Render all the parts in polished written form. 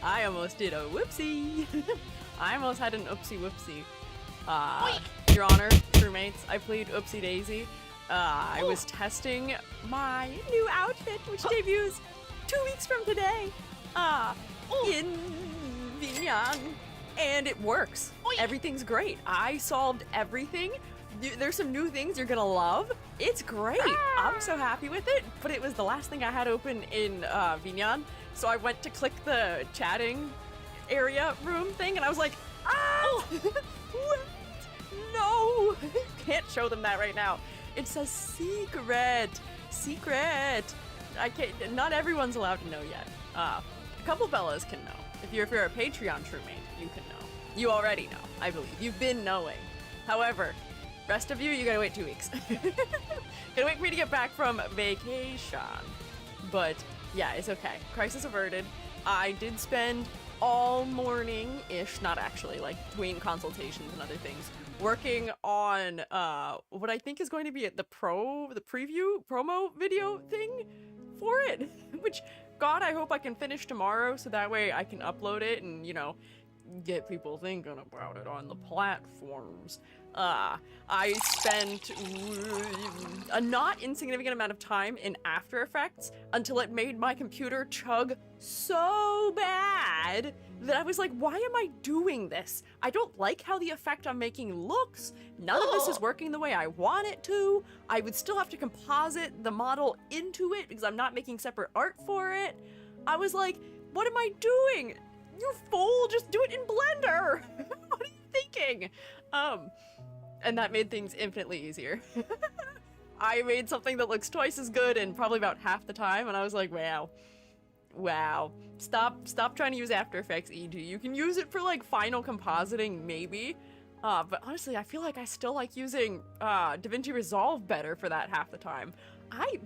I almost did a whoopsie. I almost had an oopsie whoopsie. Your Honor, crewmates, I played Oopsie Daisy. I was testing my new outfit, which debuts 2 weeks from today. In Vinyan. And it works. Everything's great. I solved everything. There's some new things you're gonna love. It's great. I'm so happy with it, but it was the last thing I had open in Vinyan. So I went to click the chatting area room thing and I was like, what? No, can't show them that right now. It says secret, secret. I can't, not everyone's allowed to know yet. A couple Bellas can know. If you're a Patreon crewmate, you can know. You already know, I believe. You've been knowing. However, rest of you, you gotta wait 2 weeks. Gotta wait for me to get back from vacation. But yeah, it's okay. Crisis averted. I did spend all morning-ish, not actually, like between consultations and other things, working on what I think is going to be the preview promo video thing for it. Which, God, I hope I can finish tomorrow so that way I can upload it and, you know, get people thinking about it on the platforms. I spent a not insignificant amount of time in After Effects until it made my computer chug so bad that I was like, why am I doing this? I don't like how the effect I'm making looks. None of this is working the way I want it to. I would still have to composite the model into it because I'm not making separate art for it. I was like, what am I doing? You fool, just do it in Blender. What are you thinking? And that made things infinitely easier. I made something that looks twice as good in probably about half the time, and I was like, wow. Wow. Stop trying to use After Effects, EG. You can use it for, like, final compositing, maybe. But honestly, I feel like I still like using DaVinci Resolve better for that half the time. I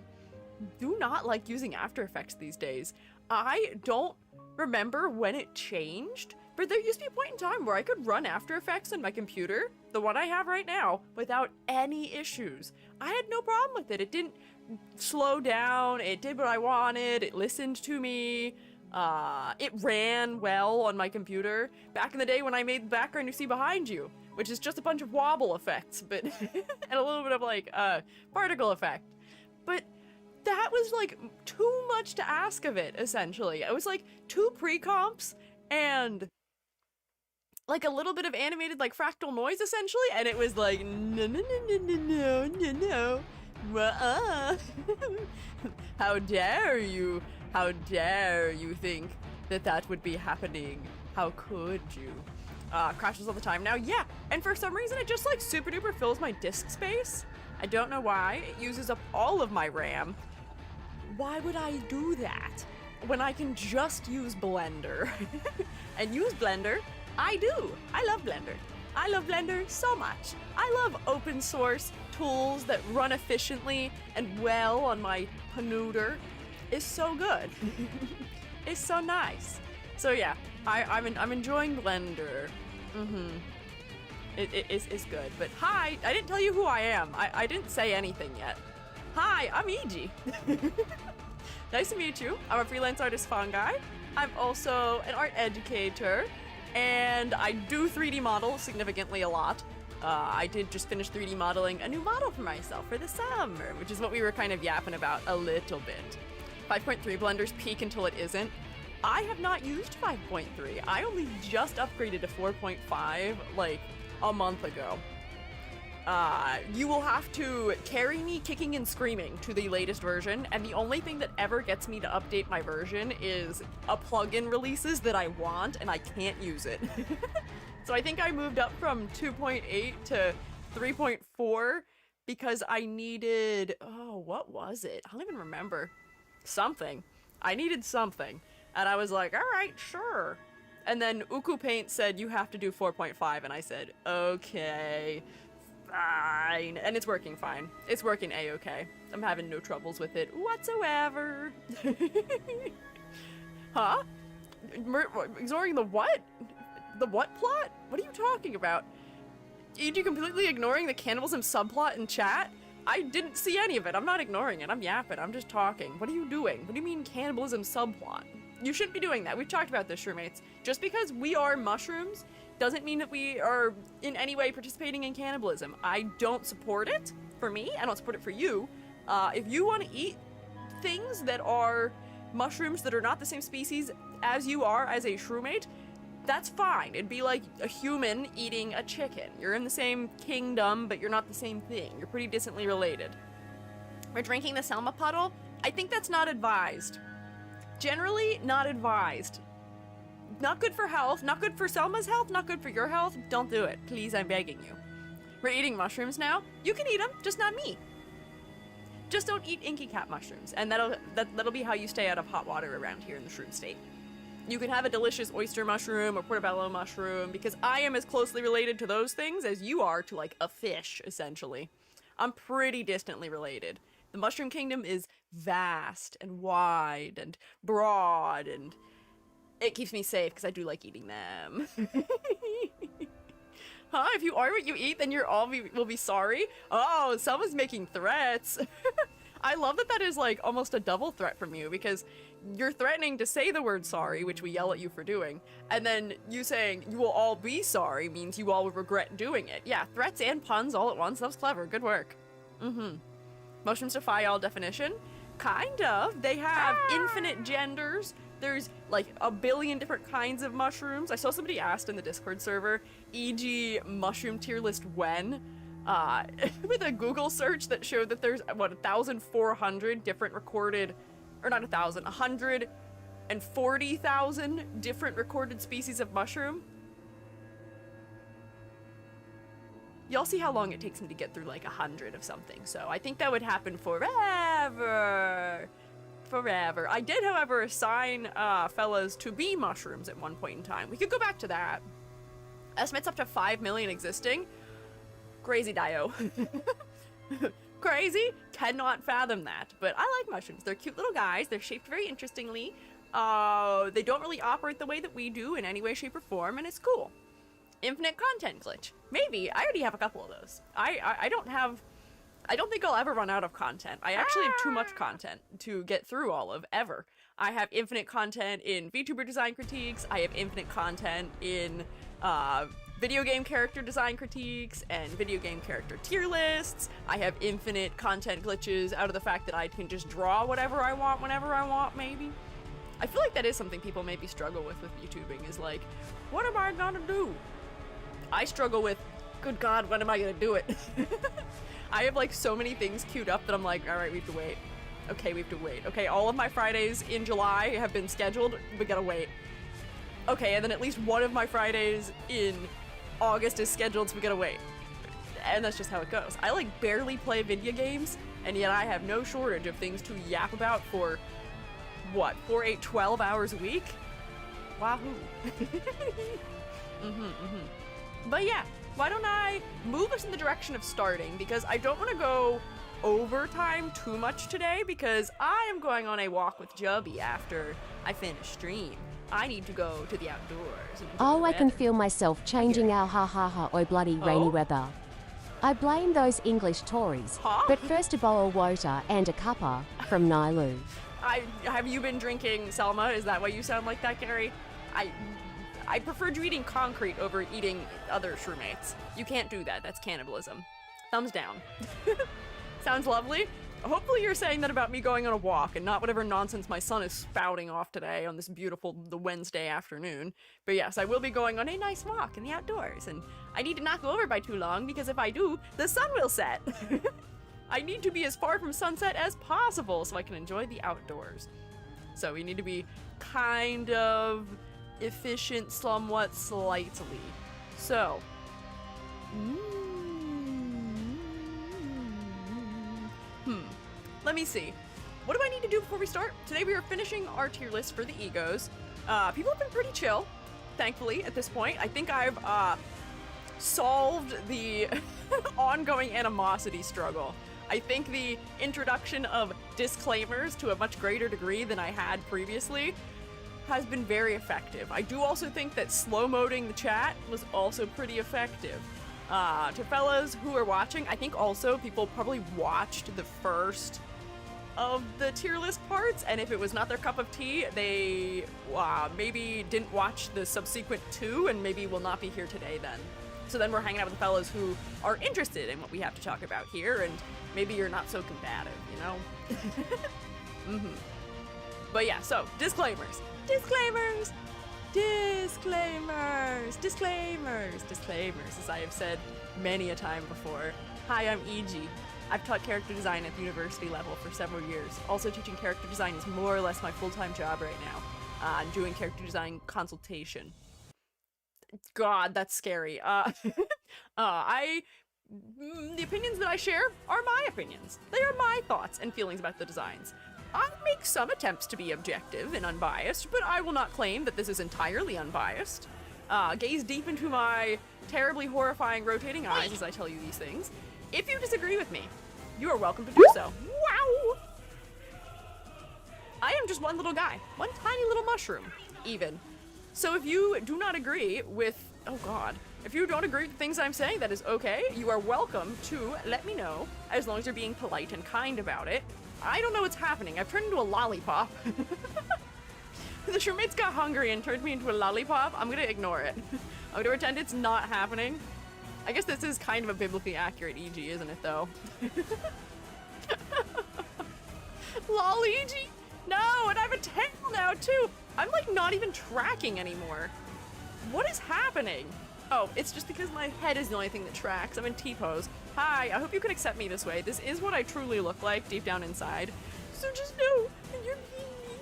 do not like using After Effects these days. I don't remember when it changed, but there used to be a point in time where I could run After Effects on my computer, the one I have right now, without any issues. I had no problem with it. It didn't slow down, it did what I wanted, it listened to me, it ran well on my computer. Back in the day when I made the background you see behind you, which is just a bunch of wobble effects, but and a little bit of like particle effect. But that was like too much to ask of it, essentially. It was like 2 pre-comps and like a little bit of animated like fractal noise, essentially, and it was like no. How dare you? How dare you think that that would be happening? How could you? Crashes all the time now, yeah, and for some reason it just like super duper fills my disk space. I don't know why. It uses up all of my RAM. Why would I do that when I can just use Blender? and use Blender. I do. I love Blender. I love Blender so much. I love open source tools that run efficiently and well on my Panooter. It's so good. It's so nice. So yeah, I'm enjoying Blender. It's good. But hi, I didn't tell you who I am. I didn't say anything yet. Hi, I'm Squiiji. Nice to meet you. I'm a freelance artist fungi. I'm also an art educator, and I do 3D model significantly a lot. I did just finish 3D modeling a new model for myself for the summer, which is what we were kind of yapping about a little bit. 5.3 Blender's peak until it isn't. I have not used 5.3. I only just upgraded to 4.5 like a month ago. You will have to carry me kicking and screaming to the latest version, and the only thing that ever gets me to update my version is a plugin releases that I want, and I can't use it. So I think I moved up from 2.8 to 3.4 because I needed, oh, what was it? I don't even remember. Something. I needed something. And I was like, all right, sure. And then Uku Paint said, you have to do 4.5, and I said, okay. Fine. And it's working fine. It's working a-okay. I'm having no troubles with it whatsoever. Huh? Ignoring the what? The what plot? What are you talking about? Are you completely ignoring the cannibalism subplot in chat? I didn't see any of it. I'm not ignoring it. I'm yapping. I'm just talking. What are you doing? What do you mean cannibalism subplot? You shouldn't be doing that. We've talked about this, roommates. Just because we are mushrooms doesn't mean that we are in any way participating in cannibalism. I don't support it for me. I don't support it for you. If you want to eat things that are mushrooms that are not the same species as you are as a shroomate, that's fine. It'd be like a human eating a chicken. You're in the same kingdom, but you're not the same thing. You're pretty distantly related. We're drinking the Selma puddle. I think that's not advised. Generally, not advised. Not good for health, not good for Selma's health, not good for your health. Don't do it. Please, I'm begging you. We're eating mushrooms now. You can eat them, just not me. Just don't eat inky cat mushrooms, and that'll be how you stay out of hot water around here in the shroom state. You can have a delicious oyster mushroom or portobello mushroom, because I am as closely related to those things as you are to, like, a fish, essentially. I'm pretty distantly related. The mushroom kingdom is vast and wide and broad, and it keeps me safe because I do like eating them. Huh? If you are what you eat, then will be sorry? Oh, someone's making threats. I love that that is like almost a double threat from you, because you're threatening to say the word sorry, which we yell at you for doing, and then you saying you will all be sorry means you all will regret doing it. Yeah, threats and puns all at once. That was clever. Good work. Mushrooms defy all definition? Kind of. They have infinite genders. There's like a billion different kinds of mushrooms. I saw somebody asked in the Discord server, e.g. mushroom tier list when? With a Google search that showed that there's, what, 1,400 different recorded, or not 1,000, 140,000 different recorded species of mushroom. Y'all see how long it takes me to get through like 100 of something, so I think that would happen forever. Forever. I did, however, assign fellas to be mushrooms at one point in time. We could go back to that. Estimates up to 5 million existing. Crazy Dio. Crazy? Cannot fathom that. But I like mushrooms. They're cute little guys. They're shaped very interestingly. They don't really operate the way that we do in any way, shape, or form, and it's cool. Infinite content glitch. Maybe. I already have a couple of those. I don't think I'll ever run out of content. I actually have too much content to get through all of, ever. I have infinite content in VTuber design critiques. I have infinite content in video game character design critiques and video game character tier lists. I have infinite content glitches out of the fact that I can just draw whatever I want whenever I want, maybe. I feel like that is something people maybe struggle with YouTubing, is like, what am I gonna do? I struggle with, good God, when am I gonna do it? I have like so many things queued up that I'm like, all right, we have to wait. Okay, we have to wait. Okay, all of my Fridays in July have been scheduled. We gotta wait. Okay, and then at least one of my Fridays in August is scheduled, so we gotta wait. And that's just how it goes. I like barely play video games, and yet I have no shortage of things to yap about for, what, 4, 8, 12 hours a week? Wahoo. But yeah, why don't I move us in the direction of starting, because I don't want to go overtime too much today, because I am going on a walk with Jubby after I finish stream. I need to go to the outdoors. Oh, I can feel myself changing our ha-ha-ha oi bloody rainy weather. I blame those English Tories. Huh? But first a bowl of water and a cuppa from Nailu. Have you been drinking Selma? Is that why you sound like that, Gary? I preferred you eating concrete over eating other shrewmates. You can't do that. That's cannibalism. Thumbs down. Sounds lovely. Hopefully you're saying that about me going on a walk and not whatever nonsense my son is spouting off today on this beautiful Wednesday afternoon. But yes, I will be going on a nice walk in the outdoors, and I need to not go over by too long, because if I do, the sun will set. I need to be as far from sunset as possible so I can enjoy the outdoors. So we need to be kind of efficient somewhat slightly. So, let me see. What do I need to do before we start? Today we are finishing our tier list for the egos. People have been pretty chill, thankfully, at this point. I think I've solved the ongoing animosity struggle. I think the introduction of disclaimers to a much greater degree than I had previously has been very effective. I do also think that slow-moding the chat was also pretty effective. To fellas who are watching, I think also people probably watched the first of the tier list parts, and if it was not their cup of tea, they maybe didn't watch the subsequent two and maybe will not be here today then. So then we're hanging out with the fellas who are interested in what we have to talk about here, and maybe you're not so combative, you know? But yeah, so, disclaimers. Disclaimers! Disclaimers! Disclaimers! Disclaimers, as I have said many a time before. Hi, I'm E.G. I've taught character design at the university level for several years. Also, teaching character design is more or less my full-time job right now. I'm doing character design consultation. God, that's scary. The opinions that I share are my opinions. They are my thoughts and feelings about the designs. I make some attempts to be objective and unbiased, but I will not claim that this is entirely unbiased. Gaze deep into my terribly horrifying rotating eyes as I tell you these things. If you disagree with me, you are welcome to do so. Wow! I am just one little guy. One tiny little mushroom, even. So if you do not agree with, oh god, if you don't agree with things I'm saying, that is okay. You are welcome to let me know, as long as you're being polite and kind about it. I don't know what's happening. I've turned into a lollipop. The shroommates got hungry and turned me into a lollipop. I'm gonna ignore it. I'm gonna pretend it's not happening. I guess this is kind of a biblically accurate EG, isn't it, though? Lol, EG! No, and I have a tail now, too! I'm, like, not even tracking anymore. What is happening? Oh, it's just because my head is the only thing that tracks. I'm in T-pose. Hi, I hope you can accept me this way. This is what I truly look like deep down inside. So just know that you're being mean.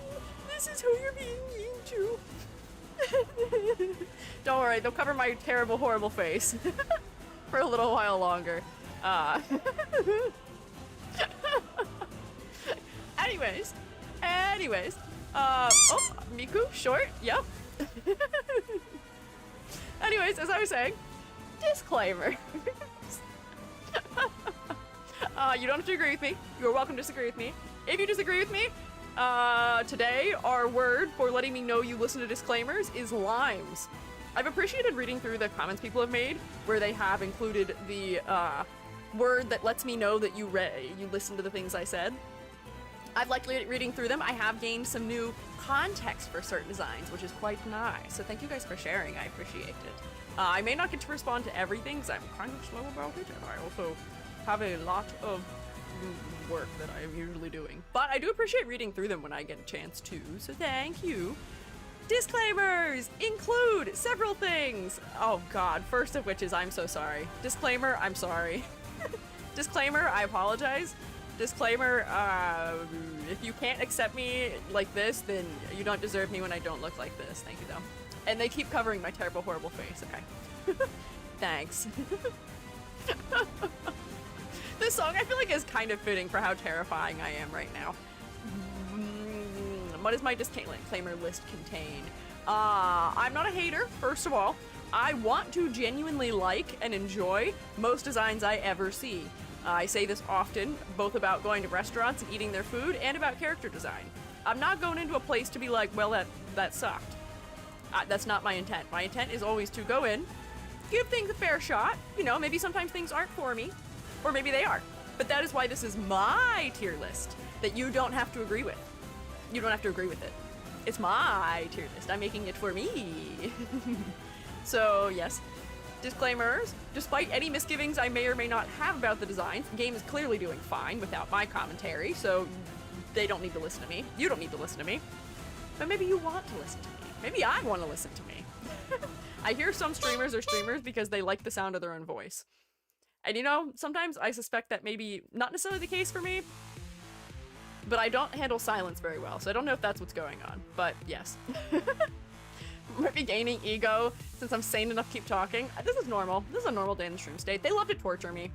This is who you're being mean to. Don't worry, they'll cover my terrible, horrible face for a little while longer. Anyways. Oh, Miku, short, yep. Anyways, as I was saying, disclaimer. You don't have to agree with me. You are welcome to disagree with me. If you disagree with me, today our word for letting me know you listen to disclaimers is limes. I've appreciated reading through the comments people have made where they have included the word that lets me know that you listened to the things I said. I've liked reading through them. I have gained some new context for certain designs, which is quite nice. So thank you guys for sharing. I appreciate it. I may not get to respond to everything because I'm kind of slow about it, and I also have a lot of work that I am usually doing. But I do appreciate reading through them when I get a chance to, so thank you. Disclaimers include several things. Oh god, first of which is I'm so sorry. Disclaimer, I'm sorry. Disclaimer, I apologize. Disclaimer, if you can't accept me like this, then you don't deserve me when I don't look like this. Thank you, though. And they keep covering my terrible, horrible face. Okay. Thanks. This song, I feel like, is kind of fitting for how terrifying I am right now. What does my disclaimer list contain? I'm not a hater, first of all. I want to genuinely like and enjoy most designs I ever see. I say this often, both about going to restaurants and eating their food, and about character design. I'm not going into a place to be like, well, that sucked. That's not my intent. My intent is always to go in, give things a fair shot. You know, maybe sometimes things aren't for me, or maybe they are. But that is why this is my tier list that you don't have to agree with. You don't have to agree with it. It's my tier list. I'm making it for me. So, yes. Disclaimers. Despite any misgivings I may or may not have about the designs, the game is clearly doing fine without my commentary, so they don't need to listen to me. You don't need to listen to me. But maybe you want to listen to me. Maybe I want to listen to me. I hear some streamers are streamers because they like the sound of their own voice. And you know, sometimes I suspect that maybe not necessarily the case for me, but I don't handle silence very well, so I don't know if that's what's going on, but yes. Might be gaining ego since I'm sane enough to keep talking. This is normal. This is a normal day in the stream state. They love to torture me.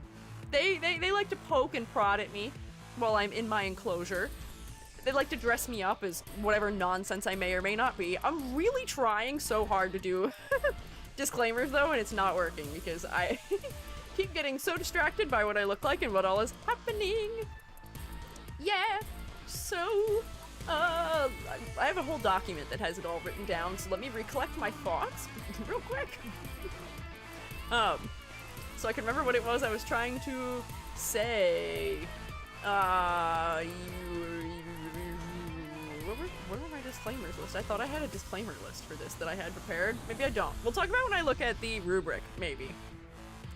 They like to poke and prod at me while I'm in my enclosure. They like to dress me up as whatever nonsense I may or may not be. I'm really trying so hard to do disclaimers though, and it's not working because I keep getting so distracted by what I look like and what all is happening. Yeah, so, I have a whole document that has it all written down, so let me recollect my thoughts real quick. So I can remember what it was I was trying to say. What were my disclaimers list? I thought I had a disclaimer list for this that I had prepared. Maybe I don't. We'll talk about when I look at the rubric, maybe.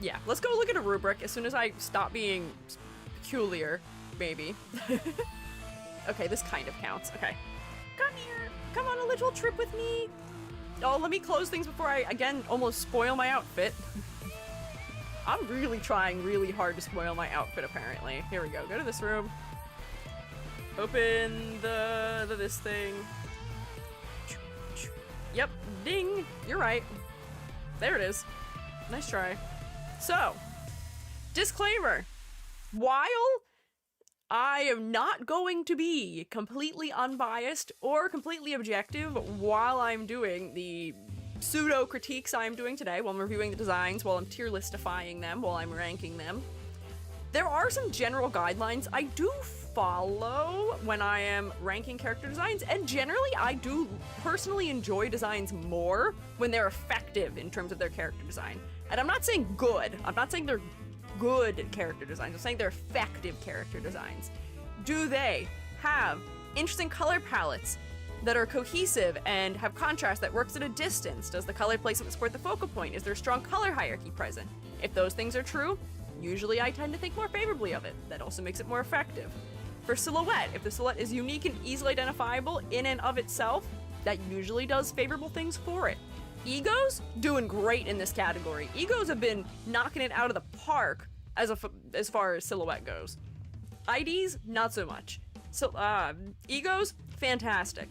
Yeah, let's go look at a rubric as soon as I stop being peculiar, maybe. Okay, this kind of counts. Okay. Come here. Come on a little trip with me. Oh, let me close things before I, again, almost spoil my outfit. I'm really trying really hard to spoil my outfit, apparently. Here we go. Go to this room. Open this thing. Yep. Ding. You're right. There it is. Nice try. So, disclaimer. While I am not going to be completely unbiased or completely objective while I'm doing the pseudo critiques I'm doing today, while I'm reviewing the designs, while I'm tier listifying them, while I'm ranking them, there are some general guidelines I do follow when I am ranking character designs, and generally I do personally enjoy designs more when they're effective in terms of their character design. And I'm not saying good. I'm not saying they're good character designs. I'm saying they're effective character designs. Do they have interesting color palettes that are cohesive and have contrast that works at a distance? Does the color placement support the focal point? Is there a strong color hierarchy present? If those things are true, usually I tend to think more favorably of it. That also makes it more effective. For silhouette, if the silhouette is unique and easily identifiable in and of itself, that usually does favorable things for it. Egos, doing great in this category. Egos have been knocking it out of the park as far as silhouette goes. IDs, not so much. So, egos, fantastic.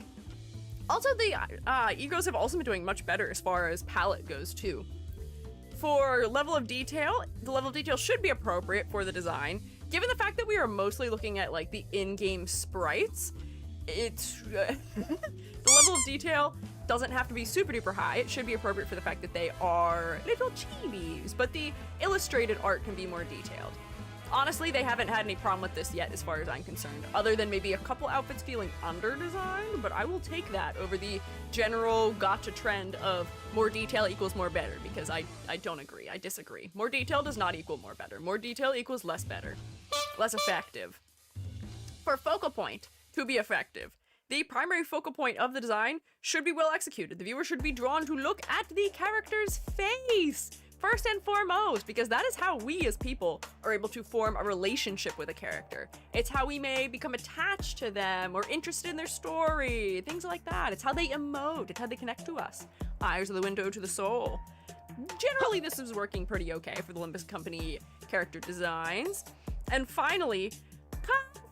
Also, the egos have also been doing much better as far as palette goes, too. For level of detail, the level of detail should be appropriate for the design. Given the fact that we are mostly looking at, like, the in-game sprites, it's... the level of detail doesn't have to be super duper high. It should be appropriate for the fact that they are little chibis, but the illustrated art can be more detailed. Honestly, they haven't had any problem with this yet as far as I'm concerned, other than maybe a couple outfits feeling under-designed, but I will take that over the general gotcha trend of more detail equals more better, because I don't agree. I disagree. More detail does not equal more better. More detail equals less better. Less effective. For focal point to be effective, the primary focal point of the design should be well executed. The viewer should be drawn to look at the character's face first and foremost, because that is how we as people are able to form a relationship with a character. It's how we may become attached to them or interested in their story, things like that. It's how they emote, it's how they connect to us. Eyes are the window to the soul. Generally, this is working pretty okay for the Limbus Company character designs. And finally,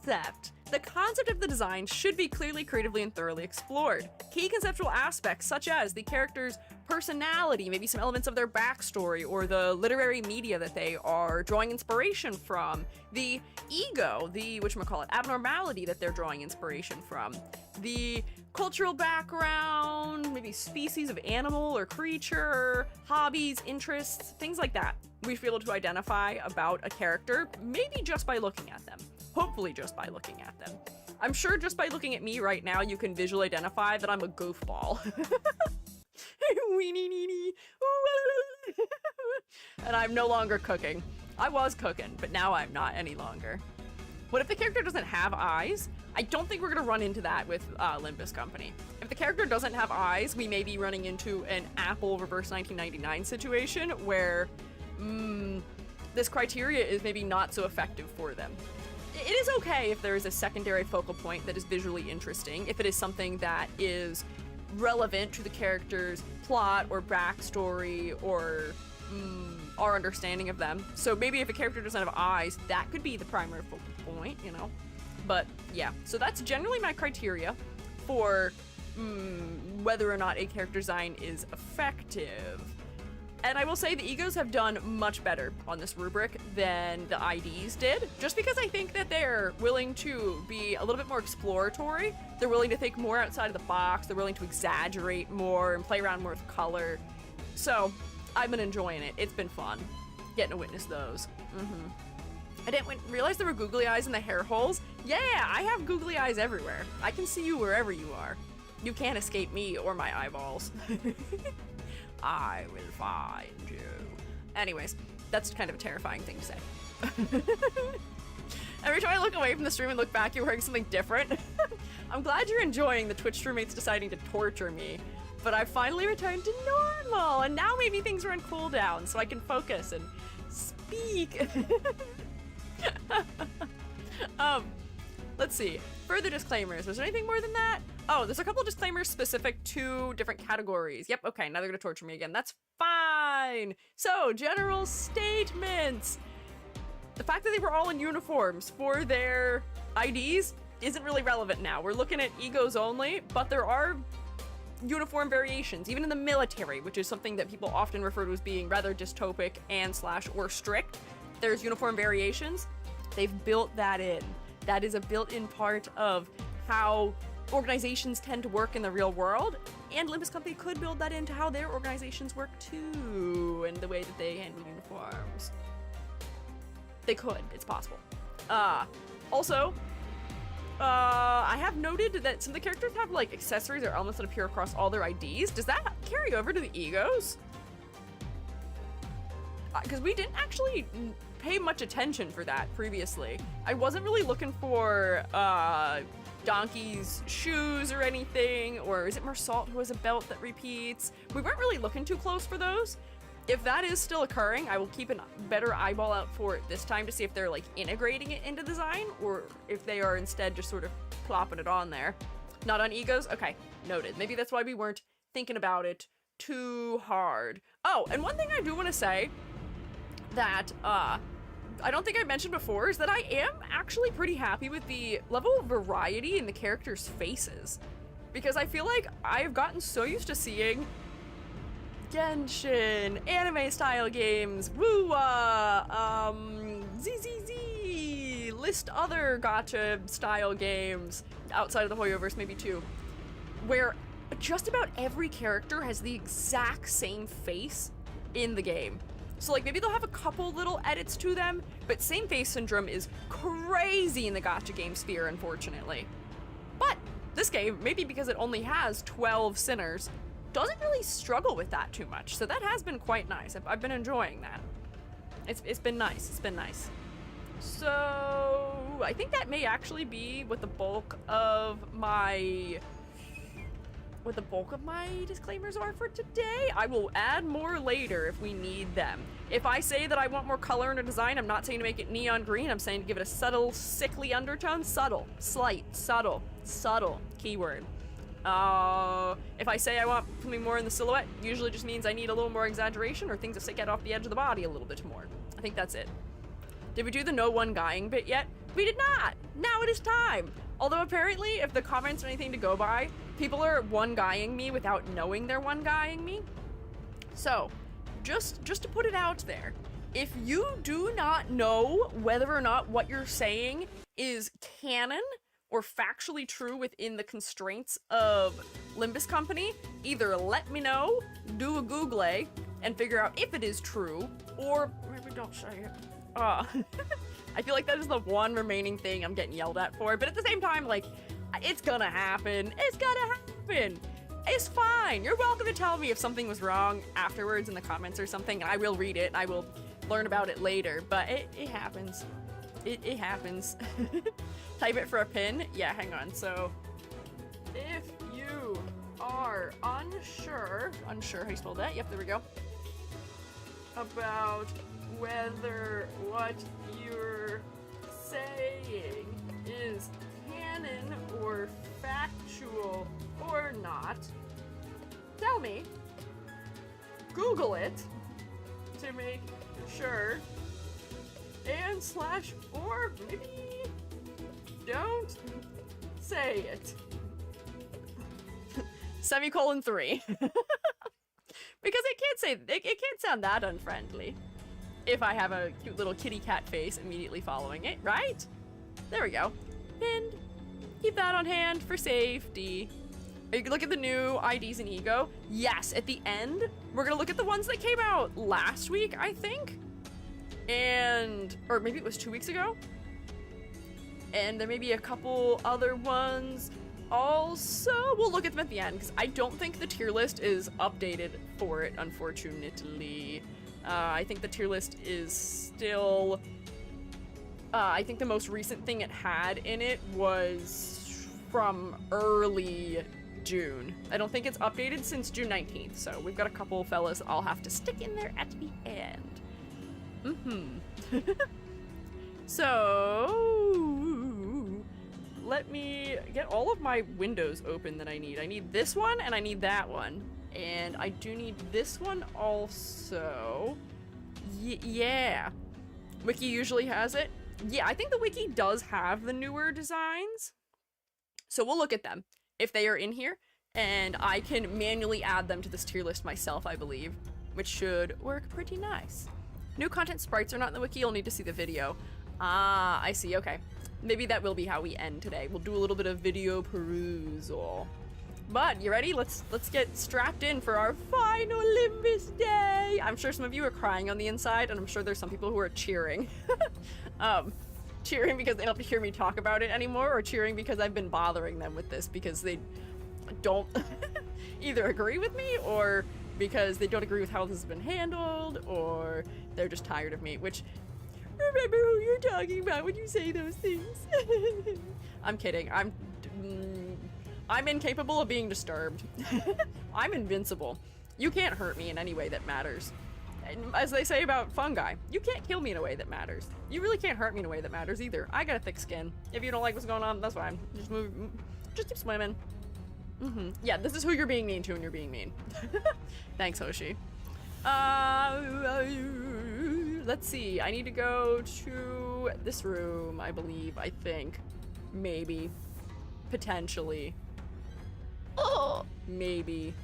concept. The concept of the design should be clearly, creatively, and thoroughly explored. Key conceptual aspects such as the character's personality, maybe some elements of their backstory, or the literary media that they are drawing inspiration from, the ego, the abnormality that they're drawing inspiration from, the cultural background, maybe species of animal or creature, hobbies, interests, things like that. We should be able to identify about a character, maybe just by looking at them. Hopefully just by looking at them. I'm sure just by looking at me right now, you can visually identify that I'm a goofball. And I'm no longer cooking. I was cooking, but now I'm not any longer. What if the character doesn't have eyes? I don't think we're gonna run into that with Limbus Company. If the character doesn't have eyes, we may be running into an Apple reverse 1999 situation where this criteria is maybe not so effective for them. It is okay if there is a secondary focal point that is visually interesting, if it is something that is relevant to the character's plot or backstory or our understanding of them. So maybe if a character doesn't have eyes, that could be the primary focal point, you know? But yeah, so that's generally my criteria for whether or not a character design is effective. And I will say the egos have done much better on this rubric than the IDs did, just because I think that they're willing to be a little bit more exploratory. They're willing to think more outside of the box. They're willing to exaggerate more and play around more with color. So I've been enjoying it. It's been fun getting to witness those. I didn't realize there were googly eyes in the hair holes. Yeah, I have googly eyes everywhere. I can see you wherever you are. You can't escape me or my eyeballs. I will find you. Anyways, that's kind of a terrifying thing to say. Every time I look away from the stream and look back, you're wearing something different. I'm glad you're enjoying the Twitch streammates deciding to torture me, but I finally returned to normal, and now maybe things are on cooldown, so I can focus and speak. Let's see. Further disclaimers. Was there anything more than that? Oh, there's a couple disclaimers specific to different categories. Yep, okay, now they're gonna torture me again. That's fine. So, general statements. The fact that they were all in uniforms for their IDs isn't really relevant now. We're looking at egos only, but there are uniform variations, even in the military, which is something that people often refer to as being rather dystopic and / or strict. There's uniform variations. They've built that in. That is a built-in part of how organizations tend to work in the real world, and Limbus Company could build that into how their organizations work too, and the way that they handle uniforms. They could. It's possible. Also, I have noted that some of the characters have like accessories or elements that appear across all their IDs. Does that carry over to the egos? Because we didn't actually pay much attention for that previously. I wasn't really looking for Donkey's shoes or anything, or is it Mersault who has a belt that repeats? We weren't really looking too close for those. If that is still occurring, I will keep a better eyeball out for it this time to see if they're like integrating it into design, or if they are instead just sort of plopping it on there. Not on egos? Okay, noted. Maybe that's why we weren't thinking about it too hard. Oh, and one thing I do want to say that I don't think I mentioned before is that I am actually pretty happy with the level of variety in the characters' faces, because I feel like I've gotten so used to seeing Genshin, anime-style games, Woo-Wah, ZZZ, list other gacha-style games, outside of the Hoyoverse maybe too, where just about every character has the exact same face in the game. So like maybe they'll have a couple little edits to them, but same face syndrome is crazy in the gacha game sphere, unfortunately. But this game, maybe because it only has 12 sinners, doesn't really struggle with that too much. So that has been quite nice. I've been enjoying that. It's been nice. It's been nice. So I think that may actually be what the bulk of my disclaimers are for today. I will add more later if we need them. If I say that I want more color in a design, I'm not saying to make it neon green. I'm saying to give it a subtle, sickly undertone. Subtle, slight, subtle, keyword. If I say I want something more in the silhouette, usually just means I need a little more exaggeration or things that stick out off the edge of the body a little bit more. I think that's it. Did we do the no one guying bit yet? We did not! Now it is time! Although apparently, if the comments are anything to go by, people are one guying me without knowing they're one guying me. So, just to put it out there, if you do not know whether or not what you're saying is canon or factually true within the constraints of Limbus Company, either let me know, do a Google and figure out if it is true, or maybe don't say it. I feel like that is the one remaining thing I'm getting yelled at for, but at the same time, like, it's gonna happen. It's gonna happen. It's fine. You're welcome to tell me if something was wrong afterwards in the comments or something, and I will read it. I will learn about it later, but it happens. It happens. Type it for a pin? Yeah, hang on. So, if you are unsure how you spell that? Yep, there we go. About whether what you're saying is canon or factual or not, tell me. Google it to make sure, and slash, or maybe don't say it. Semicolon 3. Because it can't sound that unfriendly if I have a cute little kitty cat face immediately following it, right? There we go. Pinned. Keep that on hand for safety. You can look at the new IDs and ego. Yes, at the end, we're gonna look at the ones that came out last week, I think. Or maybe it was 2 weeks ago. And there may be a couple other ones. Also, we'll look at them at the end, because I don't think the tier list is updated for it, unfortunately. I think the tier list is still... I think the most recent thing it had in it was from early June. I don't think it's updated since June 19th, so we've got a couple fellas I'll have to stick in there at the end. So... let me get all of my windows open that I need. I need this one and I need that one. And I do need this one also. Yeah. Wiki usually has it. Yeah, I think the wiki does have the newer designs. So we'll look at them if they are in here. And I can manually add them to this tier list myself, I believe. Which should work pretty nice. New content sprites are not in the wiki. You'll need to see the video. Ah, I see. Okay. Maybe that will be how we end today. We'll do a little bit of video perusal. But, you ready? Let's get strapped in for our final Limbus day! I'm sure some of you are crying on the inside, and I'm sure there's some people who are cheering. Cheering because they don't have to hear me talk about it anymore, or cheering because I've been bothering them with this because they don't either agree with me, or because they don't agree with how this has been handled, or they're just tired of me, which... remember who you're talking about when you say those things. I'm kidding. I'm incapable of being disturbed. I'm invincible. You can't hurt me in any way that matters. And as they say about fungi, you can't kill me in a way that matters. You really can't hurt me in a way that matters either. I got a thick skin. If you don't like what's going on, that's fine. Just move. Just keep swimming. Yeah, this is who you're being mean to, and you're being mean. Thanks, Hoshi. Let's see. I need to go to this room, I believe. I think. Maybe. Potentially. Oh, maybe.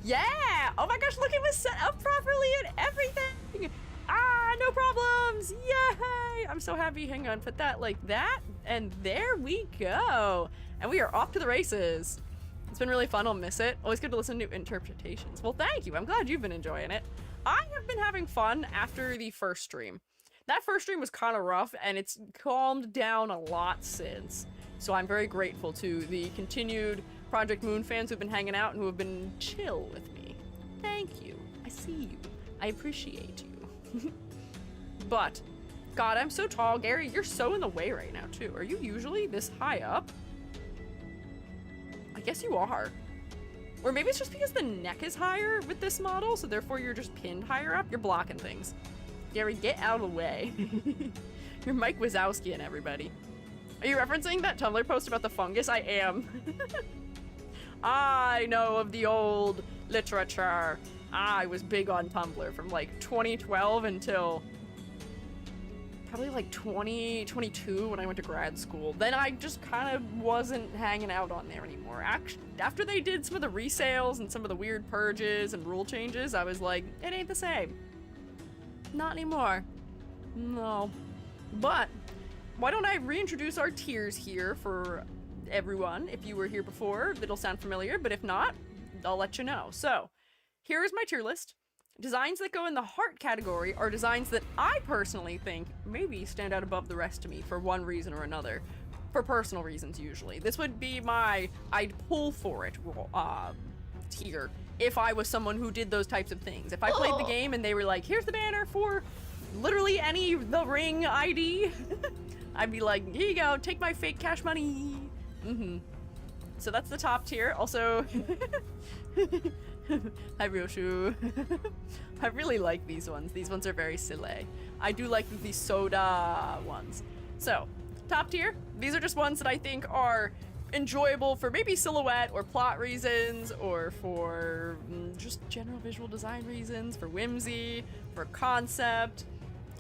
Yeah! Oh my gosh, look, it was set up properly and everything! Ah, no problems! Yay! I'm so happy. Hang on, put that like that, and there we go! And we are off to the races. It's been really fun. I'll miss it. Always good to listen to interpretations. Well, thank you. I'm glad you've been enjoying it. I have been having fun after the first stream. That first stream was kind of rough, and it's calmed down a lot since. So I'm very grateful to the continued Project Moon fans who've been hanging out and who have been chill with me. Thank you. I see you. I appreciate you. But, God, I'm so tall. Gary, you're so in the way right now, too. Are you usually this high up? I guess you are. Or maybe it's just because the neck is higher with this model, so therefore you're just pinned higher up. You're blocking things. Gary, get out of the way. You're Mike Wazowski and everybody. Are you referencing that Tumblr post about the fungus? I am. I know of the old literature. I was big on Tumblr from like 2012 until probably like 2022 when I went to grad school. Then I just kind of wasn't hanging out on there anymore. Actually, after they did some of the resales and some of the weird purges and rule changes, I was like, it ain't the same. Not anymore. No. But why don't I reintroduce our tiers here for everyone. If you were here before, it'll sound familiar, but if not, I'll let you know. So, here's my tier list. Designs that go in the heart category are designs that I personally think maybe stand out above the rest of me for one reason or another. For personal reasons, usually. This would be my I'd pull for it tier if I was someone who did those types of things. If I played the game and they were like, here's the banner for literally any The Ring ID, I'd be like, here you go, take my fake cash money. So that's the top tier. Also, hi Ryoshu. I really like these ones. These ones are very silly. I do like the soda ones. So, top tier, these are just ones that I think are enjoyable for maybe silhouette or plot reasons, or for just general visual design reasons, for whimsy, for concept,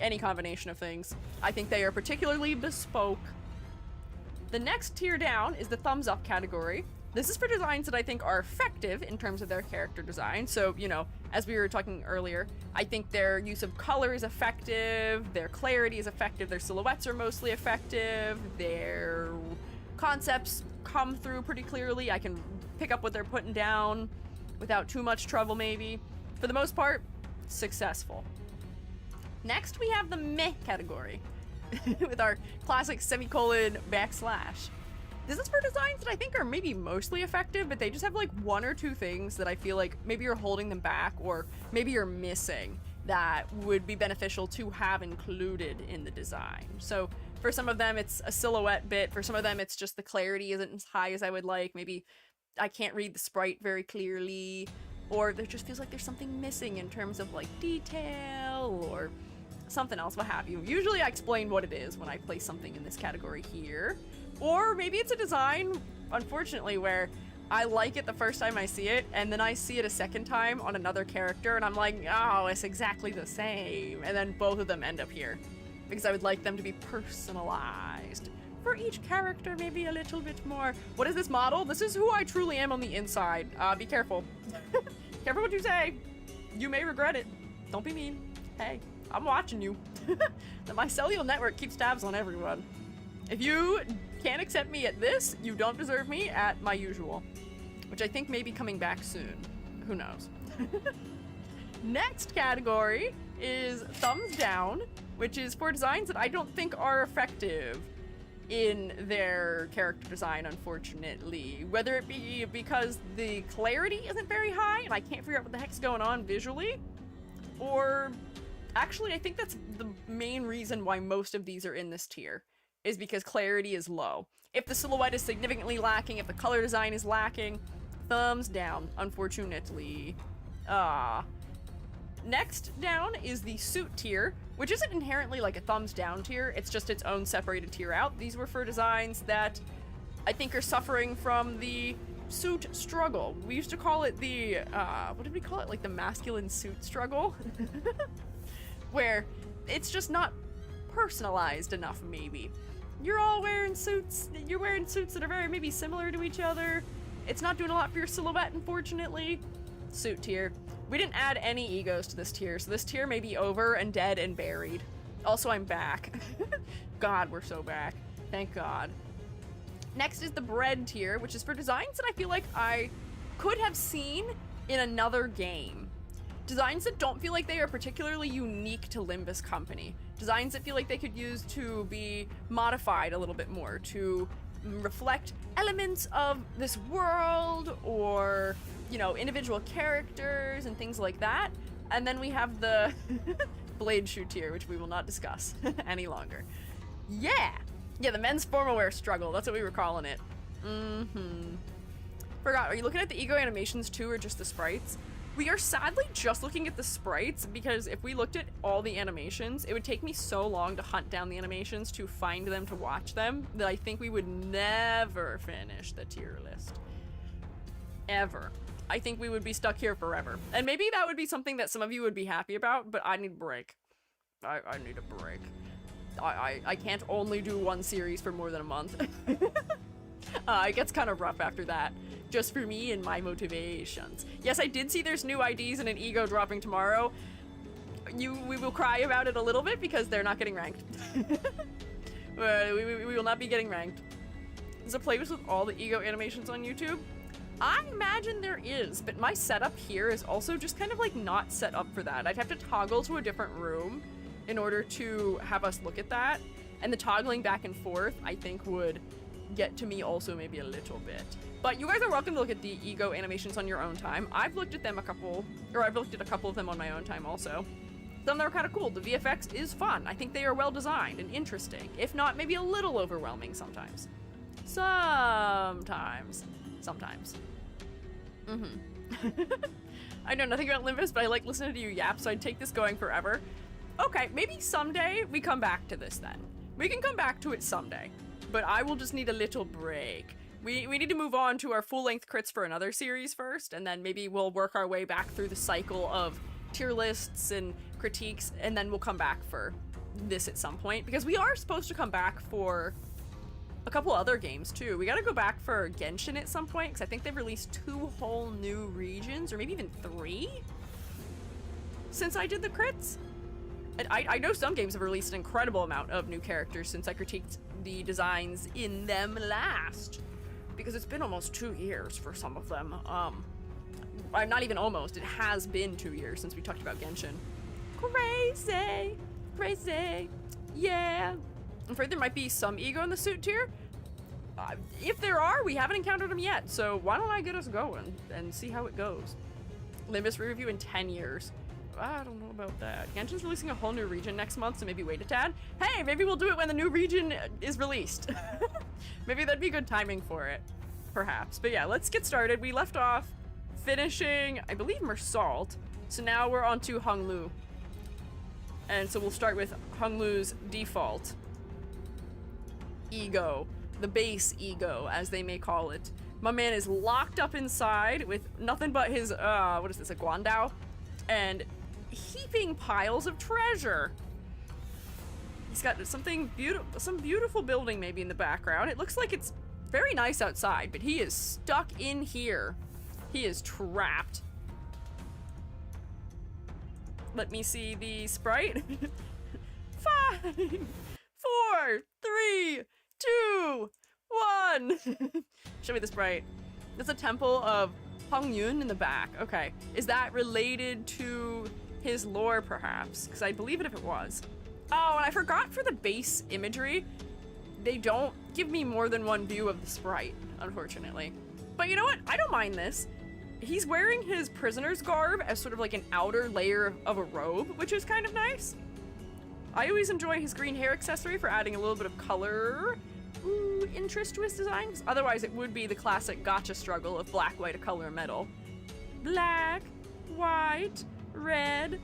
any combination of things. I think they are particularly bespoke. The next tier down is the thumbs up category. This is for designs that I think are effective in terms of their character design. So, you know, as we were talking earlier, I think their use of color is effective, their clarity is effective, their silhouettes are mostly effective, their concepts come through pretty clearly. I can pick up what they're putting down without too much trouble, maybe. For the most part, successful. Next, we have the meh category with our classic semicolon backslash. This is for designs that I think are maybe mostly effective, but they just have like one or two things that I feel like maybe you're holding them back, or maybe you're missing, that would be beneficial to have included in the design. So for some of them, it's a silhouette bit. For some of them, it's just the clarity isn't as high as I would like. Maybe I can't read the sprite very clearly, or there just feels like there's something missing in terms of like detail or something else, what have you. Usually I explain what it is when I place something in this category here. Or maybe it's a design, unfortunately, where I like it the first time I see it, and then I see it a second time on another character, and I'm like, oh, it's exactly the same. And then both of them end up here, because I would like them to be personalized. For each character, maybe a little bit more. What is this model? This is who I truly am on the inside. Be careful. Careful what you say. You may regret it. Don't be mean. Hey, I'm watching you. The mycelial network keeps tabs on everyone. If you can't accept me at this, you don't deserve me at my usual, which I think may be coming back soon. Who knows? Next category is thumbs down, which is for designs that I don't think are effective in their character design, unfortunately. Whether it be because the clarity isn't very high and I can't figure out what the heck's going on visually, or actually I think that's the main reason why most of these are in this tier, is because clarity is low. If the silhouette is significantly lacking, if the color design is lacking, thumbs down, unfortunately. Next down is the suit tier, which isn't inherently like a thumbs down tier, it's just its own separated tier out. These were for designs that I think are suffering from the suit struggle. We used to call it the, what did we call it? Like the masculine suit struggle? Where it's just not personalized enough, maybe. You're all wearing suits, you're wearing suits that are very maybe similar to each other. It's not doing a lot for your silhouette, unfortunately. Suit tier. We didn't add any egos to this tier, so this tier may be over and dead and buried. Also, I'm back. God, we're so back. Thank God. Next is the bread tier, which is for designs that I feel like I could have seen in another game. Designs that don't feel like they are particularly unique to Limbus Company. Designs that feel like they could use to be modified a little bit more, to reflect elements of this world, or, you know, individual characters and things like that. And then we have the blade shoe tier, which we will not discuss any longer. Yeah, the men's formal wear struggle. That's what we were calling it. Forgot, are you looking at the ego animations too, or just the sprites? We are sadly just looking at the sprites, because if we looked at all the animations, it would take me so long to hunt down the animations to find them to watch them that I think we would never finish the tier list. Ever. I think we would be stuck here forever. And maybe that would be something that some of you would be happy about, but I need a break. I need a break. I can't only do one series for more than a month. It gets kind of rough after that. Just for me and my motivations. Yes, I did see there's new IDs and an ego dropping tomorrow. We will cry about it a little bit because they're not getting ranked. We will not be getting ranked. There's a playlist with all the ego animations on YouTube. I imagine there is, but my setup here is also just kind of like not set up for that. I'd have to toggle to a different room in order to have us look at that. And the toggling back and forth, I think, would get to me also maybe a little bit. But you guys are welcome to look at the ego animations on your own time. I've looked at them I've looked at a couple of them on my own time also. Some that are kind of cool. The VFX is fun. I think they are well designed and interesting. If not, maybe a little overwhelming sometimes. Sometimes. I know nothing about Limbus, but I like listening to you yap, so I'd take this going forever. Okay, maybe someday we come back to this then. We can come back to it someday, but I will just need a little break. We need to move on to our full-length crits for another series first, and then maybe we'll work our way back through the cycle of tier lists and critiques, and then we'll come back for this at some point, because we are supposed to come back for a couple other games too. We gotta go back for Genshin at some point, because I think they've released 2 whole new regions, or maybe even 3, since I did the crits. And I know some games have released an incredible amount of new characters since I critiqued the designs in them last, because it's been almost 2 years for some of them. Not even almost, it has been 2 years since we talked about Genshin. Crazy, yeah. I'm afraid there might be some ego in the suit tier. If there are, we haven't encountered them yet, so why don't I get us going and see how it goes. Limbus re-review in 10 years. I don't know about that. Genshin's releasing a whole new region next month, so maybe wait a tad. Hey, maybe we'll do it when the new region is released. Maybe that'd be good timing for it, perhaps. But yeah, let's get started. We left off finishing, I believe, Mersault, so now we're on to Honglu. And so we'll start with Honglu's default ego, the base ego, as they may call it. My man is locked up inside with nothing but his, what is this, a guandao? And heaping piles of treasure. He's got something beautiful, some beautiful building maybe in the background. It looks like it's very nice outside, but he is stuck in here. He is trapped. Let me see the sprite. 5, 4, 3, 2, 1. Show me the sprite. That's a temple of Hongyun in the back. Okay. Is that related to his lore, perhaps? Because I believe it if it was. Oh, and I forgot for the base imagery, they don't give me more than one view of the sprite, unfortunately. But you know what? I don't mind this. He's wearing his prisoner's garb as sort of like an outer layer of a robe, which is kind of nice. I always enjoy his green hair accessory for adding a little bit of color interest to his designs. Otherwise, it would be the classic gacha struggle of black, white, color, metal. Black, white, red,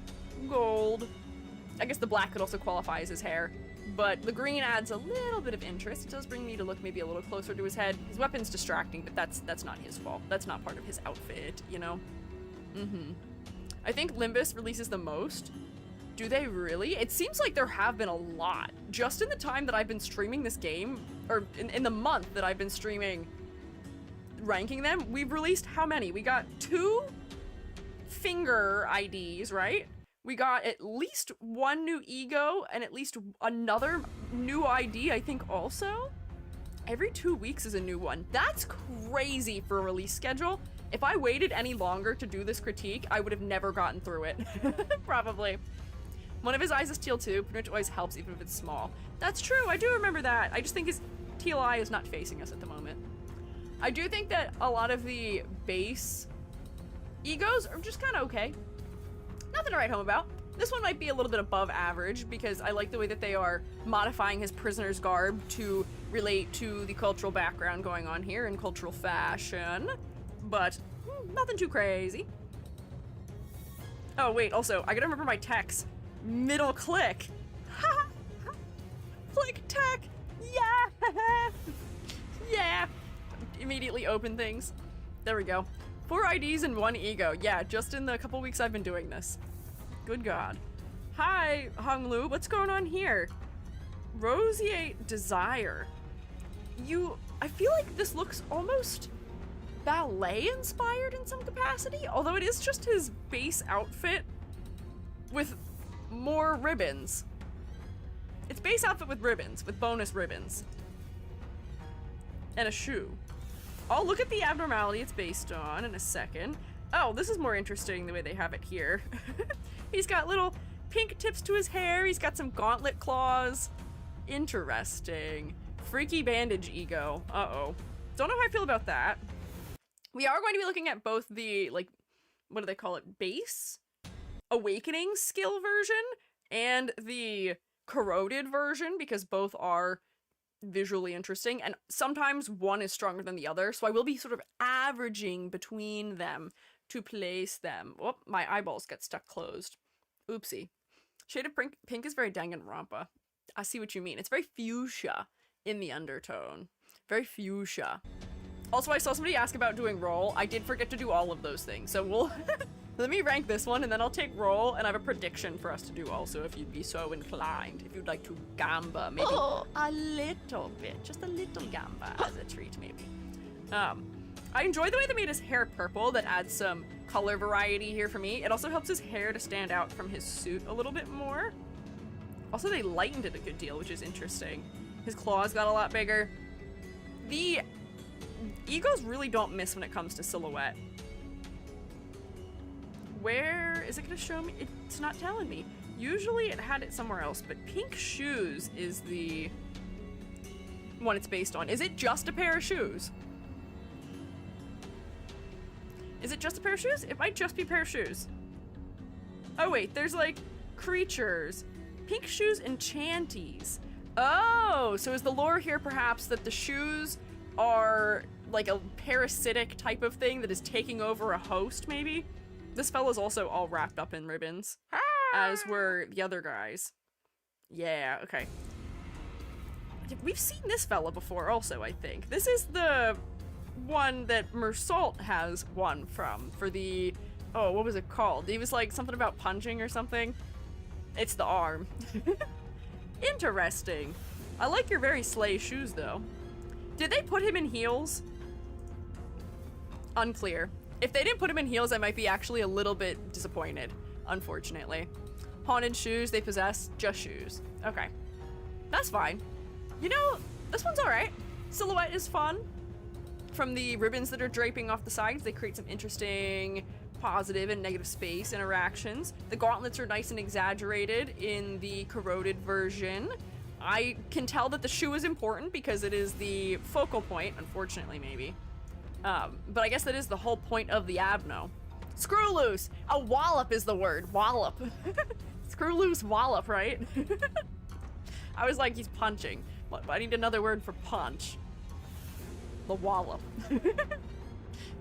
gold. I guess the black could also qualify as his hair, but the green adds a little bit of interest. It does bring me to look maybe a little closer to his head. His weapon's distracting, but that's not his fault. That's not part of his outfit, you know? I think Limbus releases the most. Do they really? It seems like there have been a lot. Just in the time that I've been streaming this game, or in the month that I've been streaming ranking them, we've released how many? We got 2 finger IDs, right? We got at least 1 new ego and at least another new ID, I think also. Every 2 weeks is a new one. That's crazy for a release schedule. If I waited any longer to do this critique, I would have never gotten through it. Probably. One of his eyes is teal too, which always helps even if it's small. That's true, I do remember that. I just think his teal eye is not facing us at the moment. I do think that a lot of the base egos are just kind of okay. Nothing to write home about. This one might be a little bit above average because I like the way that they are modifying his prisoner's garb to relate to the cultural background going on here in cultural fashion, but nothing too crazy. Oh wait, also, I gotta remember my text. Middle click. Click tech. Yeah. Yeah. Immediately open things. There we go. 4 IDs and 1 ego. Yeah, just in the couple weeks I've been doing this. Good God. Hi, Honglu. What's going on here? Roseate Desire. I feel like this looks almost ballet inspired in some capacity, although it is just his base outfit with more ribbons. It's base outfit with ribbons, with bonus ribbons. And a shoe. I'll look at the abnormality it's based on in a second. Oh, this is more interesting the way they have it here. He's got little pink tips to his hair. He's got some gauntlet claws. Interesting. Freaky bandage ego. Uh-oh. Don't know how I feel about that. We are going to be looking at both the, like, what do they call it? Base? Awakening skill version and the corroded version, because both are visually interesting, and sometimes one is stronger than the other, so I will be sort of averaging between them to place them. Oh, my eyeballs got stuck closed. Oopsie. Shade of pink is very Danganronpa. I see what you mean. It's very fuchsia in the undertone. Very fuchsia. Also, I saw somebody ask about doing roll. I did forget to do all of those things, so we'll... Let me rank this one, and then I'll take roll, and I have a prediction for us to do also, if you'd be so inclined. If you'd like to gamba, maybe a little bit. Just a little gamba as a treat, maybe. I enjoy the way they made his hair purple. That adds some color variety here for me. It also helps his hair to stand out from his suit a little bit more. Also, they lightened it a good deal, which is interesting. His claws got a lot bigger. The egos really don't miss when it comes to silhouette. Where is it gonna show me? It's not telling me. Usually it had it somewhere else, but pink shoes is the one it's based on. Is it just a pair of shoes? Is it just a pair of shoes? It might just be a pair of shoes. Oh wait, there's like creatures. Pink shoes and chanties. Oh, so is the lore here perhaps that the shoes are like a parasitic type of thing that is taking over a host, maybe? This fella's also all wrapped up in ribbons, as were the other guys. Yeah, okay. We've seen this fella before also, I think. This is the one that Mersault has one from for the... Oh, what was it called? He was like something about punching or something. It's the arm. Interesting. I like your very slay shoes, though. Did they put him in heels? Unclear. If they didn't put him in heels, I might be actually a little bit disappointed, unfortunately. Haunted shoes, they possess just shoes. Okay. That's fine. You know, this one's alright. Silhouette is fun. From the ribbons that are draping off the sides, they create some interesting positive and negative space interactions. The gauntlets are nice and exaggerated in the corroded version. I can tell that the shoe is important because it is the focal point, unfortunately, maybe. But I guess that is the whole point of the abno. Screw loose! A wallop is the word. Wallop. Screw loose wallop, right? I was like, he's punching. I need another word for punch. The wallop.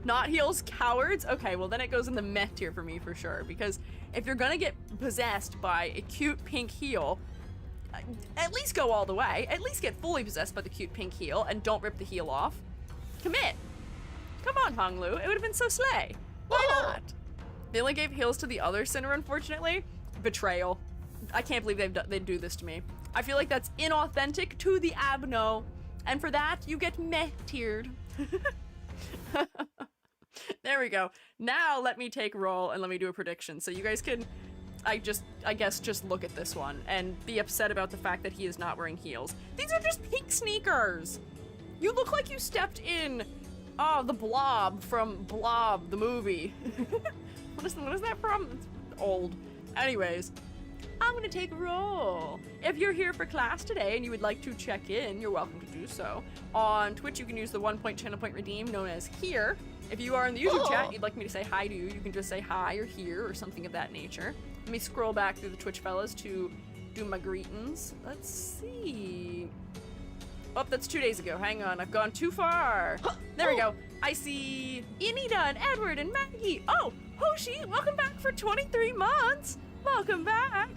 Not heels, cowards? Okay, well then it goes in the meh tier for me for sure. Because if you're gonna get possessed by a cute pink heel, at least go all the way. At least get fully possessed by the cute pink heel and don't rip the heel off. Commit. Come on, Honglu. It would have been so slay. Why not? They only gave heels to the other sinner, unfortunately. Betrayal. I can't believe they'd do this to me. I feel like that's inauthentic to the abno. And for that, you get meh-tiered. There we go. Now let me take roll and let me do a prediction. So you guys can, I guess, just look at this one and be upset about the fact that he is not wearing heels. These are just pink sneakers. You look like you stepped in... Oh, the Blob from Blob, the movie. What is that from? It's old. Anyways, I'm gonna take a roll. If you're here for class today and you would like to check in, you're welcome to do so. On Twitch, you can use the 1 point channel point redeem known as here. If you are in the YouTube chat and you'd like me to say hi to you, you can just say hi or here or something of that nature. Let me scroll back through the Twitch fellas to do my greetings. Let's see. Oh, that's 2 days ago. Hang on, I've gone too far. There we go. I see Inida and Edward and Maggie. Oh, Hoshi, welcome back for 23 months. Welcome back.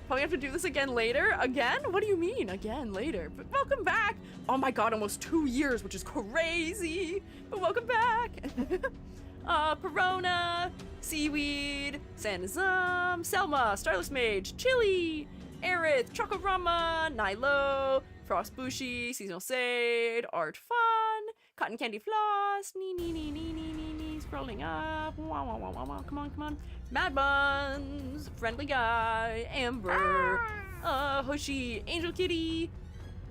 Probably have to do this again later. Again? What do you mean again later? But welcome back. Oh my god, almost 2 years, which is crazy. But welcome back. Perona, Seaweed, Sanizum, Selma, Starless Mage, Chili, Aerith, Chocorama, Nilo, Frostbushi, Seasonal Sade, Art Fun, Cotton Candy Floss, nee, scrolling up, wah, wah, come on, Mad Buns, Friendly Guy, Amber, Hoshi, Angel Kitty,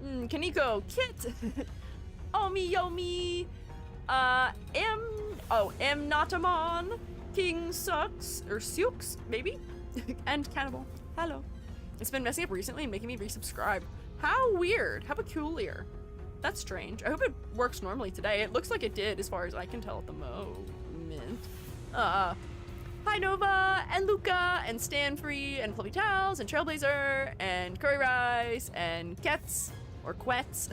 Kaneko, Kit, Omi Yomi, M Natamon, King Sucks, or Sukes, maybe? And Cannibal. Hello. It's been messing up recently and making me resubscribe. How weird. How peculiar. That's strange. I hope it works normally today. It looks like it did as far as I can tell at the moment. Hi Nova, and Luca, and Stanfree, and Fluffy Towels, and Trailblazer, and Curry Rice, and Kets, or Quets,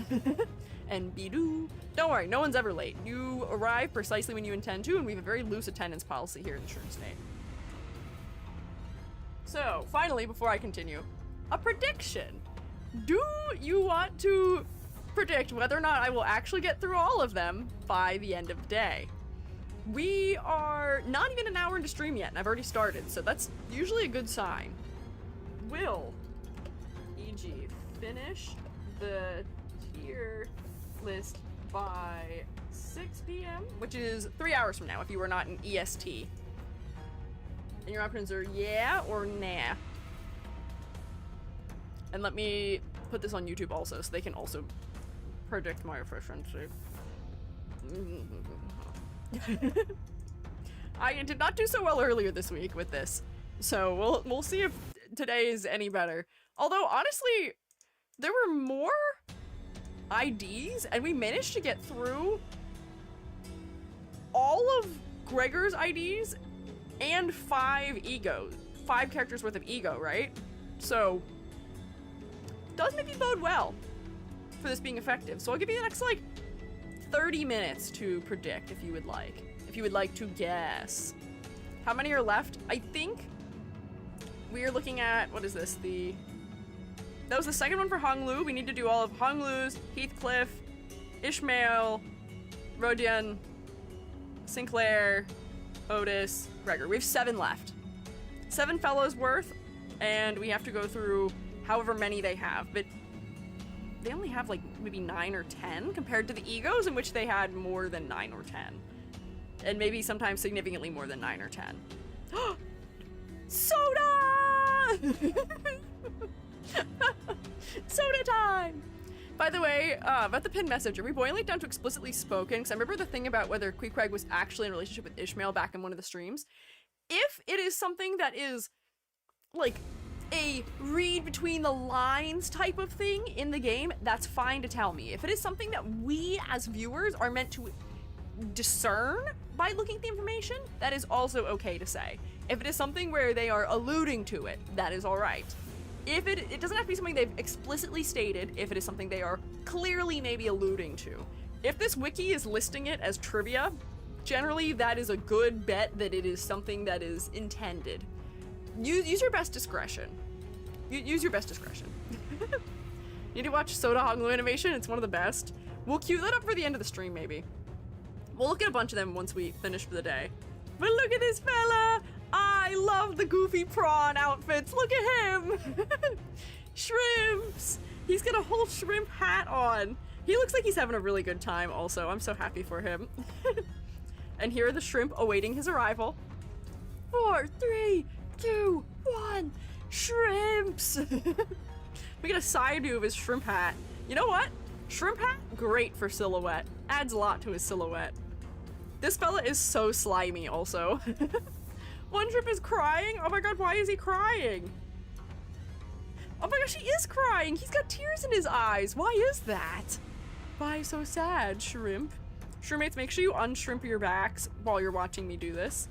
and Bidoo. Don't worry, no one's ever late. You arrive precisely when you intend to, and we have a very loose attendance policy here in the Shroom State. So, finally, before I continue, a prediction. Do you want to predict whether or not I will actually get through all of them by the end of the day? We are not even an hour into stream yet, and I've already started, so that's usually a good sign. Will, e.g., finish the tier list by 6 p.m., which is 3 hours from now if you are not an EST. And your options are yeah or nah. And let me put this on YouTube also, so they can also predict my efficiency. I did not do so well earlier this week with this, so we'll see if today is any better. Although, honestly, there were more IDs, and we managed to get through all of Gregor's IDs and 5 characters worth of ego, right? So, does maybe bode well for this being effective. So I'll give you the next, like, 30 minutes to predict if you would like. If you would like to guess. How many are left? I think we are looking at, what is this? That was the second one for Honglu. We need to do all of Honglu's, Heathcliff, Ishmael, Rodion, Sinclair, Otis, Gregor. We have 7 left. 7 fellows worth, and we have to go through however many they have, but they only have like maybe 9 or 10 compared to the egos in which they had more than 9 or 10. And maybe sometimes significantly more than 9 or 10. Soda! Soda time! By the way, about the pinned message, are we boiling it down to explicitly spoken? Because I remember the thing about whether Queequeg was actually in a relationship with Ishmael back in one of the streams. If it is something that is, like, a read between the lines type of thing in the game, that's fine to tell me. If it is something that we as viewers are meant to discern by looking at the information, that is also okay to say. If it is something where they are alluding to it, that is alright. If it doesn't have to be something they've explicitly stated, if it is something they are clearly maybe alluding to. If this wiki is listing it as trivia, generally that is a good bet that it is something that is intended. Use your best discretion. Use your best discretion. You need to watch Soda Honglu animation, it's one of the best. We'll queue that up for the end of the stream, maybe. We'll look at a bunch of them once we finish for the day. But look at this fella! I love the goofy prawn outfits, look at him! Shrimps! He's got a whole shrimp hat on. He looks like he's having a really good time also, I'm so happy for him. And here are the shrimp awaiting his arrival. 4, 3, 2, 1, shrimps! We get a side view of his shrimp hat. You know what? Shrimp hat, great for silhouette. Adds a lot to his silhouette. This fella is so slimy also. One shrimp is crying? Oh my god, why is he crying? Oh my gosh, he is crying! He's got tears in his eyes! Why is that? Why so sad, shrimp? Shroommates, make sure you unshrimp your backs while you're watching me do this.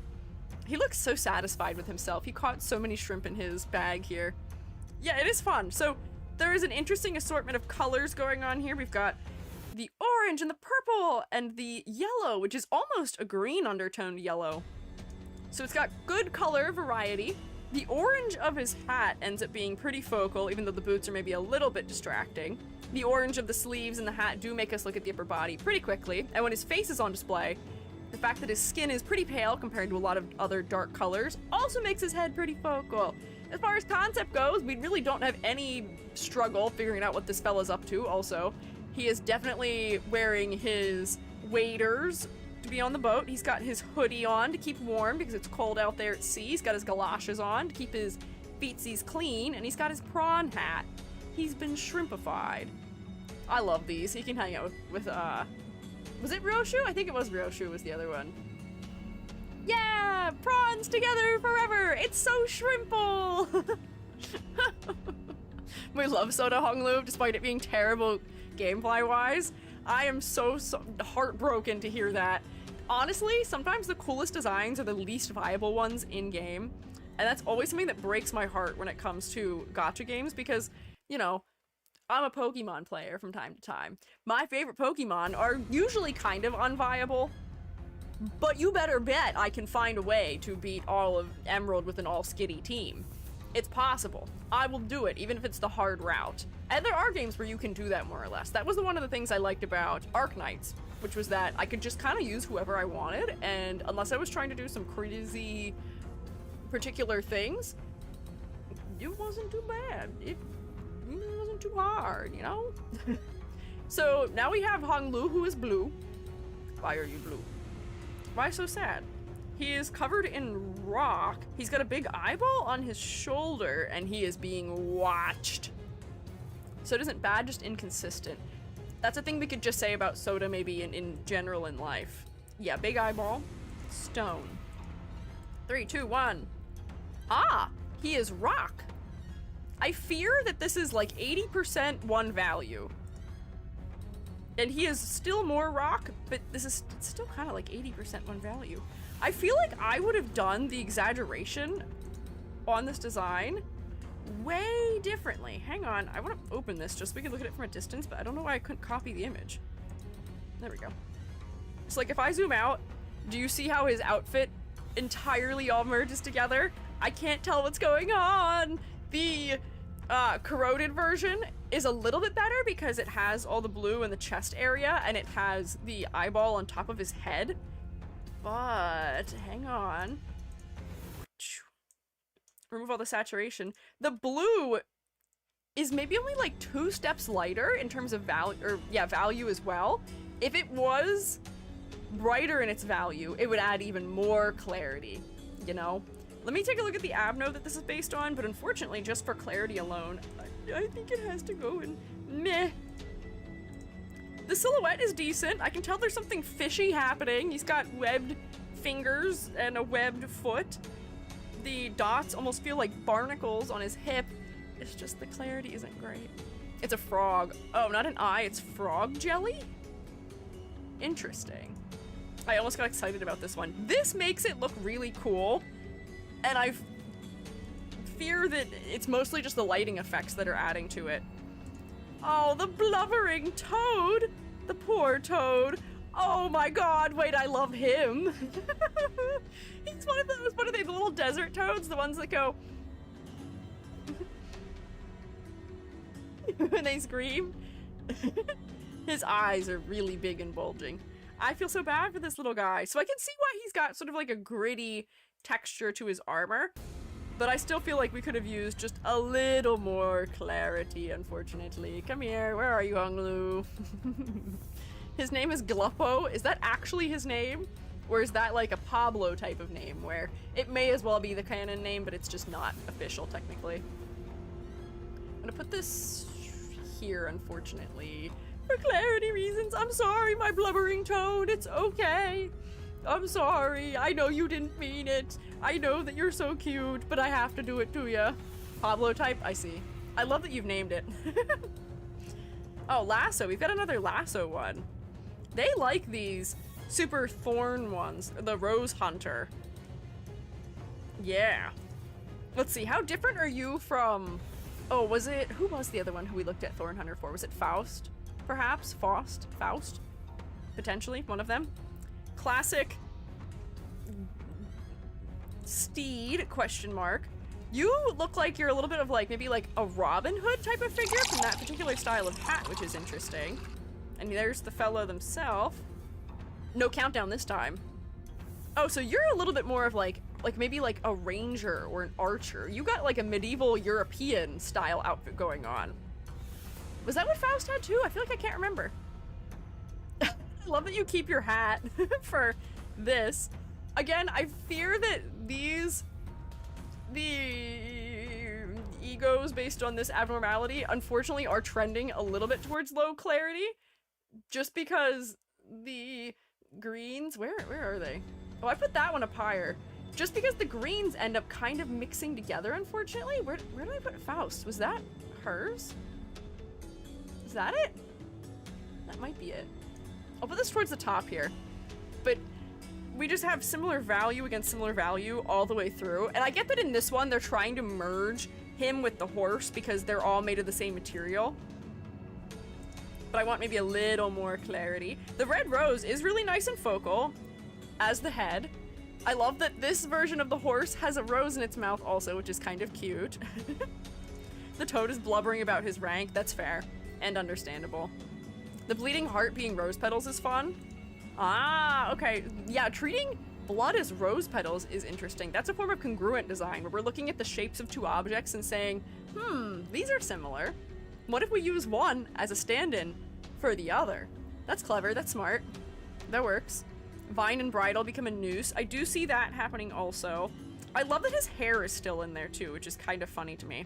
He looks so satisfied with himself. He caught so many shrimp in his bag here. Yeah, it is fun. So there is an interesting assortment of colors going on here. We've got the orange and the purple and the yellow, which is almost a green undertoned yellow. So it's got good color variety. The orange of his hat ends up being pretty focal, even though the boots are maybe a little bit distracting. The orange of the sleeves and the hat do make us look at the upper body pretty quickly. And when his face is on display, the fact that his skin is pretty pale compared to a lot of other dark colors also makes his head pretty focal. As far as concept goes, we really don't have any struggle figuring out what this fella's up to also. He is definitely wearing his waders to be on the boat. He's got his hoodie on to keep warm because it's cold out there at sea. He's got his galoshes on to keep his Beatsy's clean, and he's got his prawn hat. He's been shrimpified. I love these. He can hang out with was it Ryoshu? I think it was Ryoshu was the other one. Yeah! Prawns together forever! It's so shrimple! We love Soda Honglu, despite it being terrible gameplay-wise. I am so heartbroken to hear that. Honestly, sometimes the coolest designs are the least viable ones in-game, and that's always something that breaks my heart when it comes to gacha games, because, you know, I'm a Pokemon player from time to time. My favorite Pokemon are usually kind of unviable, but you better bet I can find a way to beat all of Emerald with an all-skitty team. It's possible. I will do it, even if it's the hard route. And there are games where you can do that more or less. That was one of the things I liked about Arknights, which was that I could just kind of use whoever I wanted, and unless I was trying to do some crazy particular things, it wasn't too bad. It wasn't too hard, you know? So now we have Honglu, who is blue. Why are you blue? Why so sad? He is covered in rock. He's got a big eyeball on his shoulder, and he is being watched. Soda isn't bad, just inconsistent. That's a thing we could just say about Soda maybe in general in life. Yeah, big eyeball. Stone. 3, 2, 1. Ah! He is rock. I fear that this is like 80% one value. And he is still more rock, but this is still kind of like 80% one value. I feel like I would have done the exaggeration on this design way differently. Hang on, I want to open this just so we can look at it from a distance, but I don't know why I couldn't copy the image. There we go. So like if I zoom out, do you see how his outfit entirely all merges together? I can't tell what's going on. The corroded version is a little bit better because it has all the blue in the chest area and it has the eyeball on top of his head. But hang on. Remove all the saturation. The blue is maybe only like 2 steps lighter in terms of value as well. If it was brighter in its value, it would add even more clarity, you know? Let me take a look at the Abno that this is based on, but unfortunately, just for clarity alone, I think it has to go in meh. The silhouette is decent. I can tell there's something fishy happening. He's got webbed fingers and a webbed foot. The dots almost feel like barnacles on his hip. It's just the clarity isn't great. It's a frog. Oh, not an eye, it's frog jelly? Interesting. I almost got excited about this one. This makes it look really cool. And I fear that it's mostly just the lighting effects that are adding to it. Oh, the blubbering toad! The poor toad. Oh my god, wait, I love him. He's one of those, what are they, the little desert toads? The ones that go... when they scream? His eyes are really big and bulging. I feel so bad for this little guy. So I can see why he's got sort of like a gritty texture to his armor, but I still feel like we could have used just a little more clarity, unfortunately. Come here, where are you, Honglu? His name is Gluppo. Is that actually his name? Or is that like a Pablo type of name where it may as well be the canon name, but it's just not official technically? I'm gonna put this here, unfortunately. For clarity reasons, I'm sorry, my blubbering toad, it's okay. I'm sorry, I know you didn't mean it. I know that you're so cute, but I have to do it to ya. Pablo type, I see. I love that you've named it. Oh, lasso, we've got another lasso one. They like these super thorn ones, the Rose Hunter. Yeah. Let's see, how different are you from... Oh, was it... Who was the other one who we looked at Thorn Hunter for? Was it Faust? Perhaps? Faust? Potentially, one of them. Classic steed, question mark. You look like you're a little bit of like, maybe like a Robin Hood type of figure from that particular style of hat, which is interesting. And there's the fellow themselves. No countdown this time. Oh, so you're a little bit more of like maybe like a ranger or an archer. You got like a medieval European style outfit going on. Was that what Faust had too? I feel like I can't remember. I love that you keep your hat for this. Again, I fear that the egos based on this abnormality, unfortunately, are trending a little bit towards low clarity, just because the greens, where are they? Oh, I put that one up higher. Just because the greens end up kind of mixing together, unfortunately. Where did I put Faust? Was that hers? Is that it? That might be it. I'll put this towards the top here. But we just have similar value against similar value all the way through. And I get that in this one, they're trying to merge him with the horse because they're all made of the same material. But I want maybe a little more clarity. The red rose is really nice and focal as the head. I love that this version of the horse has a rose in its mouth also, which is kind of cute. The toad is blubbering about his rank. That's fair and understandable. The bleeding heart being rose petals is fun. Ah, okay. Yeah, treating blood as rose petals is interesting. That's a form of congruent design where we're looking at the shapes of two objects and saying, these are similar. What if we use one as a stand-in for the other? That's clever, that's smart. That works. Vine and bridle become a noose. I do see that happening also. I love that his hair is still in there too, which is kind of funny to me.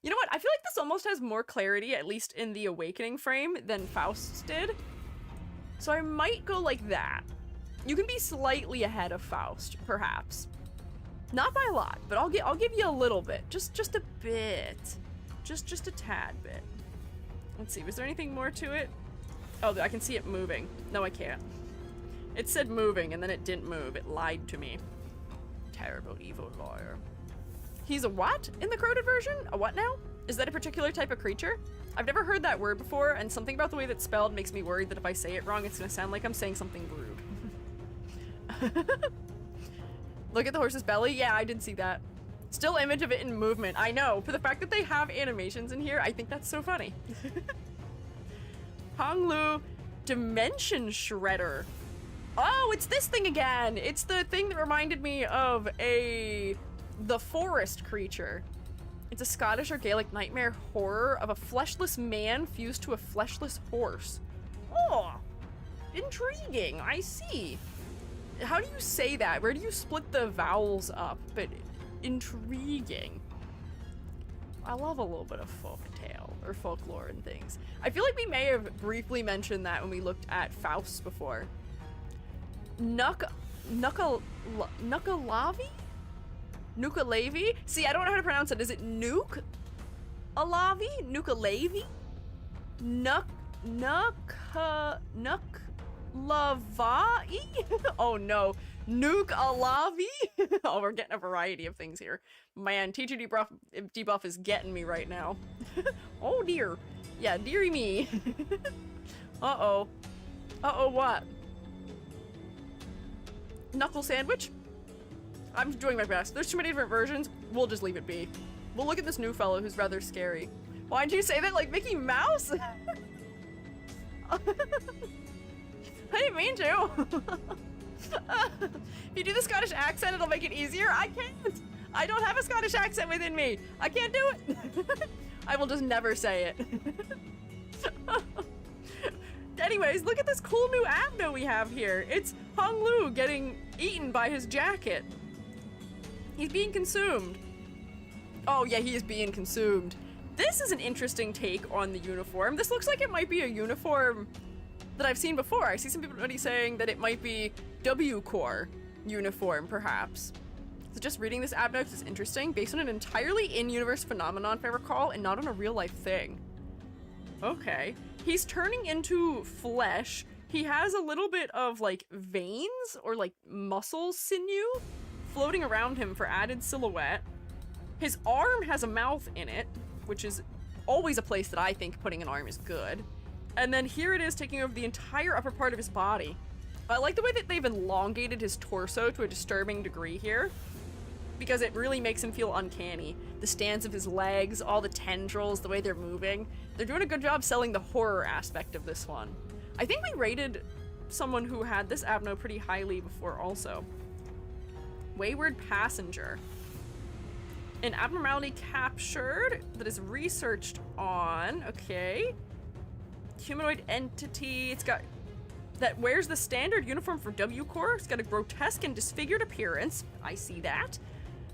You know what? I feel like this almost has more clarity, at least in the Awakening frame, than Faust's did. So I might go like that. You can be slightly ahead of Faust, perhaps. Not by a lot, but I'll give you a little bit. Just a bit. Just a tad bit. Let's see, was there anything more to it? Oh, I can see it moving. No, I can't. It said moving, and then it didn't move. It lied to me. Terrible, evil liar. He's a what in the crowded version? A what now? Is that a particular type of creature? I've never heard that word before, and something about the way that's spelled makes me worried that if I say it wrong, it's gonna sound like I'm saying something rude. Look at the horse's belly. Yeah, I did see that. Still image of it in movement. I know. For the fact that they have animations in here, I think that's so funny. Honglu Dimension Shredder. Oh, it's this thing again. It's the thing that reminded me of the forest creature. It's a Scottish or Gaelic nightmare horror of a fleshless man fused to a fleshless horse. Oh, intriguing. I see. How do you say that? Where do you split the vowels up? But intriguing. I love a little bit of folktale or folklore and things. I feel like we may have briefly mentioned that when we looked at Faust before. Nuka-Lavi? See, I don't know how to pronounce it. Is it Nuke? Alavi? Nuka-Lavi? Nuka-Lavai? Oh no. Nuke-Alavi? Oh, we're getting a variety of things here. Man, teacher debuff is getting me right now. Oh dear. Yeah, dearie me. Uh-oh. Uh-oh, what? Knuckle sandwich? I'm doing my best. There's too many different versions. We'll just leave it be. We'll look at this new fellow who's rather scary. Why'd you say that like Mickey Mouse? I didn't mean to. If you do the Scottish accent, it'll make it easier. I can't. I don't have a Scottish accent within me. I can't do it. I will just never say it. Anyways, look at this cool new abno we have here. It's Hong Lu getting eaten by his jacket. He's being consumed. Oh yeah, he is being consumed. This is an interesting take on the uniform. This looks like it might be a uniform that I've seen before. I see some people already saying that it might be W Corps uniform, perhaps. So just reading this abno is interesting, based on an entirely in-universe phenomenon, if I recall, and not on a real-life thing. Okay. He's turning into flesh. He has a little bit of, like, veins or, like, muscle sinew floating around him for added silhouette. His arm has a mouth in it, which is always a place that I think putting an arm is good. And then here it is taking over the entire upper part of his body. I like the way that they've elongated his torso to a disturbing degree here, because it really makes him feel uncanny. The stance of his legs, all the tendrils, the way they're moving. They're doing a good job selling the horror aspect of this one. I think we rated someone who had this abno pretty highly before also. Wayward Passenger. An abnormality captured that is researched on, okay. Humanoid entity, it's got, that wears the standard uniform for W Corps. It's got a grotesque and disfigured appearance. I see that.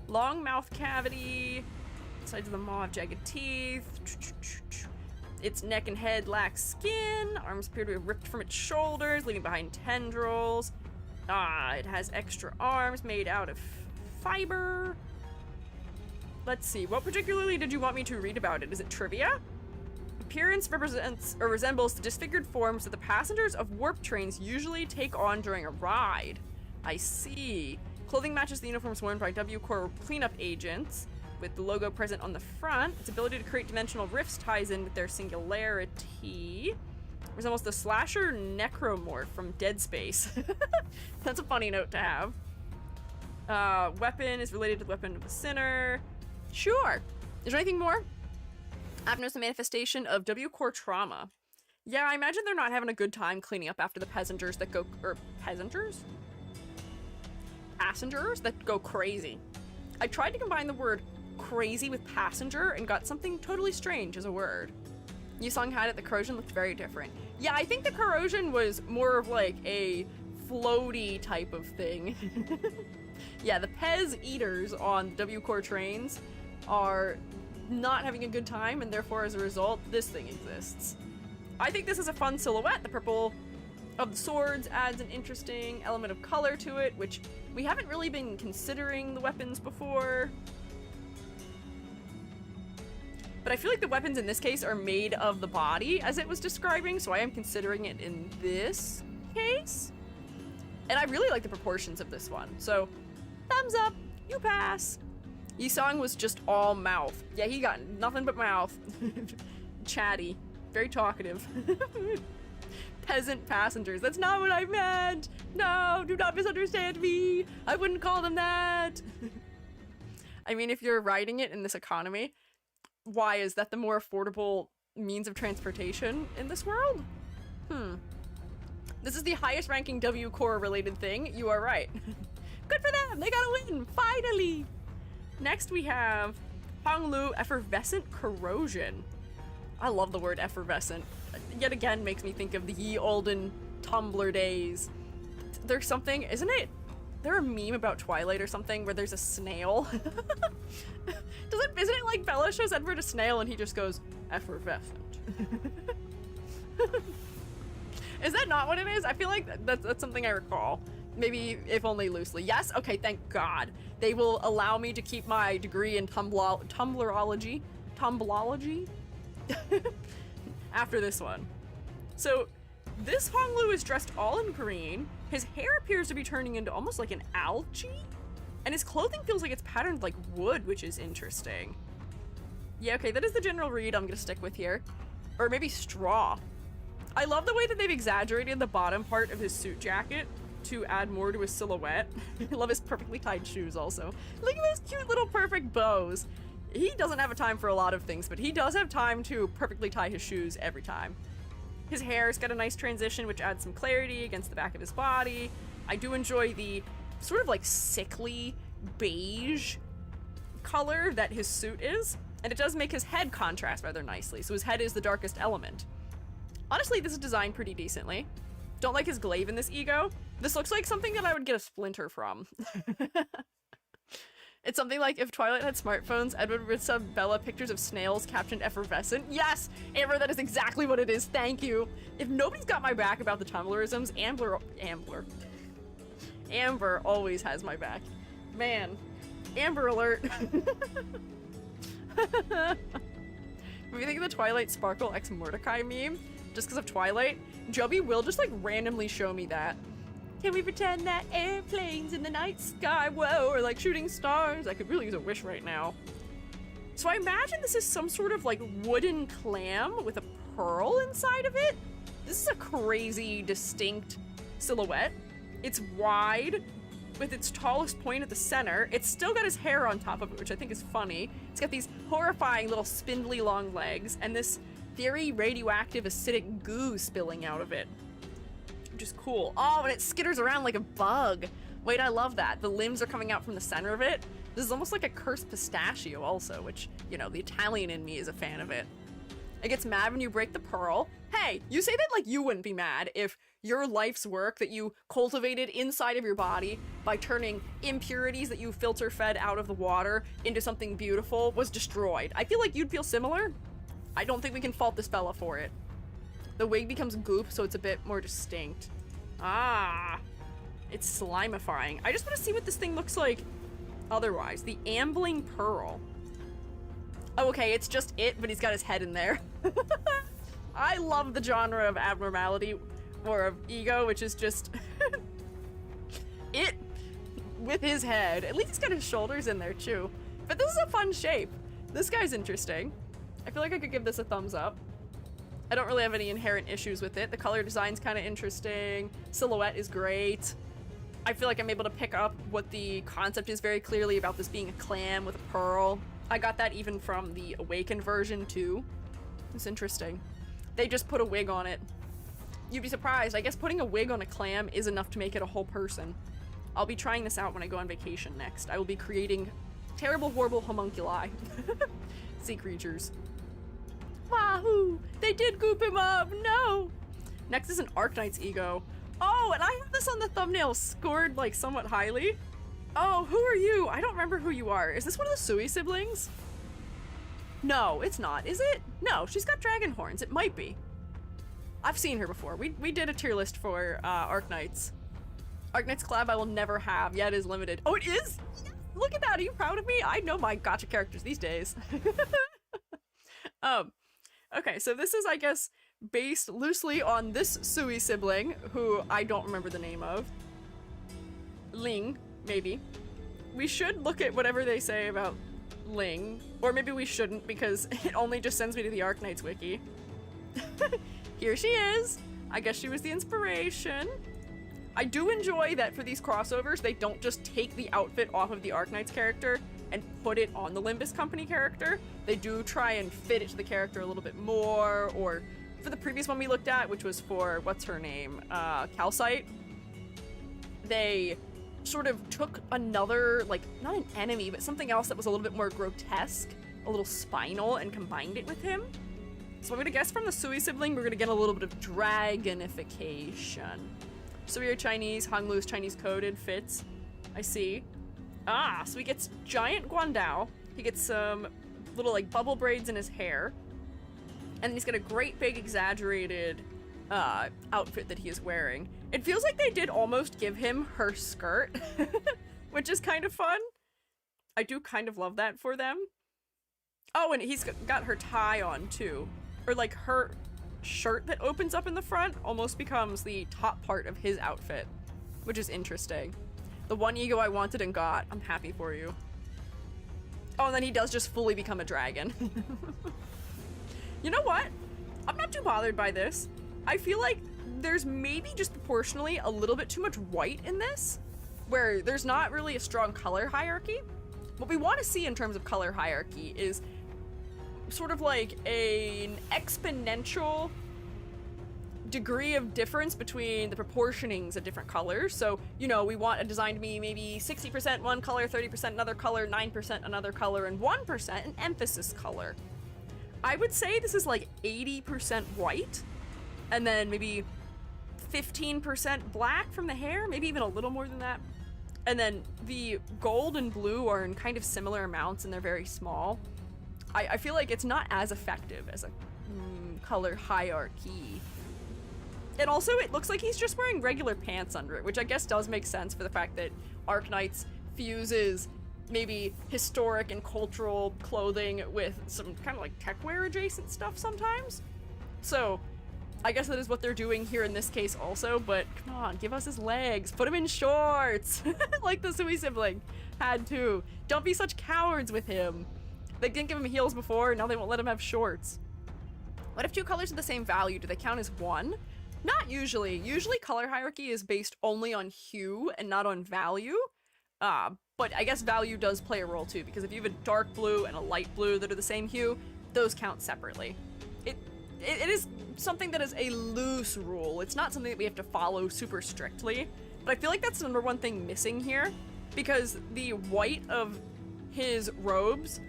Long mouth cavity. Sides of the maw have jagged teeth. Its neck and head lack skin. Arms appear to have ripped from its shoulders, leaving behind tendrils. It has extra arms made out of fiber. Let's see, what particularly did you want me to read about it? Is it trivia? Appearance represents or resembles the disfigured forms that the passengers of warp trains usually take on during a ride. I see. Clothing matches the uniforms worn by W Corps cleanup agents, with the logo present on the front. Its ability to create dimensional rifts ties in with their singularity. Resembles the slasher necromorph from Dead Space. That's a funny note to have. Weapon is related to the weapon of the sinner. Sure. Is there anything more? I've noticed a manifestation of W Corps trauma. Yeah, I imagine they're not having a good time cleaning up after the passengers that go, passengers that go crazy. I tried to combine the word crazy with passenger and got something totally strange as a word. Yusong had it, the corrosion looked very different. Yeah, I think the corrosion was more of like a floaty type of thing. Yeah, the Pez eaters on W Corps trains are not having a good time, and therefore as a result, this thing exists. I think this is a fun silhouette. The purple of the swords adds an interesting element of color to it, which we haven't really been considering the weapons before. But I feel like the weapons in this case are made of the body, as it was describing, so I am considering it in this case. And I really like the proportions of this one, so thumbs up, you pass. Yisong was just all mouth. Yeah, he got nothing but mouth. Chatty, very talkative. Peasant passengers, that's not what I meant! No, do not misunderstand me! I wouldn't call them that! I mean, if you're riding it in this economy, why is that the more affordable means of transportation in this world? This is the highest ranking W Corps related thing, you are right. Good for them, they got a win, finally! Next we have Honglu Effervescent Corrosion. I love the word effervescent. Yet again makes me think of the ye olden Tumblr days. There's something, isn't it? There a meme about Twilight or something where there's a snail? Isn't it like Bella shows Edward a snail and he just goes, effervescent? Is that not what it is? I feel like that's something I recall. Maybe, if only loosely. Yes? Okay, thank God. They will allow me to keep my degree in Tumblrology after this one. So, this Honglu is dressed all in green. His hair appears to be turning into almost like an algae. And his clothing feels like it's patterned like wood, which is interesting. Yeah, okay, that is the general read I'm gonna stick with here. Or maybe straw. I love the way that they've exaggerated the bottom part of his suit jacket to add more to his silhouette. I love his perfectly tied shoes also. Look at those cute little perfect bows. He doesn't have a time for a lot of things, but he does have time to perfectly tie his shoes every time. His hair's got a nice transition, which adds some clarity against the back of his body. I do enjoy the sort of like sickly beige color that his suit is, and it does make his head contrast rather nicely, so his head is the darkest element. Honestly, this is designed pretty decently. Don't like his glaive in this ego. This looks like something that I would get a splinter from. It's something like if Twilight had smartphones, Edward would sub Bella pictures of snails captioned effervescent. Yes, Amber, that is exactly what it is. Thank you. If nobody's got my back about the Tumblrisms, Amber always has my back. Man, Amber alert. If you think of the Twilight Sparkle X Mordecai meme, just because of Twilight, Joby will just like randomly show me that. Can we pretend that airplanes in the night sky, whoa, or like shooting stars? I could really use a wish right now. So I imagine this is some sort of like wooden clam with a pearl inside of it. This is a crazy, distinct silhouette. It's wide, with its tallest point at the center. It's still got his hair on top of it, which I think is funny. It's got these horrifying little spindly long legs, and this very radioactive acidic goo spilling out of it. Which is cool. Oh, and it skitters around like a bug. Wait, I love that. The limbs are coming out from the center of it. This is almost like a cursed pistachio also, which, you know, the Italian in me is a fan of it. It gets mad when you break the pearl. Hey, Hey, you say that like you wouldn't be mad if your life's work that you cultivated inside of your body by turning impurities that you filter fed out of the water into something beautiful was destroyed. I feel like you'd feel similar. I don't think we can fault this fella for it. The wig becomes goop, so it's a bit more distinct. Ah, it's slimifying. I just want to see what this thing looks like otherwise. The ambling pearl. Oh, okay, it's just it, but he's got his head in there. I love the genre of abnormality, or of ego, which is just it with his head. At least he's got his shoulders in there too. But this is a fun shape. This guy's interesting. I feel like I could give this a thumbs up. I don't really have any inherent issues with it. The color design's kind of interesting. Silhouette is great. I feel like I'm able to pick up what the concept is very clearly about this being a clam with a pearl. I got that even from the Awakened version too. It's interesting. They just put a wig on it. You'd be surprised. I guess putting a wig on a clam is enough to make it a whole person. I'll be trying this out when I go on vacation next. I will be creating terrible, horrible homunculi. Sea creatures. Wahoo! They did goop him up! No! Next is an Arknight's ego. Oh, and I have this on the thumbnail scored like somewhat highly. Oh, who are you? I don't remember who you are. Is this one of the Sui siblings? No, it's not. Is it? No, she's got dragon horns. It might be. I've seen her before. We did a tier list for Arknights. Arknight's collab I will never have. Yeah, it is limited. Oh, it is? Look at that. Are you proud of me? I know my gacha characters these days. Okay, so this is, I guess, based loosely on this Sui sibling, who I don't remember the name of. Ling, maybe. We should look at whatever they say about Ling, or maybe we shouldn't because it only just sends me to the Arknights wiki. Here she is. I guess she was the inspiration. I do enjoy that for these crossovers, they don't just take the outfit off of the Arknights character and put it on the Limbus company character. They do try and fit it to the character a little bit more, or for the previous one we looked at, which was for, what's her name, Calcite, they sort of took another, like, not an enemy, but something else that was a little bit more grotesque, a little spinal, and combined it with him. So I'm gonna guess from the Sui sibling, we're gonna get a little bit of dragonification. Sui are Chinese, Honglu's Chinese coded, fits. I see. Ah, so he gets giant Guandao. He gets some little, like, bubble braids in his hair. And then he's got a great big exaggerated outfit that he is wearing. It feels like they did almost give him her skirt, which is kind of fun. I do kind of love that for them. Oh, and he's got her tie on too. Or like her shirt that opens up in the front almost becomes the top part of his outfit, which is interesting. The one ego I wanted and got. I'm happy for you. Oh, and then he does just fully become a dragon. You know what? I'm not too bothered by this. I feel like there's maybe just proportionally a little bit too much white in this, where there's not really a strong color hierarchy. What we want to see in terms of color hierarchy is sort of like an exponential degree of difference between the proportionings of different colors. So, you know, we want a design to be maybe 60% one color, 30% another color, 9% another color, and 1% an emphasis color. I would say this is like 80% white, and then maybe 15% black from the hair, maybe even a little more than that. And then the gold and blue are in kind of similar amounts and they're very small. I feel like it's not as effective as a color hierarchy. And also it looks like he's just wearing regular pants under it, which I guess does make sense for the fact that Arknights fuses maybe historic and cultural clothing with some kind of like techwear adjacent stuff sometimes. So I guess that is what they're doing here in this case also, but come on, give us his legs. Put him in shorts, like the Sui sibling had to. Don't be such cowards with him. They didn't give him heels before, now they won't let him have shorts. What if two colors are the same value? Do they count as one? Not usually. Usually color hierarchy is based only on hue and not on value. But I guess value does play a role too, because if you have a dark blue and a light blue that are the same hue, those count separately. It is something that is a loose rule. It's not something that we have to follow super strictly, but I feel like that's the number one thing missing here, because the white of his robes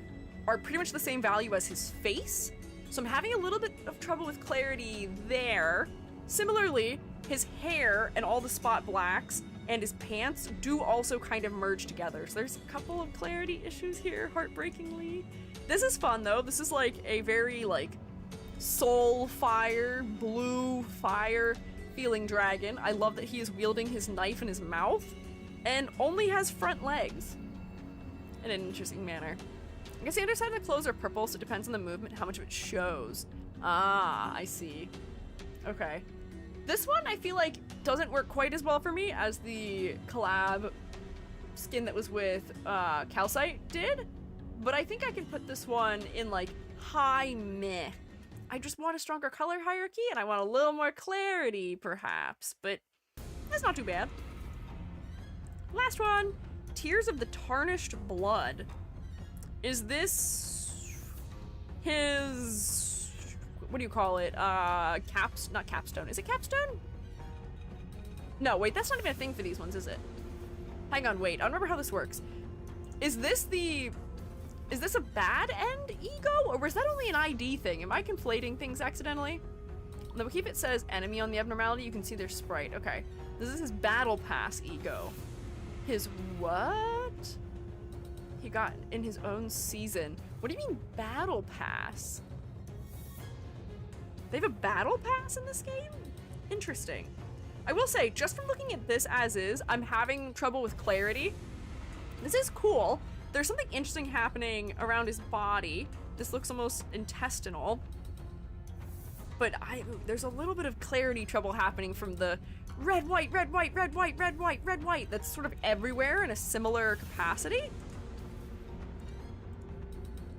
are pretty much the same value as his face. So I'm having a little bit of trouble with clarity there. Similarly, his hair and all the spot blacks and his pants do also kind of merge together. So there's a couple of clarity issues here, heartbreakingly. This is fun though. This is like a very like soul fire, blue fire feeling dragon. I love that he is wielding his knife in his mouth and only has front legs in an interesting manner. I guess the underside of the clothes are purple, so it depends on the movement, how much of it shows. Ah, I see. Okay. This one I feel like doesn't work quite as well for me as the collab skin that was with Calcite did, but I think I can put this one in like high meh. I just want a stronger color hierarchy and I want a little more clarity perhaps, but that's not too bad. Last one, Tears of the Tarnished Blood. Is this his, what do you call it? Not capstone. Is it capstone? No, wait, that's not even a thing for these ones, is it? Hang on, wait, I don't remember how this works. Is this a bad end ego, or was that only an ID thing? Am I conflating things accidentally? On the wiki, it says enemy on the abnormality, you can see their sprite. Okay, this is his battle pass ego. His what? He got in his own season. What do you mean battle pass? They have a battle pass in this game? Interesting. I will say, just from looking at this as is, I'm having trouble with clarity. This is cool. There's something interesting happening around his body. This looks almost intestinal. But there's a little bit of clarity trouble happening from the red, white, red, white, red, white, red, white, red, white. That's sort of everywhere in a similar capacity.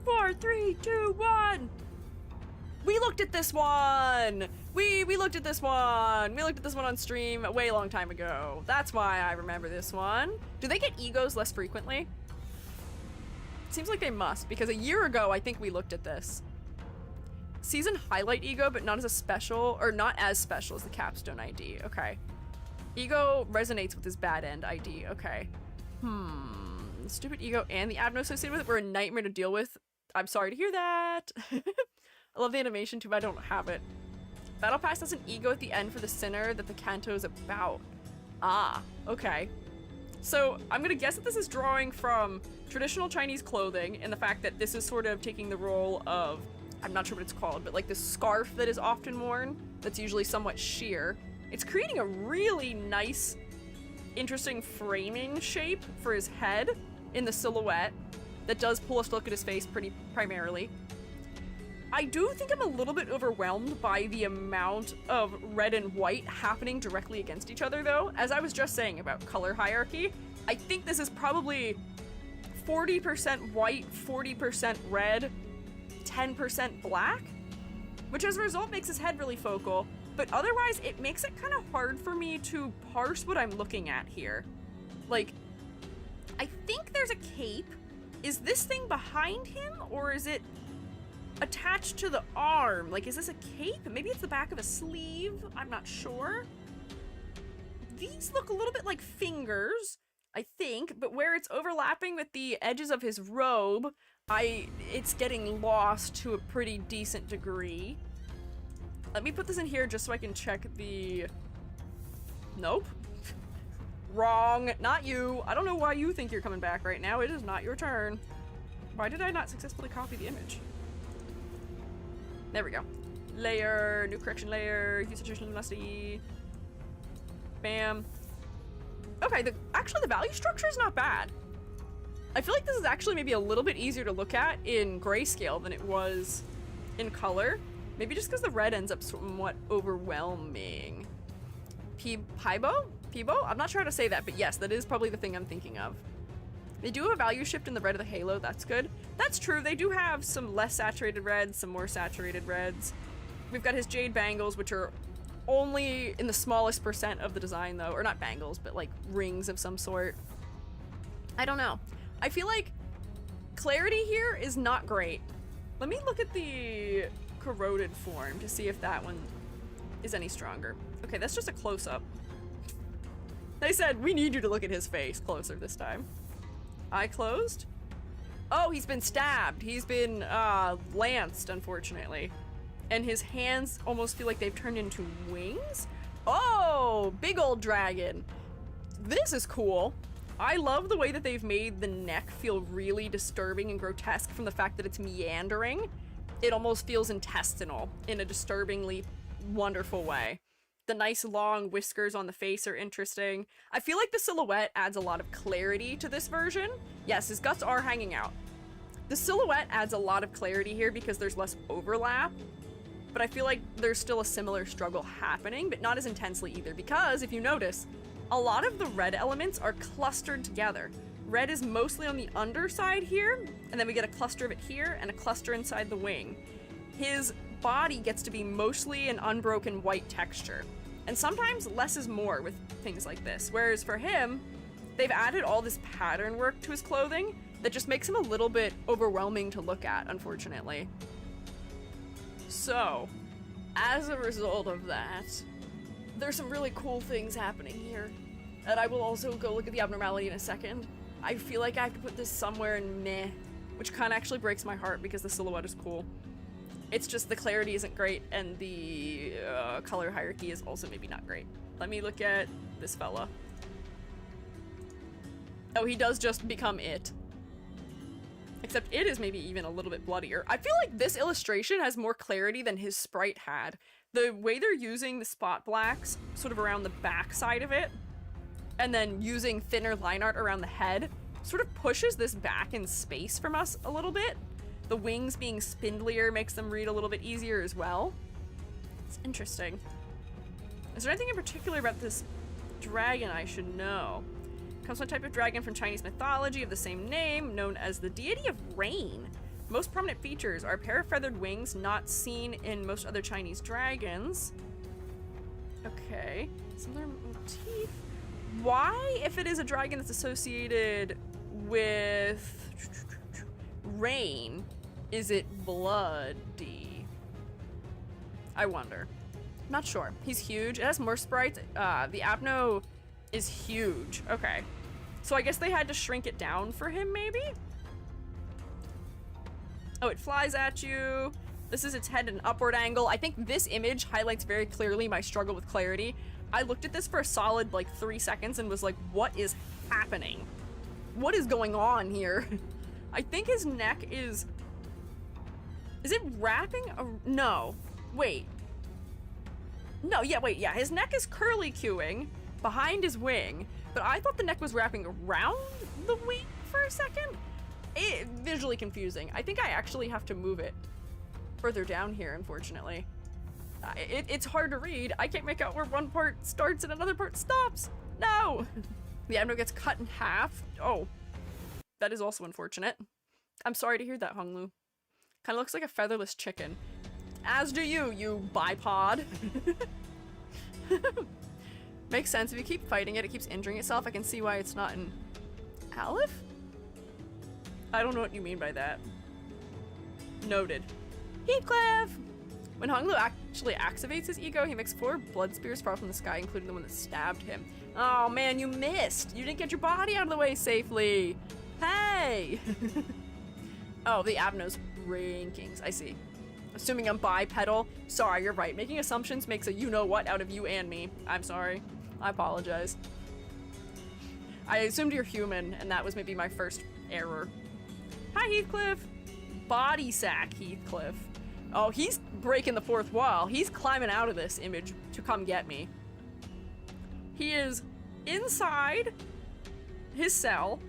4, 3, 2, 1. We looked at this one. We looked at this one. We looked at this one on stream a way long time ago. That's why I remember this one. Do they get egos less frequently? Seems like they must, because a year ago I think we looked at this. Season highlight ego, but not as special as the capstone ID. Okay. Ego resonates with his bad end ID. Okay. Stupid ego and the abno associated with it were a nightmare to deal with. I'm sorry to hear that. I love the animation too, but I don't have it. Battle Pass has an ego at the end for the sinner that the canto is about. Ah, okay. So I'm gonna guess that this is drawing from traditional Chinese clothing and the fact that this is sort of taking the role of, I'm not sure what it's called, but like the scarf that is often worn, that's usually somewhat sheer. It's creating a really nice, interesting framing shape for his head in the silhouette that does pull us to look at his face pretty primarily. I do think I'm a little bit overwhelmed by the amount of red and white happening directly against each other though. As I was just saying about color hierarchy, I think this is probably 40% white, 40% red, 10% black, which as a result makes his head really focal, but otherwise it makes it kind of hard for me to parse what I'm looking at here. Like, I think there's a cape. Is this thing behind him, or is it attached to the arm? Like, is this a cape? Maybe it's the back of a sleeve? I'm not sure. These look a little bit like fingers, I think, but where it's overlapping with the edges of his robe, it's getting lost to a pretty decent degree. Let me put this in here just so I can check the... Nope. Wrong. Not you. I don't know why you think you're coming back right now. It is not your turn. Why did I not successfully copy the image? There we go. Layer, new correction layer, use attrition velocity. Bam. Okay, actually the value structure is not bad. I feel like this is actually maybe a little bit easier to look at in grayscale than it was in color. Maybe just because the red ends up somewhat overwhelming. Pibo? I'm not sure how to say that, but yes, that is probably the thing I'm thinking of. They do have a value shift in the red of the halo, that's good. That's true, they do have some less saturated reds, some more saturated reds. We've got his jade bangles, which are only in the smallest percent of the design though, or not bangles, but like rings of some sort. I don't know. I feel like clarity here is not great. Let me look at the corroded form to see if that one is any stronger. Okay, that's just a close-up. They said, we need you to look at his face closer this time. Eye closed. Oh, he's been stabbed. He's been lanced, unfortunately. And his hands almost feel like they've turned into wings. Oh, big old dragon. This is cool. I love the way that they've made the neck feel really disturbing and grotesque from the fact that it's meandering. It almost feels intestinal in a disturbingly wonderful way. The nice long whiskers on the face are interesting. I feel like the silhouette adds a lot of clarity to this version. Yes, his guts are hanging out. The silhouette adds a lot of clarity here because there's less overlap, but I feel like there's still a similar struggle happening, but not as intensely either, because if you notice, a lot of the red elements are clustered together. Red is mostly on the underside here, and then we get a cluster of it here and a cluster inside the wing. His body gets to be mostly an unbroken white texture, and sometimes less is more with things like this, whereas for him, they've added all this pattern work to his clothing that just makes him a little bit overwhelming to look at, unfortunately. So, as a result of that, there's some really cool things happening here, and I will also go look at the abnormality in a second. I feel like I have to put this somewhere in meh, which kind of actually breaks my heart because the silhouette is cool. It's just the clarity isn't great, and the color hierarchy is also maybe not great. Let me look at this fella. Oh, he does just become it. Except it is maybe even a little bit bloodier. I feel like this illustration has more clarity than his sprite had. The way they're using the spot blacks sort of around the back side of it, and then using thinner line art around the head, sort of pushes this back in space from us a little bit. The wings being spindlier makes them read a little bit easier as well. It's interesting. Is there anything in particular about this dragon I should know? Comes from a type of dragon from Chinese mythology of the same name, known as the deity of rain. Most prominent features are a pair of feathered wings not seen in most other Chinese dragons. Okay, similar motif. Why, if it is a dragon that's associated with rain, is it bloody? I wonder. Not sure. He's huge. It has more sprites. The Abno is huge. Okay. So I guess they had to shrink it down for him, maybe? Oh, it flies at you. This is its head at an upward angle. I think this image highlights very clearly my struggle with clarity. I looked at this for a solid, like, 3 seconds and was like, what is happening? What is going on here? I think his neck is... Is it wrapping a... No. Wait. No, yeah, wait, yeah. His neck is curly-cueing behind his wing, but I thought the neck was wrapping around the wing for a second. Visually confusing. I think I actually have to move it further down here, unfortunately. It's hard to read. I can't make out where one part starts and another part stops. No! The Abno gets cut in half. Oh. That is also unfortunate. I'm sorry to hear that, Honglu. Kind of looks like a featherless chicken. As do you, you bipod. Makes sense. If you keep fighting it, it keeps injuring itself. I can see why it's not in Aleph? I don't know what you mean by that. Noted. Heathcliff! When Honglu actually activates his ego, he makes 4 blood spears fall from the sky, including the one that stabbed him. Oh man, you missed! You didn't get your body out of the way safely! Hey! Oh, the Abno's rankings. I see. Assuming I'm bipedal. Sorry, you're right. Making assumptions makes a you-know-what out of you and me. I'm sorry. I apologize. I assumed you're human, and that was maybe my first error. Hi, Heathcliff! Body sack Heathcliff. Oh, he's breaking the 4th wall. He's climbing out of this image to come get me. He is inside his cell.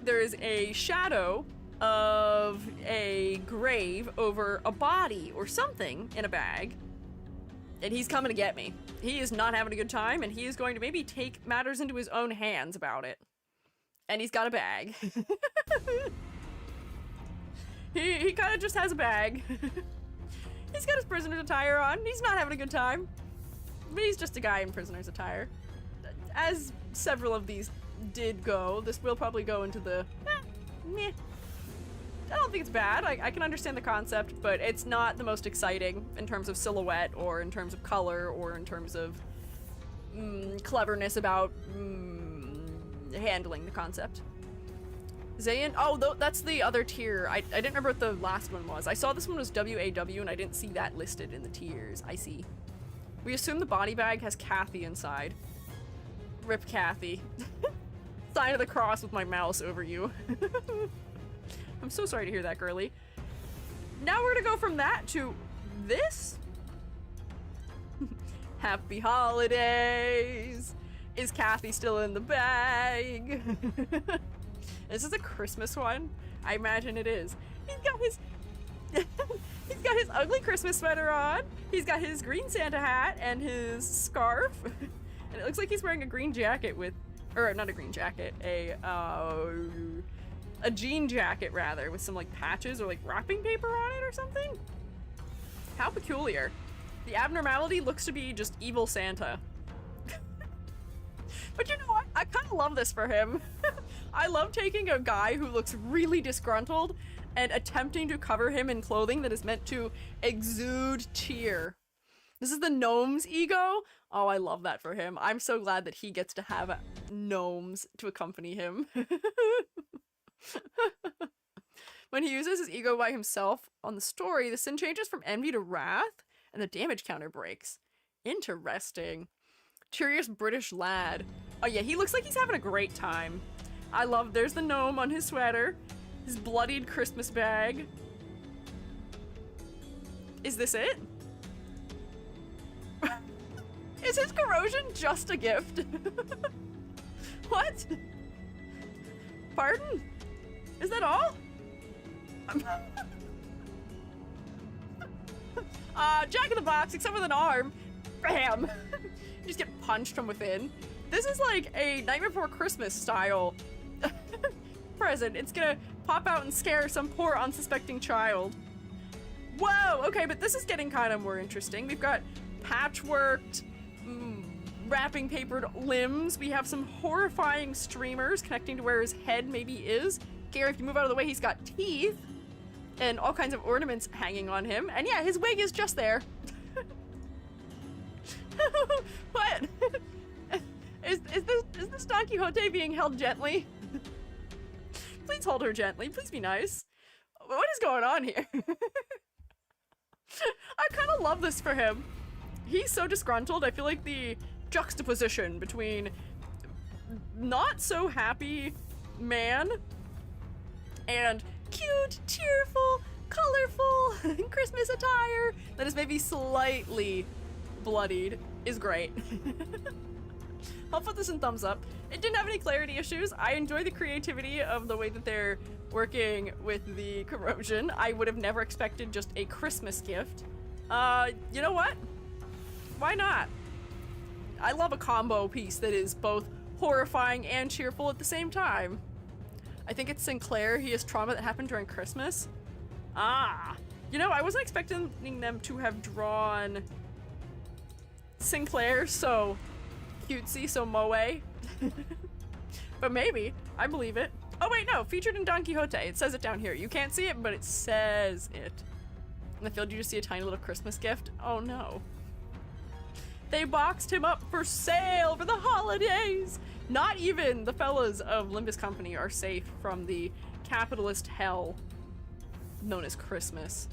There is a shadow of a grave over a body or something in a bag, and he's coming to get me. He is not having a good time, and he is going to maybe take matters into his own hands about it. And he's got a bag. he kind of just has a bag. He's got his prisoner's attire on. He's not having a good time. But he's just a guy in prisoner's attire. As several of these did go, this will probably go into the meh. I don't think it's bad. I can understand the concept, but it's not the most exciting in terms of silhouette or in terms of color or in terms of cleverness about handling the concept. Zayn, oh, that's the other tier. I didn't remember what the last one was. I saw this one was WAW and I didn't see that listed in the tiers. I see. We assume the body bag has Kathy inside. Rip Kathy. Sign of the cross with my mouse over you. I'm so sorry to hear that, girly. Now we're gonna go from that to this. Happy holidays. Is Kathy still in the bag? Is this a Christmas one? I imagine it is. He's got his he's got his ugly Christmas sweater on. He's got his green Santa hat and his scarf. And it looks like he's wearing a green jacket with, or not a green jacket, a jean jacket rather, with some like patches or like wrapping paper on it or something. How peculiar. The abnormality looks to be just evil Santa. But you know what? I kind of love this for him. I love taking a guy who looks really disgruntled and attempting to cover him in clothing that is meant to exude cheer. This is the gnome's ego. Oh, I love that for him. I'm so glad that he gets to have gnomes to accompany him. When he uses his ego by himself on the story, the sin changes from envy to wrath, and the damage counter breaks. Interesting. Curious British lad. Oh yeah, he looks like he's having a great time. I love, there's the gnome on his sweater. His bloodied Christmas bag. Is this it? Is his corrosion just a gift? What? Pardon? Is that all? Jack in the Box, except with an arm. Bam! You just get punched from within. This is like a Nightmare Before Christmas style present. It's gonna pop out and scare some poor unsuspecting child. Whoa, okay, but this is getting kind of more interesting. We've got patchworked, wrapping papered limbs. We have some horrifying streamers connecting to where his head maybe is. Gary, if you move out of the way, he's got teeth and all kinds of ornaments hanging on him. And yeah, his wig is just there. What? Is this Don Quixote being held gently? Please hold her gently. Please be nice. What is going on here? I kind of love this for him. He's so disgruntled. I feel like the juxtaposition between not so happy man and cute, cheerful, colorful Christmas attire that is maybe slightly bloodied is great. I'll put this in thumbs up. It didn't have any clarity issues. I enjoy the creativity of the way that they're working with the corrosion. I would have never expected just a Christmas gift. You know what? Why not? I love a combo piece that is both horrifying and cheerful at the same time. I think it's Sinclair. He has trauma that happened during Christmas. Ah. You know, I wasn't expecting them to have drawn Sinclair so cutesy, so moe. But maybe. I believe it. Oh wait, no. Featured in Don Quixote. It says it down here. You can't see it, but it says it. In the field, you just see a tiny little Christmas gift. Oh no. They boxed him up for sale for the holidays! Not even the fellas of Limbus Company are safe from the capitalist hell known as Christmas.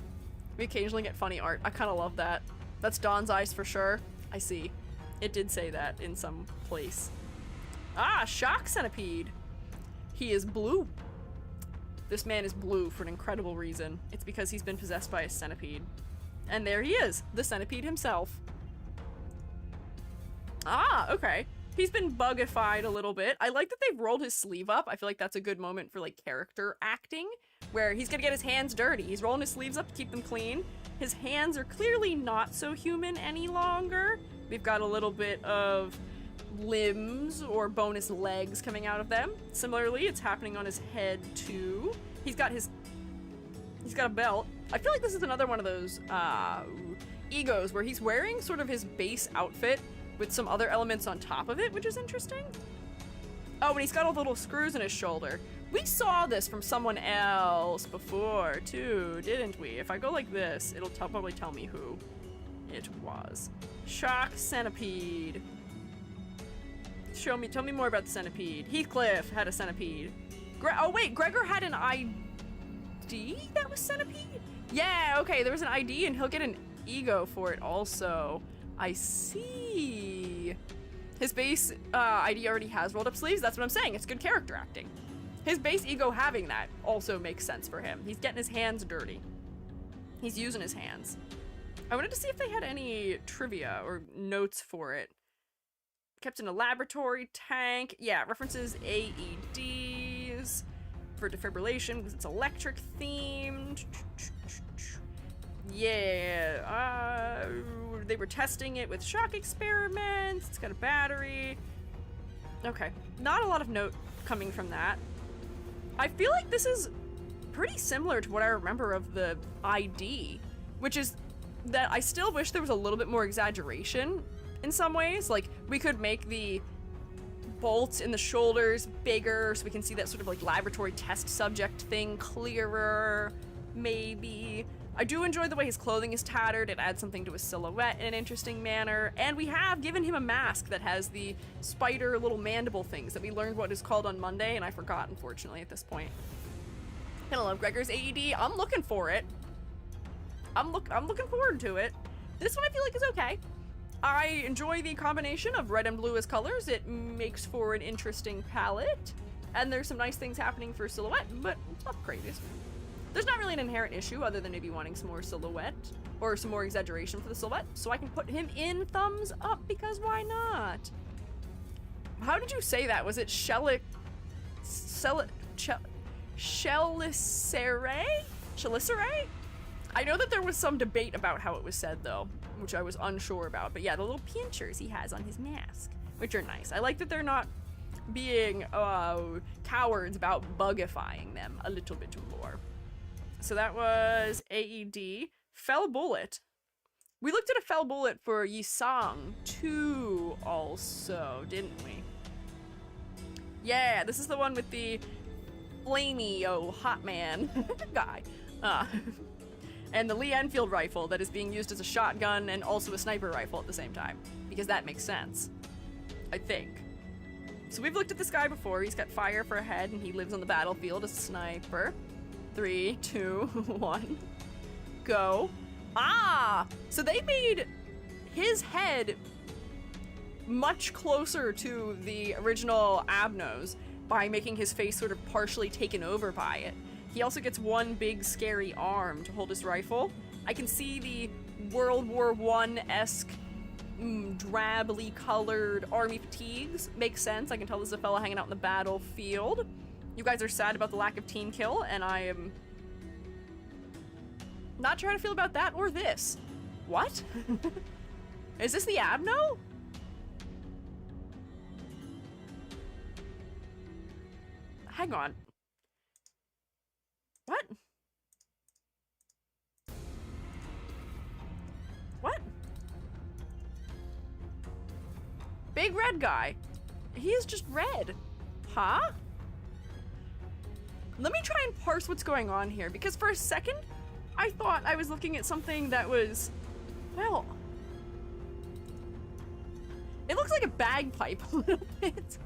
We occasionally get funny art. I kind of love that. That's Don's eyes for sure. I see. It did say that in some place. Ah, shock centipede. He is blue. This man is blue for an incredible reason. It's because he's been possessed by a centipede. And there he is, the centipede himself. Ah, okay. He's been bugified a little bit. I like that they've rolled his sleeve up. I feel like that's a good moment for like character acting, where he's gonna get his hands dirty. He's rolling his sleeves up to keep them clean. His hands are clearly not so human any longer. We've got a little bit of limbs or bonus legs coming out of them. Similarly, it's happening on his head too. He's got a belt. I feel like this is another one of those egos where he's wearing sort of his base outfit with some other elements on top of it, which is interesting. Oh, and he's got all the little screws in his shoulder. We saw this from someone else before, too, didn't we? If I go like this, it'll probably tell me who it was. Shock centipede. Tell me more about the centipede. Heathcliff had a centipede. Oh wait, Gregor had an ID that was Centipede? Yeah, okay, there was an ID and he'll get an ego for it also. I see. His base ID already has rolled up sleeves. That's what I'm saying. It's good character acting. His base ego having that also makes sense for him. He's getting his hands dirty. He's using his hands. I wanted to see if they had any trivia or notes for it. Kept in a laboratory tank. Yeah, references AEDs for defibrillation because it's electric themed. Yeah, they were testing it with shock experiments. It's got a battery. Okay, not a lot of note coming from that. I feel like this is pretty similar to what I remember of the ID, which is that I still wish there was a little bit more exaggeration in some ways. Like, we could make the bolts in the shoulders bigger so we can see that sort of like laboratory test subject thing clearer, maybe. I do enjoy the way his clothing is tattered. It adds something to his silhouette in an interesting manner. And we have given him a mask that has the spider little mandible things that we learned what is called on Monday, and I forgot, unfortunately, at this point. I love Gregor's AED. I'm looking for it. I'm looking forward to it. This one I feel like is okay. I enjoy the combination of red and blue as colors. It makes for an interesting palette. And there's some nice things happening for silhouette, but it's not the craziest. There's not really an inherent issue other than maybe wanting some more silhouette or some more exaggeration for the silhouette, so I can put him in thumbs up because why not? How did you say that? Was it Chelicerae? Chelicerae? I know that there was some debate about how it was said though, which I was unsure about, but yeah, the little pinchers he has on his mask, which are nice. I like that they're not being cowards about bugifying them a little bit more. So that was AED. Fell Bullet. We looked at a Fell Bullet for Yisang 2 also, didn't we? Yeah, this is the one with the flamey, hot man guy. And the Lee Enfield rifle that is being used as a shotgun and also a sniper rifle at the same time. Because that makes sense. I think. So we've looked at this guy before. He's got fire for a head and he lives on the battlefield as a sniper. 3, 2, 1, go. Ah! So they made his head much closer to the original Abno's by making his face sort of partially taken over by it. He also gets one big scary arm to hold his rifle. I can see the World War I-esque drably colored army fatigues. Makes sense. I can tell this is a fella hanging out in the battlefield. You guys are sad about the lack of team kill, and I am not trying to feel about that or this. What? Is this the Abno? Hang on. What? What? Big red guy. He is just red. Huh? Let me try and parse what's going on here, because for a second, I thought I was looking at something that was, well, it looks like a bagpipe a little bit.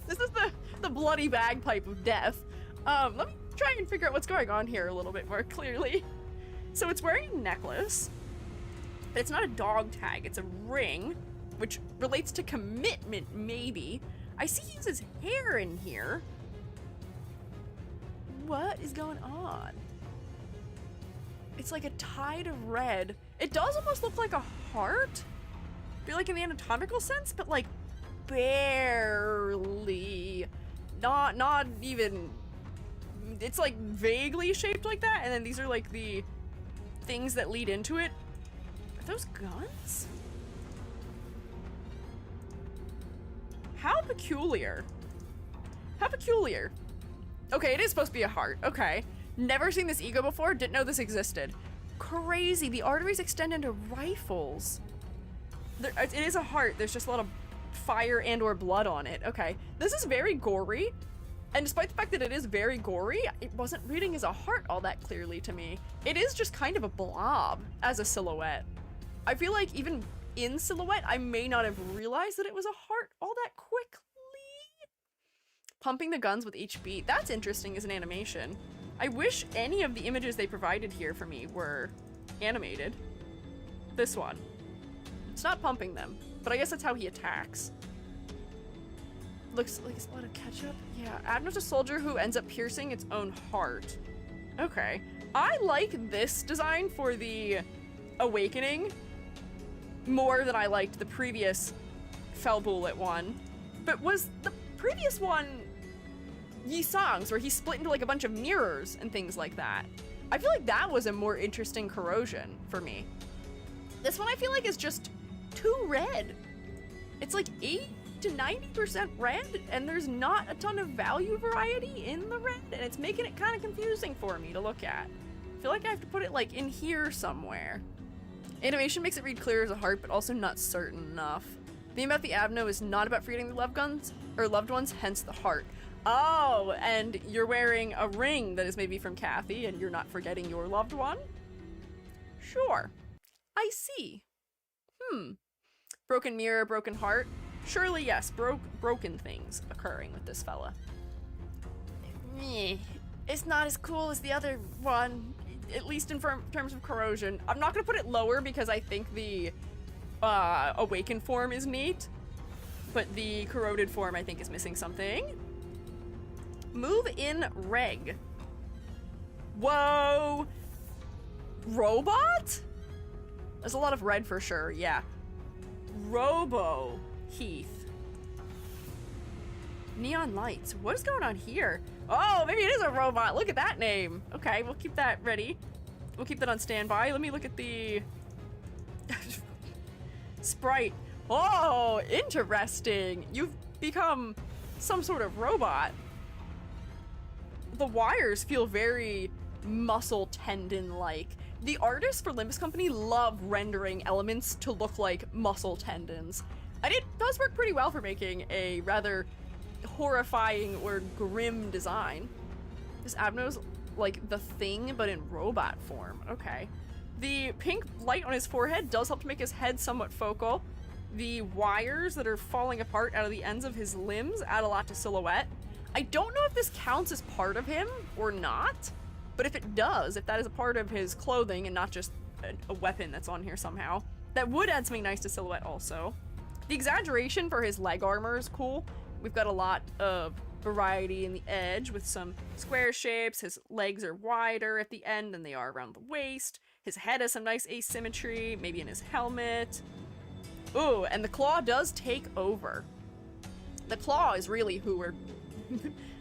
This is the bloody bagpipe of death. Let me try and figure out what's going on here a little bit more clearly. So it's wearing a necklace, but it's not a dog tag, it's a ring, which relates to commitment, maybe. I see he uses hair in here. What is going on? It's like a tide of red. It does almost look like a heart. I feel like in the anatomical sense, but like barely. Not even. It's like vaguely shaped like that, and then these are like the things that lead into it. Are those guns? How peculiar. How peculiar. Okay, it is supposed to be a heart. Okay. Never seen this ego before. Didn't know this existed. Crazy. The arteries extend into rifles. It is a heart. There's just a lot of fire and or blood on it. Okay. This is very gory. And despite the fact that it is very gory, it wasn't reading as a heart all that clearly to me. It is just kind of a blob as a silhouette. I feel like even in silhouette, I may not have realized that it was a heart all that quickly. pumping the guns with each beat. That's interesting as an animation. I wish any of the images they provided here for me were animated. This one. It's not pumping them, but I guess that's how he attacks. Looks like it's a lot of ketchup. Yeah, Abner's a soldier who ends up piercing its own heart. Okay. I like this design for the Awakening more than I liked the previous Fell Bullet one. But was the previous one Yi Sang's, where he split into like a bunch of mirrors and things like that? I feel like that was a more interesting corrosion for me. This one I feel like is just too red. It's like 80 to 90% red, and there's not a ton of value variety in the red, and it's making it kind of confusing for me to look at. I feel like I have to put it like in here somewhere. Animation makes it read clear as a heart, but also not certain enough. The thing about the Abno is not about forgetting the loved ones, hence the heart. Oh, and you're wearing a ring that is maybe from Kathy, and you're not forgetting your loved one? Sure. I see. Broken mirror, broken heart. Surely, yes, broken things occurring with this fella. It's not as cool as the other one, at least in terms of corrosion. I'm not gonna put it lower because I think the awakened form is neat, but the corroded form I think is missing something. Move in reg. Whoa! Robot? There's a lot of red for sure, yeah. Robo Heath. Neon lights. What is going on here? Oh, maybe it is a robot. Look at that name. Okay, we'll keep that ready. We'll keep that on standby. Let me look at the sprite. Oh, interesting. You've become some sort of robot. The wires feel very muscle tendon-like. The artists for Limbus Company love rendering elements to look like muscle tendons. And it does work pretty well for making a rather horrifying or grim design. This Abno's like the Thing, but in robot form. Okay. The pink light on his forehead does help to make his head somewhat focal. The wires that are falling apart out of the ends of his limbs add a lot to silhouette. I don't know if this counts as part of him or not, but if it does, if that is a part of his clothing and not just a weapon that's on here somehow, that would add something nice to silhouette also. The exaggeration for his leg armor is cool. We've got a lot of variety in the edge with some square shapes. His legs are wider at the end than they are around the waist. His head has some nice asymmetry, maybe in his helmet. Ooh, and the claw does take over. The claw is really who we're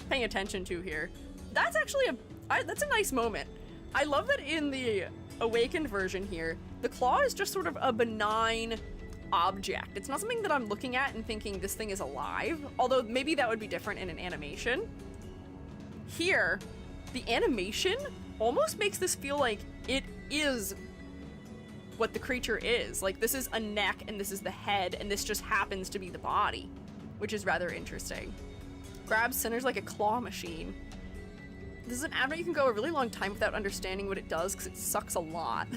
paying attention to here. That's actually that's a nice moment. I love that in the awakened version here, the claw is just sort of a benign object. It's not something that I'm looking at and thinking this thing is alive, although maybe that would be different in an animation. Here, the animation almost makes this feel like it is what the creature is. Like, this is a neck and this is the head and this just happens to be the body, which is rather interesting. Grabs sinners like a claw machine. This is an Abno you can go a really long time without understanding what it does because it sucks a lot.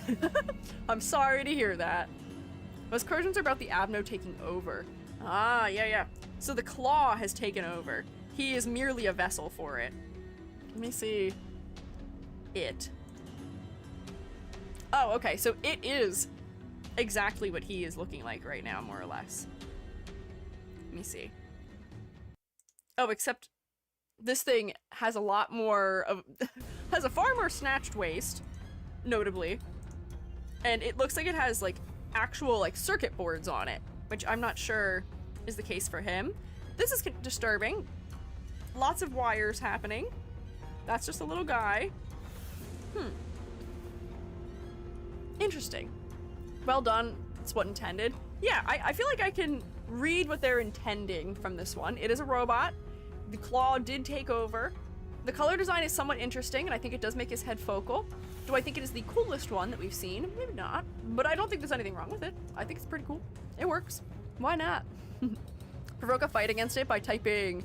I'm sorry to hear that. Most corrosions are about the Abno taking over. Ah, yeah. So the claw has taken over. He is merely a vessel for it. Let me see. It. Oh, okay, so it is exactly what he is looking like right now, more or less. Let me see. Oh, except this thing has a lot more of, has a far more snatched waist, notably. And it looks like it has like actual like circuit boards on it, which I'm not sure is the case for him. This is disturbing. Lots of wires happening. That's just a little guy. Interesting. Well done. It's what intended. Yeah, I feel like I can read what they're intending from this one. It is a robot. The claw did take over. The color design is somewhat interesting, and I think it does make his head focal. Do I think it is the coolest one that we've seen? Maybe not, but I don't think there's anything wrong with it. I think it's pretty cool. It works. Why not? Provoke a fight against it by typing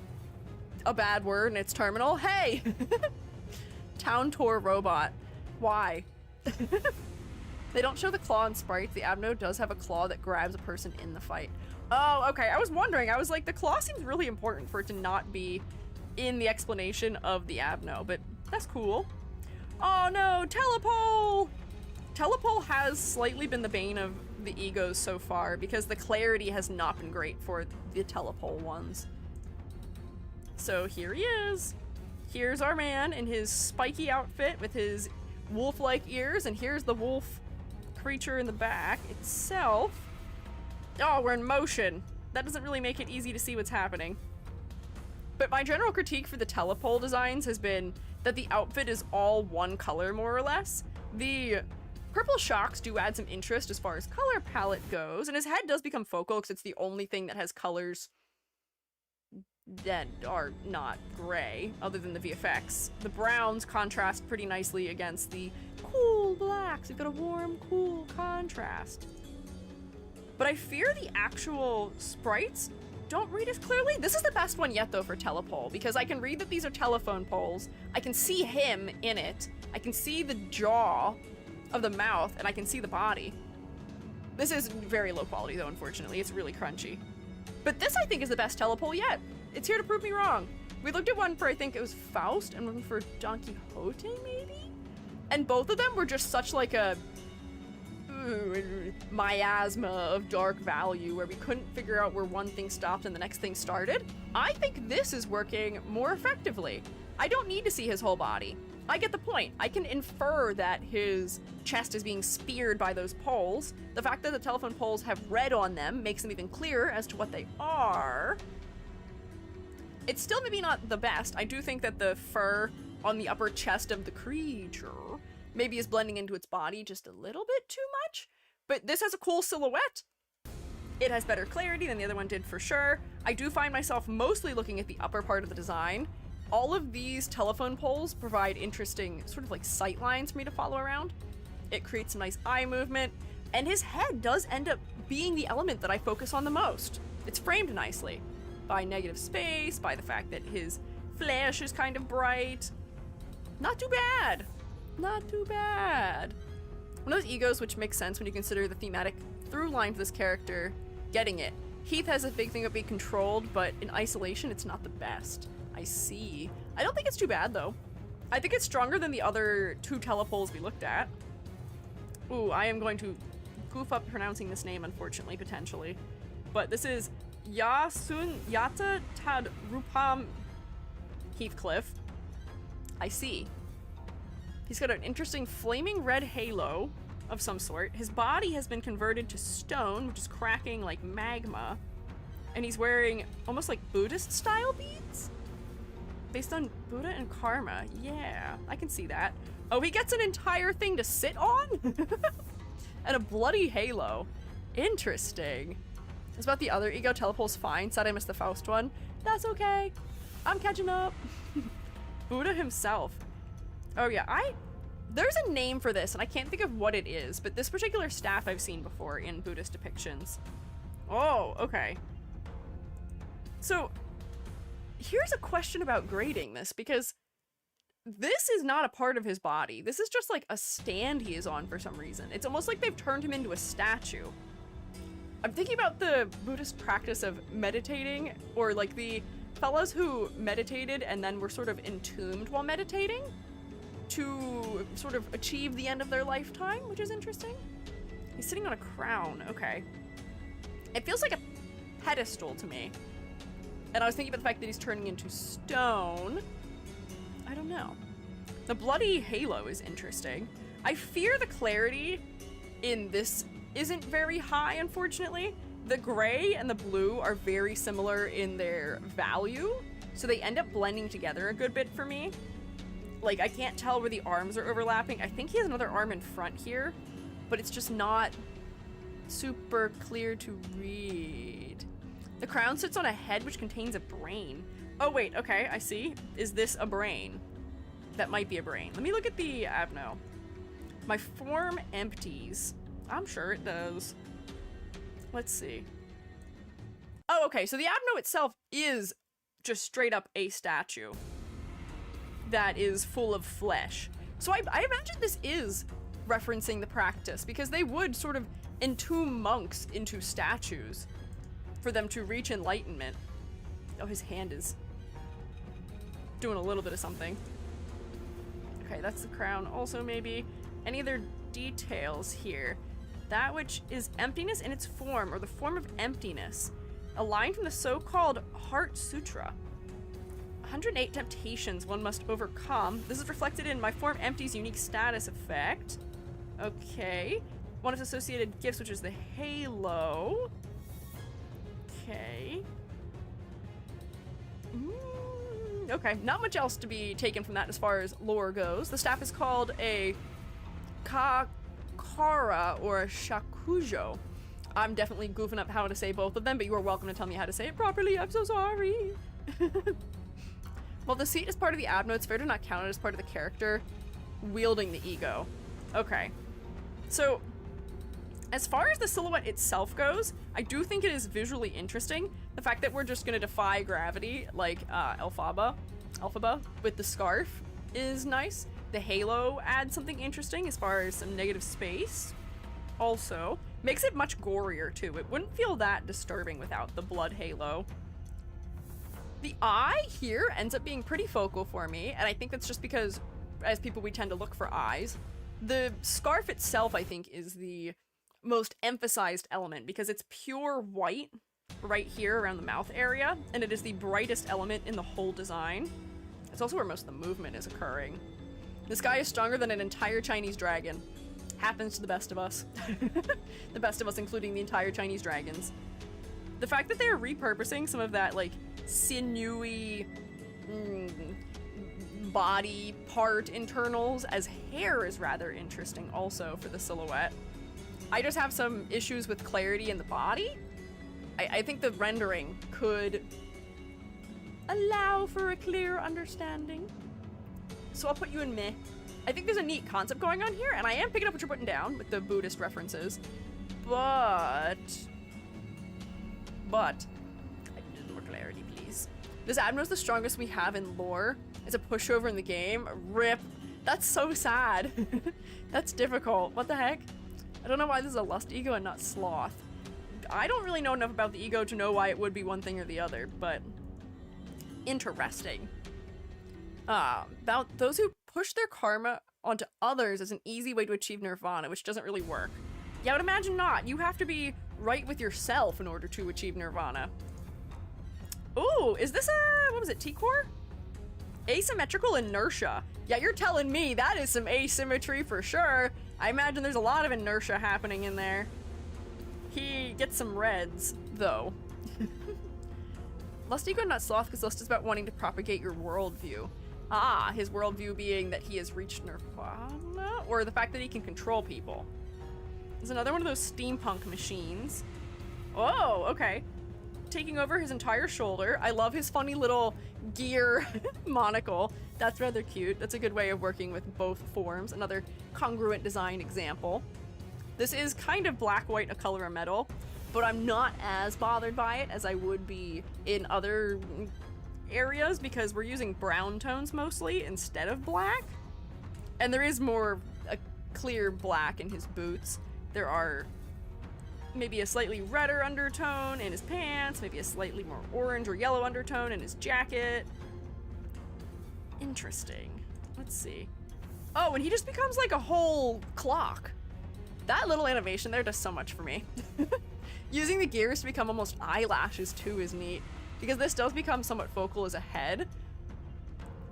a bad word in its terminal. Hey! Town tour robot. Why? They don't show the claw in sprites. The Abno does have a claw that grabs a person in the fight. Oh, okay. I was wondering. I was like, the claw seems really important for it to not be in the explanation of the Abno, but that's cool. Oh no, telepole! Telepole has slightly been the bane of the egos so far because the clarity has not been great for the telepole ones. So here he is. Here's our man in his spiky outfit with his wolf-like ears, and here's the wolf creature in the back itself. Oh, we're in motion. That doesn't really make it easy to see what's happening. But my general critique for the telepole designs has been that the outfit is all one color, more or less. The purple shocks do add some interest as far as color palette goes, and his head does become focal because it's the only thing that has colors that are not gray, other than the VFX. The browns contrast pretty nicely against the cool blacks. We've got a warm, cool contrast. But I fear the actual sprites don't read as clearly. This is the best one yet, though, for telepole, because I can read that these are telephone poles. I can see him in it. I can see the jaw of the mouth, and I can see the body. This is very low quality, though, unfortunately. It's really crunchy. But this, I think, is the best telepole yet. It's here to prove me wrong. We looked at one for, I think it was Faust, and one for Don Quixote, maybe? And both of them were just such like a miasma of dark value where we couldn't figure out where one thing stopped and the next thing started. I think this is working more effectively. I don't need to see his whole body. I get the point. I can infer that his chest is being speared by those poles. The fact that the telephone poles have red on them makes them even clearer as to what they are. It's still maybe not the best. I do think that the fur on the upper chest of the creature maybe is blending into its body just a little bit too much, but this has a cool silhouette. It has better clarity than the other one did for sure. I do find myself mostly looking at the upper part of the design. All of these telephone poles provide interesting sort of like sight lines for me to follow around. It creates some nice eye movement, and his head does end up being the element that I focus on the most. It's framed nicely by negative space, by the fact that his flesh is kind of bright. Not too bad. Not too bad. One of those egos which makes sense when you consider the thematic through line for this character. Getting it. Heath has a big thing of being controlled, but in isolation, it's not the best. I see. I don't think it's too bad, though. I think it's stronger than the other two telepoles we looked at. Ooh, I am going to goof up pronouncing this name, unfortunately, potentially. But this is Yasun Yata Tad Rupam Heathcliff. I see. He's got an interesting flaming red halo of some sort. His body has been converted to stone, which is cracking like magma. And he's wearing almost like Buddhist style beads? Based on Buddha and Karma. Yeah, I can see that. Oh, he gets an entire thing to sit on? And a bloody halo. Interesting. It's about the other ego. Telepole's fine. Said I missed the Faust one. That's okay. I'm catching up. Buddha himself. Oh yeah, there's a name for this, and I can't think of what it is, but this particular staff I've seen before in Buddhist depictions. Oh, okay. So, here's a question about grading this, because this is not a part of his body. This is just like a stand he is on for some reason. It's almost like they've turned him into a statue. I'm thinking about the Buddhist practice of meditating, or like the fellas who meditated and then were sort of entombed while meditating to sort of achieve the end of their lifetime, which is interesting. He's sitting on a crown. Okay. It feels like a pedestal to me. And I was thinking about the fact that he's turning into stone. I don't know. The bloody halo is interesting. I fear the clarity in this isn't very high, unfortunately. The gray and the blue are very similar in their value, so they end up blending together a good bit for me. Like, I can't tell where the arms are overlapping. I think he has another arm in front here, but it's just not super clear to read. The crown sits on a head which contains a brain. Oh wait, okay, I see. Is this a brain? That might be a brain. Let me look at the Abno. My form empties. I'm sure it does. Let's see. Oh, okay, so the Abno itself is just straight up a statue that is full of flesh. So I imagine this is referencing the practice, because they would sort of entomb monks into statues for them to reach enlightenment. Oh, his hand is doing a little bit of something. Okay, that's the crown. Also, maybe any other details here. That which is emptiness in its form, or the form of emptiness. A line from the so-called Heart Sutra. 108 temptations one must overcome. This is reflected in my form empty's unique status effect. Okay. One of its associated gifts, which is the halo. Okay. Okay, not much else to be taken from that as far as lore goes. The staff is called a Kakara or a Shakujo. I'm definitely goofing up how to say both of them, but you are welcome to tell me how to say it properly. I'm so sorry. Well, the seat is part of the abno. It's fair to not count it as part of the character wielding the ego. Okay. So, as far as the silhouette itself goes, I do think it is visually interesting. The fact that we're just going to defy gravity, like Elphaba with the scarf, is nice. The halo adds something interesting as far as some negative space. Also, makes it much gorier too. It wouldn't feel that disturbing without the blood halo. The eye here ends up being pretty focal for me, and I think that's just because, as people, we tend to look for eyes. The scarf itself, I think, is the most emphasized element because it's pure white right here around the mouth area, and it is the brightest element in the whole design. It's also where most of the movement is occurring. This guy is stronger than an entire Chinese dragon. Happens to the best of us. The best of us, including the entire Chinese dragons. The fact that they're repurposing some of that, like, sinewy body part internals as hair is rather interesting also for the silhouette. I just have some issues with clarity in the body. I think the rendering could allow for a clear understanding. So I'll put you in meh. I think there's a neat concept going on here, and I am picking up what you're putting down with the Buddhist references. But I need more clarity, please. This Admiral's the strongest we have in lore. It's a pushover in the game. RIP. That's so sad. That's difficult. What the heck? I don't know why this is a lust ego and not sloth. I don't really know enough about the ego to know why it would be one thing or the other, but interesting. About those who push their karma onto others as an easy way to achieve nirvana, which doesn't really work. Yeah, I would imagine not. You have to be right with yourself in order to achieve nirvana. Ooh, is this what was it, T-Core? Asymmetrical inertia. Yeah, you're telling me that is some asymmetry for sure. I imagine there's a lot of inertia happening in there. He gets some reds, though. Lust ego, not sloth, because lust is about wanting to propagate your worldview. Ah, his worldview being that he has reached nirvana, or the fact that he can control people. There's another one of those steampunk machines. Oh, okay. Taking over his entire shoulder. I love his funny little gear monocle. That's rather cute. That's a good way of working with both forms. Another congruent design example. This is kind of black, white, a color of metal, but I'm not as bothered by it as I would be in other areas because we're using brown tones mostly instead of black. And there is more a clear black in his boots. There are maybe a slightly redder undertone in his pants, maybe a slightly more orange or yellow undertone in his jacket. Interesting. Let's see. Oh, and he just becomes like a whole clock. That little animation there does so much for me. Using the gears to become almost eyelashes too is neat, because this does become somewhat focal as a head.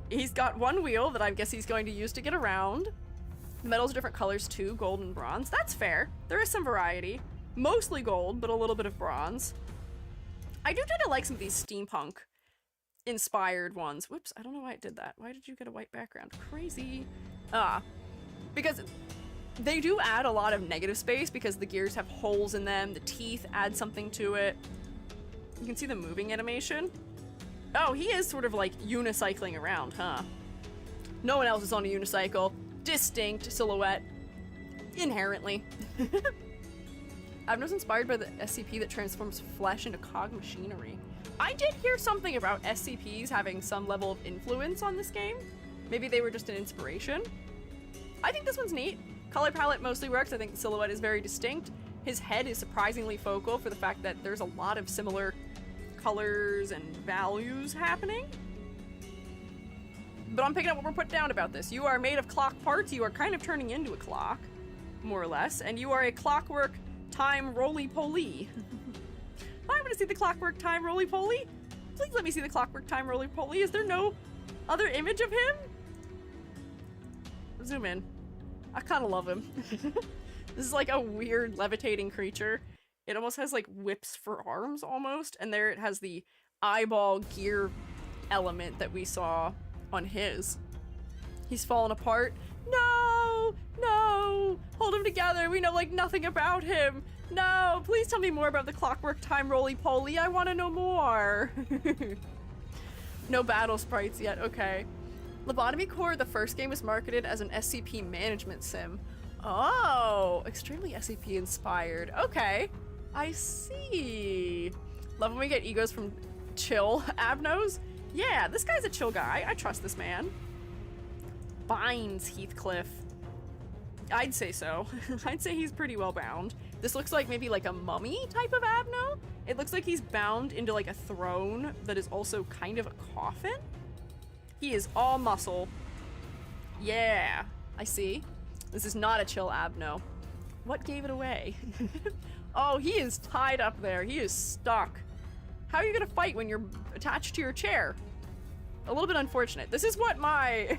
He's got one wheel that I guess he's going to use to get around. The metals are different colors too, gold and bronze. That's fair. There is some variety. Mostly gold, but a little bit of bronze. I do tend to like some of these steampunk inspired ones. Whoops, I don't know why it did that. Why did you get a white background? Crazy. Because they do add a lot of negative space because the gears have holes in them. The teeth add something to it. You can see the moving animation. Oh, he is sort of like unicycling around, huh? No one else is on a unicycle. Distinct silhouette. Inherently. Abno's inspired by the SCP that transforms flesh into cog machinery. I did hear something about SCPs having some level of influence on this game. Maybe they were just an inspiration. I think this one's neat. Color palette mostly works. I think the silhouette is very distinct. His head is surprisingly focal for the fact that there's a lot of similar colors and values happening. But I'm picking up what we're putting down about this. You are made of clock parts. You are kind of turning into a clock, more or less. And you are a clockwork time roly-poly. I want to see the clockwork time roly-poly. Please let me see the clockwork time roly-poly. Is there no other image of him? Zoom in. I kind of love him. This is like a weird levitating creature. It almost has like whips for arms almost. And there it has the eyeball gear element that we saw on his. He's fallen apart. No! No! Hold him together. We know like nothing about him. No! Please tell me more about the clockwork time roly-poly. I want to know more. No battle sprites yet. Okay. Lobotomy Core, the first game, is marketed as an SCP management sim. Oh! Extremely SCP inspired. Okay. I see. Love when we get egos from chill Abnos. Yeah, this guy's a chill guy. I trust this man. Binds Heathcliff. I'd say so. I'd say he's pretty well bound. This looks like maybe like a mummy type of Abno. It looks like he's bound into like a throne that is also kind of a coffin. He is all muscle. Yeah, I see. This is not a chill Abno. What gave it away? Oh, he is tied up there. He is stuck. How are you gonna fight when you're attached to your chair? A little bit unfortunate. This is what my...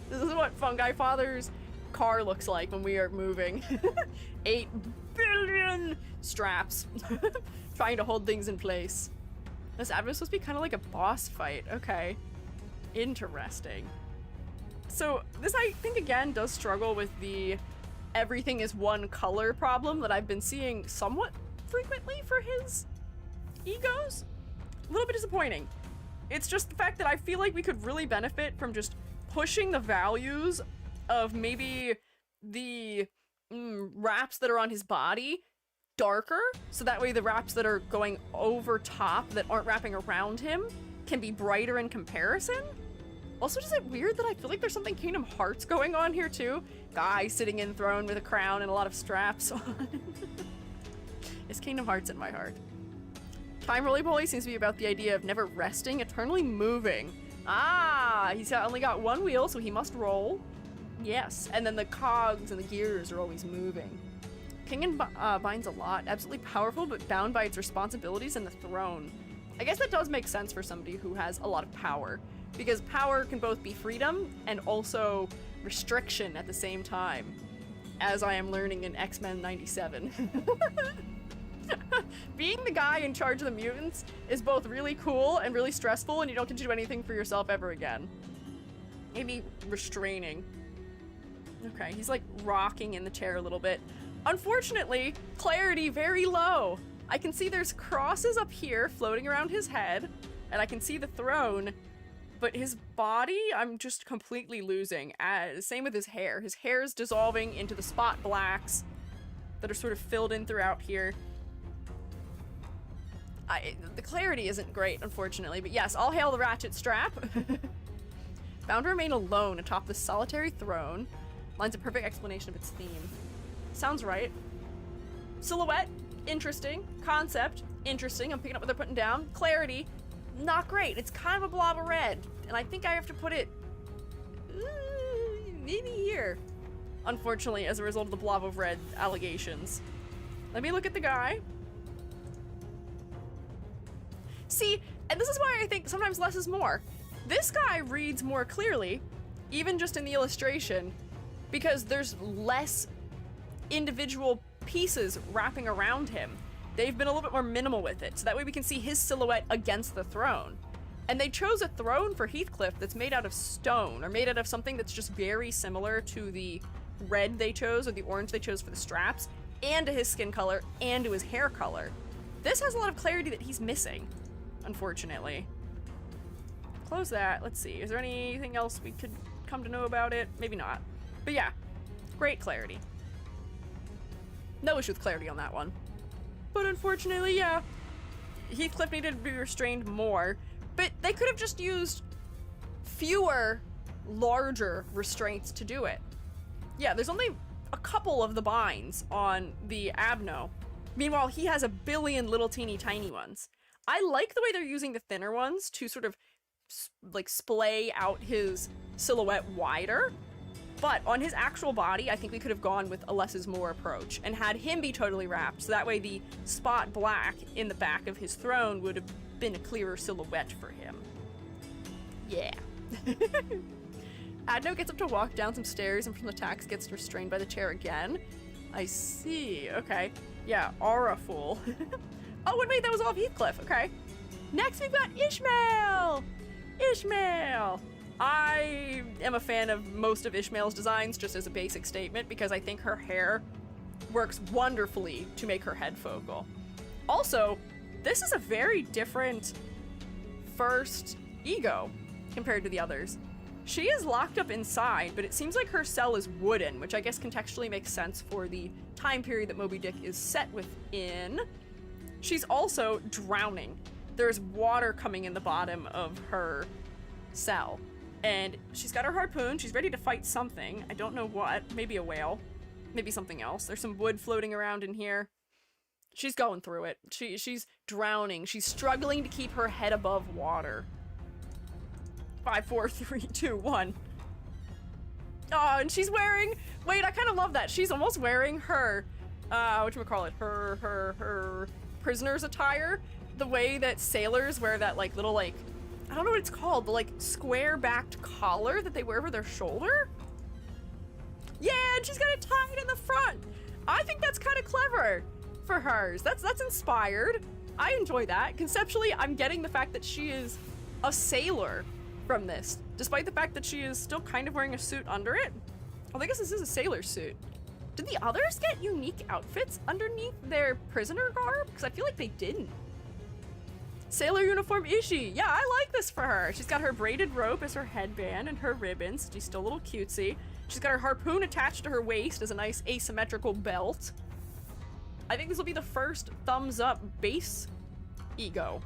this is what Fungi Father's car looks like when we are moving. 8 billion straps. Trying to hold things in place. This Abno is supposed to be kind of like a boss fight. Okay. Interesting. So this, I think, again, does struggle with the everything is one color problem that I've been seeing somewhat frequently for his egos. A little bit disappointing. It's just the fact that I feel like we could really benefit from just pushing the values of maybe the wraps that are on his body darker, so that way the wraps that are going over top that aren't wrapping around him can be brighter in comparison. Also, is it weird that I feel like there's something Kingdom Hearts going on here too? Guy sitting enthroned with a crown and a lot of straps on. It's Kingdom Hearts in my heart. Time roly-poly seems to be about the idea of never resting, eternally moving. Ah, he's only got one wheel, so he must roll. Yes, and then the cogs and the gears are always moving. King binds a lot, absolutely powerful, but bound by its responsibilities and the throne. I guess that does make sense for somebody who has a lot of power, because power can both be freedom and also restriction at the same time, as I am learning in X-Men 97. Being the guy in charge of the mutants is both really cool and really stressful, and you don't get to do anything for yourself ever again. Maybe restraining. Okay, he's like rocking in the chair a little bit. Unfortunately, clarity very low. I can see there's crosses up here floating around his head, and I can see the throne, but his body, I'm just completely losing. Same with his hair. His hair is dissolving into the spot blacks that are sort of filled in throughout here. The clarity isn't great, unfortunately, but yes, all hail the ratchet strap. Bound to remain alone atop the solitary throne. Line's a perfect explanation of its theme. Sounds right. Silhouette, interesting. Concept, interesting. I'm picking up what they're putting down. Clarity, not great. It's kind of a blob of red, and I think I have to put it maybe here, unfortunately, as a result of the blob of red allegations. Let me look at the guy. See, and this is why I think sometimes less is more. This guy reads more clearly, even just in the illustration, because there's less individual pieces wrapping around him. They've been a little bit more minimal with it, so that way we can see his silhouette against the throne. And they chose a throne for Heathcliff that's made out of stone, or made out of something that's just very similar to the red they chose, or the orange they chose for the straps, and to his skin color, and to his hair color. This has a lot of clarity that he's missing, unfortunately. Close that. Let's see. Is there anything else we could come to know about it? Maybe not. But yeah, great clarity. No issue with clarity on that one. But unfortunately, yeah, Heathcliff needed to be restrained more. But they could have just used fewer, larger restraints to do it. Yeah, there's only a couple of the binds on the Abno. Meanwhile, he has a billion little teeny tiny ones. I like the way they're using the thinner ones to sort of like splay out his silhouette wider. But on his actual body, I think we could have gone with a less is more approach and had him be totally wrapped, so that way the spot black in the back of his throne would have been a clearer silhouette for him. Yeah. Adno gets up to walk down some stairs and from the tax gets restrained by the chair again. I see. Okay. Yeah, aura fool. Oh, and wait, that was all of Heathcliff. Okay. Next, we've got Ishmael! Ishmael! I am a fan of most of Ishmael's designs, just as a basic statement, because I think her hair works wonderfully to make her head focal. Also, this is a very different first ego compared to the others. She is locked up inside, but it seems like her cell is wooden, which I guess contextually makes sense for the time period that Moby Dick is set within. She's also drowning. There's water coming in the bottom of her cell. And she's got her harpoon. She's ready to fight something. I don't know what. Maybe a whale. Maybe something else. There's some wood floating around in here. She's going through it. She's drowning. She's struggling to keep her head above water. 5, 4, 3, 2, 1. Oh, and she's wearing... Wait, I kind of love that. She's almost wearing her... whatchamacallit? Her prisoner's attire. The way that sailors wear that, like, little, like... I don't know what it's called, the like square-backed collar that they wear over their shoulder? Yeah, and she's got it tied in the front. I think that's kind of clever for hers. That's inspired. I enjoy that. Conceptually, I'm getting the fact that she is a sailor from this, despite the fact that she is still kind of wearing a suit under it. Well, I guess this is a sailor suit. Did the others get unique outfits underneath their prisoner garb? Because I feel like they didn't. Sailor uniform Ishi. Yeah, I like this for her. She's got her braided rope as her headband and her ribbons. She's still a little cutesy. She's got her harpoon attached to her waist as a nice asymmetrical belt. I think this will be the first thumbs up base ego.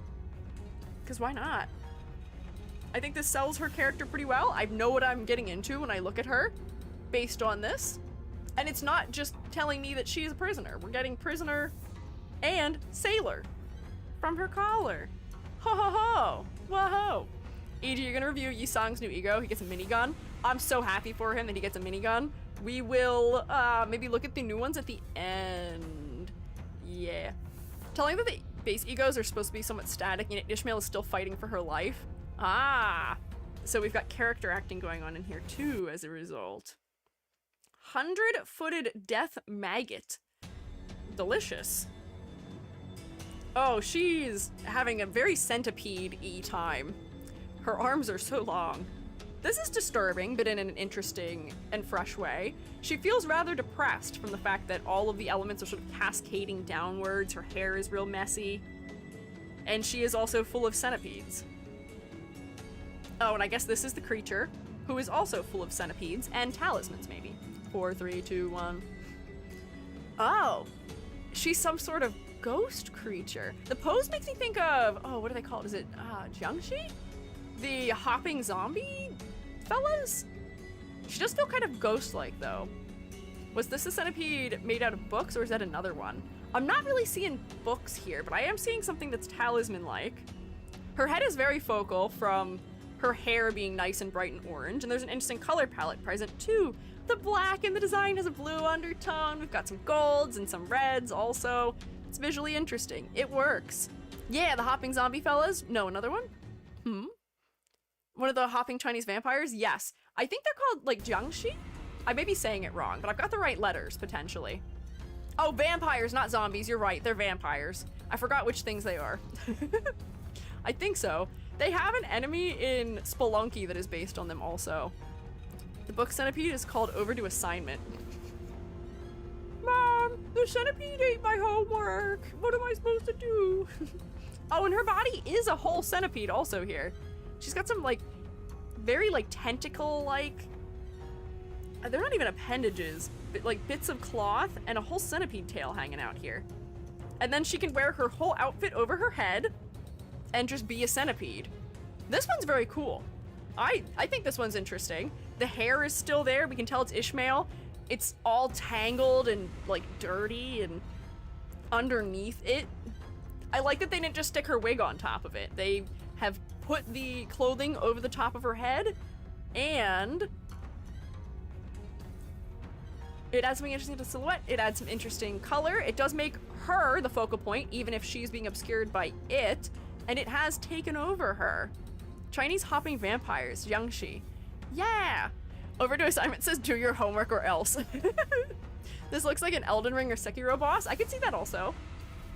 Because why not? I think this sells her character pretty well. I know what I'm getting into when I look at her based on this. And it's not just telling me that she is a prisoner. We're getting prisoner and sailor from her collar. Ho ho ho! Whoa! E.g., you're gonna review Yisang's new ego. He gets a minigun. I'm so happy for him that he gets a minigun. We will maybe look at the new ones at the end. Yeah. Telling that the base egos are supposed to be somewhat static, and Ishmael is still fighting for her life. Ah! So we've got character acting going on in here too as a result. 100-footed death maggot. Delicious. Oh, she's having a very centipede-y time. Her arms are so long. This is disturbing, but in an interesting and fresh way. She feels rather depressed from the fact that all of the elements are sort of cascading downwards. Her hair is real messy. And she is also full of centipedes. Oh, and I guess this is the creature, who is also full of centipedes and talismans, maybe. 4, 3, 2, 1. Oh, she's some sort of ghost creature. The pose makes me think of, oh, what are they called? Is it Jiangxi? The hopping zombie fellas? She does feel kind of ghost-like, though. Was this a centipede made out of books, or is that another one? I'm not really seeing books here, but I am seeing something that's talisman-like. Her head is very focal from her hair being nice and bright and orange, and there's an interesting color palette present, too. The black in the design has a blue undertone. We've got some golds and some reds also. It's visually interesting. It works. Yeah, the hopping zombie fellas. No, another one? One of the hopping Chinese vampires? Yes. I think they're called, like, Jiangxi? I may be saying it wrong, but I've got the right letters, potentially. Oh, vampires, not zombies. You're right. They're vampires. I forgot which things they are. I think so. They have an enemy in Spelunky that is based on them also. The book centipede is called Overdue Assignment. Mom, the centipede ate my homework. What am I supposed to do? Oh, and her body is a whole centipede also here. She's got some, like, very, like, tentacle-like... They're not even appendages, but, like, bits of cloth and a whole centipede tail hanging out here. And then she can wear her whole outfit over her head and just be a centipede. This one's very cool. I think this one's interesting. The hair is still there. We can tell it's Ishmael. It's all tangled and, like, dirty and underneath it. I like that they didn't just stick her wig on top of it. They have put the clothing over the top of her head, and it adds something interesting to the silhouette. It adds some interesting color. It does make her the focal point, even if she's being obscured by it, and it has taken over her. Chinese hopping vampires, Yangshi. Yeah! Overdue assignment says do your homework or else. This looks like an Elden Ring or Sekiro boss. I could see that also.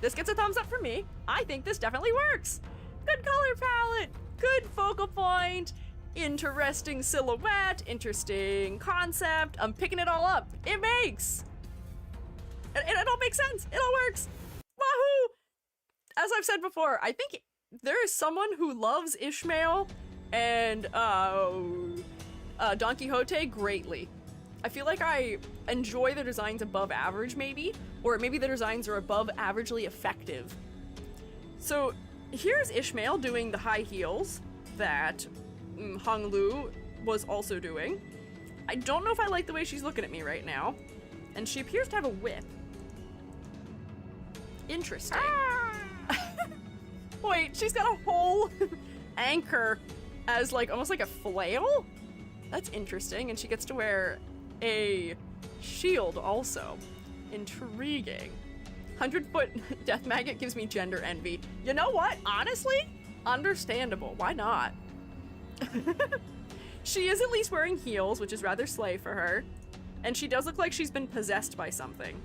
This gets a thumbs up from me. I think this definitely works. Good color palette, good focal point, interesting silhouette, interesting concept. I'm picking it all up. It makes. It all makes sense. It all works. Wahoo! As I've said before, I think there is someone who loves Ishmael and Don Quixote greatly. I feel like I enjoy the designs above average, maybe, or maybe the designs are above averagely effective. So here's Ishmael doing the high heels that Hong Lu was also doing. I don't know if I like the way she's looking at me right now, and she appears to have a whip. Interesting. Wait, she's got a whole anchor as like almost like a flail? That's interesting, and she gets to wear a shield also. Intriguing. 100-foot death maggot gives me gender envy. You know what? Honestly, understandable. Why not? She is at least wearing heels, which is rather slay for her. And she does look like she's been possessed by something.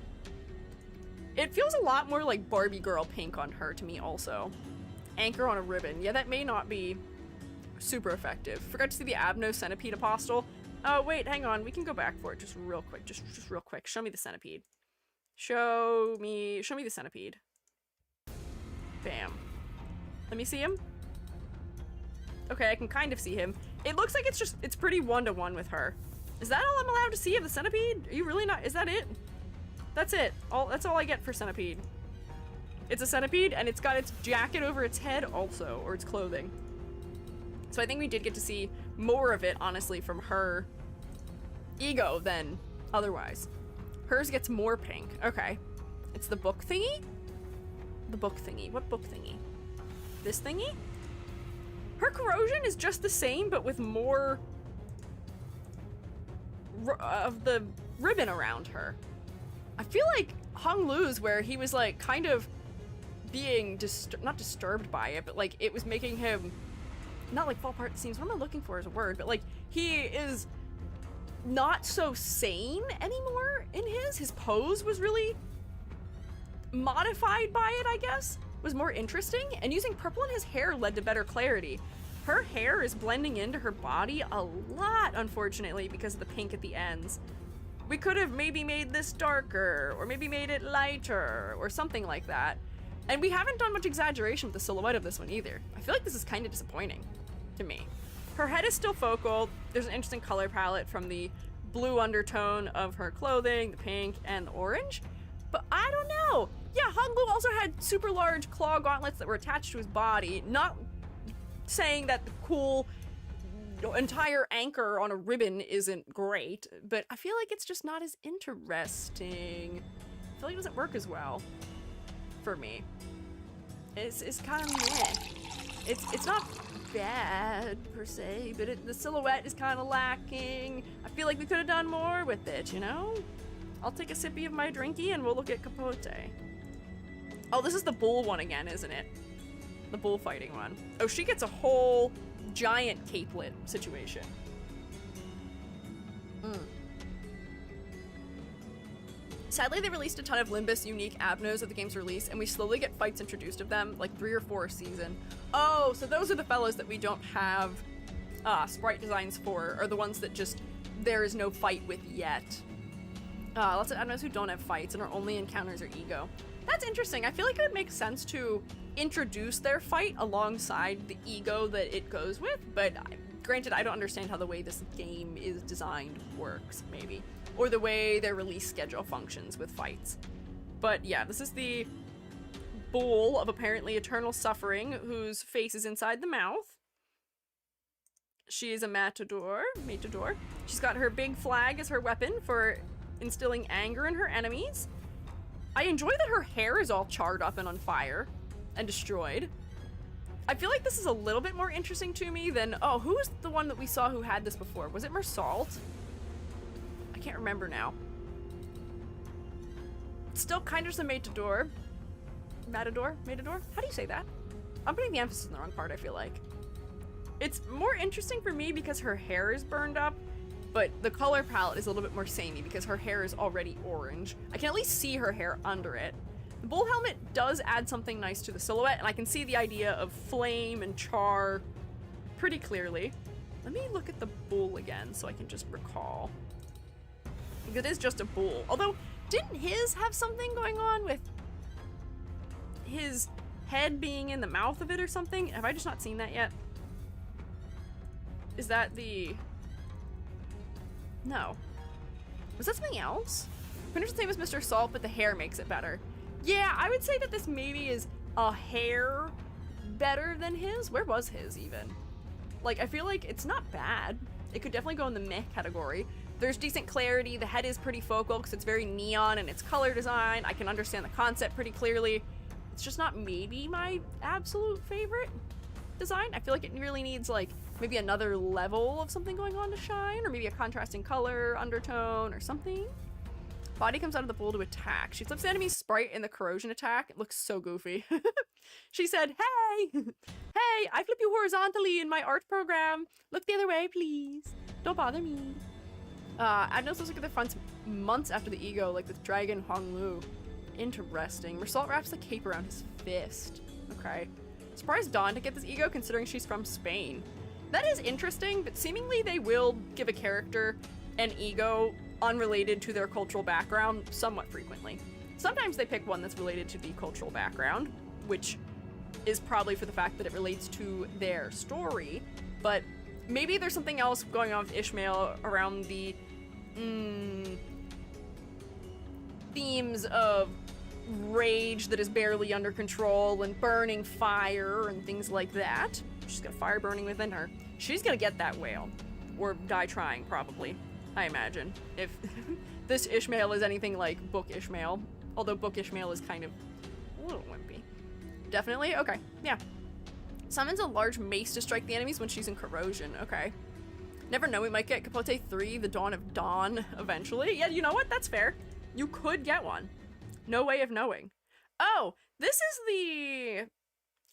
It feels a lot more like Barbie girl pink on her to me also. Anchor on a ribbon. Yeah, that may not be super effective. Forgot to see the Abno Centipede Apostle. Oh, wait, hang on. We can go back for it just real quick. Just real quick. Show me the centipede. Show me the centipede. Bam. Let me see him. Okay, I can kind of see him. It looks like it's pretty one-to-one with her. Is that all I'm allowed to see of the centipede? Are you really not? Is that it? That's it. That's all I get for centipede. It's a centipede, and it's got its jacket over its head also, or its clothing. So I think we did get to see more of it, honestly, from her ego than otherwise. Hers gets more pink. Okay. It's the book thingy? The book thingy. What book thingy? This thingy? Her corrosion is just the same, but with more of the ribbon around her. I feel like Hong Lu's, where he was like kind of being not disturbed by it, but like it was making him not like fall apart at the seams. What am I looking for as a word? But like he is not so sane anymore in his pose was really modified by it, I guess. Was more interesting, and using purple in his hair led to better clarity. Her hair is blending into her body a lot, unfortunately, because of the pink at the ends. We could have maybe made this darker, or maybe made it lighter, or something like that. And we haven't done much exaggeration with the silhouette of this one either. I feel like this is kind of disappointing to me. Her head is still focal. There's an interesting color palette from the blue undertone of her clothing, the pink, and the orange. But I don't know. Yeah, Hong Lu also had super large claw gauntlets that were attached to his body. Not saying that the cool entire anchor on a ribbon isn't great, but I feel like it's just not as interesting. I feel like it doesn't work as well for me. It's kind of meh. It's not bad per se, but the silhouette is kind of lacking. I feel like we could have done more with it, you know? I'll take a sippy of my drinky and we'll look at Capote. Oh, this is the bull one again, isn't it? The bullfighting one. Oh, she gets a whole giant capelet situation. Sadly, they released a ton of Limbus unique Abnos at the game's release, and we slowly get fights introduced of them, like 3 or 4 a season. Oh, so those are the fellows that we don't have sprite designs for, or the ones that just there is no fight with yet. Lots of Abnos who don't have fights and our only encounters are ego. That's interesting. I feel like it would make sense to introduce their fight alongside the ego that it goes with, but granted, I don't understand how the way this game is designed works, maybe. Or the way their release schedule functions with fights. But yeah, this is the bull of apparently eternal suffering whose face is inside the mouth. She is a matador. She's got her big flag as her weapon for instilling anger in her enemies. I enjoy that her hair is all charred up and on fire and destroyed. I feel like this is a little bit more interesting to me than, oh, who was the one that we saw who had this before? Was it Mersalt? I can't remember now. It's still kind of just a matador. Matador? Matador? How do you say that? I'm putting the emphasis in the wrong part, I feel like. It's more interesting for me because her hair is burned up, but the color palette is a little bit more samey because her hair is already orange. I can at least see her hair under it. The bull helmet does add something nice to the silhouette, and I can see the idea of flame and char pretty clearly. Let me look at the bull again so I can just recall. It is just a bull. Although, didn't his have something going on with his head being in the mouth of it or something? Have I just not seen that yet? Is that the... No. Was that something else? Finished the same as Mr. Salt, but the hair makes it better. Yeah, I would say that this maybe is a hair better than his. Where was his even? Like, I feel like it's not bad. It could definitely go in the meh category. There's decent clarity. The head is pretty focal because it's very neon in its color design. I can understand the concept pretty clearly. It's just not maybe my absolute favorite design. I feel like it really needs like maybe another level of something going on to shine, or maybe a contrasting color, undertone, or something. Body comes out of the pool to attack. She flips the enemy's sprite in the corrosion attack. It looks so goofy. She said, hey! Hey, I flip you horizontally in my art program. Look the other way, please. Don't bother me. I've noticed those look at the fronts months after the ego, like with Dragon Honglu. Interesting. Mersalt wraps the cape around his fist. Okay. Surprised Dawn to get this ego considering she's from Spain. That is interesting, but seemingly they will give a character an ego unrelated to their cultural background somewhat frequently. Sometimes they pick one that's related to the cultural background, which is probably for the fact that it relates to their story, but maybe there's something else going on with Ishmael around the themes of rage that is barely under control and burning fire and things like that. She's got fire burning within her. She's gonna get that whale. Or die trying, probably. I imagine. If this Ishmael is anything like Book Ishmael. Although Book Ishmael is kind of a little wimpy. Definitely? Okay. Yeah. Summons a large mace to strike the enemies when she's in corrosion. Okay. Never know, we might get Capote 3, the Dawn of Dawn, eventually. Yeah, you know what? That's fair. You could get one. No way of knowing. Oh, this is the...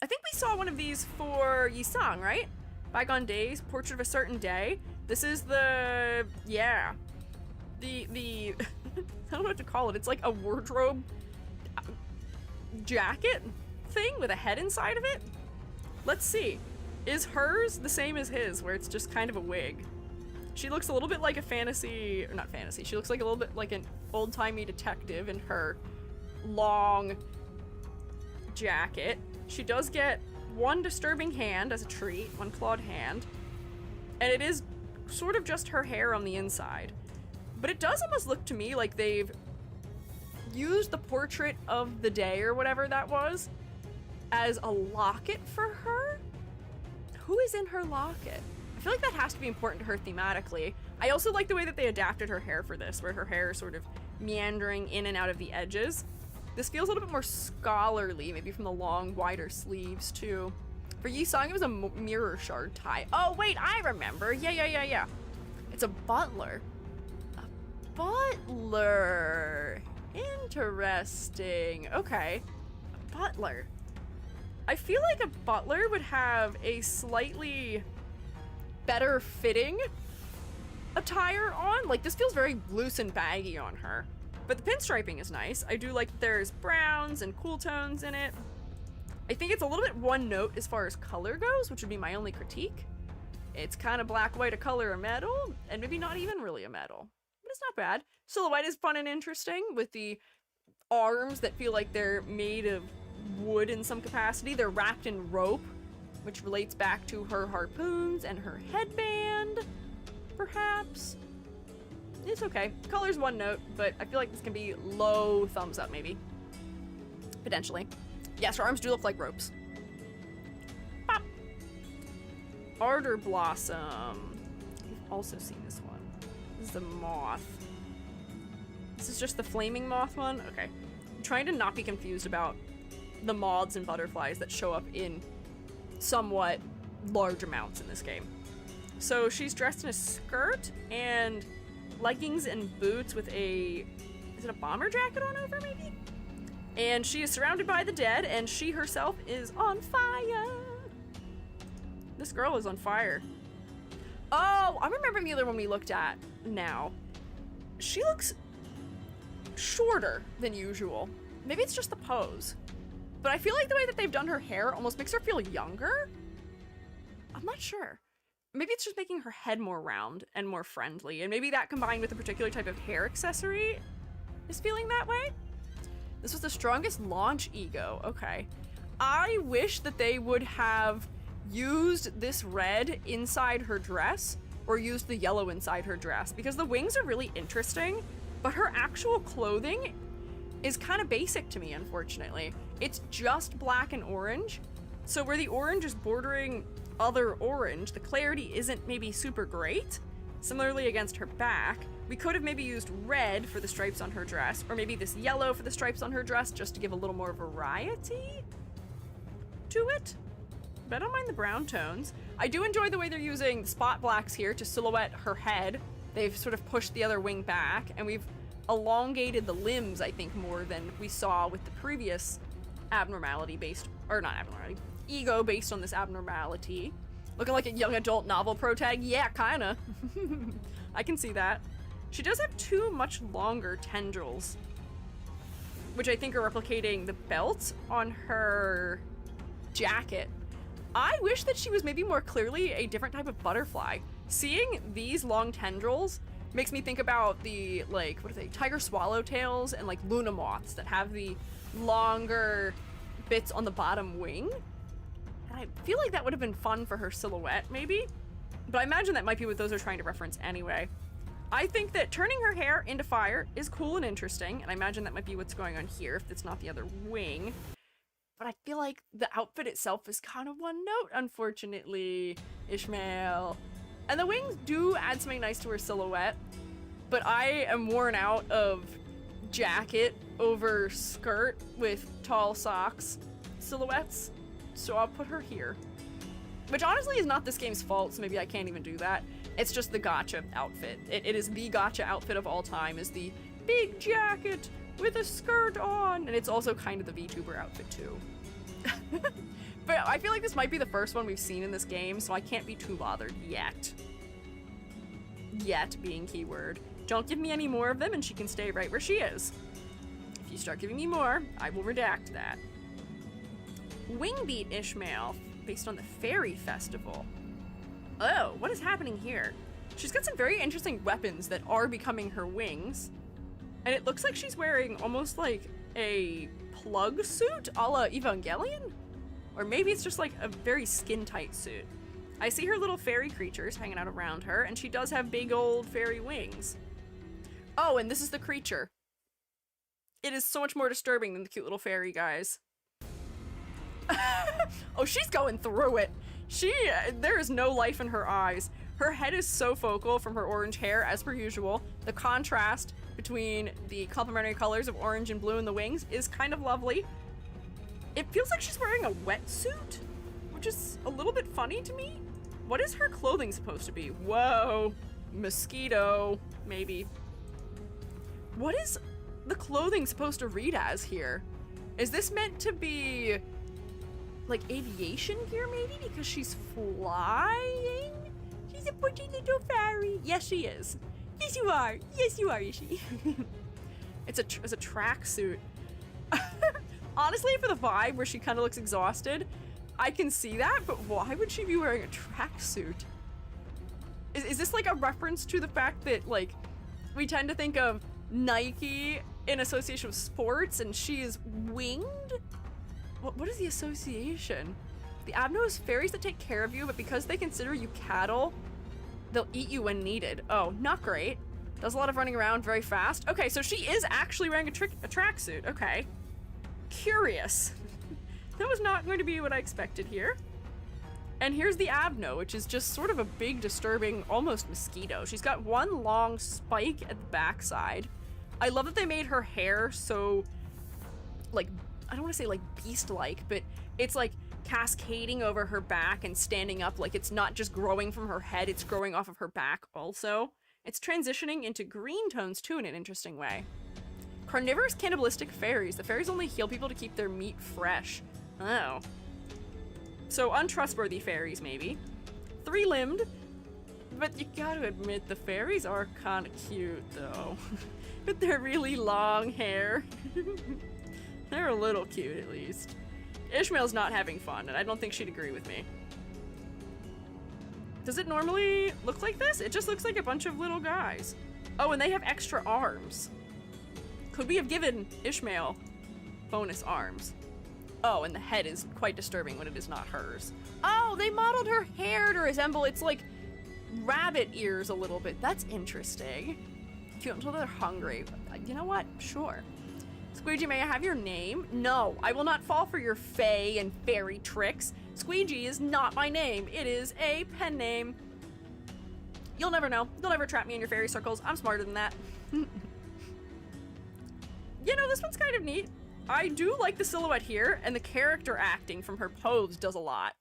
I think we saw one of these for Yisang, right? Bygone Days, Portrait of a Certain Day. This is the... yeah. The... I don't know what to call it. It's like a wardrobe jacket thing with a head inside of it. Let's see. Is hers the same as his, where it's just kind of a wig? She looks a little bit like a fantasy... or not fantasy. She looks like a little bit like an old-timey detective in her long jacket. She does get one disturbing hand as a treat, one clawed hand, and it is sort of just her hair on the inside. But it does almost look to me like they've used the portrait of the day or whatever that was as a locket for her. Who is in her locket? I feel like that has to be important to her thematically. I also like the way that they adapted her hair for this, where her hair is sort of meandering in and out of the edges. This feels a little bit more scholarly, maybe from the long, wider sleeves, too. For Yisang, it was a mirror shard tie. Oh, wait, I remember. Yeah. It's a butler. A butler. Interesting. Okay. A butler. I feel like a butler would have a slightly better fitting attire on. Like, this feels very loose and baggy on her. But the pinstriping is nice. I do like that there's browns and cool tones in it. I think it's a little bit one note as far as color goes, which would be my only critique. It's kind of black, white, a color, a metal, and maybe not even really a metal. But it's not bad. Silhouette is fun and interesting with the arms that feel like they're made of wood in some capacity. They're wrapped in rope, which relates back to her harpoons and her headband, perhaps. It's okay. Color's one note, but I feel like this can be low thumbs up, maybe. Potentially. Yes, her arms do look like ropes. Pop! Ardor Blossom. We've also seen this one. This is the moth. This is just the flaming moth one? Okay. I'm trying to not be confused about the moths and butterflies that show up in somewhat large amounts in this game. So she's dressed in a skirt and leggings and boots with a, is it a bomber jacket on over maybe? And she is surrounded by the dead, and she herself is on fire. This girl is on fire. Oh, I'm remembering the other one we looked at now. She looks shorter than usual. Maybe it's just the pose. But I feel like the way that they've done her hair almost makes her feel younger. I'm not sure. Maybe it's just making her head more round and more friendly, and maybe that combined with a particular type of hair accessory is feeling that way. This was the strongest launch ego. Okay. I wish that they would have used this red inside her dress or used the yellow inside her dress, because the wings are really interesting, but her actual clothing is kind of basic to me, unfortunately. It's just black and orange. So where the orange is bordering other orange, the clarity isn't maybe super great. Similarly against her back, we could have maybe used red for the stripes on her dress, or maybe this yellow for the stripes on her dress, just to give a little more variety to it. But I don't mind the brown tones. I do enjoy the way they're using spot blacks here to silhouette her head. They've sort of pushed the other wing back, and we've elongated the limbs, I think, more than we saw with the previous abnormality based, or not abnormality, ego based on this abnormality. Looking like a young adult novel protag? Yeah, kinda. I can see that. She does have two much longer tendrils, which I think are replicating the belt on her jacket. I wish that she was maybe more clearly a different type of butterfly. Seeing these long tendrils makes me think about the, like, what are they, tiger swallowtails and like Luna moths that have the longer bits on the bottom wing. And I feel like that would have been fun for her silhouette, maybe. But I imagine that might be what those are trying to reference anyway. I think that turning her hair into fire is cool and interesting, and I imagine that might be what's going on here if it's not the other wing. But I feel like the outfit itself is kind of one note, unfortunately, Ishmael. And the wings do add something nice to her silhouette, but I am worn out of jacket over skirt with tall socks silhouettes, so I'll put her here. Which honestly is not this game's fault, so maybe I can't even do that. It's just the gacha outfit. It is the gacha outfit of all time, is the big jacket with a skirt on, and it's also kind of the VTuber outfit too. But I feel like this might be the first one we've seen in this game, so I can't be too bothered yet. Yet being keyword. Don't give me any more of them and she can stay right where she is. If you start giving me more, I will redact that. Wingbeat Ishmael, based on the Fairy Festival. Oh, what is happening here? She's got some very interesting weapons that are becoming her wings. And it looks like she's wearing almost like a plug suit a la Evangelion? Or maybe it's just like a very skin-tight suit. I see her little fairy creatures hanging out around her, and she does have big old fairy wings. Oh, and this is the creature. It is so much more disturbing than the cute little fairy guys. Oh, she's going through it. There is no life in her eyes. Her head is so focal from her orange hair, as per usual. The contrast between the complementary colors of orange and blue in the wings is kind of lovely. It feels like she's wearing a wetsuit, which is a little bit funny to me. What is her clothing supposed to be? Whoa, mosquito, maybe. What is the clothing supposed to read as here? Is this meant to be like aviation gear maybe because she's flying? She's a pretty little fairy. Yes, she is. Yes, you are. Yes, you are, is she? It's a tracksuit. Honestly, for the vibe where she kind of looks exhausted, I can see that, but why would she be wearing a tracksuit? Is this like a reference to the fact that, like, we tend to think of Nike in association with sports and she is winged? What is the association? The Abno is fairies that take care of you, but because they consider you cattle, they'll eat you when needed. Oh, not great. Does a lot of running around very fast. Okay, so she is actually wearing a tracksuit. Okay. Curious. That was not going to be what I expected here. And here's the Abno, which is just sort of a big, disturbing, almost mosquito. She's got one long spike at the backside. I love that they made her hair so, like, I don't want to say like beast-like, but it's like cascading over her back and standing up, like it's not just growing from her head, it's growing off of her back also. It's transitioning into green tones too in an interesting way. Carnivorous cannibalistic fairies. The fairies only heal people to keep their meat fresh. Oh. So untrustworthy fairies, maybe. Three-limbed. But you gotta admit, the fairies are kind of cute, though. With their really long hair. They're a little cute, at least. Ishmael's not having fun, and I don't think she'd agree with me. Does it normally look like this? It just looks like a bunch of little guys. Oh, and they have extra arms. Could we have given Ishmael bonus arms? Oh, and the head is quite disturbing when it is not hers. Oh, they modeled her hair to resemble, it's like rabbit ears a little bit. That's interesting. Cute until they're hungry. You know what? Sure. Squiiji, may I have your name? No, I will not fall for your fae and fairy tricks. Squiiji is not my name. It is a pen name. You'll never know. You'll never trap me in your fairy circles. I'm smarter than that. You know, this one's kind of neat. I do like the silhouette here, and the character acting from her pose does a lot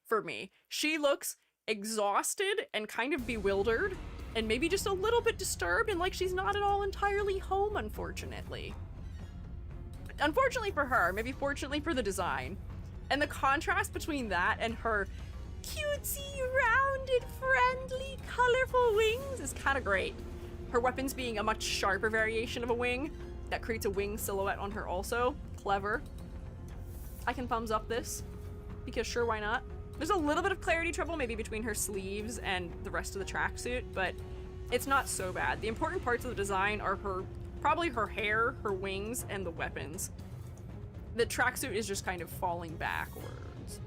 for me. She looks exhausted and kind of bewildered, and maybe just a little bit disturbed, and like she's not at all entirely home, unfortunately. Unfortunately for her, maybe fortunately for the design. And the contrast between that and her cutesy, rounded, friendly, colorful wings is kind of great. Her weapons being a much sharper variation of a wing that creates a wing silhouette on her also. Clever. I can thumbs up this, because sure, why not? There's a little bit of clarity trouble maybe between her sleeves and the rest of the tracksuit, but it's not so bad. The important parts of the design are probably her hair, her wings, and the weapons. The tracksuit is just kind of falling backwards.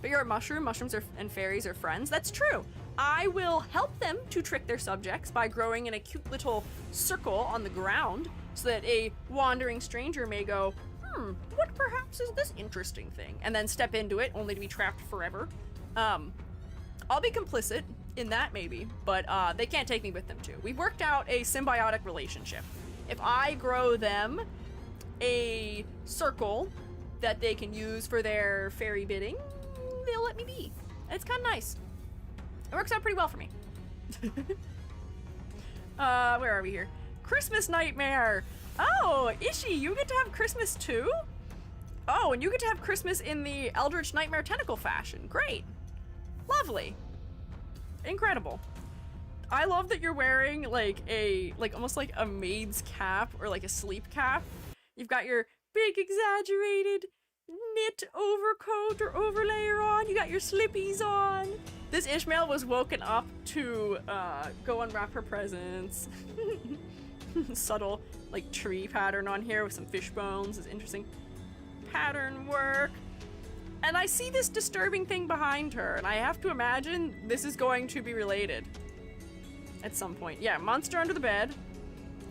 But you're a mushroom. Mushrooms and fairies are friends. That's true. I will help them to trick their subjects by growing in a cute little circle on the ground so that a wandering stranger may go, what perhaps is this interesting thing? And then step into it only to be trapped forever. I'll be complicit in that maybe, but they can't take me with them too. We've worked out a symbiotic relationship. If I grow them a circle that they can use for their fairy bidding, they'll let me be. And it's kind of nice. It works out pretty well for me. Where are we here? Christmas Nightmare! Oh, Ishi, you get to have Christmas too? Oh, and you get to have Christmas in the Eldritch Nightmare tentacle fashion. Great. Lovely. Incredible. I love that you're wearing like almost like a maid's cap or like a sleep cap. You've got your big exaggerated knit overcoat or overlayer on. You got your slippies on. This Ishmael was woken up to go unwrap her presents. Subtle like tree pattern on here with some fish bones. Is interesting pattern work. And I see this disturbing thing behind her, and I have to imagine this is going to be related at some point. Yeah, monster under the bed.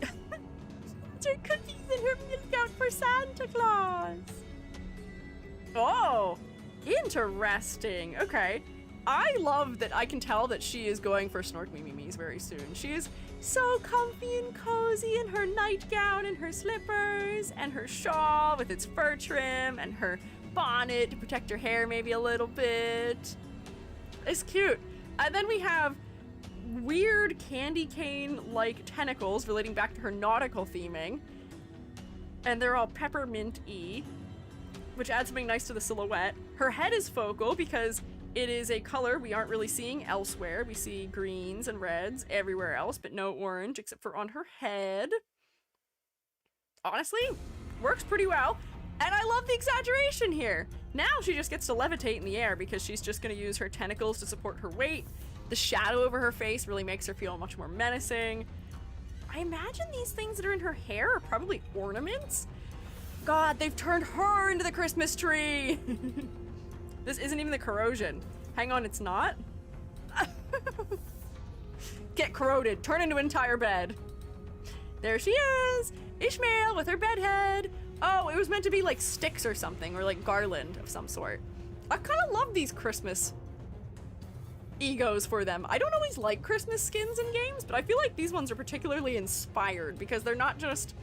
Her cookies and her milk out for Santa Claus. Oh, interesting. Okay. I love that I can tell that she is going for Snork Me Memes very soon. She is so comfy and cozy in her nightgown and her slippers and her shawl with its fur trim and her bonnet to protect her hair maybe a little bit. It's cute. And then we have weird candy cane-like tentacles relating back to her nautical theming. And they're all peppermint-y, which adds something nice to the silhouette. Her head is focal because it is a color we aren't really seeing elsewhere. We see greens and reds everywhere else, but no orange except for on her head. Honestly, works pretty well. And I love the exaggeration here. Now she just gets to levitate in the air because she's just going to use her tentacles to support her weight. The shadow over her face really makes her feel much more menacing. I imagine these things that are in her hair are probably ornaments. God, they've turned her into the Christmas tree. This isn't even the corrosion. Hang on, it's not? Get corroded. Turn into an entire bed. There she is. Ishmael with her bed head. Oh, it was meant to be like sticks or something, or like garland of some sort. I kind of love these Christmas egos for them. I don't always like Christmas skins in games, but I feel like these ones are particularly inspired because they're not just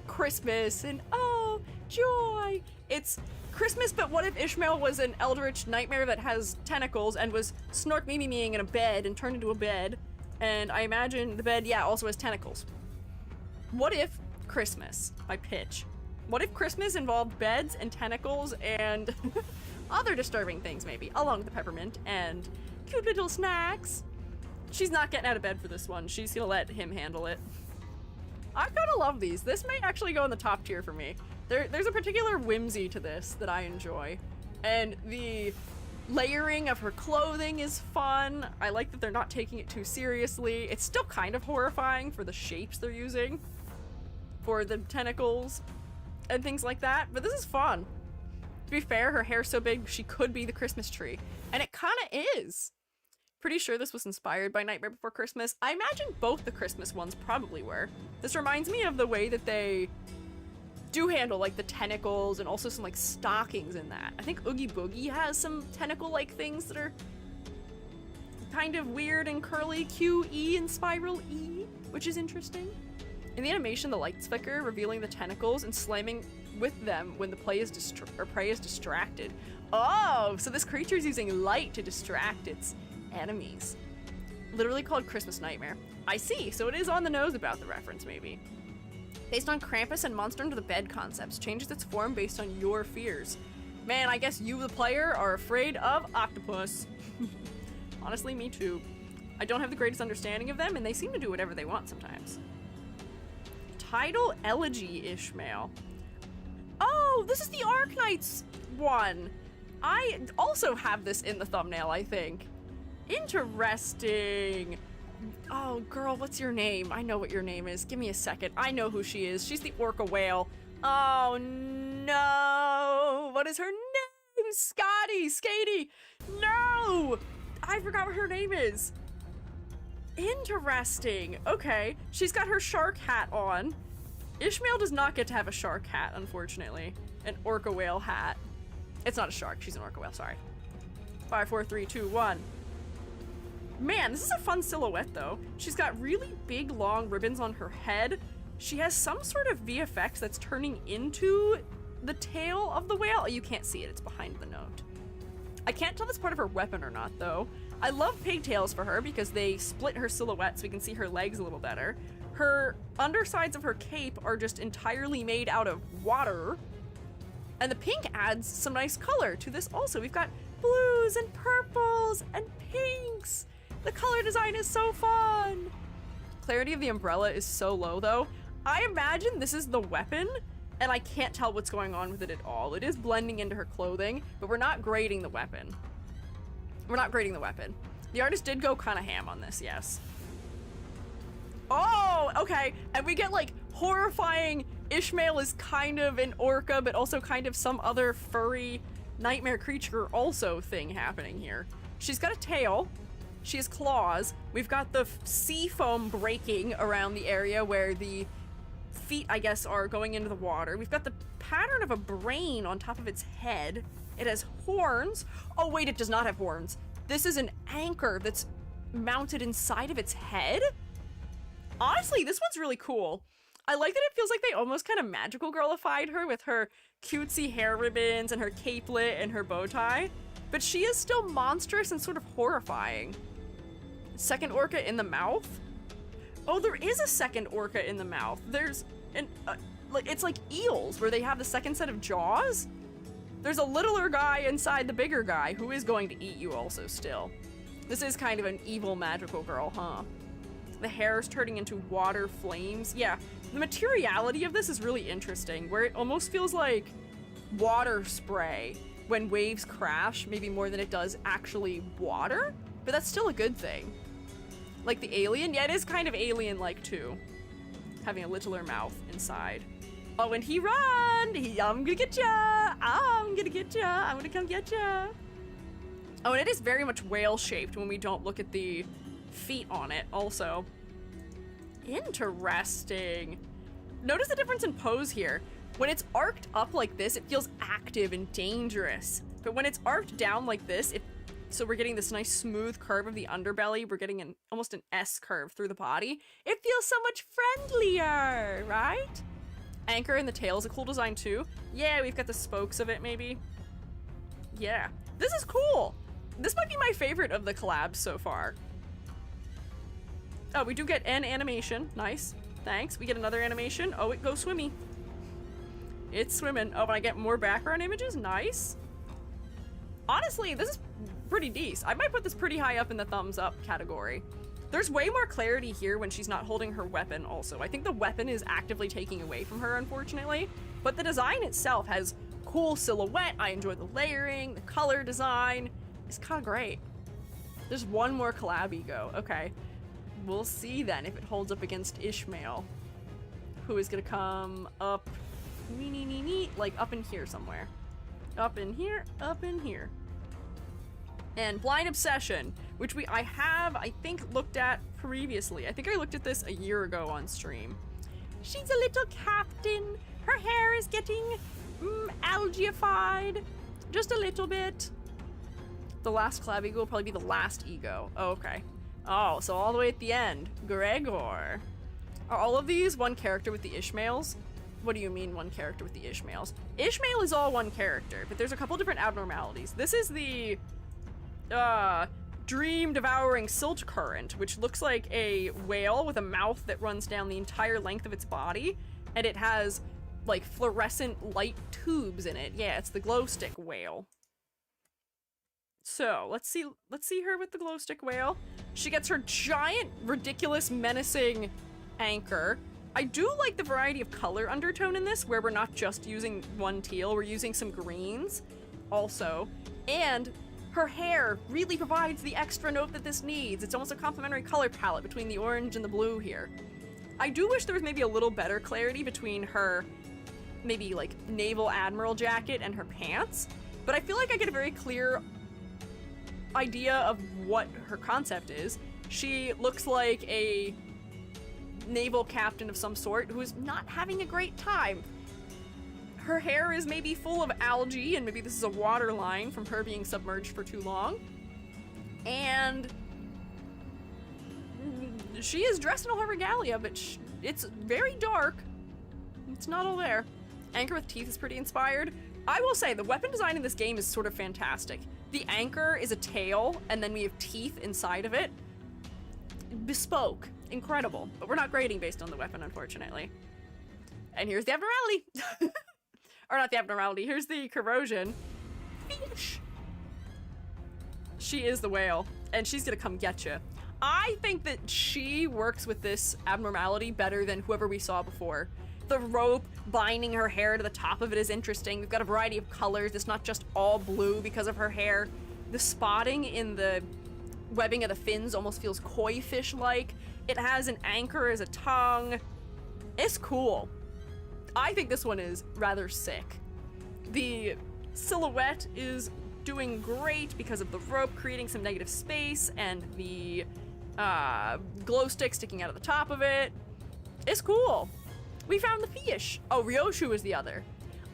Christmas and oh, joy. it's Christmas, but what if Ishmael was an eldritch nightmare that has tentacles and was snork meing in a bed and turned into a bed? And I imagine the bed, yeah, also has tentacles. What if Christmas, my pitch, what if Christmas involved beds and tentacles and other disturbing things maybe, along with the peppermint and cute little snacks? She's not getting out of bed for this one. She's gonna let him handle it. I kinda love these. This may actually go in the top tier for me. There's a particular whimsy to this that I enjoy. And the layering of her clothing is fun. I like that they're not taking it too seriously. It's still kind of horrifying for the shapes they're using for the tentacles and things like that, but this is fun. To be fair, her hair's so big she could be the Christmas tree, and it kind of is. Pretty sure this was inspired by Nightmare Before Christmas. I imagine both the Christmas ones probably were. This reminds me of the way that they do handle like the tentacles and also some like stockings in that. I think Oogie Boogie has some tentacle-like things that are kind of weird and curly, QE and spiral E, which is interesting. In the animation, the lights flicker, revealing the tentacles and slamming with them when the prey is distracted. Oh, so this creature is using light to distract its enemies. Literally called Christmas Nightmare. I see, so it is on the nose about the reference, maybe. Based on Krampus and Monster Under the Bed concepts, changes its form based on your fears. Man, I guess you, the player, are afraid of octopus. Honestly, me too. I don't have the greatest understanding of them, and they seem to do whatever they want sometimes. Tidal Elegy Ishmael. Oh, this is the Arknights one. I also have this in the thumbnail, I think. Interesting. Oh, girl, what's your name? I know what your name is. Give me a second. I know who she is. She's the orca whale. Oh, no. What is her name? Skatey. No. I forgot what her name is. Interesting. Okay. She's got her shark hat on. Ishmael does not get to have a shark hat, unfortunately. An orca whale hat. It's not a shark. She's an orca whale. Sorry. 5, 4, 3, 2, 1. Man, this is a fun silhouette, though. She's got really big, long ribbons on her head. She has some sort of VFX that's turning into the tail of the whale. You can't see it. It's behind the note. I can't tell if it's part of her weapon or not, though. I love pigtails for her because they split her silhouette so we can see her legs a little better. Her undersides of her cape are just entirely made out of water. And the pink adds some nice color to this also. We've got blues and purples and pinks. The color design is so fun. Clarity of the umbrella is so low, though. I imagine this is the weapon, and I can't tell what's going on with it at all. It is blending into her clothing, but we're not grading the weapon. We're not grading the weapon. The artist did go kind of ham on this, yes. Oh, okay. And we get like horrifying Ishmael is kind of an orca, but also kind of some other furry nightmare creature also thing happening here. She's got a tail. She has claws. We've got the sea foam breaking around the area where the feet, I guess, are going into the water. We've got the pattern of a brain on top of its head. It has horns. Oh, wait, it does not have horns. This is an anchor that's mounted inside of its head. Honestly, this one's really cool. I like that it feels like they almost kind of magical girlified her with her cutesy hair ribbons and her capelet and her bow tie. But she is still monstrous and sort of horrifying. Second orca in the mouth? Oh, there is a second orca in the mouth. There's an, it's like eels where they have the second set of jaws. There's a littler guy inside the bigger guy who is going to eat you also still. This is kind of an evil magical girl, huh? The hair is turning into water flames. Yeah, the materiality of this is really interesting, where it almost feels like water spray when waves crash, maybe more than it does actually water, but that's still a good thing. Like the alien? Yeah, it is kind of alien-like too, having a littler mouth inside. Oh, and he run! I'm gonna get ya! I'm gonna get ya! I'm gonna come get ya! Oh, and it is very much whale-shaped when we don't look at the feet on it also. Interesting. Notice the difference in pose here. When it's arced up like this, it feels active and dangerous. But when it's arced down like this, so we're getting this nice smooth curve of the underbelly, we're getting almost an S curve through the body, it feels so much friendlier, right? Anchor and the tail is a cool design too. Yeah, we've got the spokes of it maybe. Yeah, this is cool. This might be my favorite of the collabs so far. Oh, we do get an animation. Nice. Thanks. We get another animation. Oh, it goes swimmy. It's swimming. Oh, and I get more background images. Nice. Honestly, this is pretty decent. I might put this pretty high up in the thumbs up category. There's way more clarity here when she's not holding her weapon also. I think the weapon is actively taking away from her, unfortunately. But the design itself has cool silhouette. I enjoy the layering, the color design. It's kind of great. There's one more collab ego. Okay. We'll see then if it holds up against Ishmael, who is gonna come up, like up in here somewhere. Up in here, up in here. And Blind Obsession, which I think, looked at previously. I think I looked at this a year ago on stream. She's a little captain. Her hair is getting algaeified. Just a little bit. The last collab ego will probably be the last ego. Oh, okay. Oh, so all the way at the end. Gregor. Are all of these one character with the Ishmaels? What do you mean one character with the Ishmaels? Ishmael is all one character, but there's a couple different abnormalities. This is the Dream Devouring Silt Current, which looks like a whale with a mouth that runs down the entire length of its body, and it has like fluorescent light tubes in it. Yeah, it's the glow stick whale. So let's see her with the glow stick whale. She gets her giant, ridiculous, menacing anchor. I do like the variety of color undertone in this, where we're not just using one teal, we're using some greens also. And her hair really provides the extra note that this needs. It's almost a complementary color palette between the orange and the blue here. I do wish there was maybe a little better clarity between her maybe like naval admiral jacket and her pants, but I feel like I get a very clear idea of what her concept is. She looks like a naval captain of some sort who is not having a great time. Her hair is maybe full of algae, and maybe this is a water line from her being submerged for too long. And she is dressed in all her regalia, but it's very dark. It's not all there. Anchor with teeth is pretty inspired. I will say, the weapon design in this game is sort of fantastic. The anchor is a tail, and then we have teeth inside of it. Bespoke. Incredible. But we're not grading based on the weapon, unfortunately. And here's the abnormality. Or not the abnormality, here's the corrosion. Fish. She is the whale, and she's gonna come get you. I think that she works with this abnormality better than whoever we saw before. The rope binding her hair to the top of it is interesting. We've got a variety of colors. It's not just all blue because of her hair. The spotting in the webbing of the fins almost feels koi fish-like. It has an anchor as a tongue. It's cool. I think this one is rather sick. The silhouette is doing great because of the rope creating some negative space and the glow stick sticking out of the top of it. It's cool. We found the fish. Oh, Ryoshu is the other.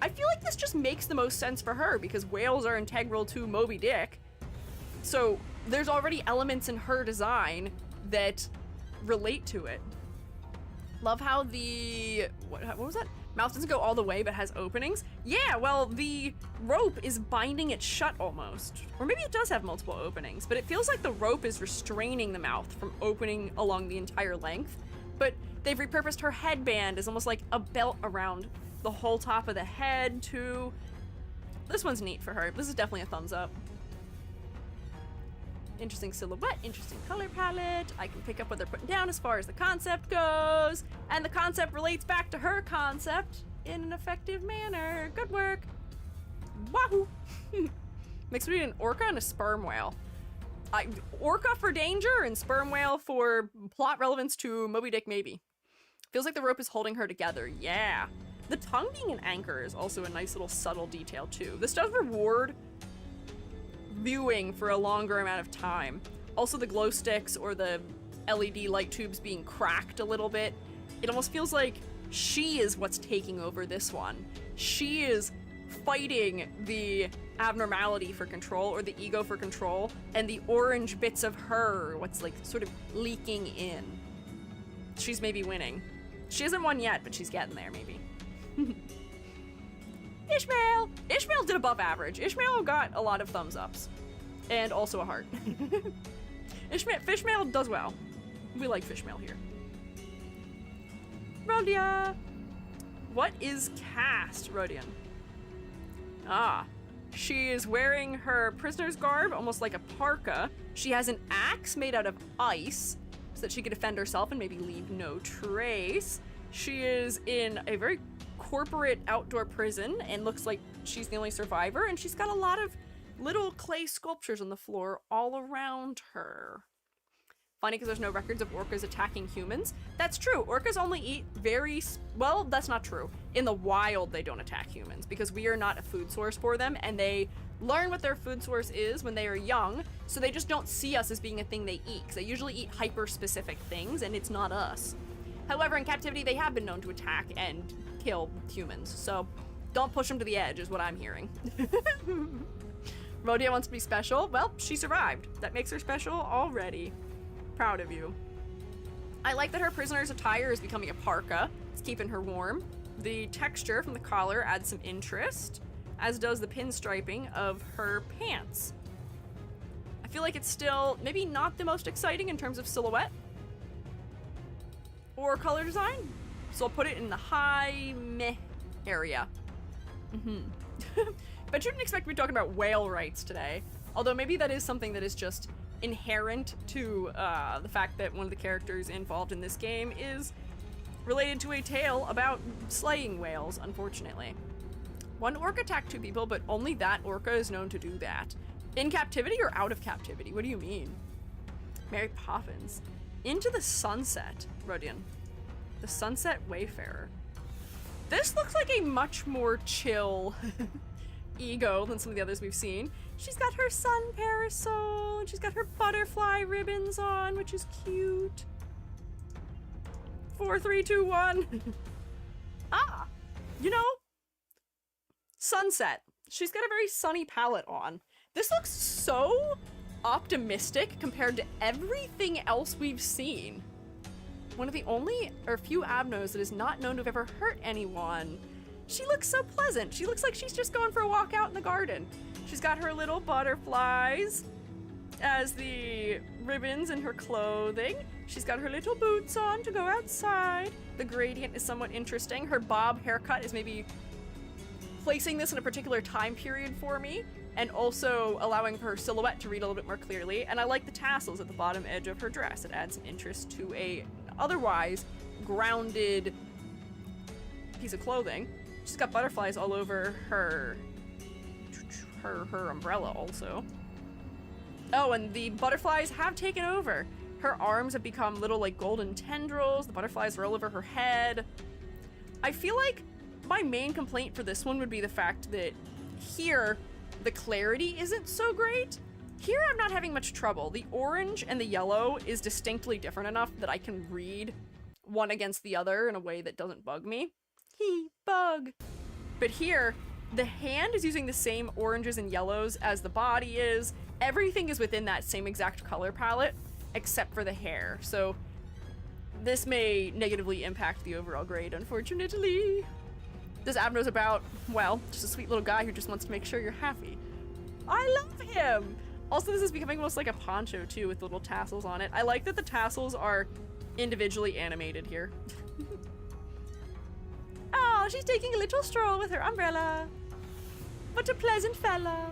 I feel like this just makes the most sense for her because whales are integral to Moby Dick. So there's already elements in her design that relate to it. Love how the, what was that? Mouth doesn't go all the way but has openings. Yeah, well, the rope is binding it shut almost. Or maybe it does have multiple openings, but it feels like the rope is restraining the mouth from opening along the entire length. But they've repurposed her headband as almost like a belt around the whole top of the head too. This one's neat for her. This is definitely a thumbs up. Interesting silhouette, interesting color palette. I can pick up what they're putting down as far as the concept goes. And the concept relates back to her concept in an effective manner. Good work. Wahoo! Mixed between an orca and a sperm whale. Orca for danger and sperm whale for plot relevance to Moby Dick, maybe. Feels like the rope is holding her together. Yeah. The tongue being an anchor is also a nice little subtle detail too. This does reward viewing for a longer amount of time. Also the glow sticks or the LED light tubes being cracked a little bit. It almost feels like she is what's taking over this one. She is fighting the abnormality for control or the ego for control, and the orange bits of her, what's like sort of leaking in. She's maybe winning. She hasn't won yet, but she's getting there maybe. Ishmael! Ishmael did above average. Ishmael got a lot of thumbs ups. And also a heart. Fishmail does well. We like Fishmail here. Rhodia! What is Cast, Rhodian? Ah. She is wearing her prisoner's garb, almost like a parka. She has an axe made out of ice, so that she can defend herself and maybe leave no trace. She is in a very corporate outdoor prison and looks like she's the only survivor, and she's got a lot of little clay sculptures on the floor all around her. Funny because there's no records of orcas attacking humans. That's true. Orcas only eat well, that's not true. In the wild, they don't attack humans because we are not a food source for them, and they learn what their food source is when they are young, so they just don't see us as being a thing they eat, because they usually eat hyper-specific things, and it's not us. However, in captivity, they have been known to attack and kill humans, so don't push them to the edge is what I'm hearing. Rhodia wants to be special. Well, she survived. That makes her special already. Proud of you. I like that her prisoner's attire is becoming a parka. It's keeping her warm. The texture from the collar adds some interest, as does the pinstriping of her pants. I feel like it's still maybe not the most exciting in terms of silhouette or color design, so I'll put it in the high meh area. But you didn't expect me talking about whale rights today, although maybe that is something that is just inherent to the fact that one of the characters involved in this game is related to a tale about slaying whales, unfortunately. One orca attacked 2 people, but only that orca is known to do that. In captivity or out of captivity? What do you mean? Mary Poppins. Into the Sunset, Rodian. The Sunset Wayfarer. This looks like a much more chill ego than some of the others we've seen. She's got her sun parasol, and she's got her butterfly ribbons on, which is cute. 4, 3, 2, 1. Ah, you know, sunset. She's got a very sunny palette on. This looks so optimistic compared to everything else we've seen. One of the only, or few Abnos that is not known to have ever hurt anyone. She looks so pleasant. She looks like she's just going for a walk out in the garden. She's got her little butterflies as the ribbons in her clothing. She's got her little boots on to go outside. The gradient is somewhat interesting. Her bob haircut is maybe placing this in a particular time period for me, and also allowing her silhouette to read a little bit more clearly. And I like the tassels at the bottom edge of her dress. It adds some interest to a otherwise grounded piece of clothing. She's got butterflies all over her umbrella also. Oh, and the butterflies have taken over. Her arms have become little like golden tendrils. The butterflies are all over her head. I feel like my main complaint for this one would be the fact that here the clarity isn't so great. Here I'm not having much trouble. The orange and the yellow is distinctly different enough that I can read one against the other in a way that doesn't bug me. Bug. But here, the hand is using the same oranges and yellows as the body is. Everything is within that same exact color palette, except for the hair. So this may negatively impact the overall grade, unfortunately. This Abno's about, well, just a sweet little guy who just wants to make sure you're happy. I love him! Also, this is becoming almost like a poncho, too, with little tassels on it. I like that the tassels are individually animated here. Oh, she's taking a little stroll with her umbrella. What a pleasant fella.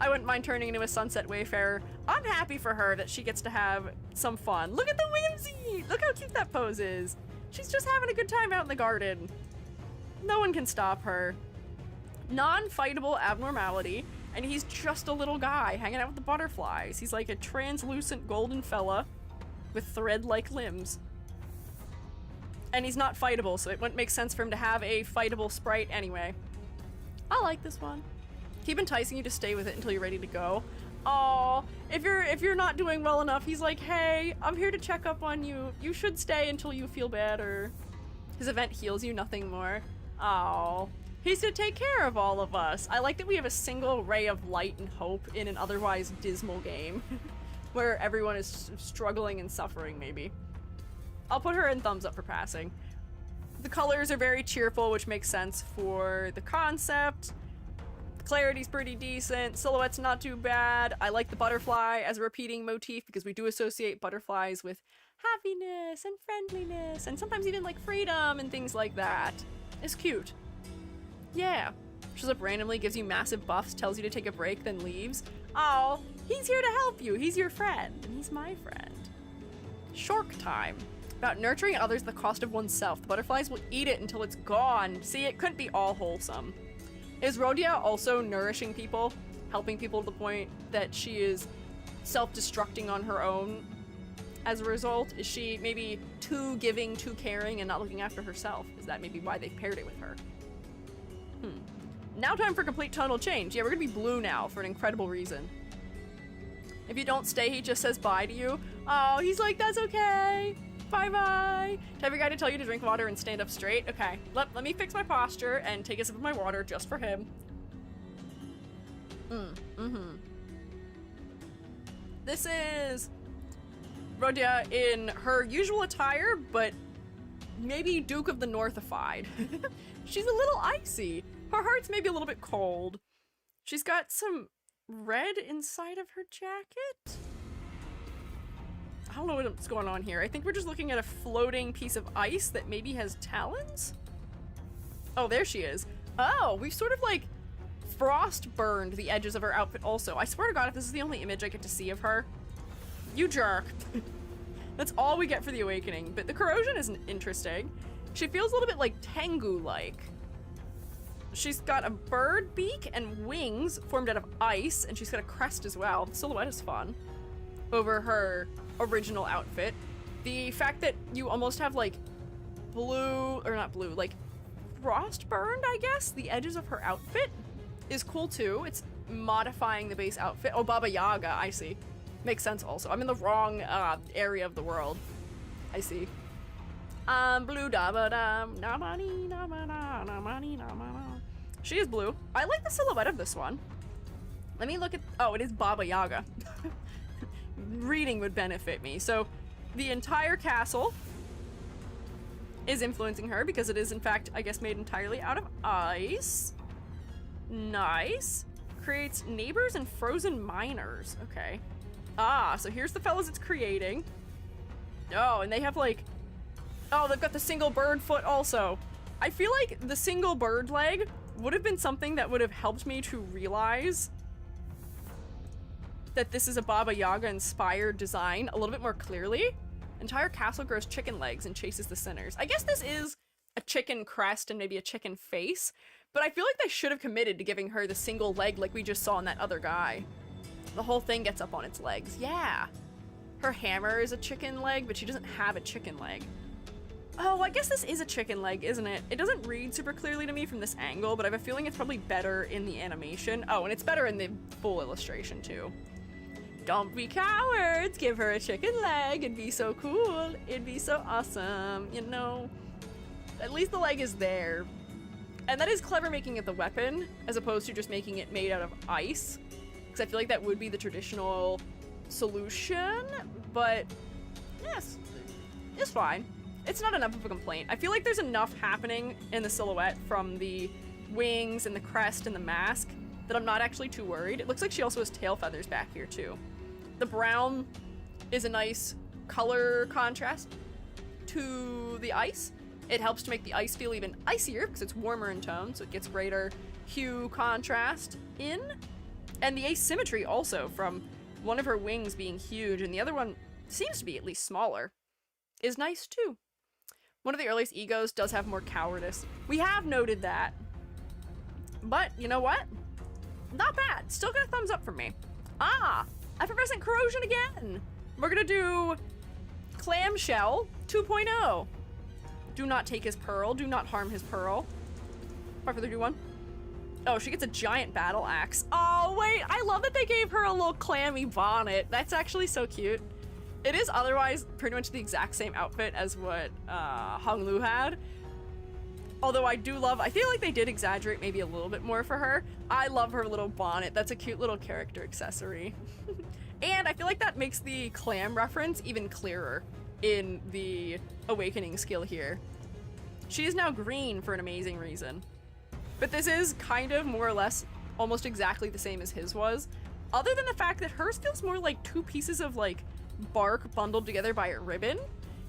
I wouldn't mind turning into a sunset wayfarer. I'm happy for her that she gets to have some fun. Look at the whimsy! Look how cute that pose is. She's just having a good time out in the garden. No one can stop her. Non-fightable abnormality, and he's just a little guy hanging out with the butterflies. He's like a translucent golden fella with thread-like limbs. And he's not fightable, so it wouldn't make sense for him to have a fightable sprite anyway. I like this one. Keep enticing you to stay with it until you're ready to go. Aw, if you're not doing well enough, he's like, hey, I'm here to check up on you. You should stay until you feel better. His event heals you, nothing more. Aw, he's to take care of all of us. I like that we have a single ray of light and hope in an otherwise dismal game where everyone is struggling and suffering, maybe. I'll put her in thumbs up for passing. The colors are very cheerful, which makes sense for the concept. Clarity's pretty decent. Silhouette's not too bad. I like the butterfly as a repeating motif because we do associate butterflies with happiness and friendliness and sometimes even like freedom and things like that. It's cute. Yeah. Shows up randomly, gives you massive buffs, tells you to take a break, then leaves. Oh, he's here to help you. He's your friend, and he's my friend. Shark time. About nurturing others at the cost of oneself. The butterflies will eat it until it's gone. See, it couldn't be all wholesome. Is Rhodia also nourishing people, helping people to the point that she is self-destructing on her own as a result? Is she maybe too giving, too caring, and not looking after herself? Is that maybe why they paired it with her? Now time for complete tonal change. Yeah, we're gonna be blue now for an incredible reason. If you don't stay, he just says bye to you. Oh, he's like, that's okay. Bye-bye. Tell your guy to tell you to drink water and stand up straight. Okay, let me fix my posture and take a sip of my water just for him. This is Rhodia in her usual attire, but maybe Duke of the Northified. She's a little icy. Her heart's maybe a little bit cold. She's got some red inside of her jacket. I don't know what's going on here. I think we're just looking at a floating piece of ice that maybe has talons? Oh, there she is. Oh, we've sort of like frost burned the edges of her outfit also. I swear to God, if this is the only image I get to see of her, you jerk. That's all we get for the awakening, but the corrosion isn't interesting. She feels a little bit like Tengu-like. She's got a bird beak and wings formed out of ice, and she's got a crest as well. The silhouette is fun over her original outfit. The fact that you almost have like blue, or not blue, like frost burned, I guess, the edges of her outfit is cool too. It's modifying the base outfit. Oh, Baba Yaga, I see. Makes sense also. I'm in the wrong area of the world. I see. Blue da ba da na ma ni na ma na na ma ni na ma na. She is blue. I like the silhouette of this one. Let me look at, oh, it is Baba Yaga. Reading would benefit me. So the entire castle is influencing her because it is in fact, I guess, made entirely out of ice. Nice. Creates neighbors and frozen miners. Okay. Ah, so here's the fellas it's creating. Oh, and they have like, oh, they've got the single bird foot also. I feel like the single bird leg would have been something that would have helped me to realize that this is a Baba Yaga inspired design a little bit more clearly. Entire castle grows chicken legs and chases the sinners. I guess this is a chicken crest and maybe a chicken face, but I feel like they should have committed to giving her the single leg like we just saw in that other guy. The whole thing gets up on its legs. Yeah. Her hammer is a chicken leg, but she doesn't have a chicken leg. Oh, I guess this is a chicken leg, isn't it? It doesn't read super clearly to me from this angle, but I have a feeling it's probably better in the animation. Oh, and it's better in the full illustration too. Don't be cowards, give her a chicken leg, it'd be so cool, it'd be so awesome, you know? At least the leg is there. And that is clever making it the weapon, as opposed to just making it made out of ice. Because I feel like that would be the traditional solution, but yes, it's fine. It's not enough of a complaint. I feel like there's enough happening in the silhouette from the wings and the crest and the mask that I'm not actually too worried. It looks like she also has tail feathers back here too. The brown is a nice color contrast to the ice. It helps to make the ice feel even icier because it's warmer in tone, so it gets greater hue contrast in. And the asymmetry also from one of her wings being huge and the other one seems to be at least smaller is nice too. One of the earliest egos does have more cowardice. We have noted that. But you know what? Not bad. Still got a thumbs up from me. Ah, effervescent corrosion again. We're gonna do clamshell 2.0. Do not take his pearl. Do not harm his pearl. Part for 31. Oh, she gets a giant battle axe. Oh, wait. I love that they gave her a little clammy bonnet. That's actually so cute. It is otherwise pretty much the exact same outfit as what Hong Lu had. Although I feel like they did exaggerate maybe a little bit more for her. I love her little bonnet. That's a cute little character accessory. And I feel like that makes the clam reference even clearer in the awakening skill here. She is now green for an amazing reason. But this is kind of more or less almost exactly the same as his was, other than the fact that hers feels more like two pieces of like bark bundled together by a ribbon.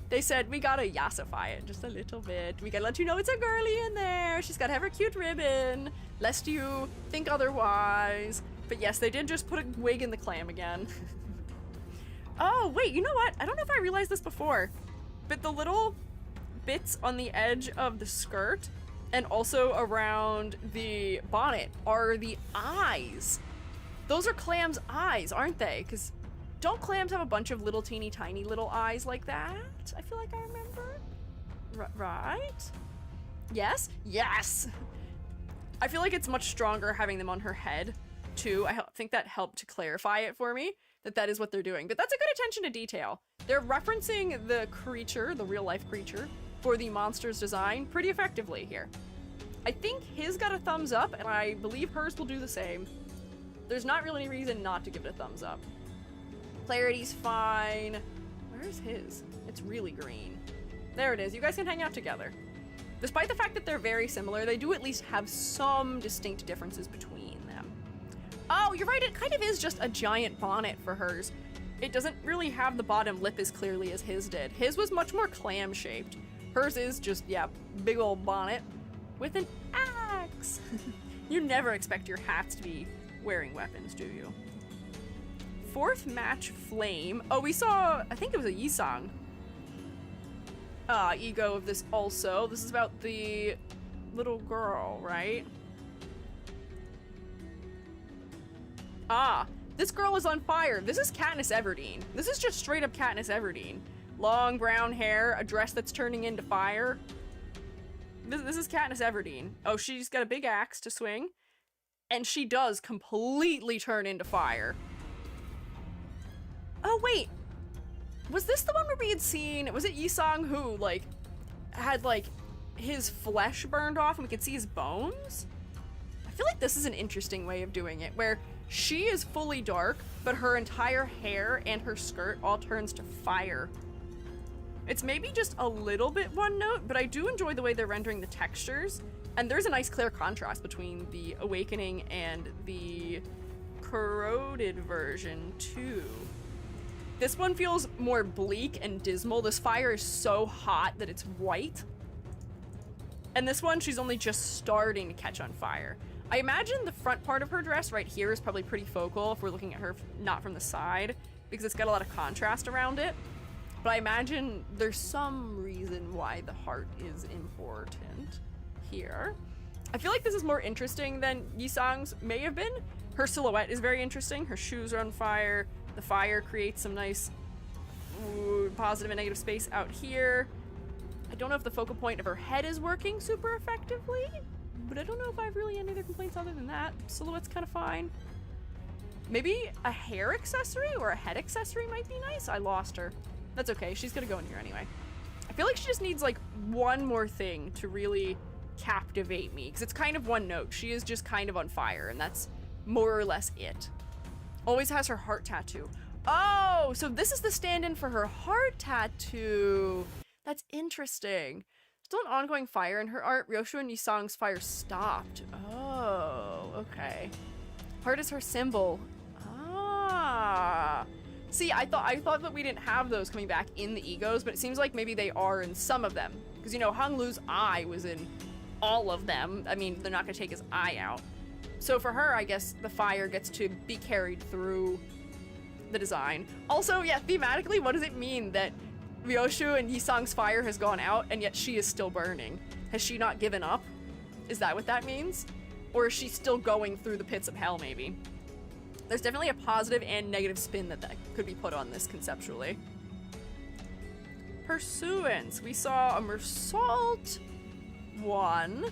They said, we gotta yassify it just a little bit. We gotta let you know it's a girly in there. She's gotta have her cute ribbon, lest you think otherwise. But yes, they did just put a wig in the clam again. Oh, wait, you know what? I don't know if I realized this before, but the little bits on the edge of the skirt and also around the bonnet are the eyes. Those are Clam's eyes, aren't they? Because don't clams have a bunch of little teeny tiny little eyes like that? I feel like I remember. Right? Yes? Yes! I feel like it's much stronger having them on her head, too. I think that helped to clarify it for me, that that is what they're doing. But that's a good attention to detail. They're referencing the creature, the real-life creature, for the monster's design pretty effectively here. I think his got a thumbs up, and I believe hers will do the same. There's not really any reason not to give it a thumbs up. Clarity's fine. Where's his? It's really green. There it is. You guys can hang out together. Despite the fact that they're very similar, they do at least have some distinct differences between them. Oh, you're right. It kind of is just a giant bonnet for hers. It doesn't really have the bottom lip as clearly as his did. His was much more clam-shaped. Hers is just, yeah, big old bonnet with an axe. You never expect your hats to be wearing weapons, do you? Fourth match, Flame. Oh, we saw, I think it was a Yisang ego of this also. This is about the little girl, right? Ah, this girl is on fire. This is Katniss Everdeen. This is just straight up Katniss Everdeen. Long brown hair, a dress that's turning into fire. This is Katniss Everdeen. Oh, she's got a big axe to swing. And she does completely turn into fire. Oh, wait. Was this the one where we had seen, was it Yisang who, like, had, like, his flesh burned off and we could see his bones? I feel like this is an interesting way of doing it, where she is fully dark, but her entire hair and her skirt all turns to fire. It's maybe just a little bit one note, but I do enjoy the way they're rendering the textures. And there's a nice clear contrast between the Awakening and the corroded version, too. This one feels more bleak and dismal. This fire is so hot that it's white. And this one, she's only just starting to catch on fire. I imagine the front part of her dress right here is probably pretty focal if we're looking at her not from the side, because it's got a lot of contrast around it. But I imagine there's some reason why the heart is important here. I feel like this is more interesting than Yisang's may have been. Her silhouette is very interesting. Her shoes are on fire. The fire creates some nice positive and negative space out here. I don't know if the focal point of her head is working super effectively, but I don't know if I have really any other complaints other than that. Silhouette's kind of fine. Maybe a hair accessory or a head accessory might be nice. I lost her. That's okay. She's gonna go in here anyway. I feel like she just needs like one more thing to really captivate me, because it's kind of one note. She is just kind of on fire, and that's more or less it. Always has her heart tattoo. Oh, so this is the stand-in for her heart tattoo. That's interesting. Still an ongoing fire in her art. Ryoshu and Yisang's fire stopped. Oh, okay. Heart is her symbol. Ah. See, I thought that we didn't have those coming back in the egos, but it seems like maybe they are in some of them. Because, you know, Honglu's eye was in all of them. I mean, they're not going to take his eye out. So for her, I guess the fire gets to be carried through the design. Also, yeah, thematically, what does it mean that Ryoshu and Yisang's fire has gone out and yet she is still burning? Has she not given up? Is that what that means? Or is she still going through the pits of hell, maybe? There's definitely a positive and negative spin that could be put on this conceptually. Pursuance. We saw a Mersault one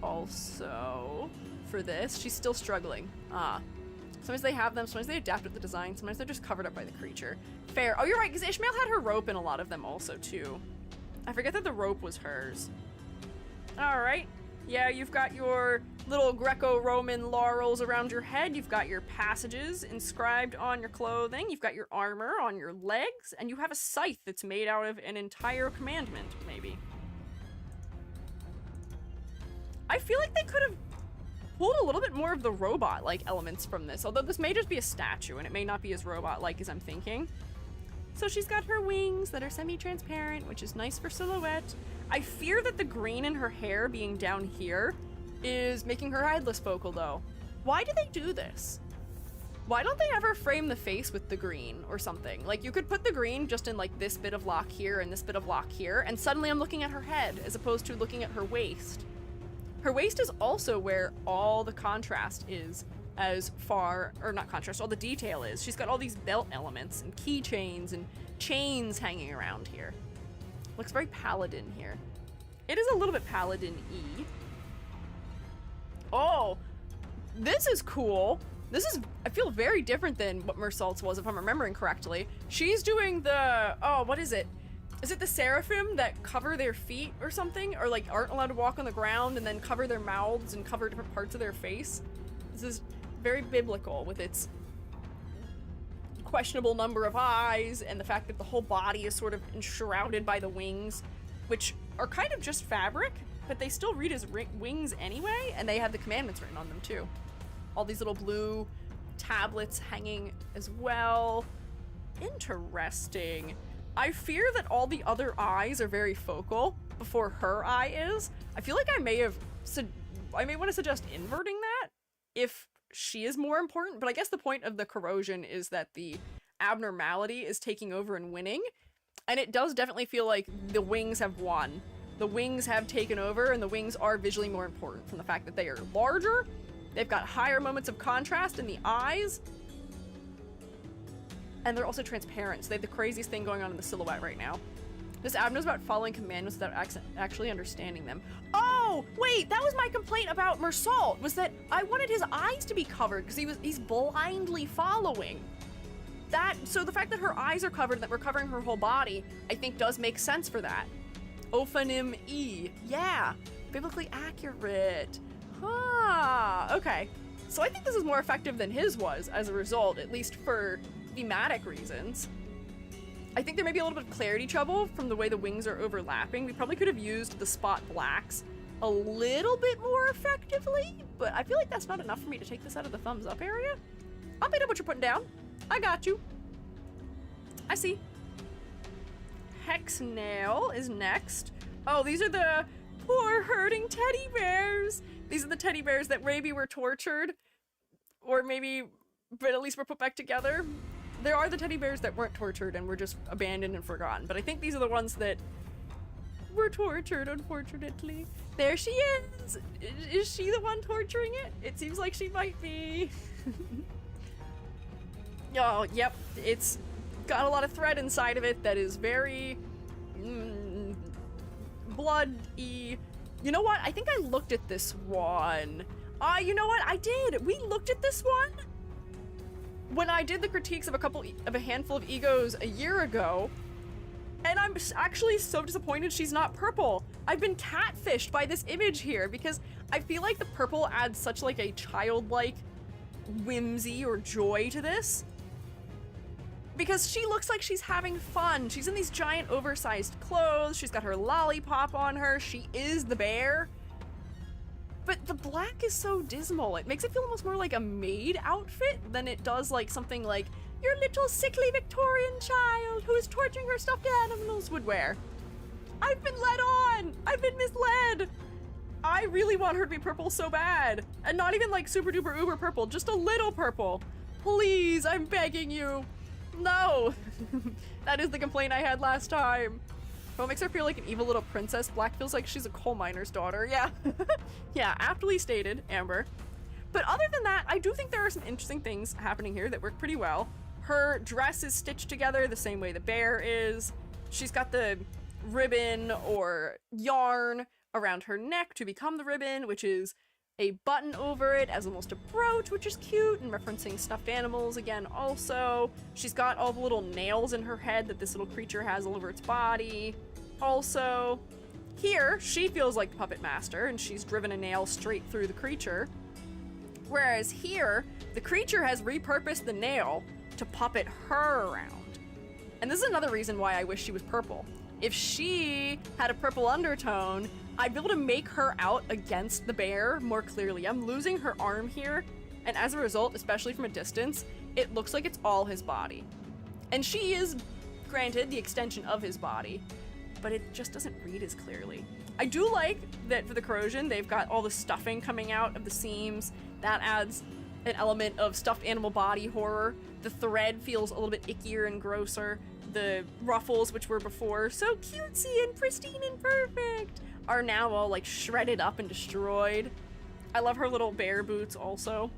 also for this. She's still struggling. Ah. Sometimes they have them, sometimes they adapt with the design, sometimes they're just covered up by the creature. Fair. Oh, you're right, because Ishmael had her rope in a lot of them also, too. I forget that the rope was hers. Alright. Yeah, you've got your little Greco-Roman laurels around your head, you've got your passages inscribed on your clothing, you've got your armor on your legs, and you have a scythe that's made out of an entire commandment, maybe. I feel like they could have pulled a little bit more of the robot-like elements from this, although this may just be a statue and it may not be as robot-like as I'm thinking. So she's got her wings that are semi-transparent, which is nice for silhouette. I fear that the green in her hair being down here is making her eyeless focal though. Why do they do this? Why don't they ever frame the face with the green or something? Like, you could put the green just in like this bit of lock here and this bit of lock here, and suddenly I'm looking at her head as opposed to looking at her waist. Her waist is also where all the contrast is, as far, or not contrast, all the detail is. She's got all these belt elements and keychains and chains hanging around here. Looks very paladin here. It is a little bit paladin-y. Oh, this is cool. This is, I feel very different than what Mersault's was, if I'm remembering correctly. She's doing the, oh, what is it? Is it the seraphim that cover their feet or something? Or like aren't allowed to walk on the ground and then cover their mouths and cover different parts of their face? This is very biblical with its questionable number of eyes and the fact that the whole body is sort of enshrouded by the wings, which are kind of just fabric, but they still read as wings anyway, and they have the commandments written on them too. All these little blue tablets hanging as well. Interesting. I fear that all the other eyes are very focal before her eye is. I feel like I may want to suggest inverting that if she is more important, but I guess the point of the corrosion is that the abnormality is taking over and winning, and it does definitely feel like the wings have won. The wings have taken over, and the wings are visually more important from the fact that they are larger, they've got higher moments of contrast in the eyes, and they're also transparent, so they have the craziest thing going on in the silhouette right now. This app knows about following commandments without actually understanding them. Oh, wait, that was my complaint about Mersault, was that I wanted his eyes to be covered because he's blindly following. So the fact that her eyes are covered, that we're covering her whole body, I think does make sense for that. Ophanim E. Yeah, biblically accurate. Huh, okay. So I think this is more effective than his was as a result, at least for thematic reasons. I think there may be a little bit of clarity trouble from the way the wings are overlapping. We probably could have used the spot blacks a little bit more effectively, but I feel like that's not enough for me to take this out of the thumbs up area. I'll pick up what you're putting down. I got you. I see. Hexnail is next. Oh, these are the poor hurting teddy bears. These are the teddy bears that maybe were tortured, or maybe, but at least were put back together. There are the teddy bears that weren't tortured and were just abandoned and forgotten, but I think these are the ones that were tortured, unfortunately. There she is! Is she the one torturing it? It seems like she might be. Oh, yep, it's got a lot of thread inside of it that is very bloody. You know what? I think I looked at this one. You know what? I did. We looked at this one when I did the critiques of a handful of egos a year ago, and I'm actually so disappointed she's not purple. I've been catfished by this image here because I feel like the purple adds such like a childlike whimsy or joy to this. Because she looks like she's having fun. She's in these giant oversized clothes. She's got her lollipop on her. She is the bear. But the black is so dismal. It makes it feel almost more like a maid outfit than it does like something like your little sickly Victorian child who is torturing her stuffed animals would wear. I've been led on. I've been misled. I really want her to be purple so bad. And not even like super duper uber purple, just a little purple. Please, I'm begging you. No. That is the complaint I had last time. What makes her feel like an evil little princess? Black feels like she's a coal miner's daughter. Yeah. Yeah, aptly stated, Amber. But other than that, I do think there are some interesting things happening here that work pretty well. Her dress is stitched together the same way the bear is. She's got the ribbon or yarn around her neck to become the ribbon, which is a button over it as almost a brooch, which is cute, and referencing stuffed animals again also. She's got all the little nails in her head that this little creature has all over its body. Also, here, she feels like the puppet master, and she's driven a nail straight through the creature. Whereas here, the creature has repurposed the nail to puppet her around. And this is another reason why I wish she was purple. If she had a purple undertone, I'd be able to make her out against the bear more clearly. I'm losing her arm here, and as a result, especially from a distance, it looks like it's all his body. And she is, granted, the extension of his body, but it just doesn't read as clearly. I do like that for the corrosion, they've got all the stuffing coming out of the seams. That adds an element of stuffed animal body horror. The thread feels a little bit ickier and grosser. The ruffles, which were before so cutesy and pristine and perfect, are now all like shredded up and destroyed. I love her little bear boots also.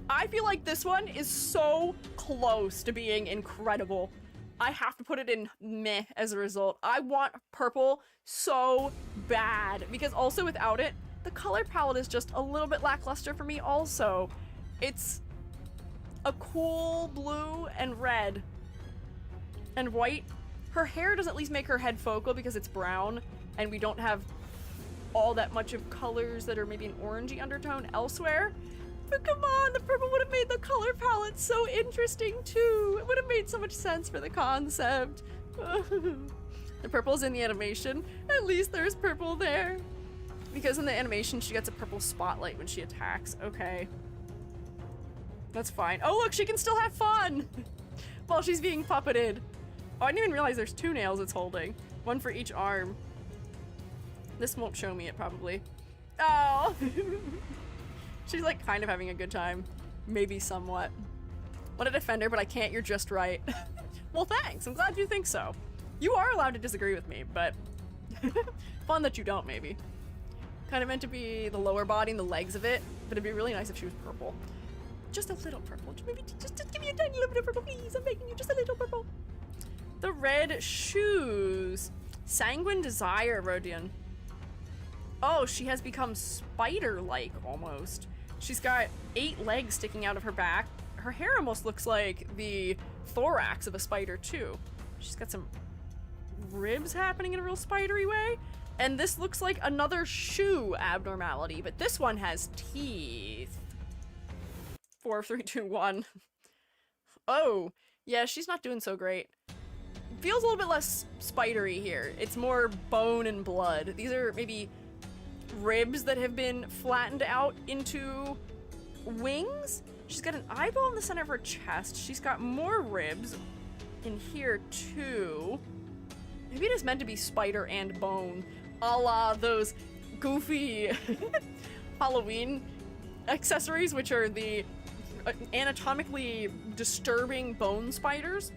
I feel like this one is so close to being incredible. I have to put it in meh as a result. I want purple so bad, because also without it, the color palette is just a little bit lackluster for me also. It's a cool blue and red and white. Her hair does at least make her head focal because it's brown, and we don't have all that much of colors that are maybe an orangey undertone elsewhere. But come on, the purple would have made the color palette so interesting too. It would have made so much sense for the concept. The purple's in the animation. At least there's purple there. Because in the animation, she gets a purple spotlight when she attacks. Okay. That's fine. Oh, look, she can still have fun while she's being puppeted. Oh, I didn't even realize there's 2 nails it's holding. One for each arm. This won't show me it, probably. Oh! She's like kind of having a good time. Maybe somewhat. Want to defend her, but I can't. You're just right. Well, thanks. I'm glad you think so. You are allowed to disagree with me, but fun that you don't, maybe. Kind of meant to be the lower body and the legs of it, but it'd be really nice if she was purple. Just a little purple. Maybe just give me a tiny little bit of purple, please. I'm begging you, just a little purple. The red shoes. Sanguine Desire, Rodion. Oh, she has become spider-like almost. She's got 8 legs sticking out of her back. Her hair almost looks like the thorax of a spider too. She's got some ribs happening in a real spidery way. And this looks like another shoe abnormality, but this one has teeth. 4, 3, 2, 1. Oh, yeah, she's not doing so great. Feels a little bit less spidery here. It's more bone and blood. These are maybe ribs that have been flattened out into wings. She's got an eyeball in the center of her chest. She's got more ribs in here too. Maybe it is meant to be spider and bone, a la those goofy Halloween accessories, which are the anatomically disturbing bone spiders.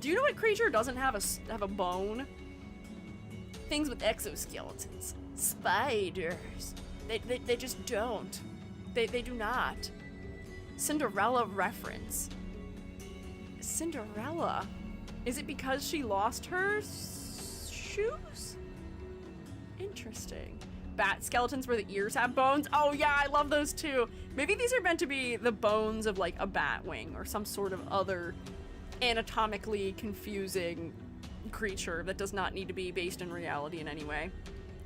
Do you know what creature doesn't have a bone? Things with exoskeletons. Spiders. They just don't. They do not. Cinderella reference. Cinderella. Is it because she lost her shoes? Interesting. Bat skeletons where the ears have bones. Oh yeah, I love those too. Maybe these are meant to be the bones of like a bat wing or some sort of other anatomically confusing creature that does not need to be based in reality in any way.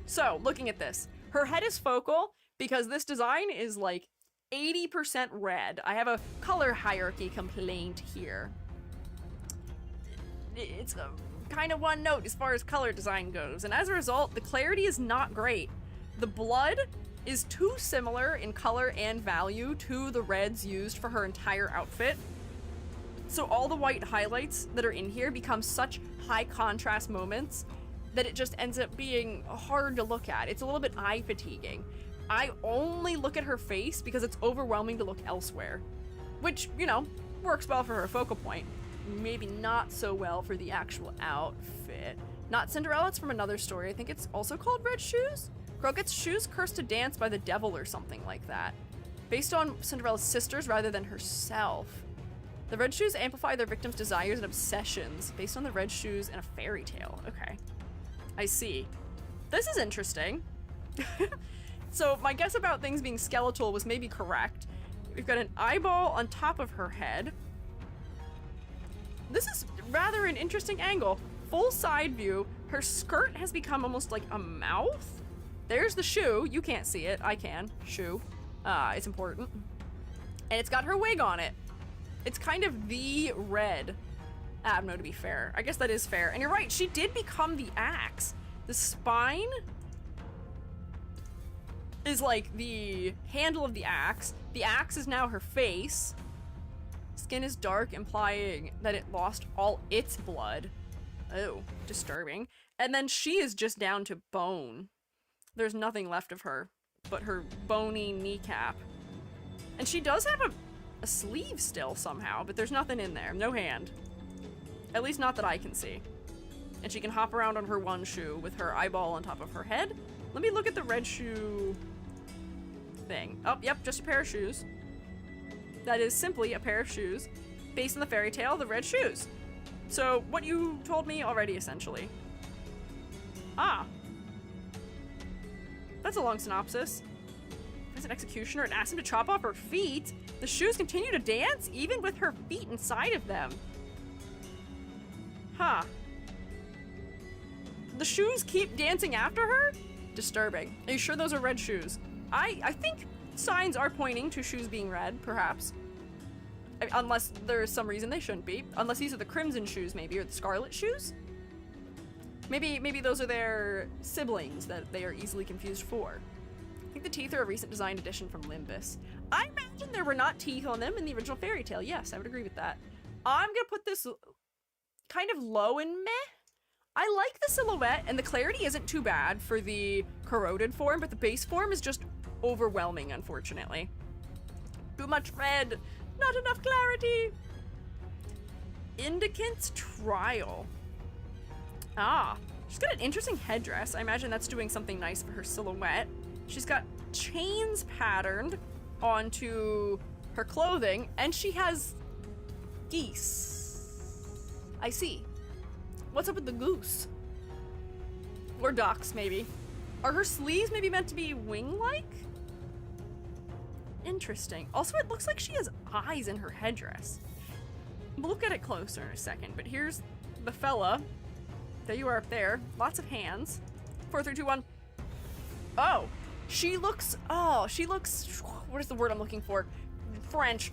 So, looking at this, her head is focal because this design is like 80% red. I have a color hierarchy complaint here. It's a kind of one note as far as color design goes, and as a result, the clarity is not great. The blood is too similar in color and value to the reds used for her entire outfit. So all the white highlights that are in here become such high contrast moments that it just ends up being hard to look at. It's a little bit eye fatiguing. I only look at her face because it's overwhelming to look elsewhere, which, you know, works well for her focal point. Maybe not so well for the actual outfit. Not Cinderella, it's from another story. I think it's also called Red Shoes? Girl gets shoes cursed to dance by the devil or something like that. Based on Cinderella's sisters rather than herself. The red shoes amplify their victims' desires and obsessions based on the red shoes in a fairy tale. Okay. I see. This is interesting. So my guess about things being skeletal was maybe correct. We've got an eyeball on top of her head. This is rather an interesting angle. Full side view. Her skirt has become almost like a mouth. There's the shoe. You can't see it. I can. Shoe. It's important. And it's got her wig on it. It's kind of the red Abno, to be fair. I guess that is fair. And you're right, she did become the axe. The spine is like the handle of the axe. The axe is now her face. Skin is dark, implying that it lost all its blood. Oh, disturbing. And then she is just down to bone. There's nothing left of her but her bony kneecap. And she does have a sleeve still somehow, but there's nothing in there. No hand. At least not that I can see. And she can hop around on her one shoe with her eyeball on top of her head. Let me look at the red shoe thing. Oh, yep, just a pair of shoes. That is simply a pair of shoes based on the fairy tale, the red shoes. So, what you told me already, essentially. Ah. That's a long synopsis. As an executioner and asked him to chop off her feet. The shoes continue to dance, even with her feet inside of them. Huh. The shoes keep dancing after her? Disturbing. Are you sure those are red shoes? I think signs are pointing to shoes being red, perhaps. Unless there is some reason they shouldn't be. Unless these are the crimson shoes, maybe, or the scarlet shoes? Maybe those are their siblings that they are easily confused for. I think the teeth are a recent design addition from Limbus. I imagine there were not teeth on them in the original fairy tale. Yes, I would agree with that. I'm gonna put this kind of low in meh. I like the silhouette, and the clarity isn't too bad for the corroded form, but the base form is just overwhelming, unfortunately. Too much red, not enough clarity. Indicant's Trial. Ah, she's got an interesting headdress. I imagine that's doing something nice for her silhouette. She's got chains patterned onto her clothing, and she has geese. I see. What's up with the goose? Or ducks, maybe. Are her sleeves maybe meant to be wing-like? Interesting. Also, it looks like she has eyes in her headdress. We'll look at it closer in a second, but here's the fella. There you are up there. Lots of hands. 4, 3, 2, 1. Oh, she looks, what is the word I'm looking for? French.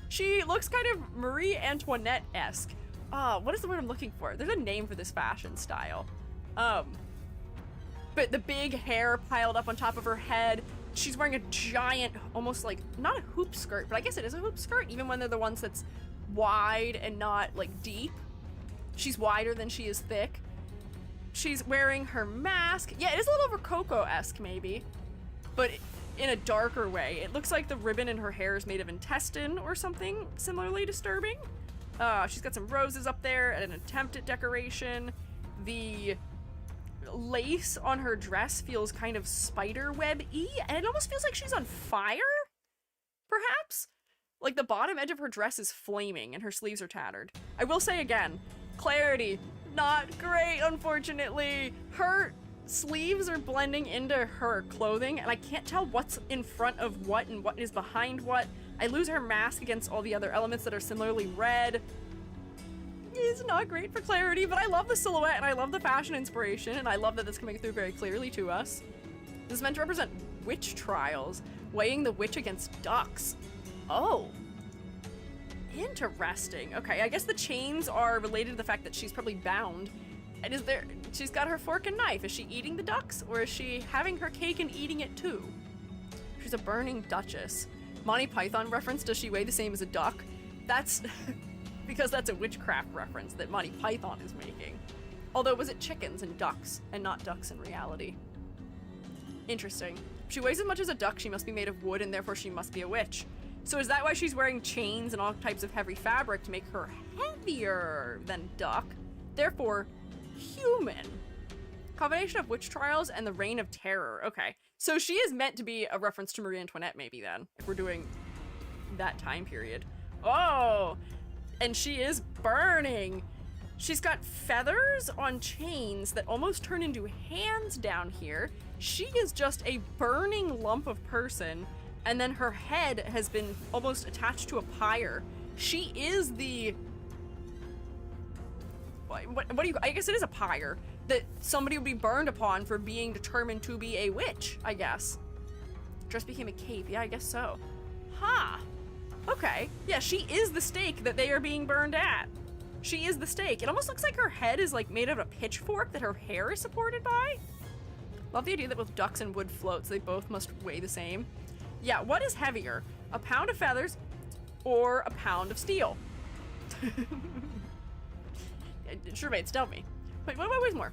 She looks kind of Marie Antoinette-esque. What is the word I'm looking for? There's a name for this fashion style. But the big hair piled up on top of her head. She's wearing a giant, almost like, not a hoop skirt, but I guess it is a hoop skirt, even when they're the ones that's wide and not, like, deep. She's wider than she is thick. She's wearing her mask. Yeah, it is a little Rococo-esque, maybe, but in a darker way. It looks like the ribbon in her hair is made of intestine or something similarly disturbing. She's got some roses up there and an attempt at decoration. The lace on her dress feels kind of spider web-y, and it almost feels like she's on fire, perhaps? Like the bottom edge of her dress is flaming and her sleeves are tattered. I will say again, clarity, not great, unfortunately. Her sleeves are blending into her clothing, and I can't tell what's in front of what and what is behind what. I lose her mask against all the other elements that are similarly red. It's not great for clarity, but I love the silhouette and I love the fashion inspiration, and I love that it's coming through very clearly to us. This is meant to represent witch trials, weighing the witch against ducks. Oh. Interesting. Okay, I guess the chains are related to the fact that she's probably bound. And she's got her fork and knife. Is she eating the ducks, or is she having her cake and eating it too? She's a burning duchess. Monty Python reference, does she weigh the same as a duck? That's because that's a witchcraft reference that Monty Python is making. Although, was it chickens and ducks, and not ducks in reality? Interesting. If she weighs as much as a duck, she must be made of wood, and therefore she must be a witch. So is that why she's wearing chains and all types of heavy fabric to make her heavier than duck? Therefore, human. Combination of witch trials and the reign of terror. Okay. So she is meant to be a reference to Marie Antoinette, maybe then, if we're doing that time period. Oh, and she is burning. She's got feathers on chains that almost turn into hands down here. She is just a burning lump of person, and then her head has been almost attached to a pyre. She is the... What do you... I guess it is a pyre that somebody would be burned upon for being determined to be a witch, I guess. Dress became a cape. Yeah, I guess so. Huh. Okay. Yeah, she is the stake that they are being burned at. She is the stake. It almost looks like her head is like made of a pitchfork that her hair is supported by. Love the idea that both ducks and wood floats, they both must weigh the same. Yeah, what is heavier? A pound of feathers or a pound of steel? Sure, mates, tell me. Wait, what weighs more?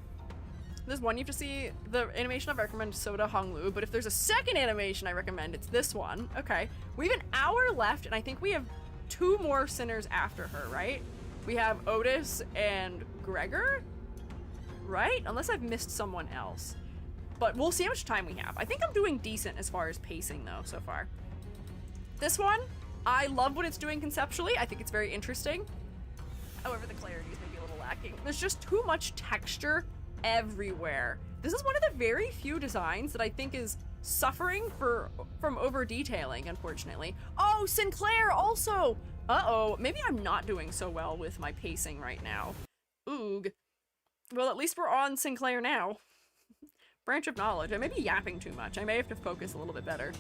There's one you have to see the animation I recommend, Soda Honglu, but if there's a second animation I recommend, it's this one. Okay, we have an hour left, and I think we have 2 more sinners after her, right? We have Otis and Gregor, right? Unless I've missed someone else. But we'll see how much time we have. I think I'm doing decent as far as pacing, though, so far. This one, I love what it's doing conceptually. I think it's very interesting. However, the clarity is maybe a little lacking. There's just too much texture everywhere. This is one of the very few designs that I think is suffering from over detailing, unfortunately. Oh, Sinclair also! Uh-oh, maybe I'm not doing so well with my pacing right now. Oog. Well, at least we're on Sinclair now. Branch of knowledge. I may be yapping too much. I may have to focus a little bit better.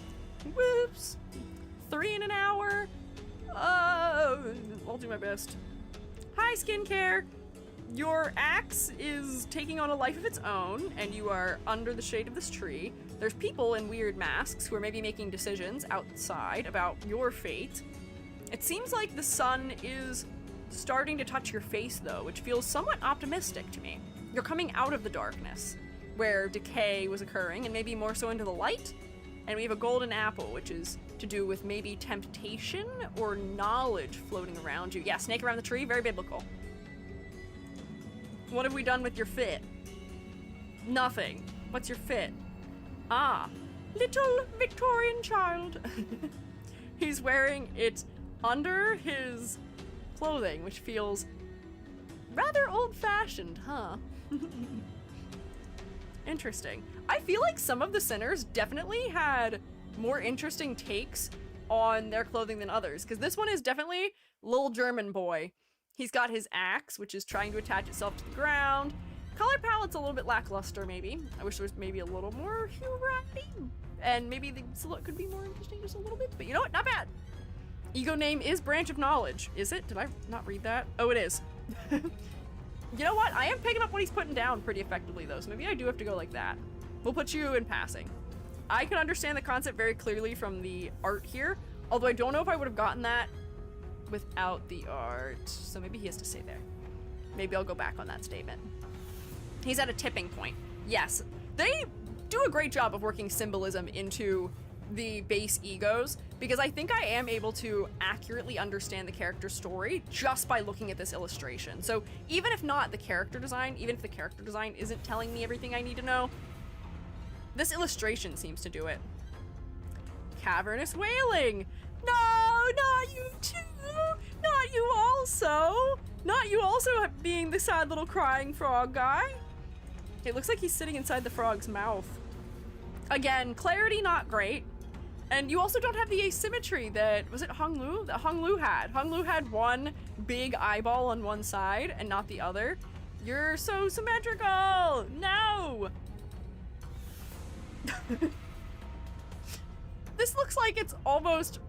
Whoops. 3 in an hour. I'll do my best. Hi, skincare. Your axe is taking on a life of its own, and you are under the shade of this tree. There's people in weird masks who are maybe making decisions outside about your fate. It seems like the sun is starting to touch your face, though, which feels somewhat optimistic to me. You're coming out of the darkness, where decay was occurring, and maybe more so into the light. And we have a golden apple, which is to do with maybe temptation or knowledge floating around you. Yeah, snake around the tree, very biblical. What have we done with your fit? Nothing. What's your fit? Ah, little Victorian child. He's wearing it under his clothing, which feels rather old-fashioned, huh? Interesting. I feel like some of the sinners definitely had more interesting takes on their clothing than others, because this one is definitely little German boy. He's got his axe, which is trying to attach itself to the ground. Color palette's a little bit lackluster, maybe. I wish there was maybe a little more humanity. And maybe the silhouette could be more interesting just a little bit. But you know what? Not bad. Ego name is Branch of Knowledge. Is it? Did I not read that? Oh, it is. You know what? I am picking up what he's putting down pretty effectively, though. So maybe I do have to go like that. We'll put you in passing. I can understand the concept very clearly from the art here. Although I don't know if I would have gotten that without the art, so maybe he has to stay there. Maybe I'll go back on that statement. He's at a tipping point. Yes, they do a great job of working symbolism into the base egos, because I think I am able to accurately understand the character's story just by looking at this illustration. So even if not the character design, even if the character design isn't telling me everything I need to know, this illustration seems to do it. Cavernous wailing! No, not you too! Not you also! Not you also being the sad little crying frog guy! It looks like he's sitting inside the frog's mouth. Again, clarity not great. And you also don't have the asymmetry that, was it Honglu? That Honglu had. Honglu had one big eyeball on one side and not the other. You're so symmetrical! No! This looks like it's almost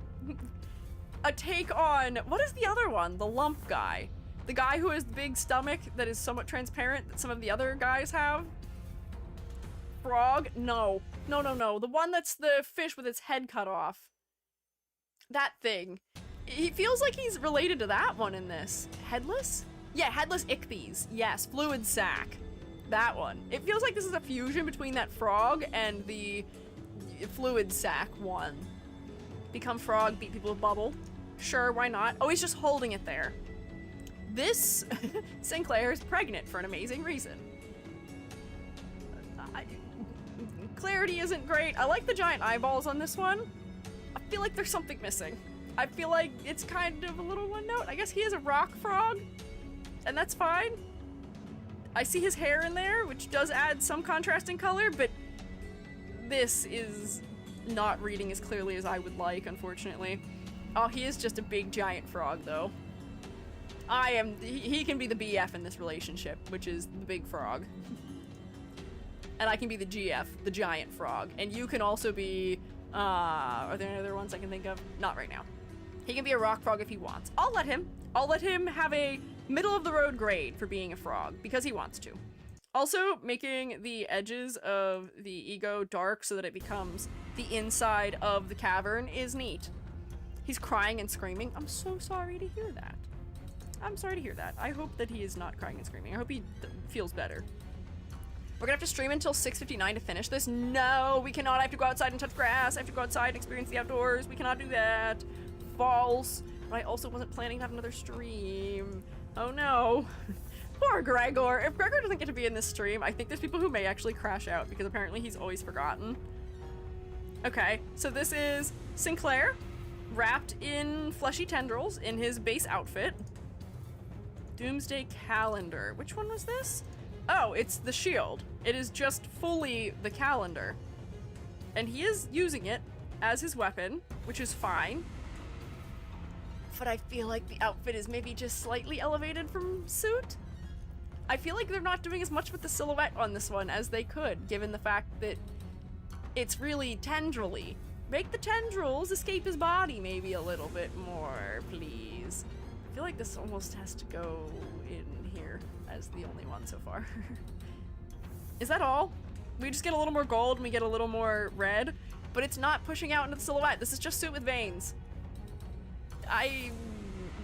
a take on, what is the other one? The lump guy. The guy who has the big stomach that is somewhat transparent that some of the other guys have. Frog? No. No, no, no. The one that's the fish with its head cut off. That thing. He feels like he's related to that one in this. Headless? Yeah, headless ichthyes. Yes, fluid sac. That one. It feels like this is a fusion between that frog and the fluid sac one. Become frog, beat people with bubble. Sure, why not? Oh, he's just holding it there. This Sinclair is pregnant for an amazing reason. Clarity isn't great. I like the giant eyeballs on this one. I feel like there's something missing. I feel like it's kind of a little one note. I guess he is a rock frog, and that's fine. I see his hair in there, which does add some contrasting color, but this is not reading as clearly as I would like, unfortunately. Oh, he is just a big giant frog, though. He can be the BF in this relationship, which is the big frog. And I can be the GF, the giant frog. And you can also be, are there any other ones I can think of? Not right now. He can be a rock frog if he wants. I'll let him have a middle of the road grade for being a frog, because he wants to. Also, making the edges of the ego dark so that it becomes the inside of the cavern is neat. He's crying and screaming. I'm so sorry to hear that. I'm sorry to hear that. I hope that he is not crying and screaming. I hope he feels better. We're gonna have to stream until 6:59 to finish this. No, we cannot. I have to go outside and touch grass. I have to go outside and experience the outdoors. We cannot do that. False. But I also wasn't planning to have another stream. Oh no. Poor Gregor. If Gregor doesn't get to be in this stream, I think there's people who may actually crash out because apparently he's always forgotten. Okay, so this is Sinclair wrapped in fleshy tendrils in his base outfit. Doomsday Calendar. Which one was this? Oh, it's the shield. It is just fully the calendar. And he is using it as his weapon, which is fine. But I feel like the outfit is maybe just slightly elevated from suit. I feel like they're not doing as much with the silhouette on this one as they could, given the fact that it's really tendrily. Make the tendrils escape his body maybe a little bit more, please. I feel like this almost has to go in here as the only one so far. Is that all? We just get a little more gold and we get a little more red, but it's not pushing out into the silhouette. This is just suit with veins. I'm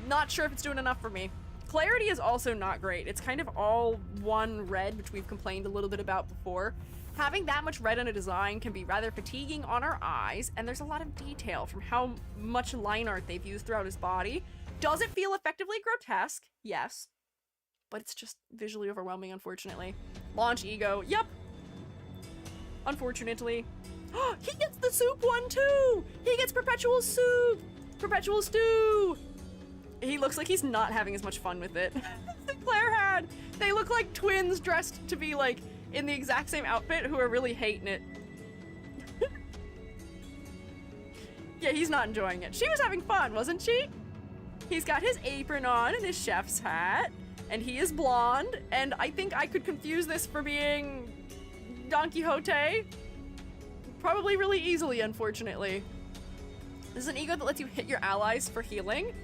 not sure if it's doing enough for me. Clarity is also not great. It's kind of all one red, which we've complained a little bit about before. Having that much red in a design can be rather fatiguing on our eyes, and there's a lot of detail from how much line art they've used throughout his body. Does it feel effectively grotesque? Yes. But it's just visually overwhelming, unfortunately. Launch ego. Yep. Unfortunately. He gets the soup one too! He gets perpetual soup! Perpetual stew! He looks like he's not having as much fun with it. Claire had. They look like twins dressed to be like in the exact same outfit who are really hating it. Yeah, he's not enjoying it. She was having fun, wasn't she? He's got his apron on and his chef's hat, and he is blonde, and I think I could confuse this for being Don Quixote. Probably really easily, unfortunately. This is an ego that lets you hit your allies for healing.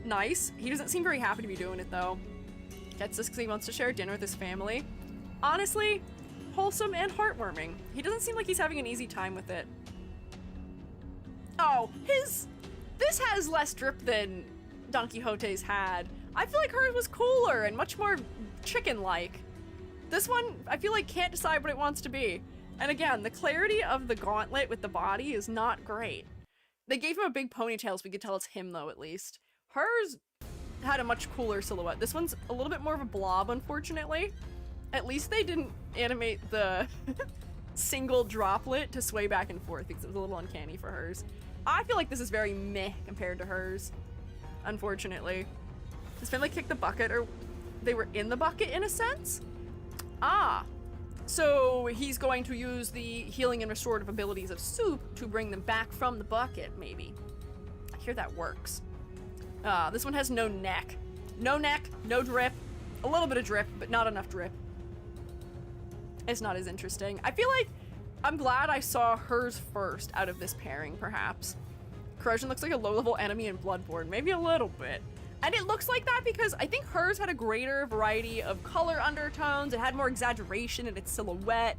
Nice. He doesn't seem very happy to be doing it, though. Gets this because he wants to share dinner with his family. Honestly, wholesome and heartwarming. He doesn't seem like he's having an easy time with it. Oh, this has less drip than Don Quixote's had. I feel like hers was cooler and much more chicken-like. This one, I feel like can't decide what it wants to be. And again, the clarity of the gauntlet with the body is not great. They gave him a big ponytail so we could tell it's him, though, at least. Hers had a much cooler silhouette. This one's a little bit more of a blob, unfortunately. At least they didn't animate the single droplet to sway back and forth because it was a little uncanny for hers. I feel like this is very meh compared to hers, unfortunately. Does family kick the bucket, or they were in the bucket in a sense? Ah, so he's going to use the healing and restorative abilities of soup to bring them back from the bucket, maybe. I hear that works. This one has no neck. No neck, no drip. A little bit of drip, but not enough drip. It's not as interesting. I feel like I'm glad I saw hers first out of this pairing, perhaps. Corrosion looks like a low-level enemy in Bloodborne. Maybe a little bit. And it looks like that because I think hers had a greater variety of color undertones. It had more exaggeration in its silhouette.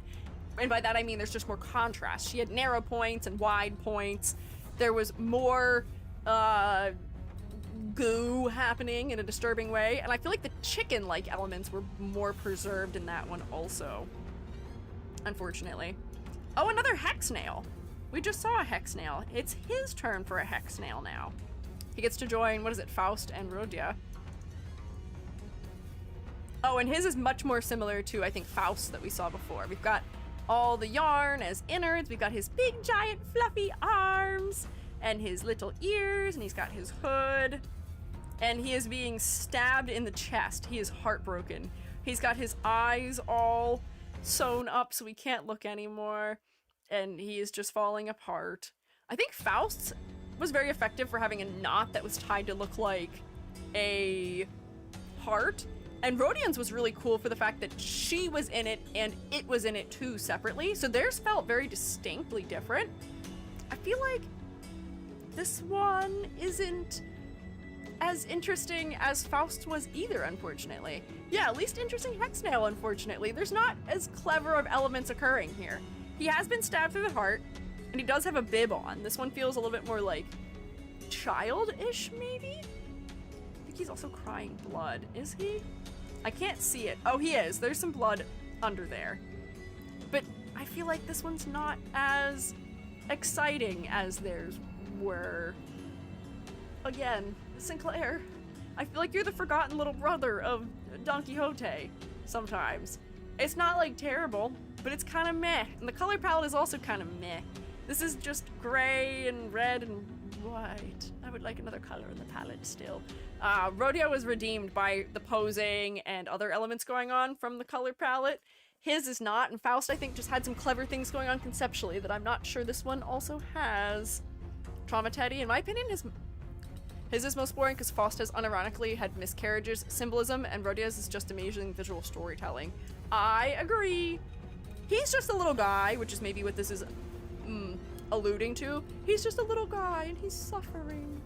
And by that I mean there's just more contrast. She had narrow points and wide points. There was more goo happening in a disturbing way. And I feel like the chicken-like elements were more preserved in that one also. Unfortunately. Oh, another hex nail. We just saw a hex nail. It's his turn for a hex nail now. He gets to join, what is it, Faust and Rhodia. Oh, and his is much more similar to, I think, Faust that we saw before. We've got all the yarn as innards. We've got his big, giant, fluffy arms and his little ears, and he's got his hood. And he is being stabbed in the chest. He is heartbroken. He's got his eyes all sewn up so he can't look anymore. And he is just falling apart. I think Faust's was very effective for having a knot that was tied to look like a heart. And Rodian's was really cool for the fact that she was in it and it was in it too separately. So theirs felt very distinctly different. I feel like this one isn't as interesting as Faust was either, unfortunately. Yeah, least interesting Hexnail, unfortunately. There's not as clever of elements occurring here. He has been stabbed through the heart, and he does have a bib on. This one feels a little bit more like childish, maybe? I think he's also crying blood. Is he? I can't see it. Oh, he is. There's some blood under there. But I feel like this one's not as exciting as theirs were. Again, Sinclair, I feel like you're the forgotten little brother of Don Quixote sometimes. It's not like terrible, but it's kind of meh. And the color palette is also kind of meh. This is just gray and red and white. I would like another color in the palette still. Rodeo was redeemed by the posing and other elements going on from the color palette. His is not, and Faust, I think, just had some clever things going on conceptually that I'm not sure this one also has. Trauma Teddy, in my opinion, his is most boring because Faust has unironically had miscarriages, symbolism, and Rodeo's is just amazing visual storytelling. I agree. He's just a little guy, which is maybe what this is alluding to. He's just a little guy and he's suffering.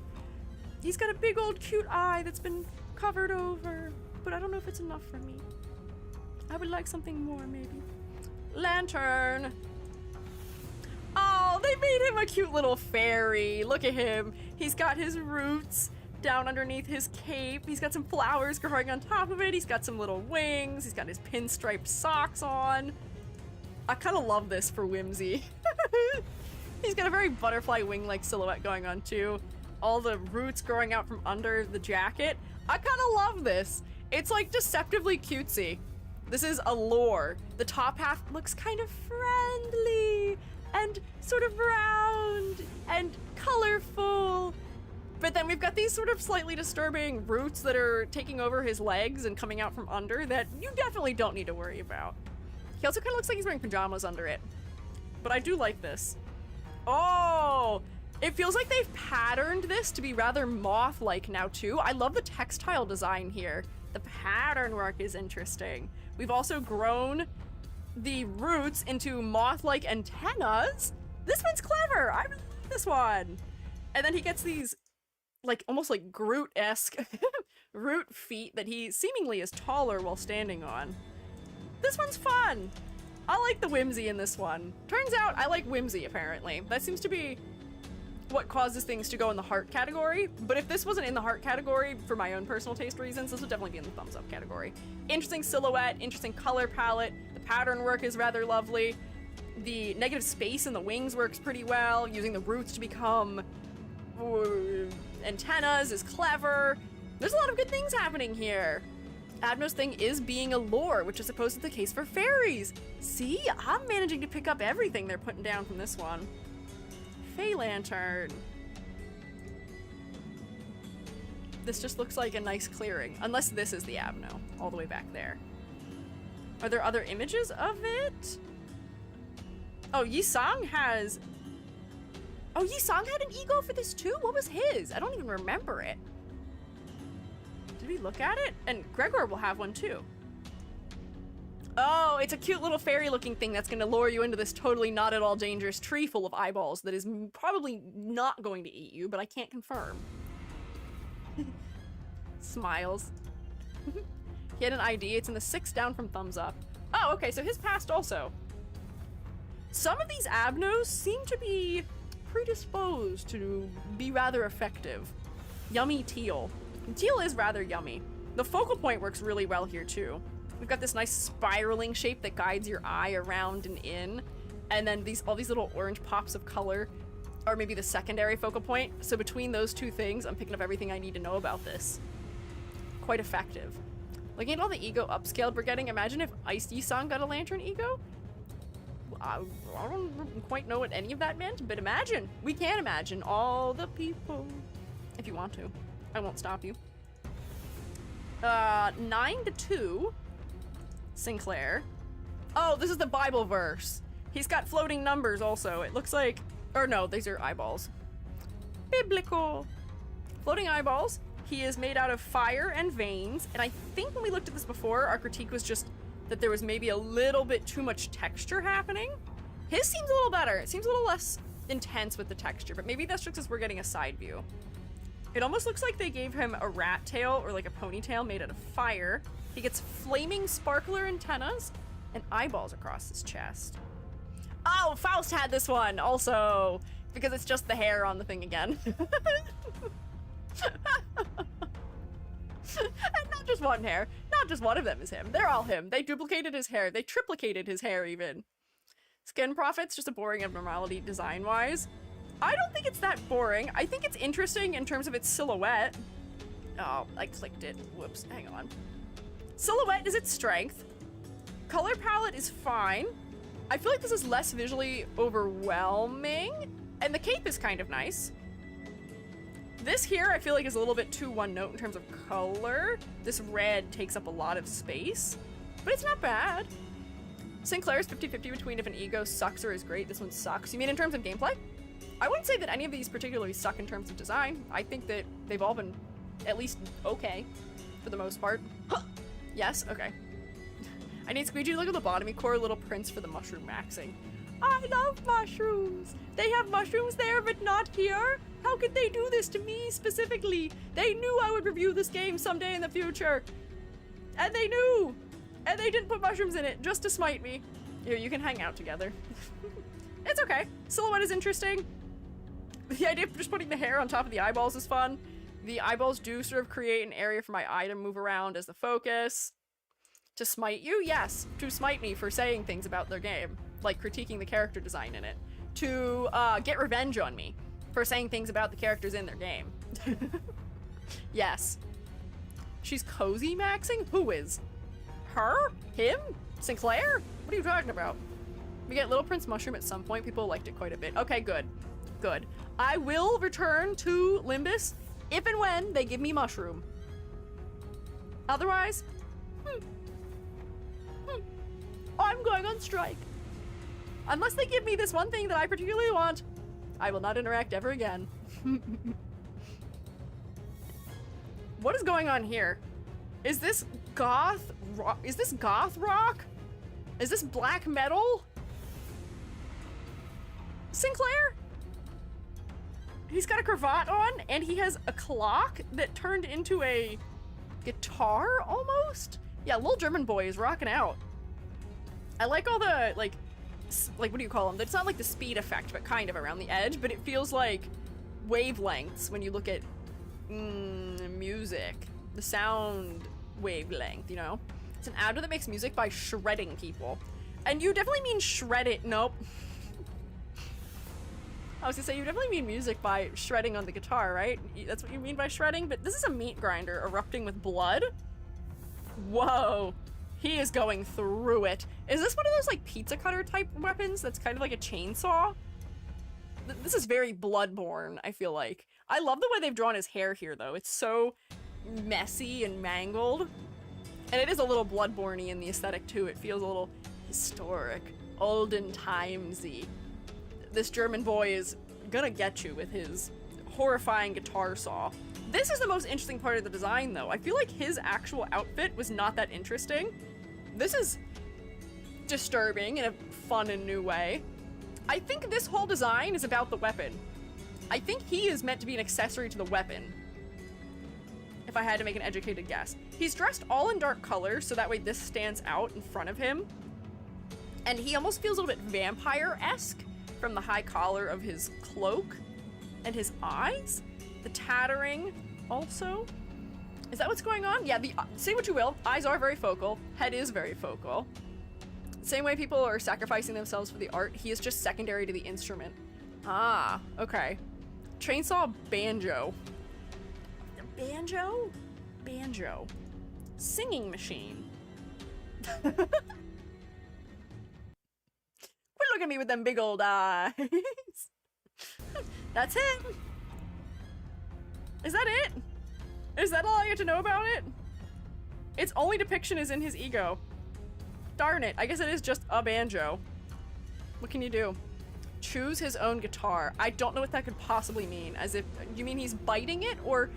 He's got a big old cute eye that's been covered over, but I don't know if it's enough for me. I would like something more, maybe. Lantern. Oh, they made him a cute little fairy. Look at him. He's got his roots down underneath his cape. He's got some flowers growing on top of it. He's got some little wings. He's got his pinstriped socks on. I kind of love this for whimsy. He's got a very butterfly wing-like silhouette going on too. All the roots growing out from under the jacket. I kind of love this. It's like deceptively cutesy. This is a lore. The top half looks kind of friendly and sort of round and colorful. But then we've got these sort of slightly disturbing roots that are taking over his legs and coming out from under that you definitely don't need to worry about. He also kind of looks like he's wearing pajamas under it. But I do like this. Oh, it feels like they've patterned this to be rather moth-like now too. I love the textile design here. The pattern work is interesting. We've also grown the roots into moth-like antennas. This one's clever. I really like this one. And then he gets these like almost like Groot-esque root feet that he seemingly is taller while standing on. This one's fun. I like the whimsy in this one. Turns out I like whimsy, apparently. That seems to be what causes things to go in the heart category. But if this wasn't in the heart category, for my own personal taste reasons, this would definitely be in the thumbs up category. Interesting silhouette, interesting color palette. The pattern work is rather lovely. The negative space in the wings works pretty well. Using the roots to become antennas is clever. There's a lot of good things happening here. Abno's thing is being a lore, which is supposed to be the case for fairies. See, I'm managing to pick up everything they're putting down from this one. Fey Lantern. This just looks like a nice clearing, unless this is the Abno, all the way back there. Are there other images of it? Oh, Yisang has... Oh, Yisang had an ego for this too? What was his? I don't even remember it. Did we look at it? And Gregor will have one too. Oh, it's a cute little fairy looking thing that's gonna lure you into this totally not at all dangerous tree full of eyeballs that is probably not going to eat you, but I can't confirm. Smiles. He had an ID. It's in the 6 down from thumbs up. Oh, okay, so his past also. Some of these Abnos seem to be predisposed to be rather effective. Yummy teal. Teal is rather yummy. The focal point works really well here too. We've got this nice spiraling shape that guides your eye around and in, and then all these little orange pops of color are maybe the secondary focal point. So between those two things, I'm picking up everything I need to know about this. Quite effective. Looking at all the ego upscaled we're getting, imagine if Ice Yisang got a lantern ego? I don't quite know what any of that meant, but imagine. We can imagine all the people. If you want to. I won't stop you. 9-2. Sinclair. Oh, this is the Bible verse. He's got floating numbers also. It looks like... Or no, these are eyeballs. Biblical. Floating eyeballs. He is made out of fire and veins. And I think when we looked at this before, our critique was just that there was maybe a little bit too much texture happening. His seems a little better. It seems a little less intense with the texture, but maybe that's just because we're getting a side view. It almost looks like they gave him a rat tail or like a ponytail made out of fire. He gets flaming sparkler antennas and eyeballs across his chest. Oh, Faust had this one also, because it's just the hair on the thing again. And not just one hair. Not just one of them is him. They're all him. They duplicated his hair. They triplicated his hair even. Skin Prophet's just a boring abnormality design-wise. I don't think it's that boring. I think it's interesting in terms of its silhouette. Oh, I clicked it. Whoops, hang on. Silhouette is its strength. Color palette is fine. I feel like this is less visually overwhelming. And the cape is kind of nice. This here I feel like is a little bit too one note in terms of color. This red takes up a lot of space, but it's not bad. Sinclair's 50-50 between if an ego sucks or is great. This one sucks. You mean in terms of gameplay? I wouldn't say that any of these particularly suck in terms of design. I think that they've all been at least okay for the most part. Yes, okay. I need Squiiji to look at the lobotomy core little prints for the mushroom maxing. I love mushrooms. They have mushrooms there, but not here. How could they do this to me specifically? They knew I would review this game someday in the future. And they knew. And they didn't put mushrooms in it just to smite me. Here, you can hang out together. It's okay. Silhouette is interesting. The idea of just putting the hair on top of the eyeballs is fun. The eyeballs do sort of create an area for my eye to move around as the focus. To smite you? Yes. To smite me for saying things about their game. Like critiquing the character design in it. To get revenge on me for saying things about the characters in their game. Yes. She's cozy maxing? Who is? Her? Him? Sinclair? What are you talking about? We get Little Prince Mushroom at some point. People liked it quite a bit. Okay, good. Good. I will return to Limbus if and when they give me Mushroom. Otherwise, I'm going on strike. Unless they give me this one thing that I particularly want, I will not interact ever again. What is going on here? Is this goth rock? Is this goth rock? Is this black metal? Sinclair? He's got a cravat on and he has a clock that turned into a guitar almost? Yeah, little German boy is rocking out. I like all the, like, what do you call them? It's not like the speed effect, but kind of around the edge, but it feels like wavelengths when you look at music. The sound wavelength, you know? It's an adder that makes music by shredding people. And you definitely mean shred it. Nope. I was gonna say, you definitely mean music by shredding on the guitar, right? That's what you mean by shredding? But this is a meat grinder erupting with blood. Whoa. He is going through it. Is this one of those like pizza cutter type weapons that's kind of like a chainsaw? This is very Bloodborne, I feel like. I love the way they've drawn his hair here though. It's so messy and mangled. And it is a little Bloodborne-y in the aesthetic too. It feels a little historic, olden timesy. This German boy is gonna get you with his horrifying guitar saw. This is the most interesting part of the design though. I feel like his actual outfit was not that interesting. This is disturbing in a fun and new way. I think this whole design is about the weapon. I think he is meant to be an accessory to the weapon, if I had to make an educated guess. He's dressed all in dark colors, so that way this stands out in front of him. And he almost feels a little bit vampire-esque from the high collar of his cloak and his eyes. The tattering also. Is that what's going on? Yeah, say what you will, eyes are very focal, head is very focal. Same way people are sacrificing themselves for the art, he is just secondary to the instrument. Ah, okay. Chainsaw banjo. Banjo? Banjo. Singing machine. Quit looking at me with them big old eyes. That's him. Is that it? Is that all I get to know about it? Its only depiction is in his ego. Darn it, I guess it is just a banjo. What can you do? Choose his own guitar. I don't know what that could possibly mean. As if, you mean he's biting it, or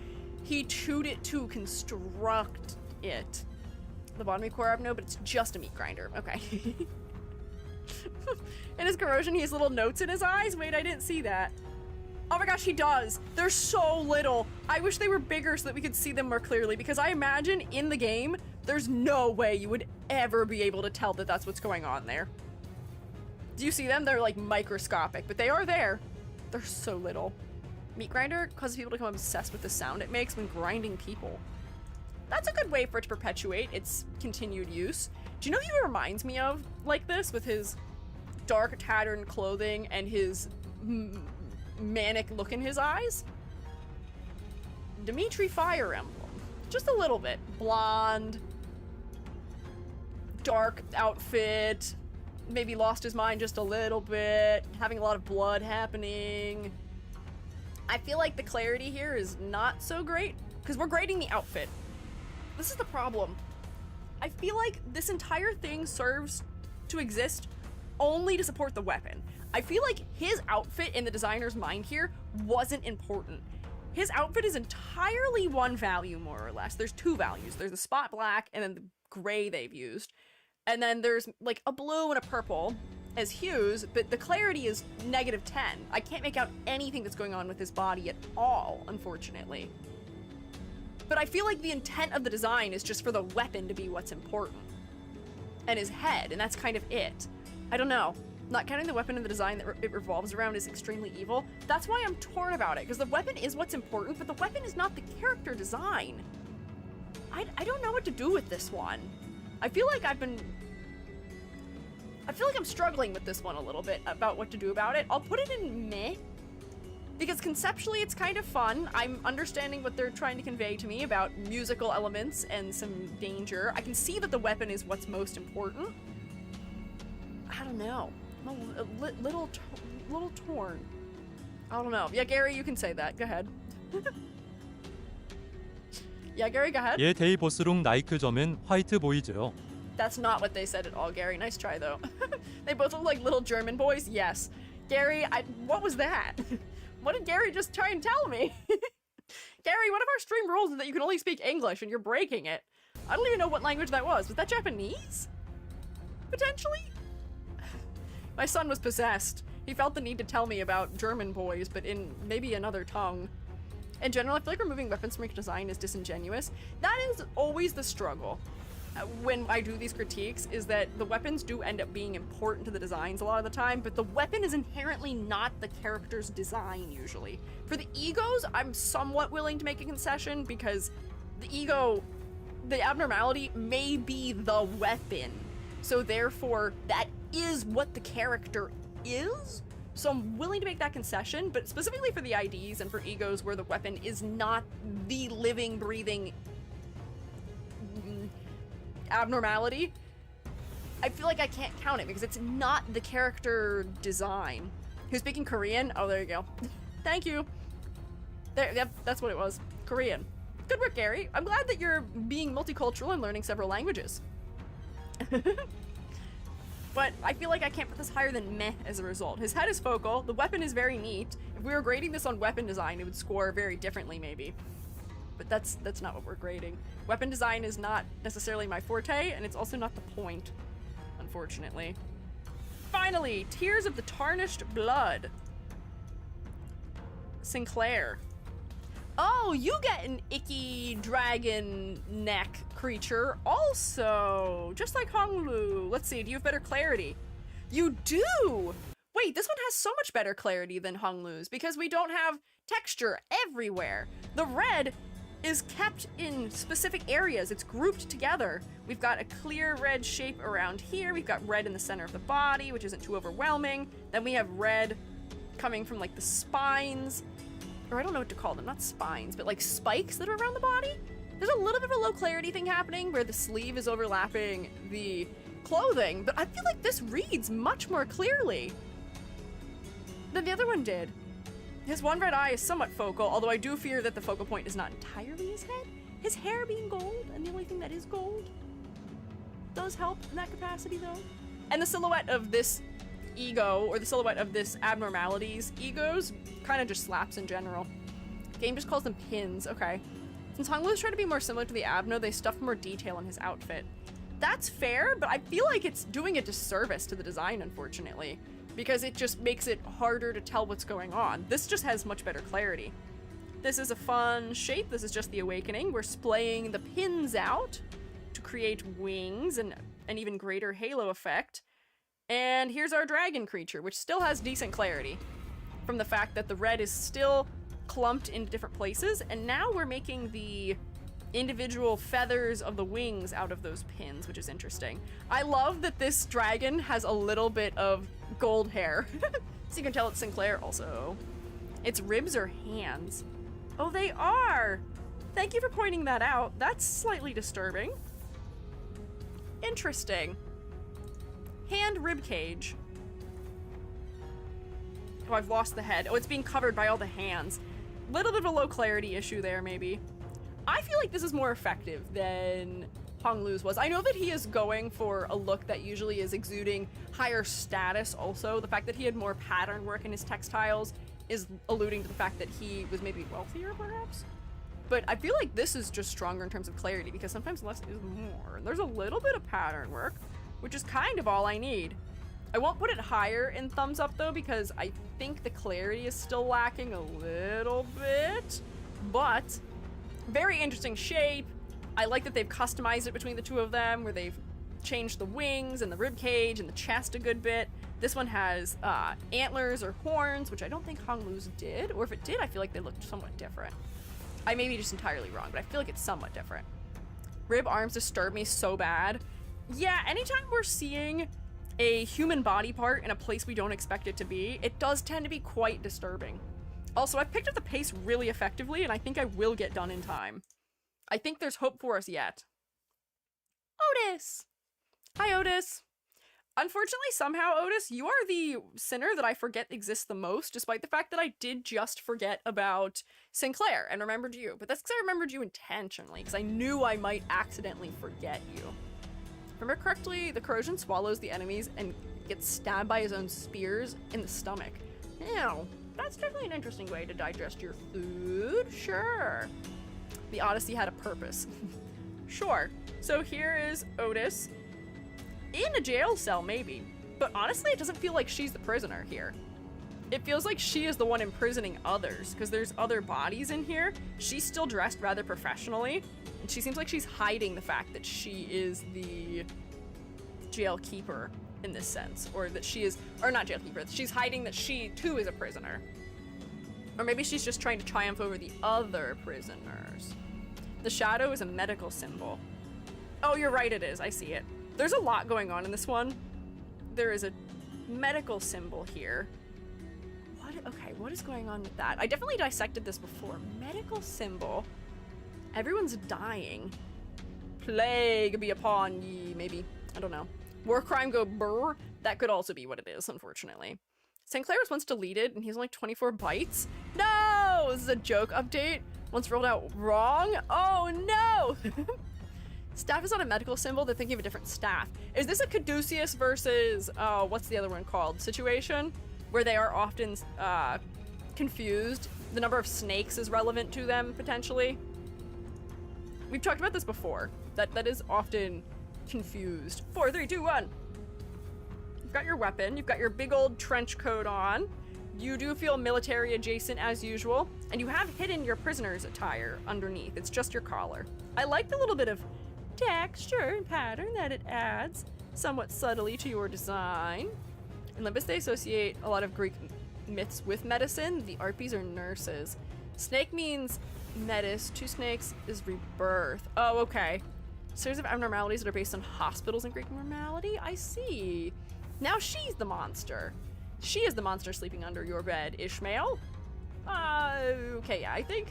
he chewed it to construct it? Lobotomy core up? No, but it's just a meat grinder. Okay. In his corrosion, he has little notes in his eyes? Wait, I didn't see that. Oh my gosh, he does. They're so little. I wish they were bigger so that we could see them more clearly, because I imagine in the game, there's no way you would ever be able to tell that that's what's going on there. Do you see them? They're like microscopic, but they are there. They're so little. Meat grinder causes people to become obsessed with the sound it makes when grinding people. That's a good way for it to perpetuate its continued use. Do you know who he reminds me of like this, with his dark tattered clothing and his manic look in his eyes? Dimitri Fire Emblem. Just a little bit. Blonde, dark outfit, maybe lost his mind just a little bit, having a lot of blood happening. I feel like the clarity here is not so great, because we're grading the outfit. This is the problem. I feel like this entire thing serves to exist only to support the weapon. I feel like his outfit in the designer's mind here wasn't important. His outfit is entirely one value, more or less. There's two values. There's the spot black and then the gray they've used. And then there's like a blue and a purple as hues, but the clarity is -10. I can't make out anything that's going on with his body at all, unfortunately. But I feel like the intent of the design is just for the weapon to be what's important. And his head, and that's kind of it. I don't know. Not counting the weapon in the design that it revolves around is extremely evil. That's why I'm torn about it, because the weapon is what's important, but the weapon is not the character design. I don't know what to do with this one. I feel like I'm struggling with this one a little bit about what to do about it. I'll put it in meh, because conceptually it's kind of fun. I'm understanding what they're trying to convey to me about musical elements and some danger. I can see that the weapon is what's most important. I don't know. I'm a little torn. I don't know. Yeah, Gary, you can say that. Go ahead. Yeah, Gary, go ahead. 얘 데이보스룩 나이크점은 화이트 보이즈요. That's not what they said at all, Gary. Nice try, though. They both look like little German boys. Yes. Gary, what was that? What did Gary just try and tell me? Gary, one of our stream rules is that you can only speak English, and you're breaking it. I don't even know what language that was. Was that Japanese? Potentially? My son was possessed. He felt the need to tell me about German boys, but in maybe another tongue. In general, I feel like removing weapons from your design is disingenuous. That is always the struggle when I do these critiques, is that the weapons do end up being important to the designs a lot of the time, but the weapon is inherently not the character's design usually. For the egos, I'm somewhat willing to make a concession, because the ego, the abnormality may be the weapon. So therefore, that is what the character is. So I'm willing to make that concession, but specifically for the IDs and for egos where the weapon is not the living, breathing abnormality, I feel like I can't count it because it's not the character design. Who's speaking Korean? Oh, there you go. Thank you. There, yep, that's what it was. Korean. Good work, Gary. I'm glad that you're being multicultural and learning several languages. But I feel like I can't put this higher than meh as a result. His head is focal, the weapon is very neat. If we were grading this on weapon design, it would score very differently maybe. But that's not what we're grading. Weapon design is not necessarily my forte, and it's also not the point, unfortunately. Finally, Tears of the Tarnished Blood. Sinclair. Oh, you get an icky dragon neck creature also, just like Honglu. Let's see, do you have better clarity? You do! Wait, this one has so much better clarity than Honglu's because we don't have texture everywhere. The red is kept in specific areas. It's grouped together. We've got a clear red shape around here. We've got red in the center of the body, which isn't too overwhelming. Then we have red coming from like the spines, or I don't know what to call them, not spines, but like spikes that are around the body. There's a little bit of a low clarity thing happening where the sleeve is overlapping the clothing, but I feel like this reads much more clearly than the other one did. His one red eye is somewhat focal, although I do fear that the focal point is not entirely his head. His hair being gold, and the only thing that is gold, does help in that capacity though. And the silhouette of this ego, or the silhouette of this abnormality's egos, kind of just slaps in general. Game just calls them pins, okay. Since Honglu's trying to be more similar to the Abno, they stuffed more detail in his outfit. That's fair, but I feel like it's doing a disservice to the design, unfortunately. because it just makes it harder to tell what's going on. This just has much better clarity. This is a fun shape. This is just the awakening. We're splaying the pins out to create wings and an even greater halo effect. And here's our dragon creature, which still has decent clarity from the fact that the red is still clumped in different places. And now we're making the individual feathers of the wings out of those pins, which is interesting. I love that this dragon has a little bit of gold hair. So you can tell it's Sinclair also. Its ribs are hands. Oh, they are! Thank you for pointing that out. That's slightly disturbing. Interesting. Hand rib cage. Oh, I've lost the head. Oh, it's being covered by all the hands. Little bit of a low clarity issue there, maybe. I feel like this is more effective than Hong Lu's was. I know that he is going for a look that usually is exuding higher status also. The fact that he had more pattern work in his textiles is alluding to the fact that he was maybe wealthier, perhaps? But I feel like this is just stronger in terms of clarity because sometimes less is more. And there's a little bit of pattern work, which is kind of all I need. I won't put it higher in thumbs up though because I think the clarity is still lacking a little bit, but very interesting shape. I like that they've customized it between the two of them where they've changed the wings and the rib cage and the chest a good bit. This one has antlers or horns, which I don't think Hong Lu's did, or if it did, I feel like they looked somewhat different. I may be just entirely wrong, but I feel like it's somewhat different. Rib arms disturb me so bad. Yeah, anytime we're seeing a human body part in a place we don't expect it to be, it does tend to be quite disturbing. Also, I've picked up the pace really effectively, and I think I will get done in time. I think there's hope for us yet. Otis! Hi, Otis. Unfortunately, somehow, Otis, you are the sinner that I forget exists the most, despite the fact that I did just forget about Sinclair and remembered you. But that's because I remembered you intentionally, because I knew I might accidentally forget you. If I remember correctly, the corrosion swallows the enemies and gets stabbed by his own spears in the stomach. Ew, that's definitely an interesting way to digest your food. Sure. The Odyssey had a purpose. Sure. So here is Otis. In a jail cell, maybe. But honestly, it doesn't feel like she's the prisoner here. It feels like she is the one imprisoning others, because there's other bodies in here. She's still dressed rather professionally, and she seems like she's hiding the fact that she is the jail keeper in this sense, or that she is, or not jail keeper, she's hiding that she too is a prisoner. Or maybe she's just trying to triumph over the other prisoners. The shadow is a medical symbol. Oh, you're right, it is. I see it. There's a lot going on in this one. There is a medical symbol here. What is going on with that? I definitely dissected this before. Medical symbol. Everyone's dying. Plague be upon ye, maybe. I don't know. War crime go brr. That could also be what it is, unfortunately. Sinclair was once deleted, and he's only 24 bytes. No! This is a joke update. Once rolled out wrong. Oh, no! Staff is not a medical symbol. They're thinking of a different staff. Is this a caduceus versus, what's the other one called? Situation? Where they are often confused. The number of snakes is relevant to them, potentially. We've talked about this before. That is often confused. 4, 3, 2, 1. You've got your weapon. You've got your big old trench coat on. You do feel military adjacent as usual. And you have hidden your prisoner's attire underneath. It's just your collar. I like the little bit of texture and pattern that it adds somewhat subtly to your design. In Limbus, they associate a lot of Greek myths with medicine. The Arpies are nurses. Snake means metis. 2 snakes is rebirth. Oh, okay. Series of abnormalities that are based on hospitals and Greek normality? I see. Now she's the monster. She is the monster sleeping under your bed, Ishmael. Okay, yeah, I think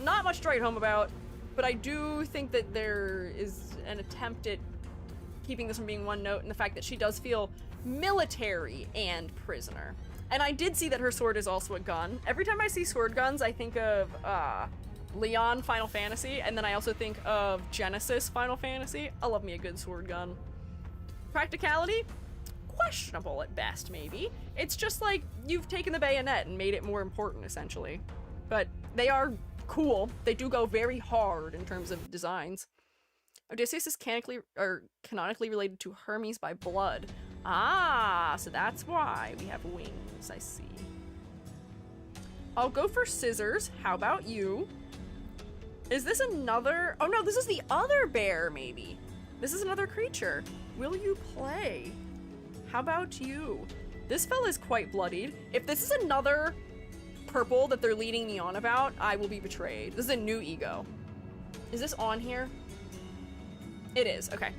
not much to write home about, but I do think that there is an attempt at keeping this from being one note, and the fact that she does feel military and prisoner. And I did see that her sword is also a gun. Every time I see sword guns, I think of Leon Final Fantasy, and then I also think of Genesis Final Fantasy. I love me a good sword gun. Practicality? Questionable at best, maybe. It's just like you've taken the bayonet and made it more important, essentially. But they are cool. They do go very hard in terms of designs. Odysseus is canonically related to Hermes by blood. Ah, so that's why we have wings, I see. I'll go for scissors. How about you? Is this another? Oh no, this is the other bear, maybe. This is another creature. Will you play? How about you? This fella's quite bloodied. If this is another purple that they're leading me on about, I will be betrayed. This is a new ego. Is this on here? It is, okay.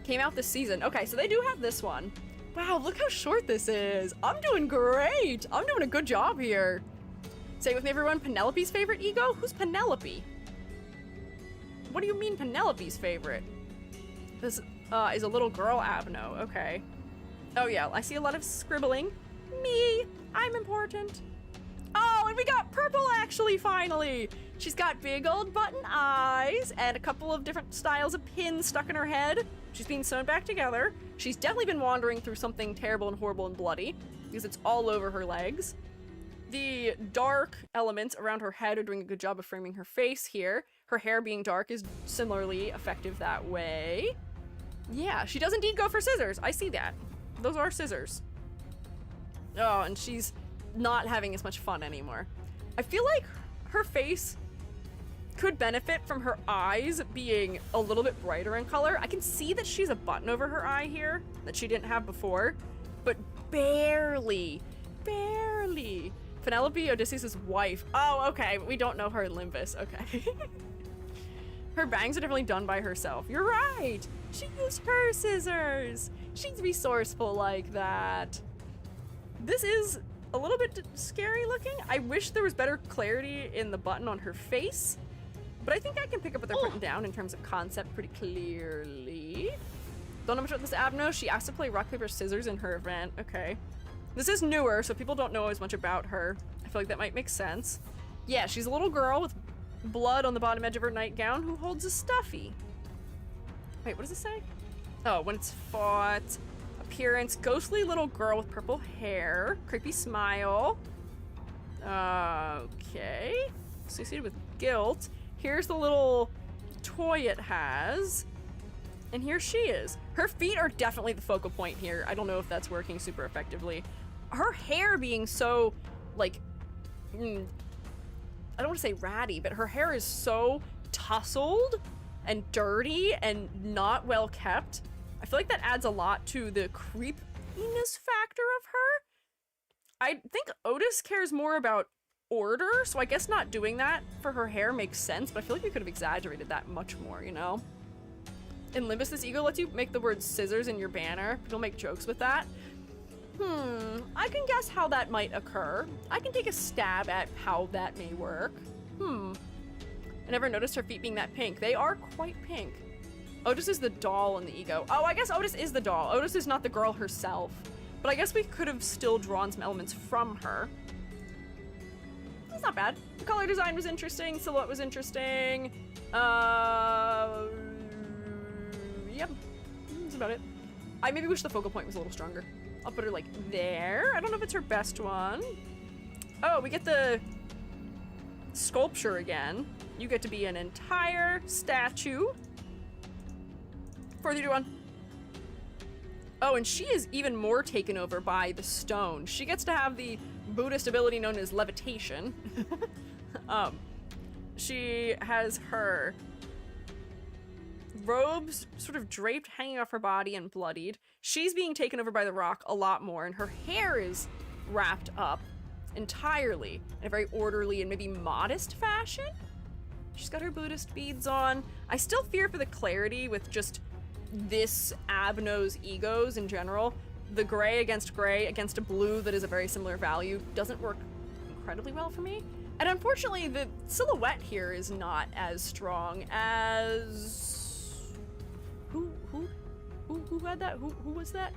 Came out this season. Okay, so they do have this one. Wow, look how short this is. I'm doing great. I'm doing a good job here. Say it with me, everyone. Penelope's favorite ego? Who's Penelope? What do you mean Penelope's favorite? This is a little girl Abno. Okay. Oh yeah, I see a lot of scribbling. Me, I'm important. Oh, and we got purple actually, finally. She's got big old button eyes and a couple of different styles of pins stuck in her head. She's being sewn back together. She's definitely been wandering through something terrible and horrible and bloody because it's all over her legs. The dark elements around her head are doing a good job of framing her face here. Her hair being dark is similarly effective that way. Yeah, she does indeed go for scissors. I see that. Those are scissors. Oh, and she's not having as much fun anymore. I feel like her face could benefit from her eyes being a little bit brighter in color. I can see that she's a button over her eye here that she didn't have before, but barely. Barely. Penelope, Odysseus' wife. Oh, okay, we don't know her in Limbus. Okay. Her bangs are definitely done by herself. You're right. She used her scissors. She's resourceful like that. This is a little bit scary looking. I wish there was better clarity in the button on her face, but I think I can pick up what they're putting down in terms of concept pretty clearly. Don't know much about this Abno. She asked to play rock, paper, scissors in her event. Okay. This is newer, so people don't know as much about her. I feel like that might make sense. Yeah, she's a little girl with blood on the bottom edge of her nightgown who holds a stuffy. Wait, what does it say? Oh, when it's fought. Appearance, ghostly little girl with purple hair. Creepy smile. Okay. Associated with guilt. Here's the little toy it has. And here she is. Her feet are definitely the focal point here. I don't know if that's working super effectively. Her hair being so, like, I don't want to say ratty, but her hair is so tousled and dirty and not well kept. I feel like that adds a lot to the creepiness factor of her. I think Otis cares more about order, so I guess not doing that for her hair makes sense, but I feel like we could have exaggerated that much more, you know? In Limbus, this ego lets you make the word scissors in your banner. People make jokes with that. I can guess how that might occur. I can take a stab at how that may work. I never noticed her feet being that pink. They are quite pink. Otis is the doll in the ego. Oh, I guess Otis is the doll. Otis is not the girl herself. But I guess we could have still drawn some elements from her. That's not bad. The color design was interesting. Silhouette was interesting. Yep. That's about it. I maybe wish the focal point was a little stronger. I'll put her like there. I don't know if it's her best one. Oh, we get the sculpture again. You get to be an entire statue. 4, 3, 2, 1. Oh, and she is even more taken over by the stone. She gets to have the Buddhist ability known as levitation. She has her robes sort of draped, hanging off her body and bloodied. She's being taken over by the rock a lot more, and her hair is wrapped up entirely in a very orderly and maybe modest fashion. She's got her Buddhist beads on. I still fear for the clarity with just this Abno's egos in general. The gray against a blue that is a very similar value doesn't work incredibly well for me. And unfortunately, the silhouette here is not as strong as... Who had that? Who was that?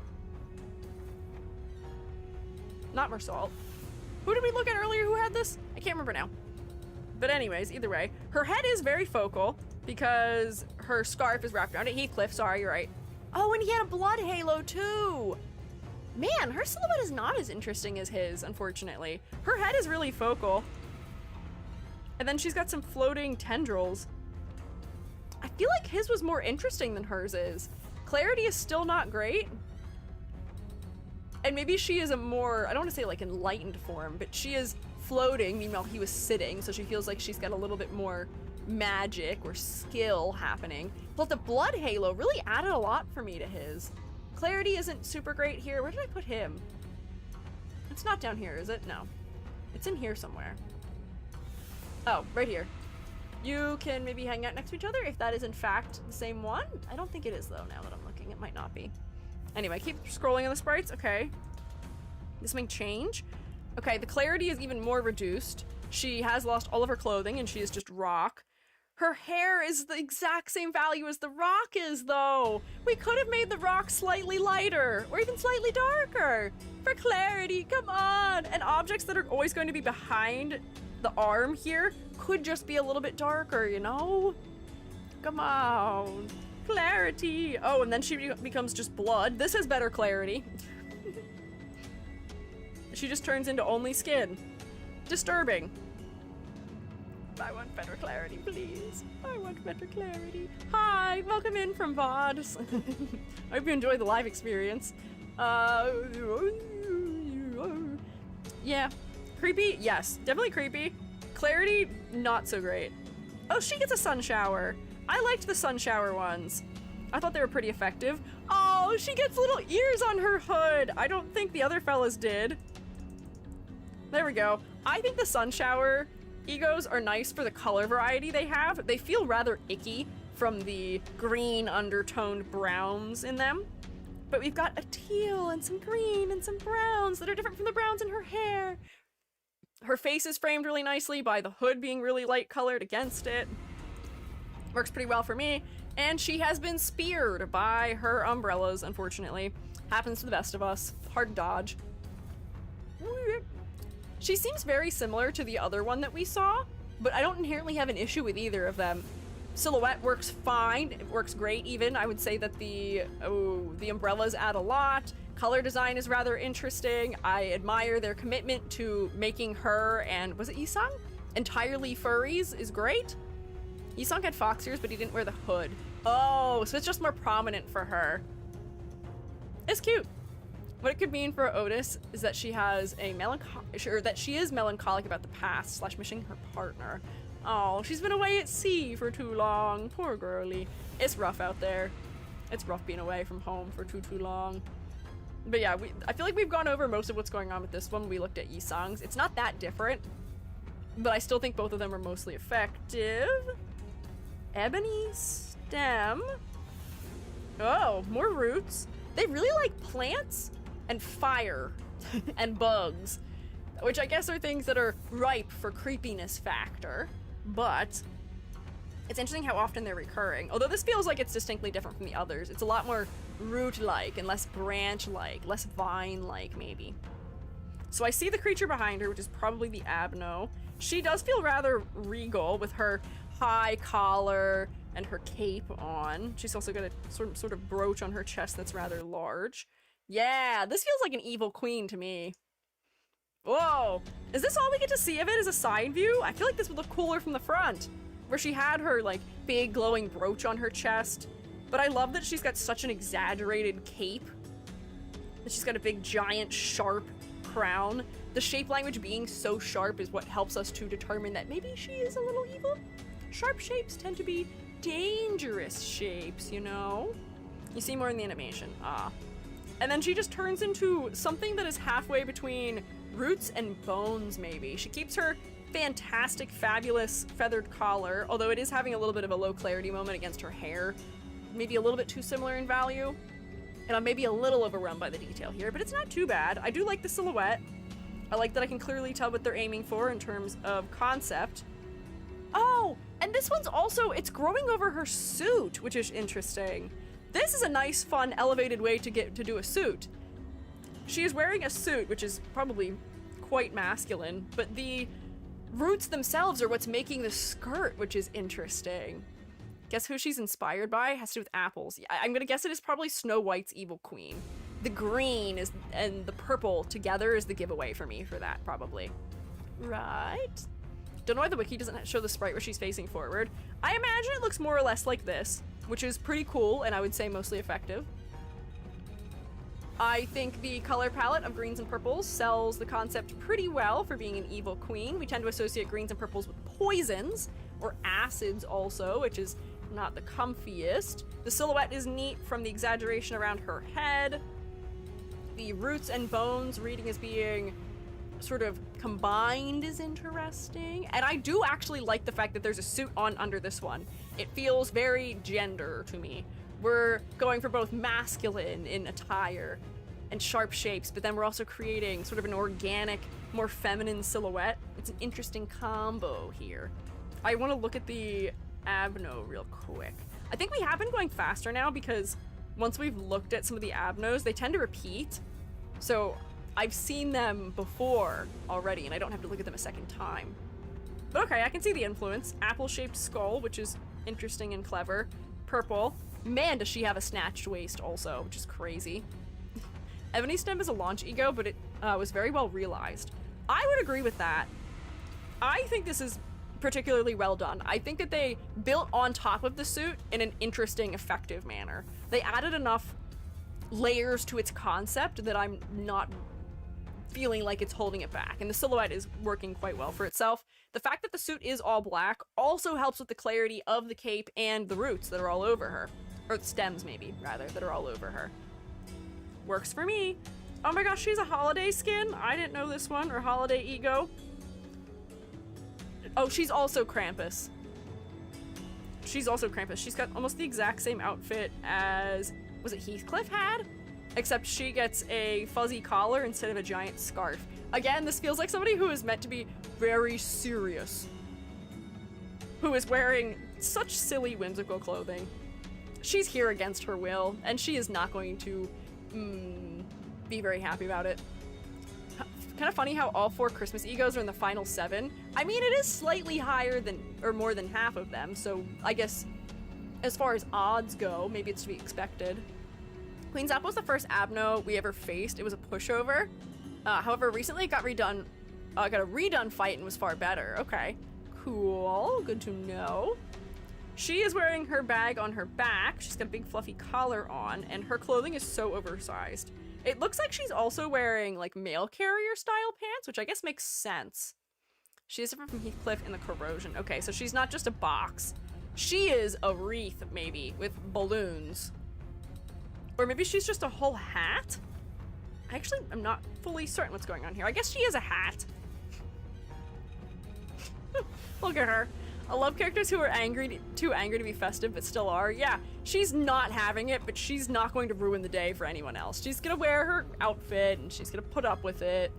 Not Mersault. Who did we look at earlier who had this? I can't remember now. But anyways, either way, her head is very focal because her scarf is wrapped around it. Heathcliff, sorry, you're right. Oh, and he had a blood halo too. Man, her silhouette is not as interesting as his, unfortunately. Her head is really focal. And then she's got some floating tendrils. I feel like his was more interesting than hers is. Clarity is still not great. And maybe she is a more, I don't want to say like enlightened form, but she is floating, meanwhile he was sitting, so she feels like she's got a little bit more magic or skill happening. But the blood halo really added a lot for me to his. Clarity isn't super great here. Where did I put him? It's not down here, is it? No. It's in here somewhere. Oh, right here. You can maybe hang out next to each other if that is in fact the same one. I don't think it is though, now that I'm looking. It might not be. Anyway, keep scrolling on the sprites. Okay. This may change. Okay, the clarity is even more reduced. She has lost all of her clothing and she is just rock. Her hair is the exact same value as the rock is, though. We could have made the rock slightly lighter or even slightly darker. For clarity, come on. And objects that are always going to be behind the arm here could just be a little bit darker, you know? Come on. Clarity. Oh, and then she becomes just blood. This has better clarity. She just turns into only skin. Disturbing. I want better clarity, please. I want better clarity. Hi, welcome in from VODs. I hope you enjoy the live experience. Yeah. Creepy? Yes. Definitely creepy. Clarity? Not so great. Oh, she gets a sun shower. I liked the sun shower ones. I thought they were pretty effective. Oh, she gets little ears on her hood. I don't think the other fellas did. There we go. I think the sun shower egos are nice for the color variety they have. They feel rather icky from the green undertoned browns in them. But we've got a teal and some green and some browns that are different from the browns in her hair. Her face is framed really nicely by the hood being really light colored against it. Works pretty well for me. And she has been speared by her umbrellas, unfortunately. Happens to the best of us. Hard to dodge. She seems very similar to the other one that we saw, but I don't inherently have an issue with either of them. Silhouette works fine. It works great even. I would say that the umbrellas add a lot. Color design is rather interesting. I admire their commitment to making her and, was it Isang? Entirely furries is great. Isang had fox ears, but he didn't wear the hood. Oh, so it's just more prominent for her. It's cute. What it could mean for Otis is that she has a that she is melancholic about the past / missing her partner. Oh, she's been away at sea for too long. Poor girlie. It's rough out there. It's rough being away from home for too long. But yeah, I feel like we've gone over most of what's going on with this one when we looked at Isang's. It's not that different, but I still think both of them are mostly effective. Ebony stem. Oh, more roots. They really like plants and fire and bugs, which I guess are things that are ripe for creepiness factor, but it's interesting how often they're recurring. Although this feels like it's distinctly different from the others. It's a lot more root-like and less branch-like, less vine-like maybe. So I see the creature behind her, which is probably the Abno. She does feel rather regal with her high collar and her cape on. She's also got a sort of brooch on her chest that's rather large. Yeah, this feels like an evil queen to me. Whoa, is this all we get to see of it as a side view? I feel like this would look cooler from the front, where she had her like big glowing brooch on her chest. But I love that she's got such an exaggerated cape. That she's got a big giant sharp crown. The shape language being so sharp is what helps us to determine that maybe she is a little evil. Sharp shapes tend to be dangerous shapes, you know? You see more in the animation. Ah. And then she just turns into something that is halfway between roots and bones, maybe. She keeps her fantastic, fabulous feathered collar, although it is having a little bit of a low clarity moment against her hair. Maybe a little bit too similar in value. And I'm maybe a little overrun by the detail here, but it's not too bad. I do like the silhouette. I like that I can clearly tell what they're aiming for in terms of concept. Oh, and this one's also, it's growing over her suit, which is interesting. This is a nice, fun, elevated way to do a suit. She is wearing a suit, which is probably quite masculine, but the roots themselves are what's making the skirt, which is interesting. Guess who she's inspired by? Has to do with apples. Yeah, I'm gonna guess it is probably Snow White's evil queen. The green is and the purple together is the giveaway for me for that, probably. Right? Don't know why the wiki doesn't show the sprite where she's facing forward. I imagine it looks more or less like this, which is pretty cool and I would say mostly effective. I think the color palette of greens and purples sells the concept pretty well for being an evil queen. We tend to associate greens and purples with poisons, or acids also, which is not the comfiest. The silhouette is neat from the exaggeration around her head. The roots and bones reading as being sort of combined is interesting. And I do actually like the fact that there's a suit on under this one. It feels very gender to me. We're going for both masculine in attire and sharp shapes, but then we're also creating sort of an organic, more feminine silhouette. It's an interesting combo here. I want to look at the abno real quick. I think we have been going faster now because once we've looked at some of the abnos, they tend to repeat. So I've seen them before already, and I don't have to look at them a second time. But okay, I can see the influence. Apple-shaped skull, which is interesting and clever. Purple. Man, does she have a snatched waist also, which is crazy. Ebony Stem is a launch ego, but it was very well realized. I would agree with that. I think this is particularly well done. I think that they built on top of the suit in an interesting, effective manner. They added enough layers to its concept that I'm not feeling like it's holding it back, and the silhouette is working quite well for itself. The fact that the suit is all black also helps with the clarity of the cape and the roots that are all over her. Or the stems, maybe, rather, that are all over her. Works for me. Oh my gosh, she's a holiday skin? I didn't know this one, or holiday ego. Oh, she's also Krampus. She's also Krampus. She's got almost the exact same outfit as, was it Heathcliff had? Except she gets a fuzzy collar instead of a giant scarf. Again, this feels like somebody who is meant to be very serious, who is wearing such silly, whimsical clothing. She's here against her will, and she is not going to be very happy about it. Kind of funny how all 4 Christmas egos are in the final 7. I mean, it is slightly higher than, or more than half of them, so I guess as far as odds go, maybe it's to be expected. Queen's Apple was the first abno we ever faced. It was a pushover. However, recently it got redone, got a redone fight and was far better. Okay, cool, good to know. She is wearing her bag on her back. She's got a big fluffy collar on, and her clothing is so oversized. It looks like she's also wearing like mail carrier style pants, which I guess makes sense. She is different from Heathcliff in the corrosion. Okay, so she's not just a box. She is a wreath, maybe, with balloons. Or maybe she's just a whole hat? I actually am not fully certain what's going on here. I guess she is a hat. Look at her. I love characters who are too angry to be festive, but still are. Yeah, she's not having it, but she's not going to ruin the day for anyone else. She's gonna wear her outfit, and she's gonna put up with it.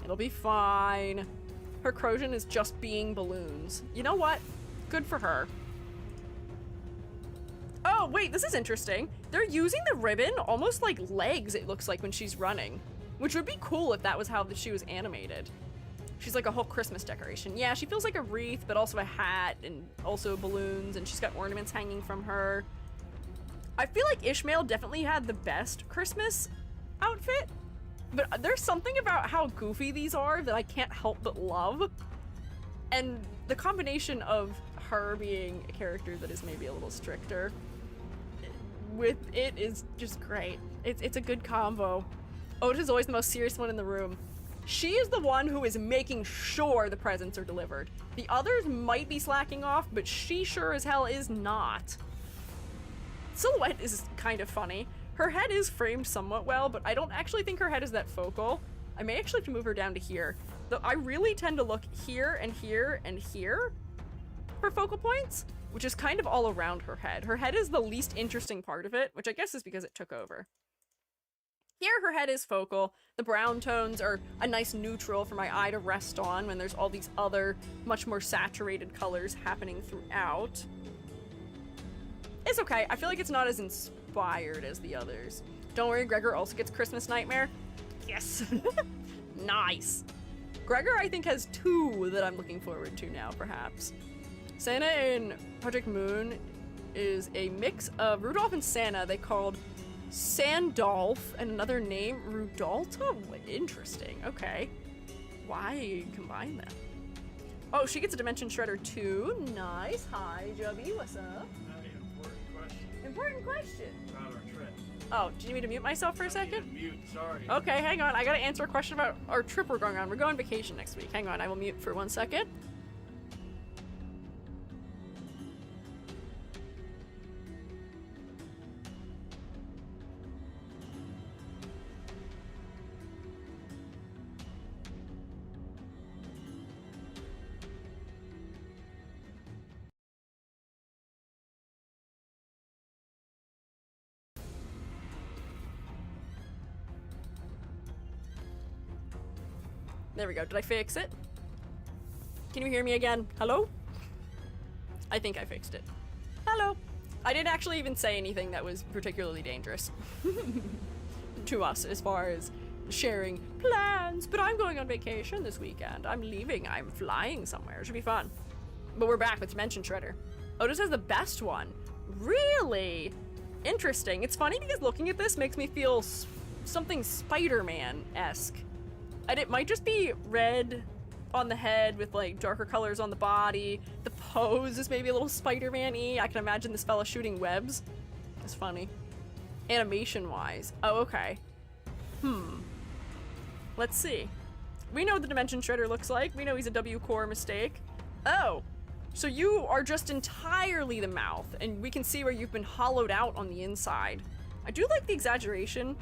It'll be fine. Her corrosion is just being balloons. You know what? Good for her. Oh, wait, this is interesting. They're using the ribbon almost like legs, it looks like, when she's running, which would be cool if that was how she was animated. She's like a whole Christmas decoration. Yeah, she feels like a wreath, but also a hat and also balloons, and she's got ornaments hanging from her. I feel like Ishmael definitely had the best Christmas outfit, but there's something about how goofy these are that I can't help but love. And the combination of her being a character that is maybe a little stricter with it is just great. It's a good combo. Otis is always the most serious one in the room. She is the one who is making sure the presents are delivered. The others might be slacking off, but she sure as hell is not. Silhouette is kind of funny. Her head is framed somewhat well, but I don't actually think her head is that focal. I may actually have to move her down to here. Though I really tend to look here and here and here for focal points, which is kind of all around her head. Her head is the least interesting part of it, which I guess is because it took over. Here, her head is focal. The brown tones are a nice neutral for my eye to rest on when there's all these other, much more saturated colors happening throughout. It's okay. I feel like it's not as inspired as the others. Don't worry, Gregor also gets Christmas Nightmare. Yes. Nice. Gregor, I think, has 2 that I'm looking forward to now, perhaps. Santa in Project Moon is a mix of Rudolph and Santa. They called Sandolph and another name, Rudolta? Interesting. Okay. Why combine them? Oh, she gets a Dimension Shredder too. Nice. Hi, Jubby. What's up? Important question Important question. about our trip. Oh, do you need me to mute myself for a second? Mute, sorry. Okay, hang on. I gotta answer a question about our trip we're going on. We're going vacation next week. Hang on, I will mute for 1 second. There we go. Did I fix it? Can you hear me again? Hello? I think I fixed it. Hello. I didn't actually even say anything that was particularly dangerous to us as far as sharing plans, but I'm going on vacation this weekend. I'm leaving. I'm flying somewhere. It should be fun. But we're back with Dimension Shredder. Otis has the best one. Really? Interesting. It's funny because looking at this makes me feel something Spider-Man-esque. And it might just be red on the head with like darker colors on the body. The pose is maybe a little Spider-Man-y. I can imagine this fella shooting webs. It's funny. Animation-wise. Oh, okay. Let's see. We know what the Dimension Shredder looks like. We know he's a W-core mistake. Oh, so you are just entirely the mouth, and we can see where you've been hollowed out on the inside. I do like the exaggeration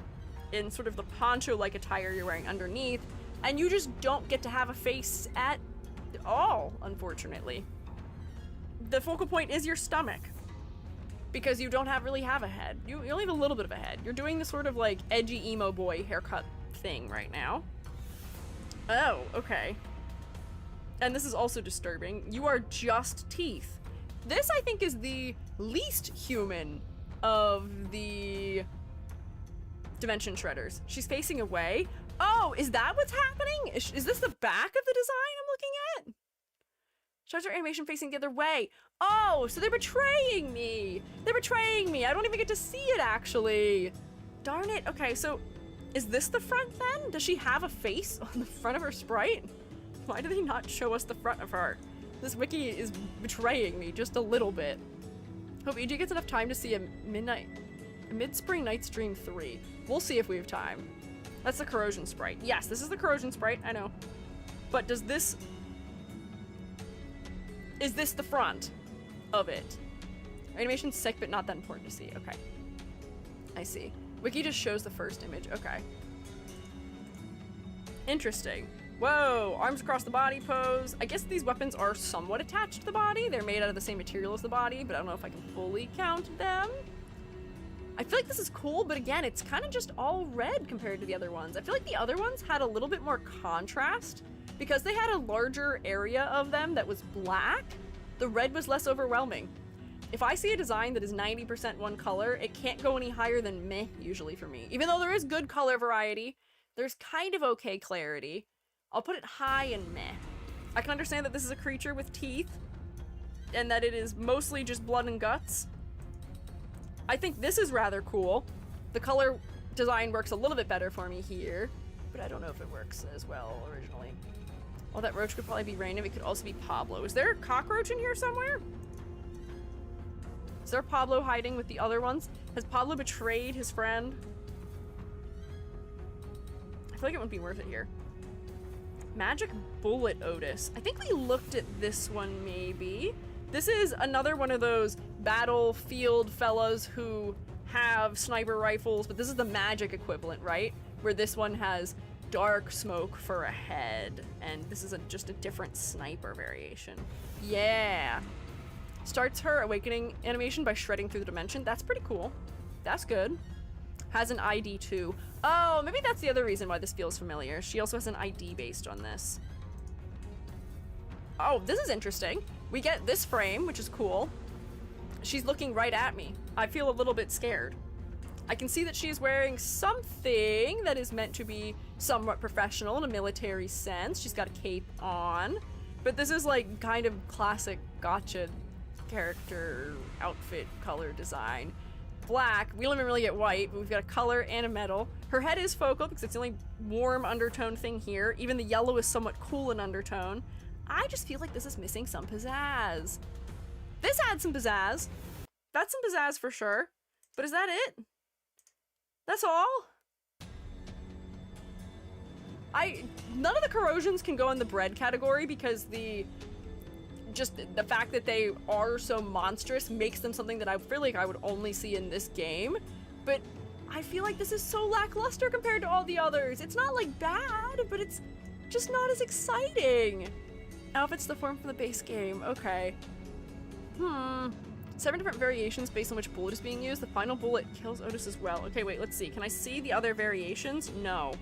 in sort of the poncho-like attire you're wearing underneath, and you just don't get to have a face at all, unfortunately. The focal point is your stomach, because you don't really have a head. You only have a little bit of a head. You're doing the sort of like edgy emo boy haircut thing right now. Oh, okay. And this is also disturbing. You are just teeth. This, I think, is the least human of the Dimension Shredders. She's facing away. Oh, is that what's happening? Is this the back of the design I'm looking at? Shows her animation facing the other way. Oh, so they're betraying me. They're betraying me. I don't even get to see it, actually. Darn it. Okay, so is this the front then? Does she have a face on the front of her sprite? Why do they not show us the front of her? This wiki is betraying me just a little bit. Hope EG gets enough time to see a Mid-Spring Night's Dream 3. We'll see if we have time. That's the corrosion sprite. Yes, this is the corrosion sprite, I know. But does this... Is this the front of it? Animation's sick, but not that important to see. Okay. I see. Wiki just shows the first image. Okay. Interesting. Whoa, arms across the body pose. I guess these weapons are somewhat attached to the body. They're made out of the same material as the body, but I don't know if I can fully count them. I feel like this is cool, but again, it's kind of just all red compared to the other ones. I feel like the other ones had a little bit more contrast because they had a larger area of them that was black. The red was less overwhelming. If I see a design that is 90% one color, it can't go any higher than meh usually for me. Even though there is good color variety, there's kind of okay clarity. I'll put it high and meh. I can understand that this is a creature with teeth and that it is mostly just blood and guts. I think this is rather cool. The color design works a little bit better for me here, but I don't know if it works as well originally. Well, that roach could probably be random. It could also be Pablo. Is there a cockroach in here somewhere? Is there Pablo hiding with the other ones? Has Pablo betrayed his friend? I feel like it wouldn't be worth it here. Magic Bullet Otis. I think we looked at this one maybe. This is another one of those battlefield fellas who have sniper rifles, but this is the magic equivalent, right? Where this one has dark smoke for a head, and this is just a different sniper variation. Yeah. Starts her awakening animation by shredding through the dimension. That's pretty cool. That's good. Has an ID too. Oh, maybe that's the other reason why this feels familiar. She also has an ID based on this. Oh, this is interesting. We get this frame, which is cool. She's looking right at me. I feel a little bit scared. I can see that she is wearing something that is meant to be somewhat professional in a military sense. She's got a cape on. But this is like kind of classic gotcha character outfit color design. Black. We don't even really get white, but we've got a color and a metal. Her head is focal because it's the only warm undertone thing here. Even the yellow is somewhat cool in undertone. I just feel like this is missing some pizzazz. This had some pizzazz. That's some pizzazz for sure. But is that it? That's all. None of the corrosions can go in the bread category because the fact that they are so monstrous makes them something that I feel like I would only see in this game. But I feel like this is so lackluster compared to all the others. It's not like bad, but it's just not as exciting. Outfits the form from the base game. Okay. 7 different variations based on which bullet is being used. The final bullet kills Otis as well. Okay, wait, let's see. Can I see the other variations? No.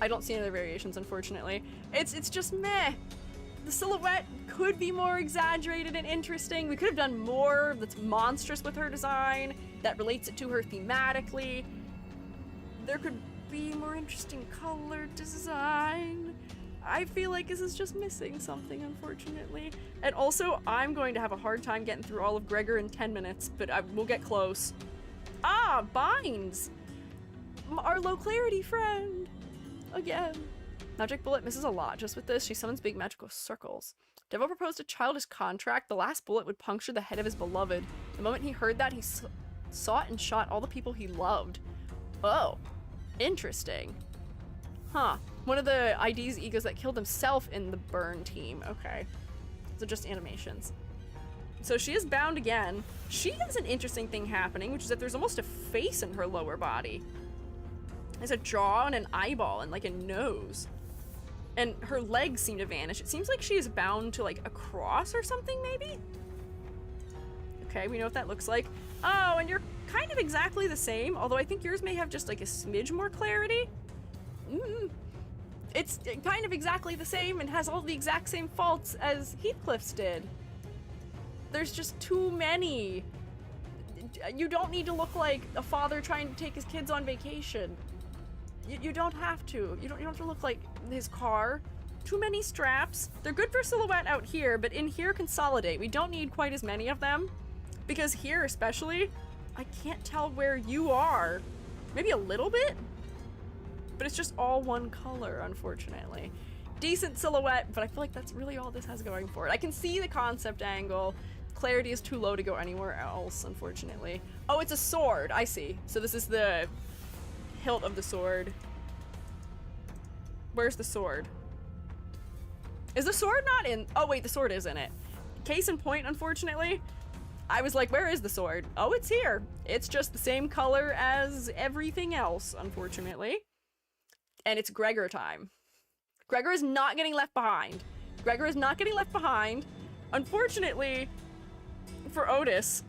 I don't see any other variations, unfortunately. It's just meh. The silhouette could be more exaggerated and interesting. We could have done more that's monstrous with her design, that relates it to her thematically. There could be more interesting color design. I feel like this is just missing something, unfortunately. And also, I'm going to have a hard time getting through all of Gregor in 10 minutes, but we'll get close. Ah, binds! Our low clarity friend! Again. Magic Bullet misses a lot. Just with this, she summons big magical circles. Devil proposed a childish contract. The last bullet would puncture the head of his beloved. The moment he heard that, he sought and shot all the people he loved. Oh. Interesting. Huh. One of the ID's egos that killed himself in the burn team. Okay. So just animations. So she is bound again. She has an interesting thing happening, which is that there's almost a face in her lower body. There's a jaw and an eyeball and like a nose. And her legs seem to vanish. It seems like she is bound to like a cross or something, maybe? Okay, we know what that looks like. Oh, and you're kind of exactly the same, although I think yours may have just like a smidge more clarity. It's kind of exactly the same and has all the exact same faults as Heathcliff's did. There's just too many. You don't need to look like a father trying to take his kids on vacation. You don't have to. You don't have to look like his car. Too many straps. They're good for silhouette out here, but in here, consolidate. We don't need quite as many of them. Because here, especially, I can't tell where you are. Maybe a little bit? But it's just all one color, unfortunately. Decent silhouette, but I feel like that's really all this has going for it. I can see the concept angle. Clarity is too low to go anywhere else, unfortunately. Oh, it's a sword. I see. So this is the hilt of the sword. Where's the sword? Is the sword not in? Oh wait, the sword is in it. Case in point, unfortunately. I was like, where is the sword? Oh, it's here. It's just the same color as everything else, unfortunately. And it's Gregor time. Gregor is not getting left behind. Gregor is not getting left behind. Unfortunately, for Otis,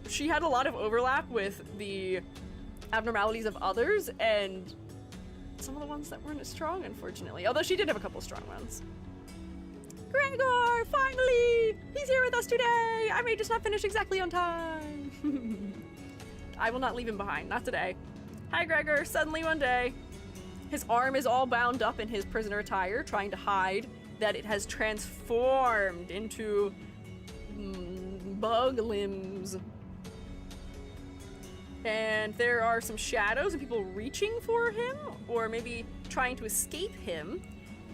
she had a lot of overlap with the abnormalities of others, and some of the ones that weren't as strong, unfortunately. Although she did have a couple strong ones. Gregor, finally! He's here with us today! I may just not finish exactly on time. I will not leave him behind, not today. Hi, Gregor. Suddenly one day, his arm is all bound up in his prisoner attire, trying to hide that it has transformed into bug limbs. And there are some shadows and people reaching for him, or maybe trying to escape him.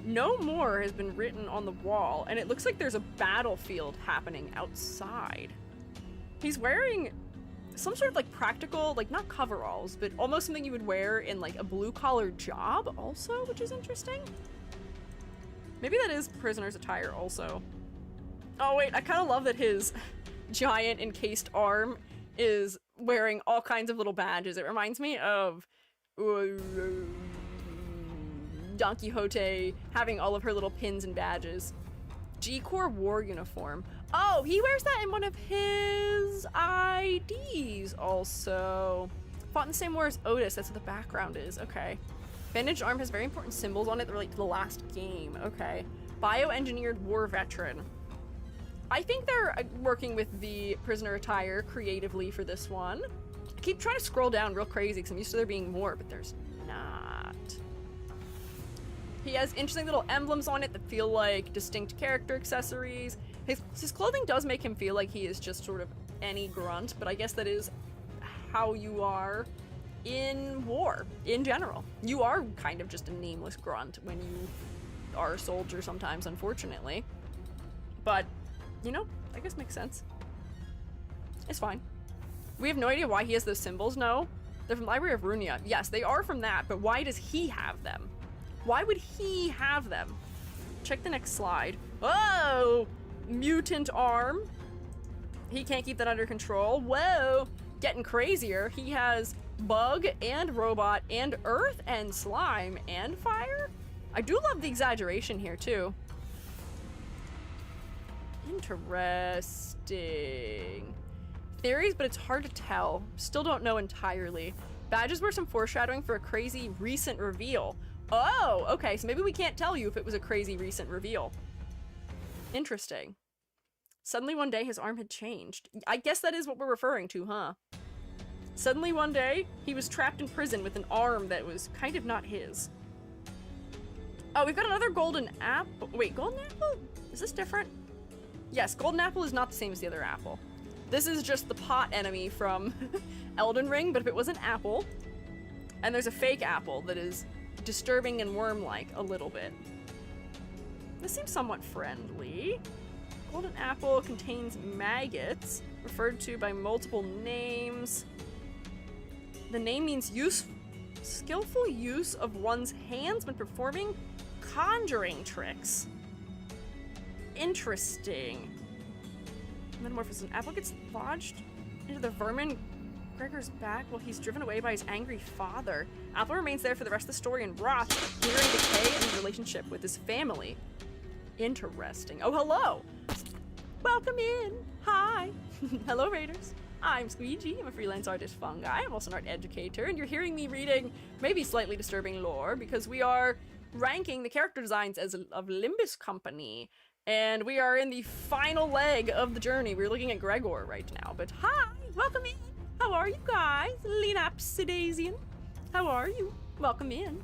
No more has been written on the wall, and it looks like there's a battlefield happening outside. He's wearing some sort of like practical, like not coveralls, but almost something you would wear in like a blue-collar job also, which is interesting. Maybe that is prisoner's attire also. Oh wait, I kind of love that his giant encased arm is wearing all kinds of little badges. It reminds me of Don Quixote having all of her little pins and badges. G-Corps war uniform. Oh, he wears that in one of his IDs also. Fought in the same war as Otis, that's what the background is, okay. Bandaged arm has very important symbols on it that relate to the last game, okay. Bioengineered war veteran. I think they're working with the prisoner attire creatively for this one. I keep trying to scroll down real crazy because I'm used to there being more, but there's not. He has interesting little emblems on it that feel like distinct character accessories. His clothing does make him feel like he is just sort of any grunt, but I guess that is how you are in war, in general. You are kind of just a nameless grunt when you are a soldier sometimes, unfortunately. But, you know, I guess makes sense. It's fine. We have no idea why he has those symbols, no? They're from Library of Runia. Yes, they are from that, but why does he have them? Why would he have them? Check the next slide. Whoa! Mutant arm. He can't keep that under control. Whoa! Getting crazier. He has bug and robot and earth and slime and fire. I do love the exaggeration here too. Interesting. Theories, but it's hard to tell. Still don't know entirely. Badges were some foreshadowing for a crazy recent reveal. Oh, okay, so maybe we can't tell you if it was a crazy recent reveal. Interesting. Suddenly one day his arm had changed. I guess that is what we're referring to, huh? Suddenly one day, he was trapped in prison with an arm that was kind of not his. Oh, we've got another golden apple. Wait, golden apple? Is this different? Yes, golden apple is not the same as the other apple. This is just the pot enemy from Elden Ring, but if it was an apple, and there's a fake apple that is disturbing and worm-like a little bit. This seems somewhat friendly. Golden apple contains maggots, referred to by multiple names. The name means skillful use of one's hands when performing conjuring tricks. Interesting. Metamorphosis. An apple gets lodged into the vermin Gregor's back while he's driven away by his angry father. Apple remains there for the rest of the story and rots, clearing decay and his relationship with his family. Interesting. Oh, hello! Welcome in! Hi! Hello, Raiders. I'm Squiiji. I'm a freelance artist fungi. I'm also an art educator, and you're hearing me reading maybe slightly disturbing lore because we are ranking the character designs as of Limbus Company. And we are in the final leg of the journey. We're looking at Gregor right now. But hi, welcome in. How are you guys? Linapsidasian. How are you? Welcome in.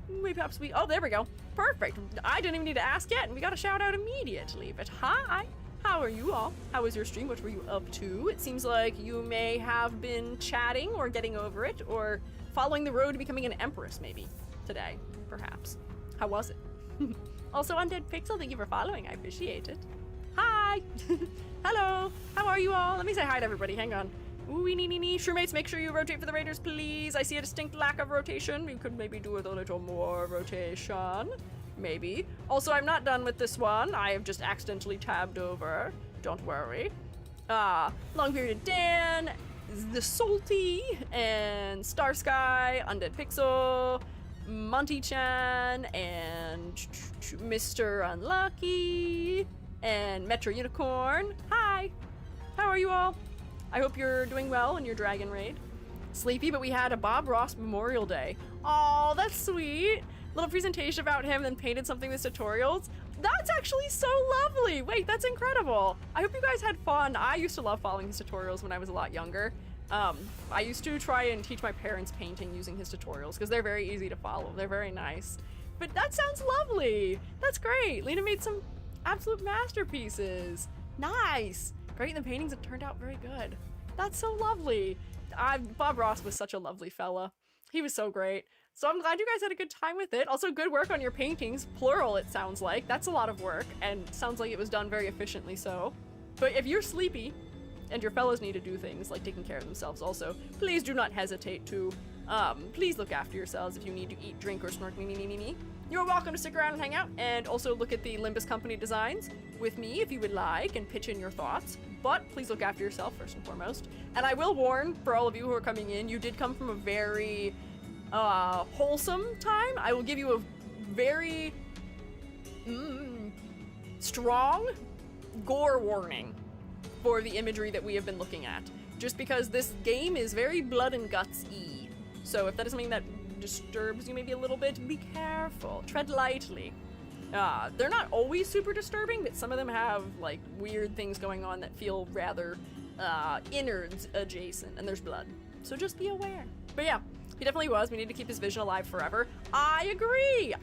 Maybe perhaps we, oh, there we go. Perfect. I didn't even need to ask yet, and we got a shout out immediately. But hi, how are you all? How was your stream? What were you up to? It seems like you may have been chatting or getting over it, or following the road to becoming an empress maybe today, perhaps. How was it? Also, Undead Pixel, thank you for following. I appreciate it. Hi! Hello! How are you all? Let me say hi to everybody. Hang on. Ooh-wee-nee-nee-nee. Shroommates, make sure you rotate for the Raiders, please. I see a distinct lack of rotation. We could maybe do with a little more rotation. Maybe. Also, I'm not done with this one. I have just accidentally tabbed over. Don't worry. Long Period Dan, The Salty, and Star Sky, Undead Pixel, Monty-chan, and Mr. Unlucky, and Metro Unicorn. Hi! How are you all? I hope you're doing well in your Dragon Raid. Sleepy, but we had a Bob Ross Memorial Day. Oh, that's sweet. Little presentation about him, then painted something with tutorials. That's actually so lovely. Wait, that's incredible. I hope you guys had fun. I used to love following his tutorials when I was a lot younger. I used to try and teach my parents painting using his tutorials because they're very easy to follow. They're very nice. But that sounds lovely. That's great. Lena made some absolute masterpieces. Nice. Great, and the paintings have turned out very good. That's so lovely. Bob Ross was such a lovely fella. He was so great. So I'm glad you guys had a good time with it. Also, good work on your paintings. Plural, it sounds like. That's a lot of work, and sounds like it was done very efficiently so. But if you're sleepy, and your fellows need to do things like taking care of themselves also, please do not hesitate to, please look after yourselves if you need to eat, drink, or snort me. You're welcome to stick around and hang out, and also look at the Limbus Company designs with me if you would like, and pitch in your thoughts. But please look after yourself first and foremost. And I will warn, for all of you who are coming in, you did come from a very, wholesome time. I will give you a very, strong gore warning for the imagery that we have been looking at. Just because this game is very blood and guts-y. So if that is something that disturbs you maybe a little bit, be careful. Tread lightly. They're not always super disturbing, but some of them have like weird things going on that feel rather innards adjacent, and there's blood. So just be aware. But yeah, he definitely was. We need to keep his vision alive forever. I agree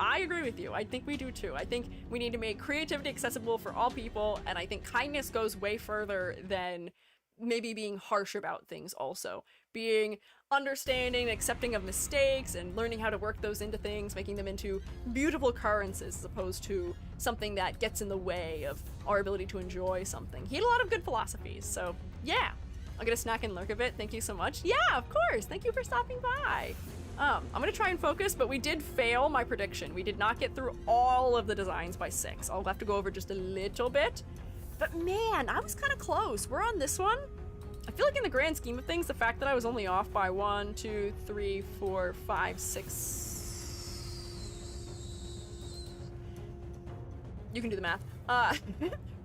with you. I think we do too. I think we need to make creativity accessible for all people, and I think kindness goes way further than maybe being harsh about things also. Being understanding, accepting of mistakes, and learning how to work those into things, making them into beautiful occurrences as opposed to something that gets in the way of our ability to enjoy something. He had a lot of good philosophies, so yeah. I'll get a snack and lurk a bit. Thank you so much. Yeah, of course. Thank you for stopping by. I'm gonna try and focus, but we did fail my prediction. We did not get through all of the designs by 6. I'll have to go over just a little bit. But man, I was kind of close. We're on this one. I feel like in the grand scheme of things, the fact that I was only off by 1, 2, 3, 4, 5, 6. You can do the math.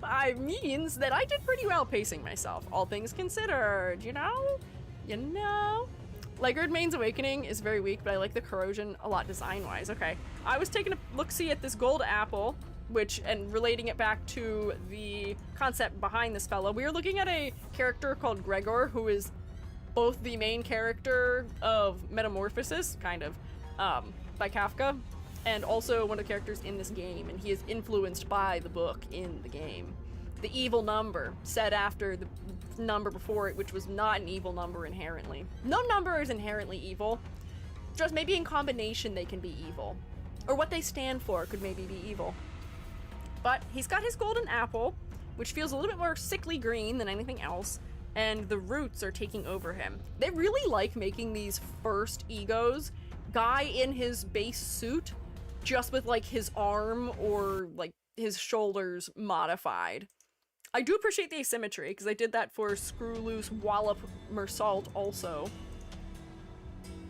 5 means that I did pretty well pacing myself, all things considered, you know? You know? Legard Main's Awakening is very weak, but I like the corrosion a lot design-wise. Okay. I was taking a look-see at this gold apple, and relating it back to the concept behind this fellow. We were looking at a character called Gregor, who is both the main character of Metamorphosis, kind of, by Kafka, and also one of the characters in this game, and he is influenced by the book in the game. The evil number, said after the number before it, which was not an evil number inherently. No number is inherently evil, just maybe in combination they can be evil. Or what they stand for could maybe be evil. But he's got his golden apple, which feels a little bit more sickly green than anything else, and the roots are taking over him. They really like making these first egos guy in his base suit, just with like his arm or like his shoulders modified. I do appreciate the asymmetry, because I did that for Screw Loose Wallop Mersault also.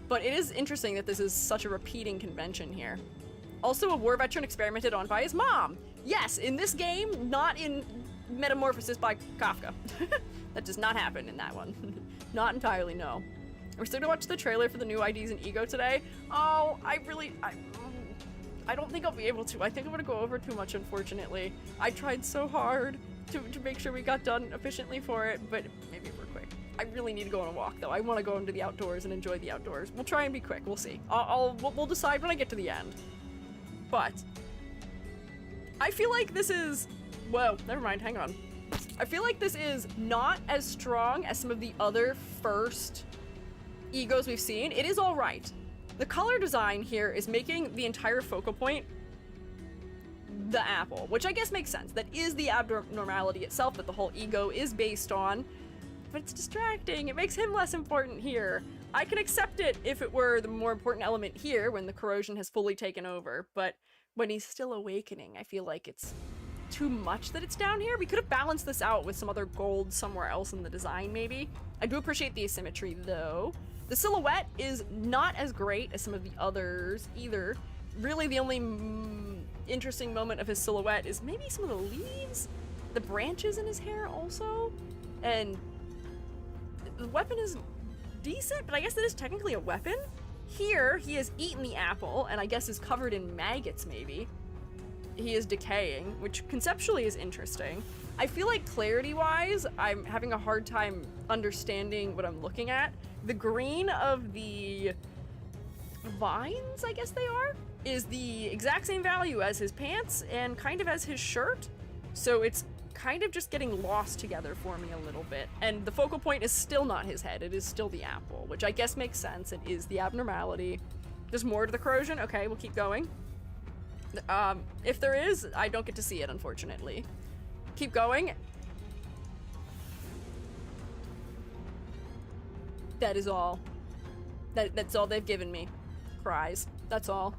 But it is interesting that this is such a repeating convention here. Also, a war veteran experimented on by his mom. Yes, in this game, not in Metamorphosis by Kafka. That does not happen in that one. Not entirely, no. We're still gonna watch the trailer for the new IDs and Ego today. Oh, I don't think I'll be able to. I think I'm gonna go over too much, unfortunately. I tried so hard to make sure we got done efficiently for it, but maybe we're quick. I really need to go on a walk, though. I want to go into the outdoors and enjoy the outdoors. We'll try and be quick. We'll see. We'll decide when I get to the end. But I feel like this is... Whoa, never mind. Hang on. I feel like this is not as strong as some of the other first egos we've seen. It is all right. The color design here is making the entire focal point the apple, which I guess makes sense. That is the abnormality itself that the whole ego is based on, but it's distracting. It makes him less important here. I can accept it if it were the more important element here when the corrosion has fully taken over, but when he's still awakening, I feel like it's too much that it's down here. We could have balanced this out with some other gold somewhere else in the design, maybe. I do appreciate the asymmetry, though. The silhouette is not as great as some of the others, either. Really, the only interesting moment of his silhouette is maybe some of the leaves, the branches in his hair also, and the weapon is decent, but I guess it is technically a weapon. Here, he has eaten the apple, and I guess is covered in maggots, maybe. He is decaying, which conceptually is interesting. I feel like clarity-wise, I'm having a hard time understanding what I'm looking at. The green of the vines, I guess they are, is the exact same value as his pants and kind of as his shirt. So it's kind of just getting lost together for me a little bit. And the focal point is still not his head, it is still the apple, which I guess makes sense. It is the abnormality. There's more to the corrosion? Okay, we'll keep going. If there is, I don't get to see it, unfortunately. Keep going. That is all. That's all they've given me. Cries. That's all.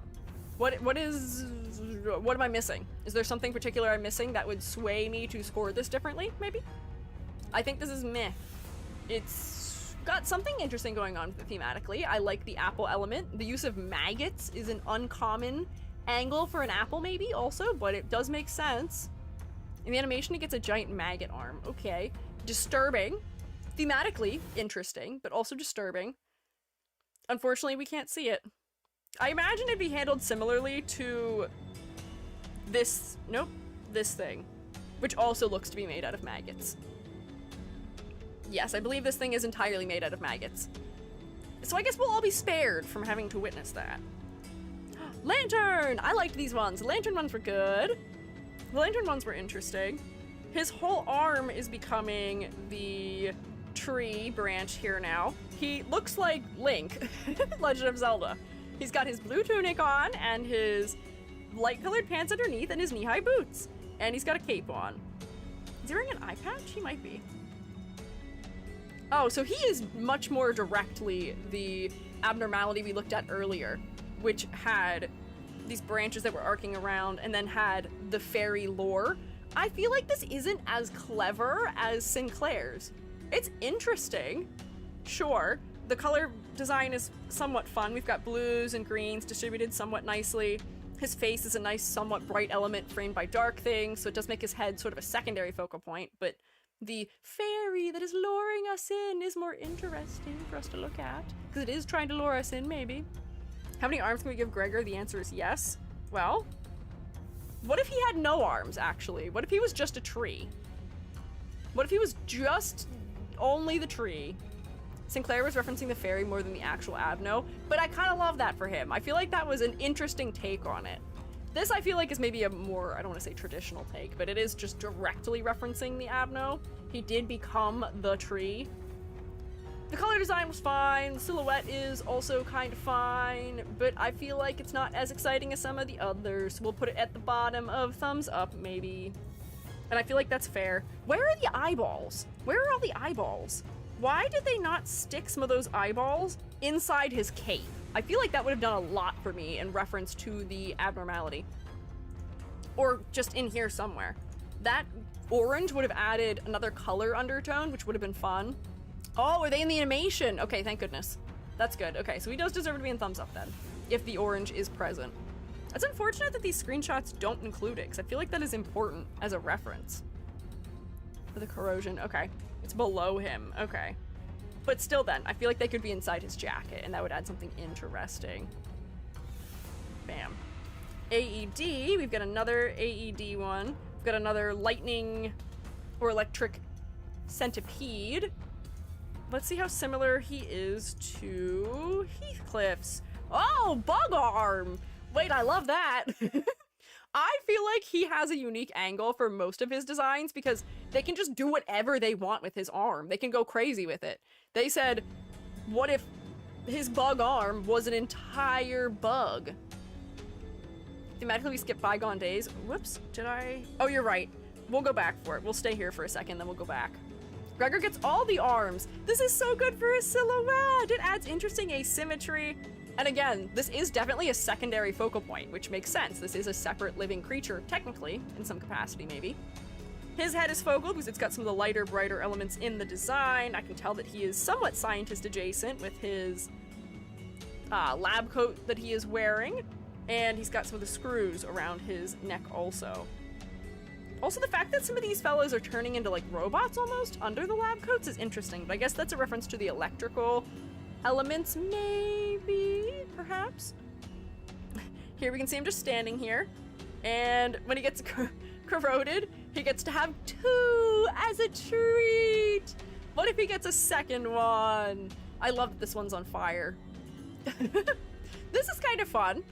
What am I missing? Is there something particular I'm missing that would sway me to score this differently, maybe? I think this is meh. It's got something interesting going on thematically. I like the apple element. The use of maggots is an uncommon angle for an apple, maybe, also, but it does make sense. In the animation, it gets a giant maggot arm. Okay. Disturbing. Thematically interesting, but also disturbing. Unfortunately, we can't see it. I imagine it'd be handled similarly to this, nope, this thing, which also looks to be made out of maggots. Yes, I believe this thing is entirely made out of maggots. So I guess we'll all be spared from having to witness that. Lantern! I liked these ones. The lantern ones were good. The lantern ones were interesting. His whole arm is becoming the tree branch here now. He looks like Link, Legend of Zelda. He's got his blue tunic on and his light-colored pants underneath and his knee-high boots. And he's got a cape on. Is he wearing an eye patch? He might be. Oh, so he is much more directly the abnormality we looked at earlier, which had these branches that were arcing around and then had the fairy lore. I feel like this isn't as clever as Sinclair's. It's interesting, sure. The color design is somewhat fun. We've got blues and greens distributed somewhat nicely. His face is a nice, somewhat bright element framed by dark things, so it does make his head sort of a secondary focal point, but the fairy that is luring us in is more interesting for us to look at, because it is trying to lure us in, maybe. How many arms can we give Gregor? The answer is yes. Well, what if he had no arms, actually? What if he was just a tree? What if he was just only the tree? Sinclair was referencing the fairy more than the actual Abno, but I kind of love that for him. I feel like that was an interesting take on it. This, I feel like, is maybe a more, I don't want to say traditional take, but it is just directly referencing the Abno. He did become the tree. The color design was fine, the silhouette is also kind of fine, but I feel like it's not as exciting as some of the others. We'll put it at the bottom of thumbs up, maybe. And I feel like that's fair. Where are the eyeballs? Where are all the eyeballs? Why did they not stick some of those eyeballs inside his cape? I feel like that would have done a lot for me in reference to the abnormality. Or just in here somewhere. That orange would have added another color undertone, which would have been fun. Oh, are they in the animation? Okay, thank goodness. That's good. Okay, so he does deserve to be in thumbs up then, if the orange is present. It's unfortunate that these screenshots don't include it, because I feel like that is important as a reference. For the corrosion, okay. It's below him, okay. But still then, I feel like they could be inside his jacket, and that would add something interesting. Bam. AED, we've got another AED one. We've got another lightning or electric centipede. Let's see how similar he is to Heathcliff's. Oh, bug arm! Wait, I love that! I feel like he has a unique angle for most of his designs because they can just do whatever they want with his arm. They can go crazy with it. They said, what if his bug arm was an entire bug? Thematically, we skip bygone days. Whoops, did I? Oh, you're right. We'll go back for it. We'll stay here for a second, then we'll go back. Gregor gets all the arms. This is so good for his silhouette. It adds interesting asymmetry. And again, this is definitely a secondary focal point, which makes sense. This is a separate living creature, technically, in some capacity, maybe. His head is focal because it's got some of the lighter, brighter elements in the design. I can tell that he is somewhat scientist adjacent with his lab coat that he is wearing. And he's got some of the screws around his neck also. Also, the fact that some of these fellows are turning into like robots almost under the lab coats is interesting, but I guess that's a reference to the electrical elements, maybe, perhaps? Here we can see him just standing here, and when he gets corroded, he gets to have two as a treat! What if he gets a second one? I love that this one's on fire. This is kind of fun.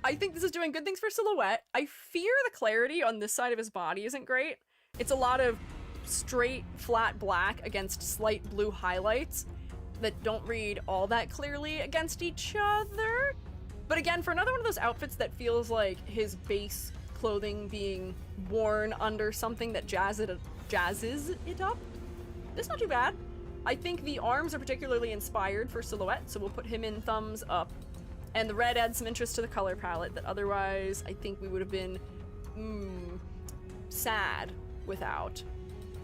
I think this is doing good things for silhouette. I fear the clarity on this side of his body isn't great. It's a lot of straight, flat black against slight blue highlights that don't read all that clearly against each other. But again, for another one of those outfits that feels like his base clothing being worn under something that jazzes it up, it's not too bad. I think the arms are particularly inspired for silhouette, so we'll put him in thumbs up. And the red adds some interest to the color palette that otherwise I think we would have been sad without.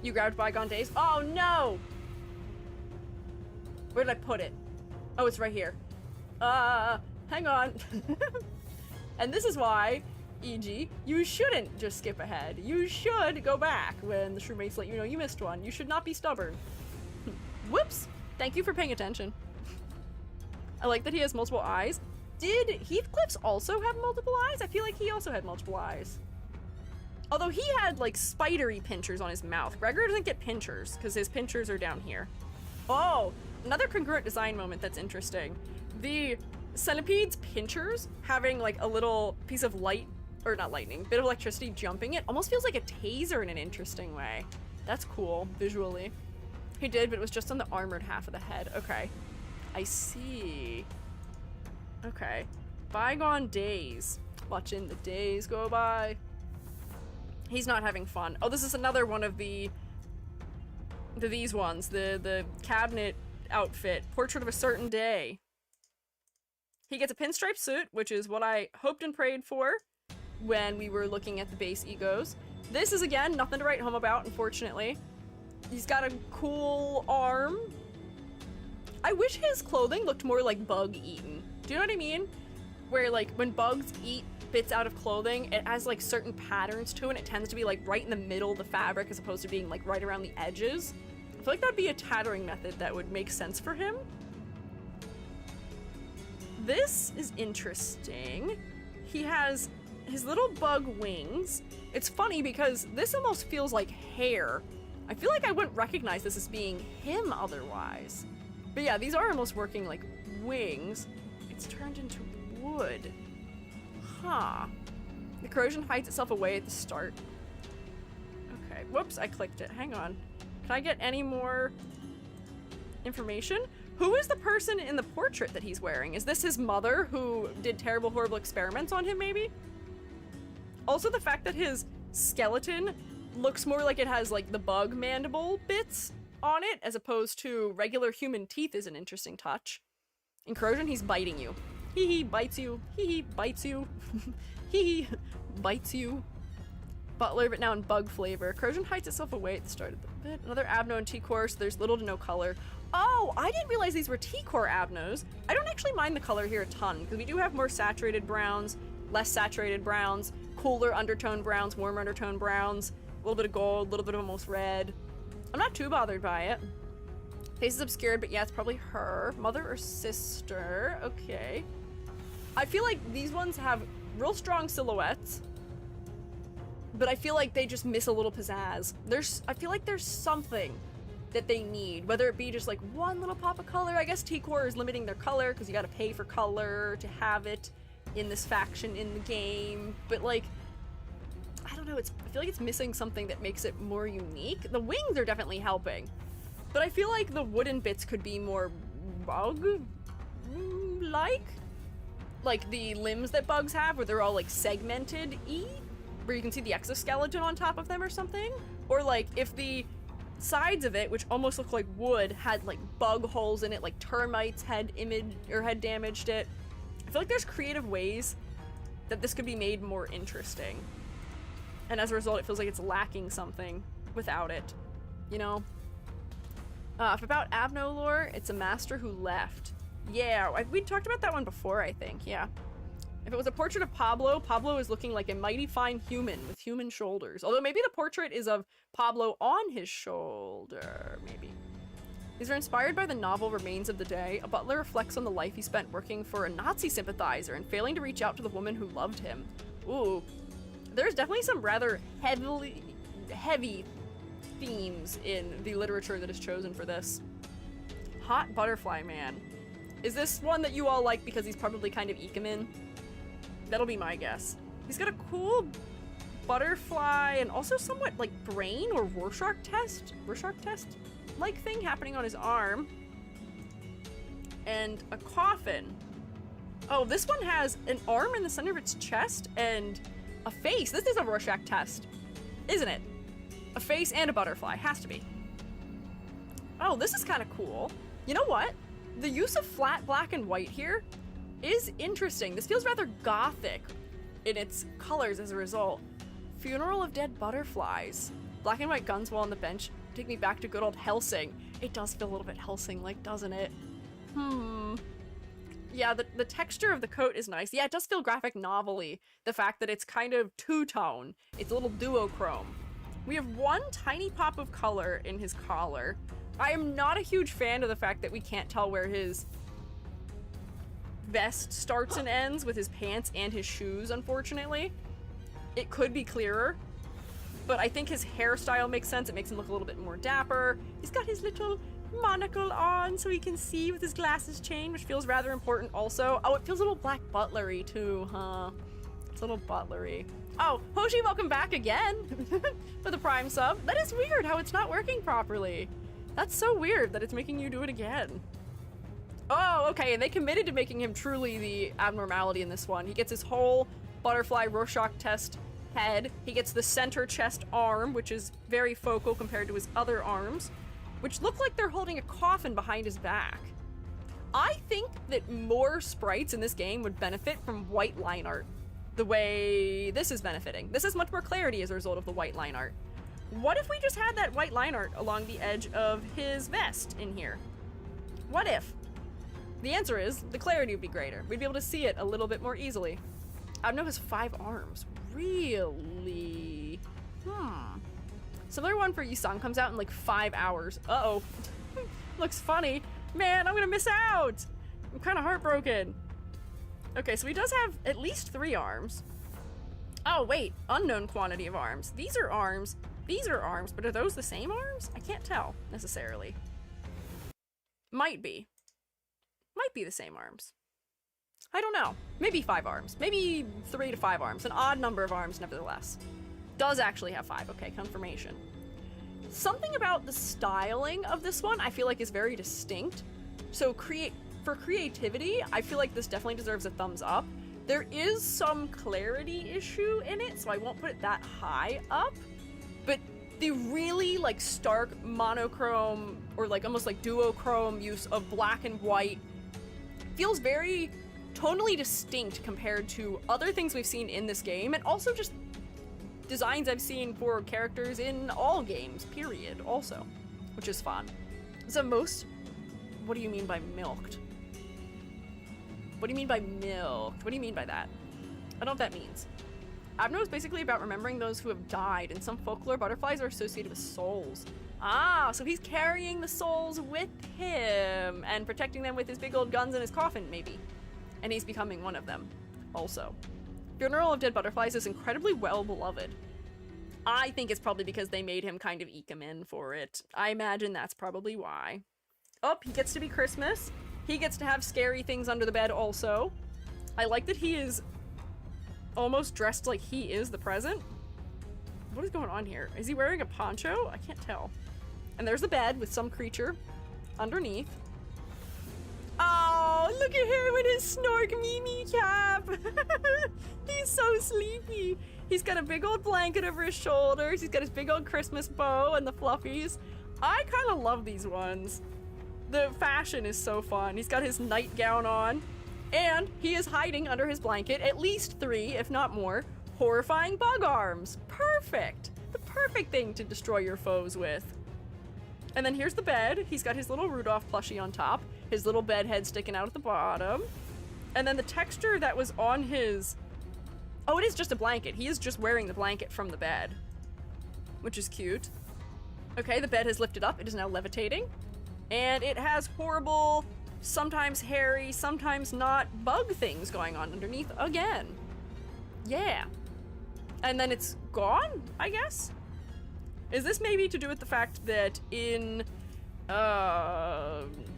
You grabbed bygone days? Oh no! Where did I put it? Oh, it's right here. Hang on. And this is why, e.g., you shouldn't just skip ahead. You should go back when the shroommates let you know you missed one. You should not be stubborn. Whoops! Thank you for paying attention. I like that he has multiple eyes. Did Heathcliff's also have multiple eyes? I feel like he also had multiple eyes. Although he had, like, spidery pinchers on his mouth. Gregor doesn't get pinchers, because his pinchers are down here. Oh, another congruent design moment that's interesting. The centipede's pinchers having, like, a little piece of light, or not lightning, bit of electricity jumping it, almost feels like a taser in an interesting way. That's cool, visually. He did, but it was just on the armored half of the head. Okay. I see. Okay. Bygone days. Watching the days go by. He's not having fun. Oh, this is another one of the these ones, the cabinet outfit, portrait of a certain day. He gets a pinstripe suit, which is what I hoped and prayed for when we were looking at the base egos. This is, again, nothing to write home about, unfortunately. He's got a cool arm. I wish his clothing looked more like bug-eaten. Do you know what I mean? Where, like, when bugs eat bits out of clothing, it has, like, certain patterns to it, and it tends to be, like, right in the middle of the fabric as opposed to being, like, right around the edges. I feel like that'd be a tattering method that would make sense for him. This is interesting. He has his little bug wings. It's funny because this almost feels like hair. I feel like I wouldn't recognize this as being him otherwise. But yeah, these are almost working like wings. It's turned into wood. Huh. The corrosion hides itself away at the start. Okay, whoops, I clicked it. Hang on. Can I get any more information? Who is the person in the portrait that he's wearing? Is this his mother who did terrible, horrible experiments on him, maybe? Also, the fact that his skeleton looks more like it has, like, the bug mandible bits on it, as opposed to regular human teeth, is an interesting touch. In corrosion, he's biting you. Hee bites you. Hee bites you. Hee bites you. Butler, but now in bug flavor. Corrosion hides itself away at the start of the bit. Another Abno and T-core, so there's little to no color. Oh, I didn't realize these were T-core Abnos. I don't actually mind the color here a ton, because we do have more saturated browns, less saturated browns, cooler undertone browns, warmer undertone browns, a little bit of gold, a little bit of almost red. I'm not too bothered by it. Face is obscured, but yeah, it's probably her. Mother or sister. Okay. I feel like these ones have real strong silhouettes, but I feel like they just miss a little pizzazz. I feel like there's something that they need, whether it be just like one little pop of color. I guess T-Core is limiting their color because you gotta pay for color to have it in this faction in the game, but like, I don't know, I feel like it's missing something that makes it more unique. The wings are definitely helping, but I feel like the wooden bits could be more bug-like. Like the limbs that bugs have, where they're all like segmented-y, where you can see the exoskeleton on top of them or something. Or like if the sides of it, which almost look like wood, had like bug holes in it, like termites had damaged it. I feel like there's creative ways that this could be made more interesting. And as a result, it feels like it's lacking something without it, you know? If about Abno lore, it's a master who left. Yeah, we talked about that one before, I think, yeah. If it was a portrait of Pablo, Pablo is looking like a mighty fine human with human shoulders. Although maybe the portrait is of Pablo on his shoulder, maybe. These are inspired by the novel Remains of the Day. A butler reflects on the life he spent working for a Nazi sympathizer and failing to reach out to the woman who loved him. Ooh. There's definitely some rather heavy themes in the literature that is chosen for this. Hot Butterfly Man. Is this one that you all like because he's probably kind of Ikemen? That'll be my guess. He's got a cool butterfly and also somewhat like brain or Rorschach test like thing happening on his arm. And a coffin. Oh, this one has an arm in the center of its chest and a face. This is a Rorschach test, isn't it? A face and a butterfly. Has to be. Oh, this is kind of cool. You know what? The use of flat black and white here is interesting. This feels rather gothic in its colors as a result. Funeral of Dead Butterflies. Black and white guns while on the bench take me back to good old Helsing. It does feel a little bit Helsing-like, doesn't it? Yeah, the texture of the coat is nice. Yeah, it does feel graphic novel-y. The fact that it's kind of two-tone. It's a little duochrome. We have one tiny pop of color in his collar. I am not a huge fan of the fact that we can't tell where his vest starts and ends with his pants and his shoes, unfortunately. It could be clearer, but I think his hairstyle makes sense. It makes him look a little bit more dapper. He's got his little monocle on so he can see with his glasses chain, which feels rather important also. Oh, it feels a little Black Butlery too, huh? It's a little butlery. Oh, Hoshi, welcome back again for the Prime sub. That is weird how it's not working properly. That's so weird that it's making you do it again. Oh, okay, and they committed to making him truly the abnormality in this one. He gets his whole butterfly Rorschach test head. He gets the center chest arm, which is very focal compared to his other arms. which look like they're holding a coffin behind his back. I think that more sprites in this game would benefit from white line art, the way this is benefiting. This has much more clarity as a result of the white line art. What if we just had that white line art along the edge of his vest in here? What if? The answer is the clarity would be greater. We'd be able to see it a little bit more easily. Abno has 5 arms. Really? Similar one for Yusang comes out in like 5 hours. Uh-oh. Looks funny. Man, I'm gonna miss out. I'm kind of heartbroken. Okay, so he does have at least 3 arms. Oh, wait. Unknown quantity of arms. These are arms. These are arms, but are those the same arms? I can't tell, necessarily. Might be. Might be the same arms. I don't know. Maybe 5 arms. Maybe 3 to 5 arms. An odd number of arms, nevertheless. Does actually have 5. Okay, confirmation. Something about the styling of this one I feel like is very distinct. So for creativity, I feel like this definitely deserves a thumbs up. There is some clarity issue in it, so I won't put it that high up. But the really like stark monochrome or like almost like duochrome use of black and white feels very tonally distinct compared to other things we've seen in this game, and also just designs I've seen for characters in all games, period, also, which is fun. So what do you mean by milked? What do you mean by milked? What do you mean by that? I don't know what that means. Abno is basically about remembering those who have died. In some folklore, butterflies are associated with souls. Ah, so he's carrying the souls with him and protecting them with his big old guns in his coffin, maybe. And he's becoming one of them, also. Funeral of Dead Butterflies is incredibly well beloved. I think it's probably because they made him kind of eke him in for it. I imagine that's probably why. Oh, he gets to be Christmas. He gets to have scary things under the bed also. I like that he is almost dressed like he is the present. What is going on here? Is he wearing a poncho? I can't tell. And there's the bed with some creature underneath. Oh, look at him in his Snork Mimi cap. He's so sleepy. He's got a big old blanket over his shoulders. He's got his big old Christmas bow and the fluffies. I kind of love these ones. The fashion is so fun. He's got his nightgown on, and he is hiding under his blanket at least 3, if not more, horrifying bug arms. Perfect. The perfect thing to destroy your foes with. And then here's the bed. He's got his little Rudolph plushie on top, his little bed head sticking out at the bottom. And then the texture that was on his... Oh, it is just a blanket. He is just wearing the blanket from the bed, which is cute. Okay, the bed has lifted up. It is now levitating. And it has horrible, sometimes hairy, sometimes not bug things going on underneath again. Yeah. And then it's gone, I guess? Is this maybe to do with the fact that in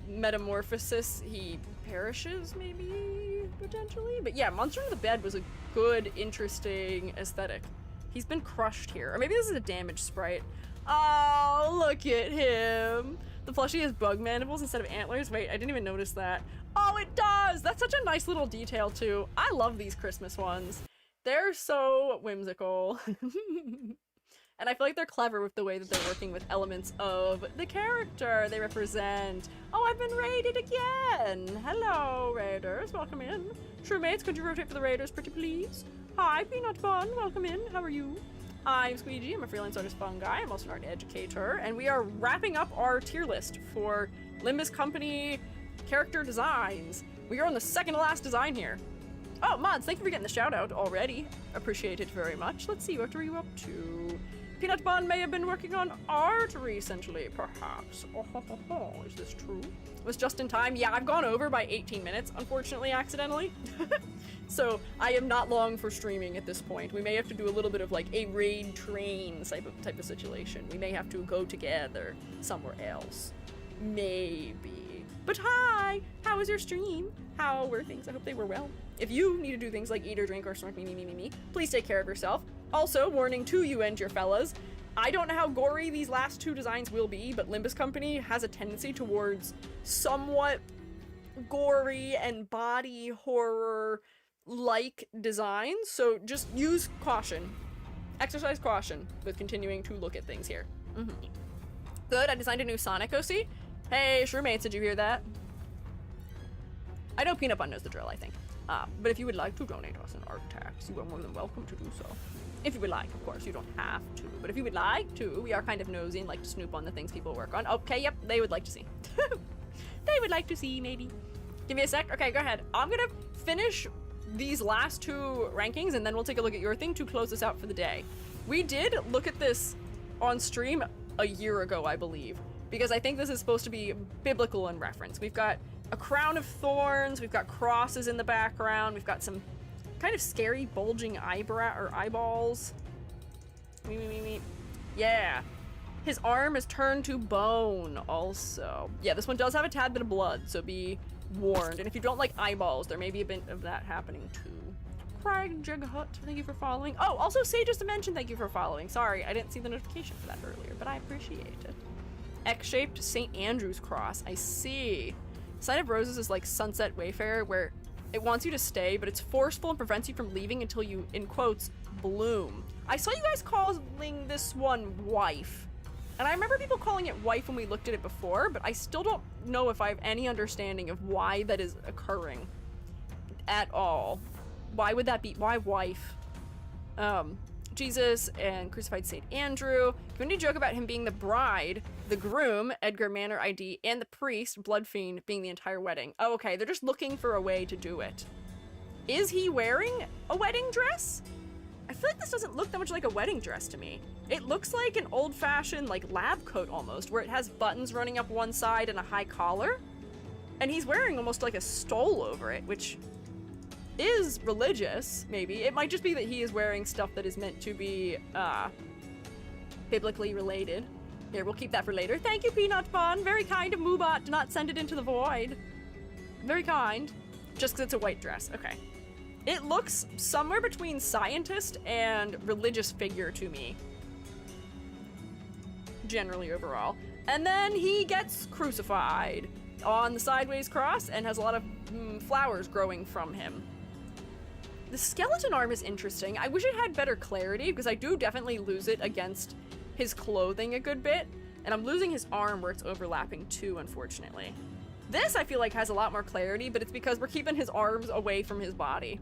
Metamorphosis he perishes, maybe, potentially? But yeah, Monster Under the Bed was a good, interesting aesthetic. He's been crushed here. Or maybe this is a damaged sprite. Oh, look at him. The plushie has bug mandibles instead of antlers. Wait, I didn't even notice that. Oh, it does! That's such a nice little detail, too. I love these Christmas ones. They're so whimsical. And I feel like they're clever with the way that they're working with elements of the character they represent. Oh, I've been raided again! Hello, raiders. Welcome in. Shroommates, could you rotate for the raiders, pretty please? Hi, Peanut Bun. Welcome in. How are you? I'm Squiiji. I'm a freelance artist fungi. I'm also an art educator. And we are wrapping up our tier list for Limbus Company character designs. We are on the second to last design here. Oh, Mods, thank you for getting the shout out already. Appreciate it very much. Let's see, what are you up to? Peanut Bun may have been working on art recently, perhaps. Oh, is this true? It was just in time. Yeah, I've gone over by 18 minutes, unfortunately, accidentally. So I am not long for streaming at this point. We may have to do a little bit of like a raid train type of situation. We may have to go together somewhere else. Maybe. But hi! How was your stream? How were things? I hope they were well. If you need to do things like eat or drink or snark me, please take care of yourself. Also, warning to you and your fellas, I don't know how gory these last 2 designs will be, but Limbus Company has a tendency towards somewhat gory and body horror-like designs, so just use caution. Exercise caution with continuing to look at things here. Good, I designed a new Sonic OC. Hey, Shrewmates, did you hear that? I know Peanut Bun knows the drill, I think. But if you would like to donate us an art tax, you are more than welcome to do so. If you would like, of course, you don't have to. But if you would like to, we are kind of nosy and like to snoop on the things people work on. Okay, yep, they would like to see. They would like to see, maybe. Give me a sec. Okay, go ahead. I'm gonna finish these last 2 rankings and then we'll take a look at your thing to close this out for the day. We did look at this on stream a year ago, I believe, because I think this is supposed to be biblical in reference. We've got a crown of thorns, we've got crosses in the background, we've got some kind of scary bulging eyeballs. Yeah. His arm is turned to bone also. Yeah, this one does have a tad bit of blood, so be warned. And if you don't like eyeballs, there may be a bit of that happening too. Craig Jighut, thank you for following. Oh, also say just to mention thank you for following. Sorry, I didn't see the notification for that earlier, but I appreciate it. X-shaped St. Andrew's cross. I see. Sign of Roses is like Sunset Wayfarer, where it wants you to stay, but it's forceful and prevents you from leaving until you, in quotes, bloom. I saw you guys calling this one wife. And I remember people calling it wife when we looked at it before, but I still don't know if I have any understanding of why that is occurring at all. Why would that be? Why wife? Jesus and crucified St. Andrew. Community joke about him being the bride, the groom, Edgar Manor ID, and the priest, Blood Fiend, being the entire wedding. Oh, okay, they're just looking for a way to do it. Is he wearing a wedding dress? I feel like this doesn't look that much like a wedding dress to me. It looks like an old-fashioned, like, lab coat almost, where it has buttons running up one side and a high collar. And he's wearing almost like a stole over it, which is religious, maybe. It might just be that he is wearing stuff that is meant to be, biblically related. Here, we'll keep that for later. Thank you, Peanut Bun. Very kind of Moobot to not send it into the void. Very kind. Just because it's a white dress. Okay. It looks somewhere between scientist and religious figure to me. Generally overall. And then he gets crucified on the sideways cross and has a lot of flowers growing from him. The skeleton arm is interesting. I wish it had better clarity because I do definitely lose it against his clothing a good bit. And I'm losing his arm where it's overlapping too, unfortunately. This I feel like has a lot more clarity, but it's because we're keeping his arms away from his body.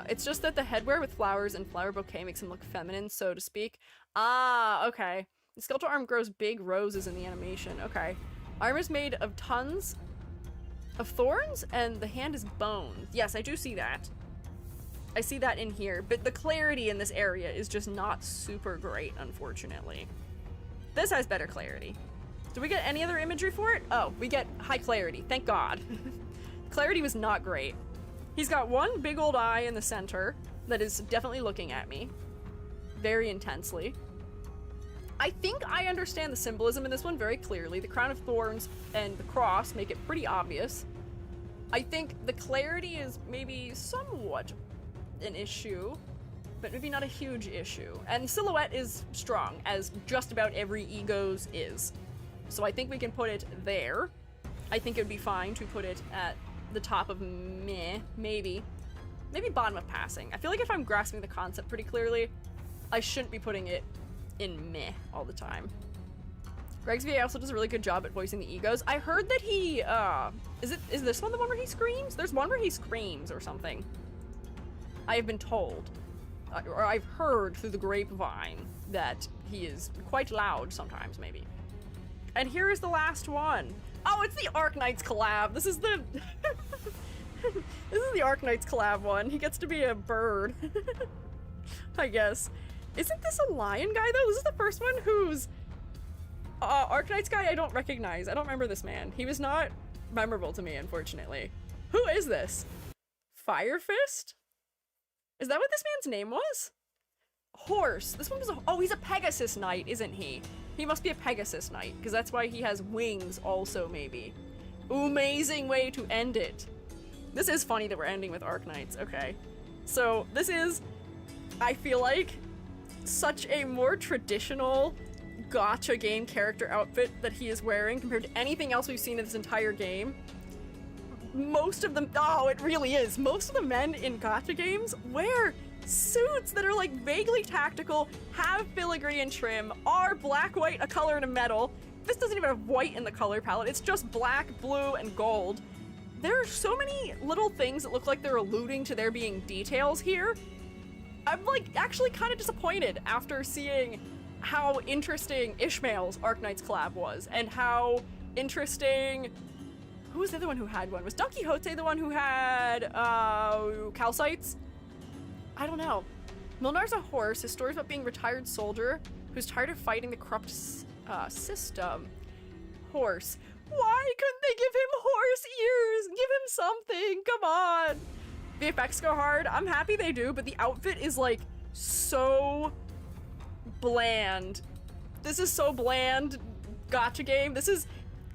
It's just that the headwear with flowers and flower bouquet makes him look feminine, so to speak. Ah, okay. The skeletal arm grows big roses in the animation. Okay. Arm is made of tons of thorns, and the hand is bone. Yes, I do see that. I see that in here, but the clarity in this area is just not super great, unfortunately. This has better clarity. Do we get any other imagery for it? Oh, we get high clarity. Thank God. Clarity was not great. He's got one big old eye in the center that is definitely looking at me very intensely. I think I understand the symbolism in this one very clearly. The crown of thorns and the cross make it pretty obvious. I think the clarity is maybe somewhat an issue, but maybe not a huge issue. And silhouette is strong, as just about every Ego's is. So I think we can put it there. I think it would be fine to put it at the top of meh, maybe. Maybe bottom of passing. I feel like if I'm grasping the concept pretty clearly, I shouldn't be putting it in meh all the time. Greg's VA also does a really good job at voicing the Egos. I heard that he, is this one the one where he screams? There's one where he screams or something. I have been told, or I've heard through the grapevine that he is quite loud sometimes, maybe. And here is the last one. Oh, it's the Arknights collab. This is the this is the Arknights collab one. He gets to be a bird. I guess. Isn't this a lion guy though? This is the first one who's Arknights guy I don't recognize. I don't remember this man. He was not memorable to me, unfortunately. Who is this? Firefist? Is that what this man's name was? Horse. This one was oh, he's a Pegasus Knight, isn't he? He must be a Pegasus Knight, because that's why he has wings also, maybe. Amazing way to end it. This is funny that we're ending with Arknights. Okay. So, this is, I feel like, such a more traditional gacha game character outfit that he is wearing compared to anything else we've seen in this entire game. Most of them, oh, it really is. Most of the men in gacha games wear suits that are like vaguely tactical, have filigree and trim, are black, white, a color, and a metal. This doesn't even have white in the color palette, it's just black, blue, and gold. There are so many little things that look like they're alluding to there being details here. I'm like actually kind of disappointed after seeing how interesting Ishmael's Arknights collab was, and how interesting... Who was the other one who had one? Was Don Quixote the one who had calcites? I don't know. Milnar's a horse. His story's about being a retired soldier who's tired of fighting the corrupt system. Horse. Why couldn't they give him horse ears? Give him something. Come on. The effects go hard. I'm happy they do, but the outfit is like so bland. This is so bland. Gacha game. This is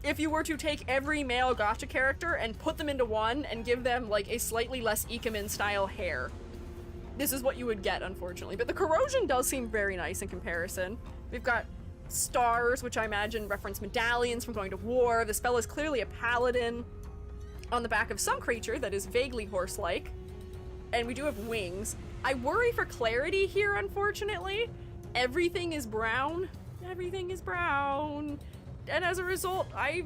if you were to take every male gacha character and put them into one and give them like a slightly less Ikemen style hair. This is what you would get, unfortunately. But the corrosion does seem very nice in comparison. We've got stars, which I imagine reference medallions from going to war. This fella's clearly a paladin on the back of some creature that is vaguely horse-like. And we do have wings. I worry for clarity here, unfortunately. Everything is brown. Everything is brown. And as a result, I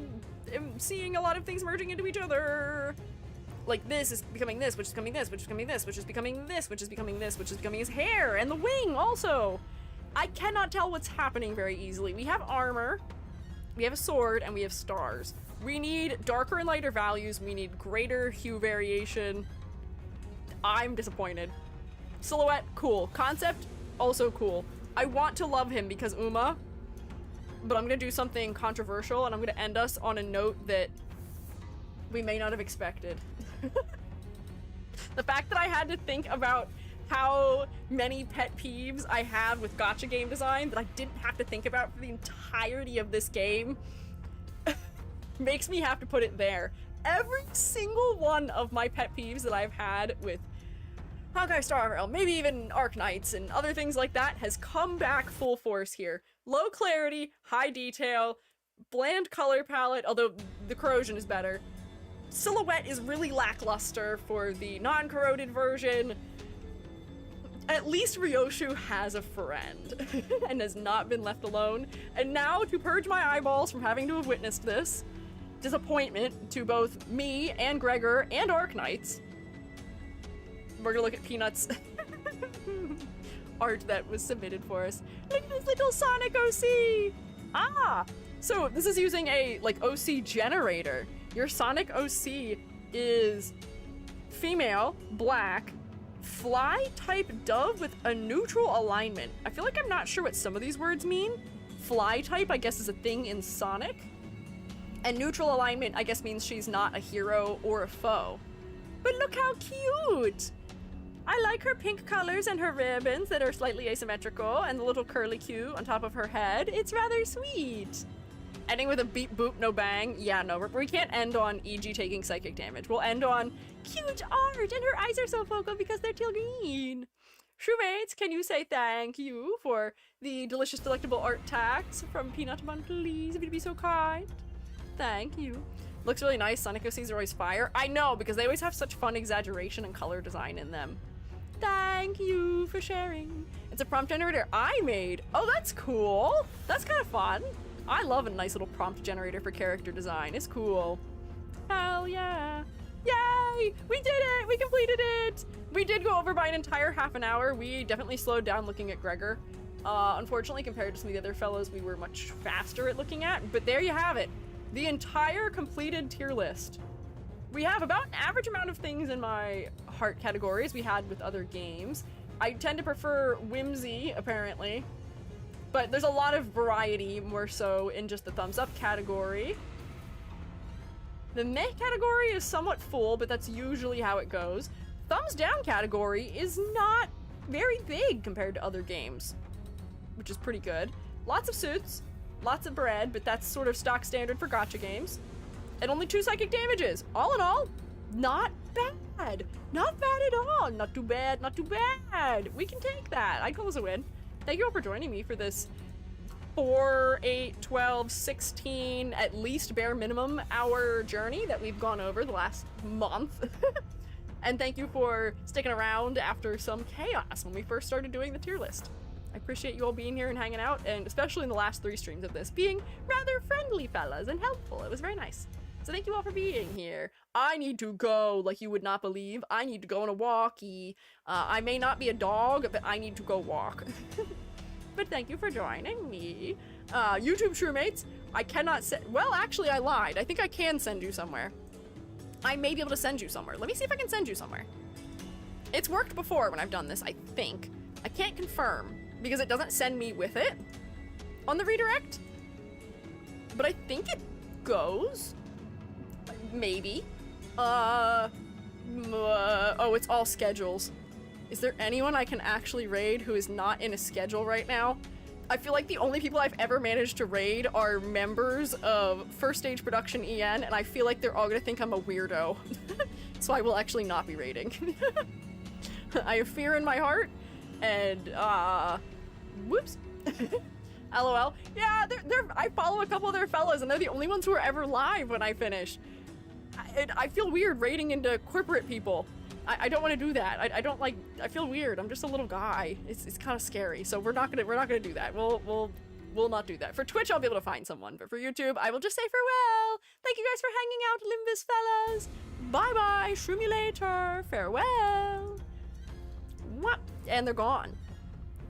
am seeing a lot of things merging into each other. Like this is becoming this, which is becoming this, which is becoming this, which is becoming this, which is becoming this, which is becoming his hair, and the wing also. I cannot tell what's happening very easily. We have armor, we have a sword, and we have stars. We need darker and lighter values, we need greater hue variation. I'm disappointed. Silhouette, cool. Concept, also cool. I want to love him because Uma, but I'm gonna do something controversial, and I'm gonna end us on a note that we may not have expected. The fact that I had to think about how many pet peeves I have with gacha game design that I didn't have to think about for the entirety of this game makes me have to put it there. Every single one of my pet peeves that I've had with Honkai Star Rail, maybe even Arknights and other things like that, has come back full force here. Low clarity, high detail, bland color palette, although the corrosion is better. Silhouette is really lackluster for the non-corroded version. At least Ryoshu has a friend and has not been left alone. And now, to purge my eyeballs from having to have witnessed this disappointment to both me and Gregor and Arknights, we're gonna look at Peanut's art that was submitted for us. Look at this little Sonic OC! Ah! So this is using a, like, OC generator. Your Sonic OC is female, black, fly-type dove with a neutral alignment. I feel like I'm not sure what some of these words mean. Fly-type, I guess, is a thing in Sonic. And neutral alignment, I guess, means she's not a hero or a foe. But look how cute! I like her pink colors and her ribbons that are slightly asymmetrical, and the little curly Q on top of her head. It's rather sweet. Ending with a beep boop no bang. Yeah, no, we can't end on EG taking psychic damage. We'll end on cute art, and her eyes are so focal because they're teal green. Shoemates, can you say thank you for the delicious, delectable art tax from Peanutman, please, if you'd be so kind? Thank you. Looks really nice. Sonic OCs are always fire. I know, because they always have such fun exaggeration and color design in them. Thank you for sharing. It's a prompt generator I made. Oh, that's cool. That's kind of fun. I love a nice little prompt generator for character design. It's cool. Hell yeah. Yay! We did it! We completed it! We did go over by an entire half an hour. We definitely slowed down looking at Gregor. Unfortunately, compared to some of the other fellows, we were much faster at looking at. But there you have it. The entire completed tier list. We have about an average amount of things in my heart categories we had with other games. I tend to prefer whimsy, apparently. But there's a lot of variety, more so in just the thumbs up category. The meh category is somewhat full, but that's usually how it goes. Thumbs down category is not very big compared to other games, which is pretty good. Lots of suits, lots of bread, but that's sort of stock standard for gacha games. And only 2 psychic damages. All in all, not bad. Not bad at all. Not too bad, not too bad. We can take that. I'd call this a win. Thank you all for joining me for this 4, 8, 12, 16, at least bare minimum hour journey that we've gone over the last month. And thank you for sticking around after some chaos when we first started doing the tier list. I appreciate you all being here and hanging out, and especially in the last 3 streams of this, being rather friendly fellas and helpful. It was very nice. So thank you all for being here. I need to go, like you would not believe. I need to go on a walkie. I may not be a dog, but I need to go walk. But thank you for joining me. YouTube Shroommates, I cannot send, well, actually I lied. I think I can send you somewhere. I may be able to send you somewhere. Let me see if I can send you somewhere. It's worked before when I've done this, I think. I can't confirm because it doesn't send me with it on the redirect. But I think it goes. Maybe. Oh, it's all schedules. Is there anyone I can actually raid who is not in a schedule right now? I feel like the only people I've ever managed to raid are members of First Stage Production EN, and I feel like they're all gonna think I'm a weirdo. So I will actually not be raiding. I have fear in my heart, and, whoops. LOL. Yeah, I follow a couple of their fellows, and they're the only ones who are ever live when I finish. I feel weird raiding into corporate people. I don't want to do that. I don't like. I feel weird. I'm just a little guy. It's kind of scary. So we're not gonna do that. We'll not do that. For Twitch, I'll be able to find someone, but for YouTube, I will just say farewell. Thank you guys for hanging out, Limbus fellas. Bye bye. Shroom you later. Farewell. What? And they're gone.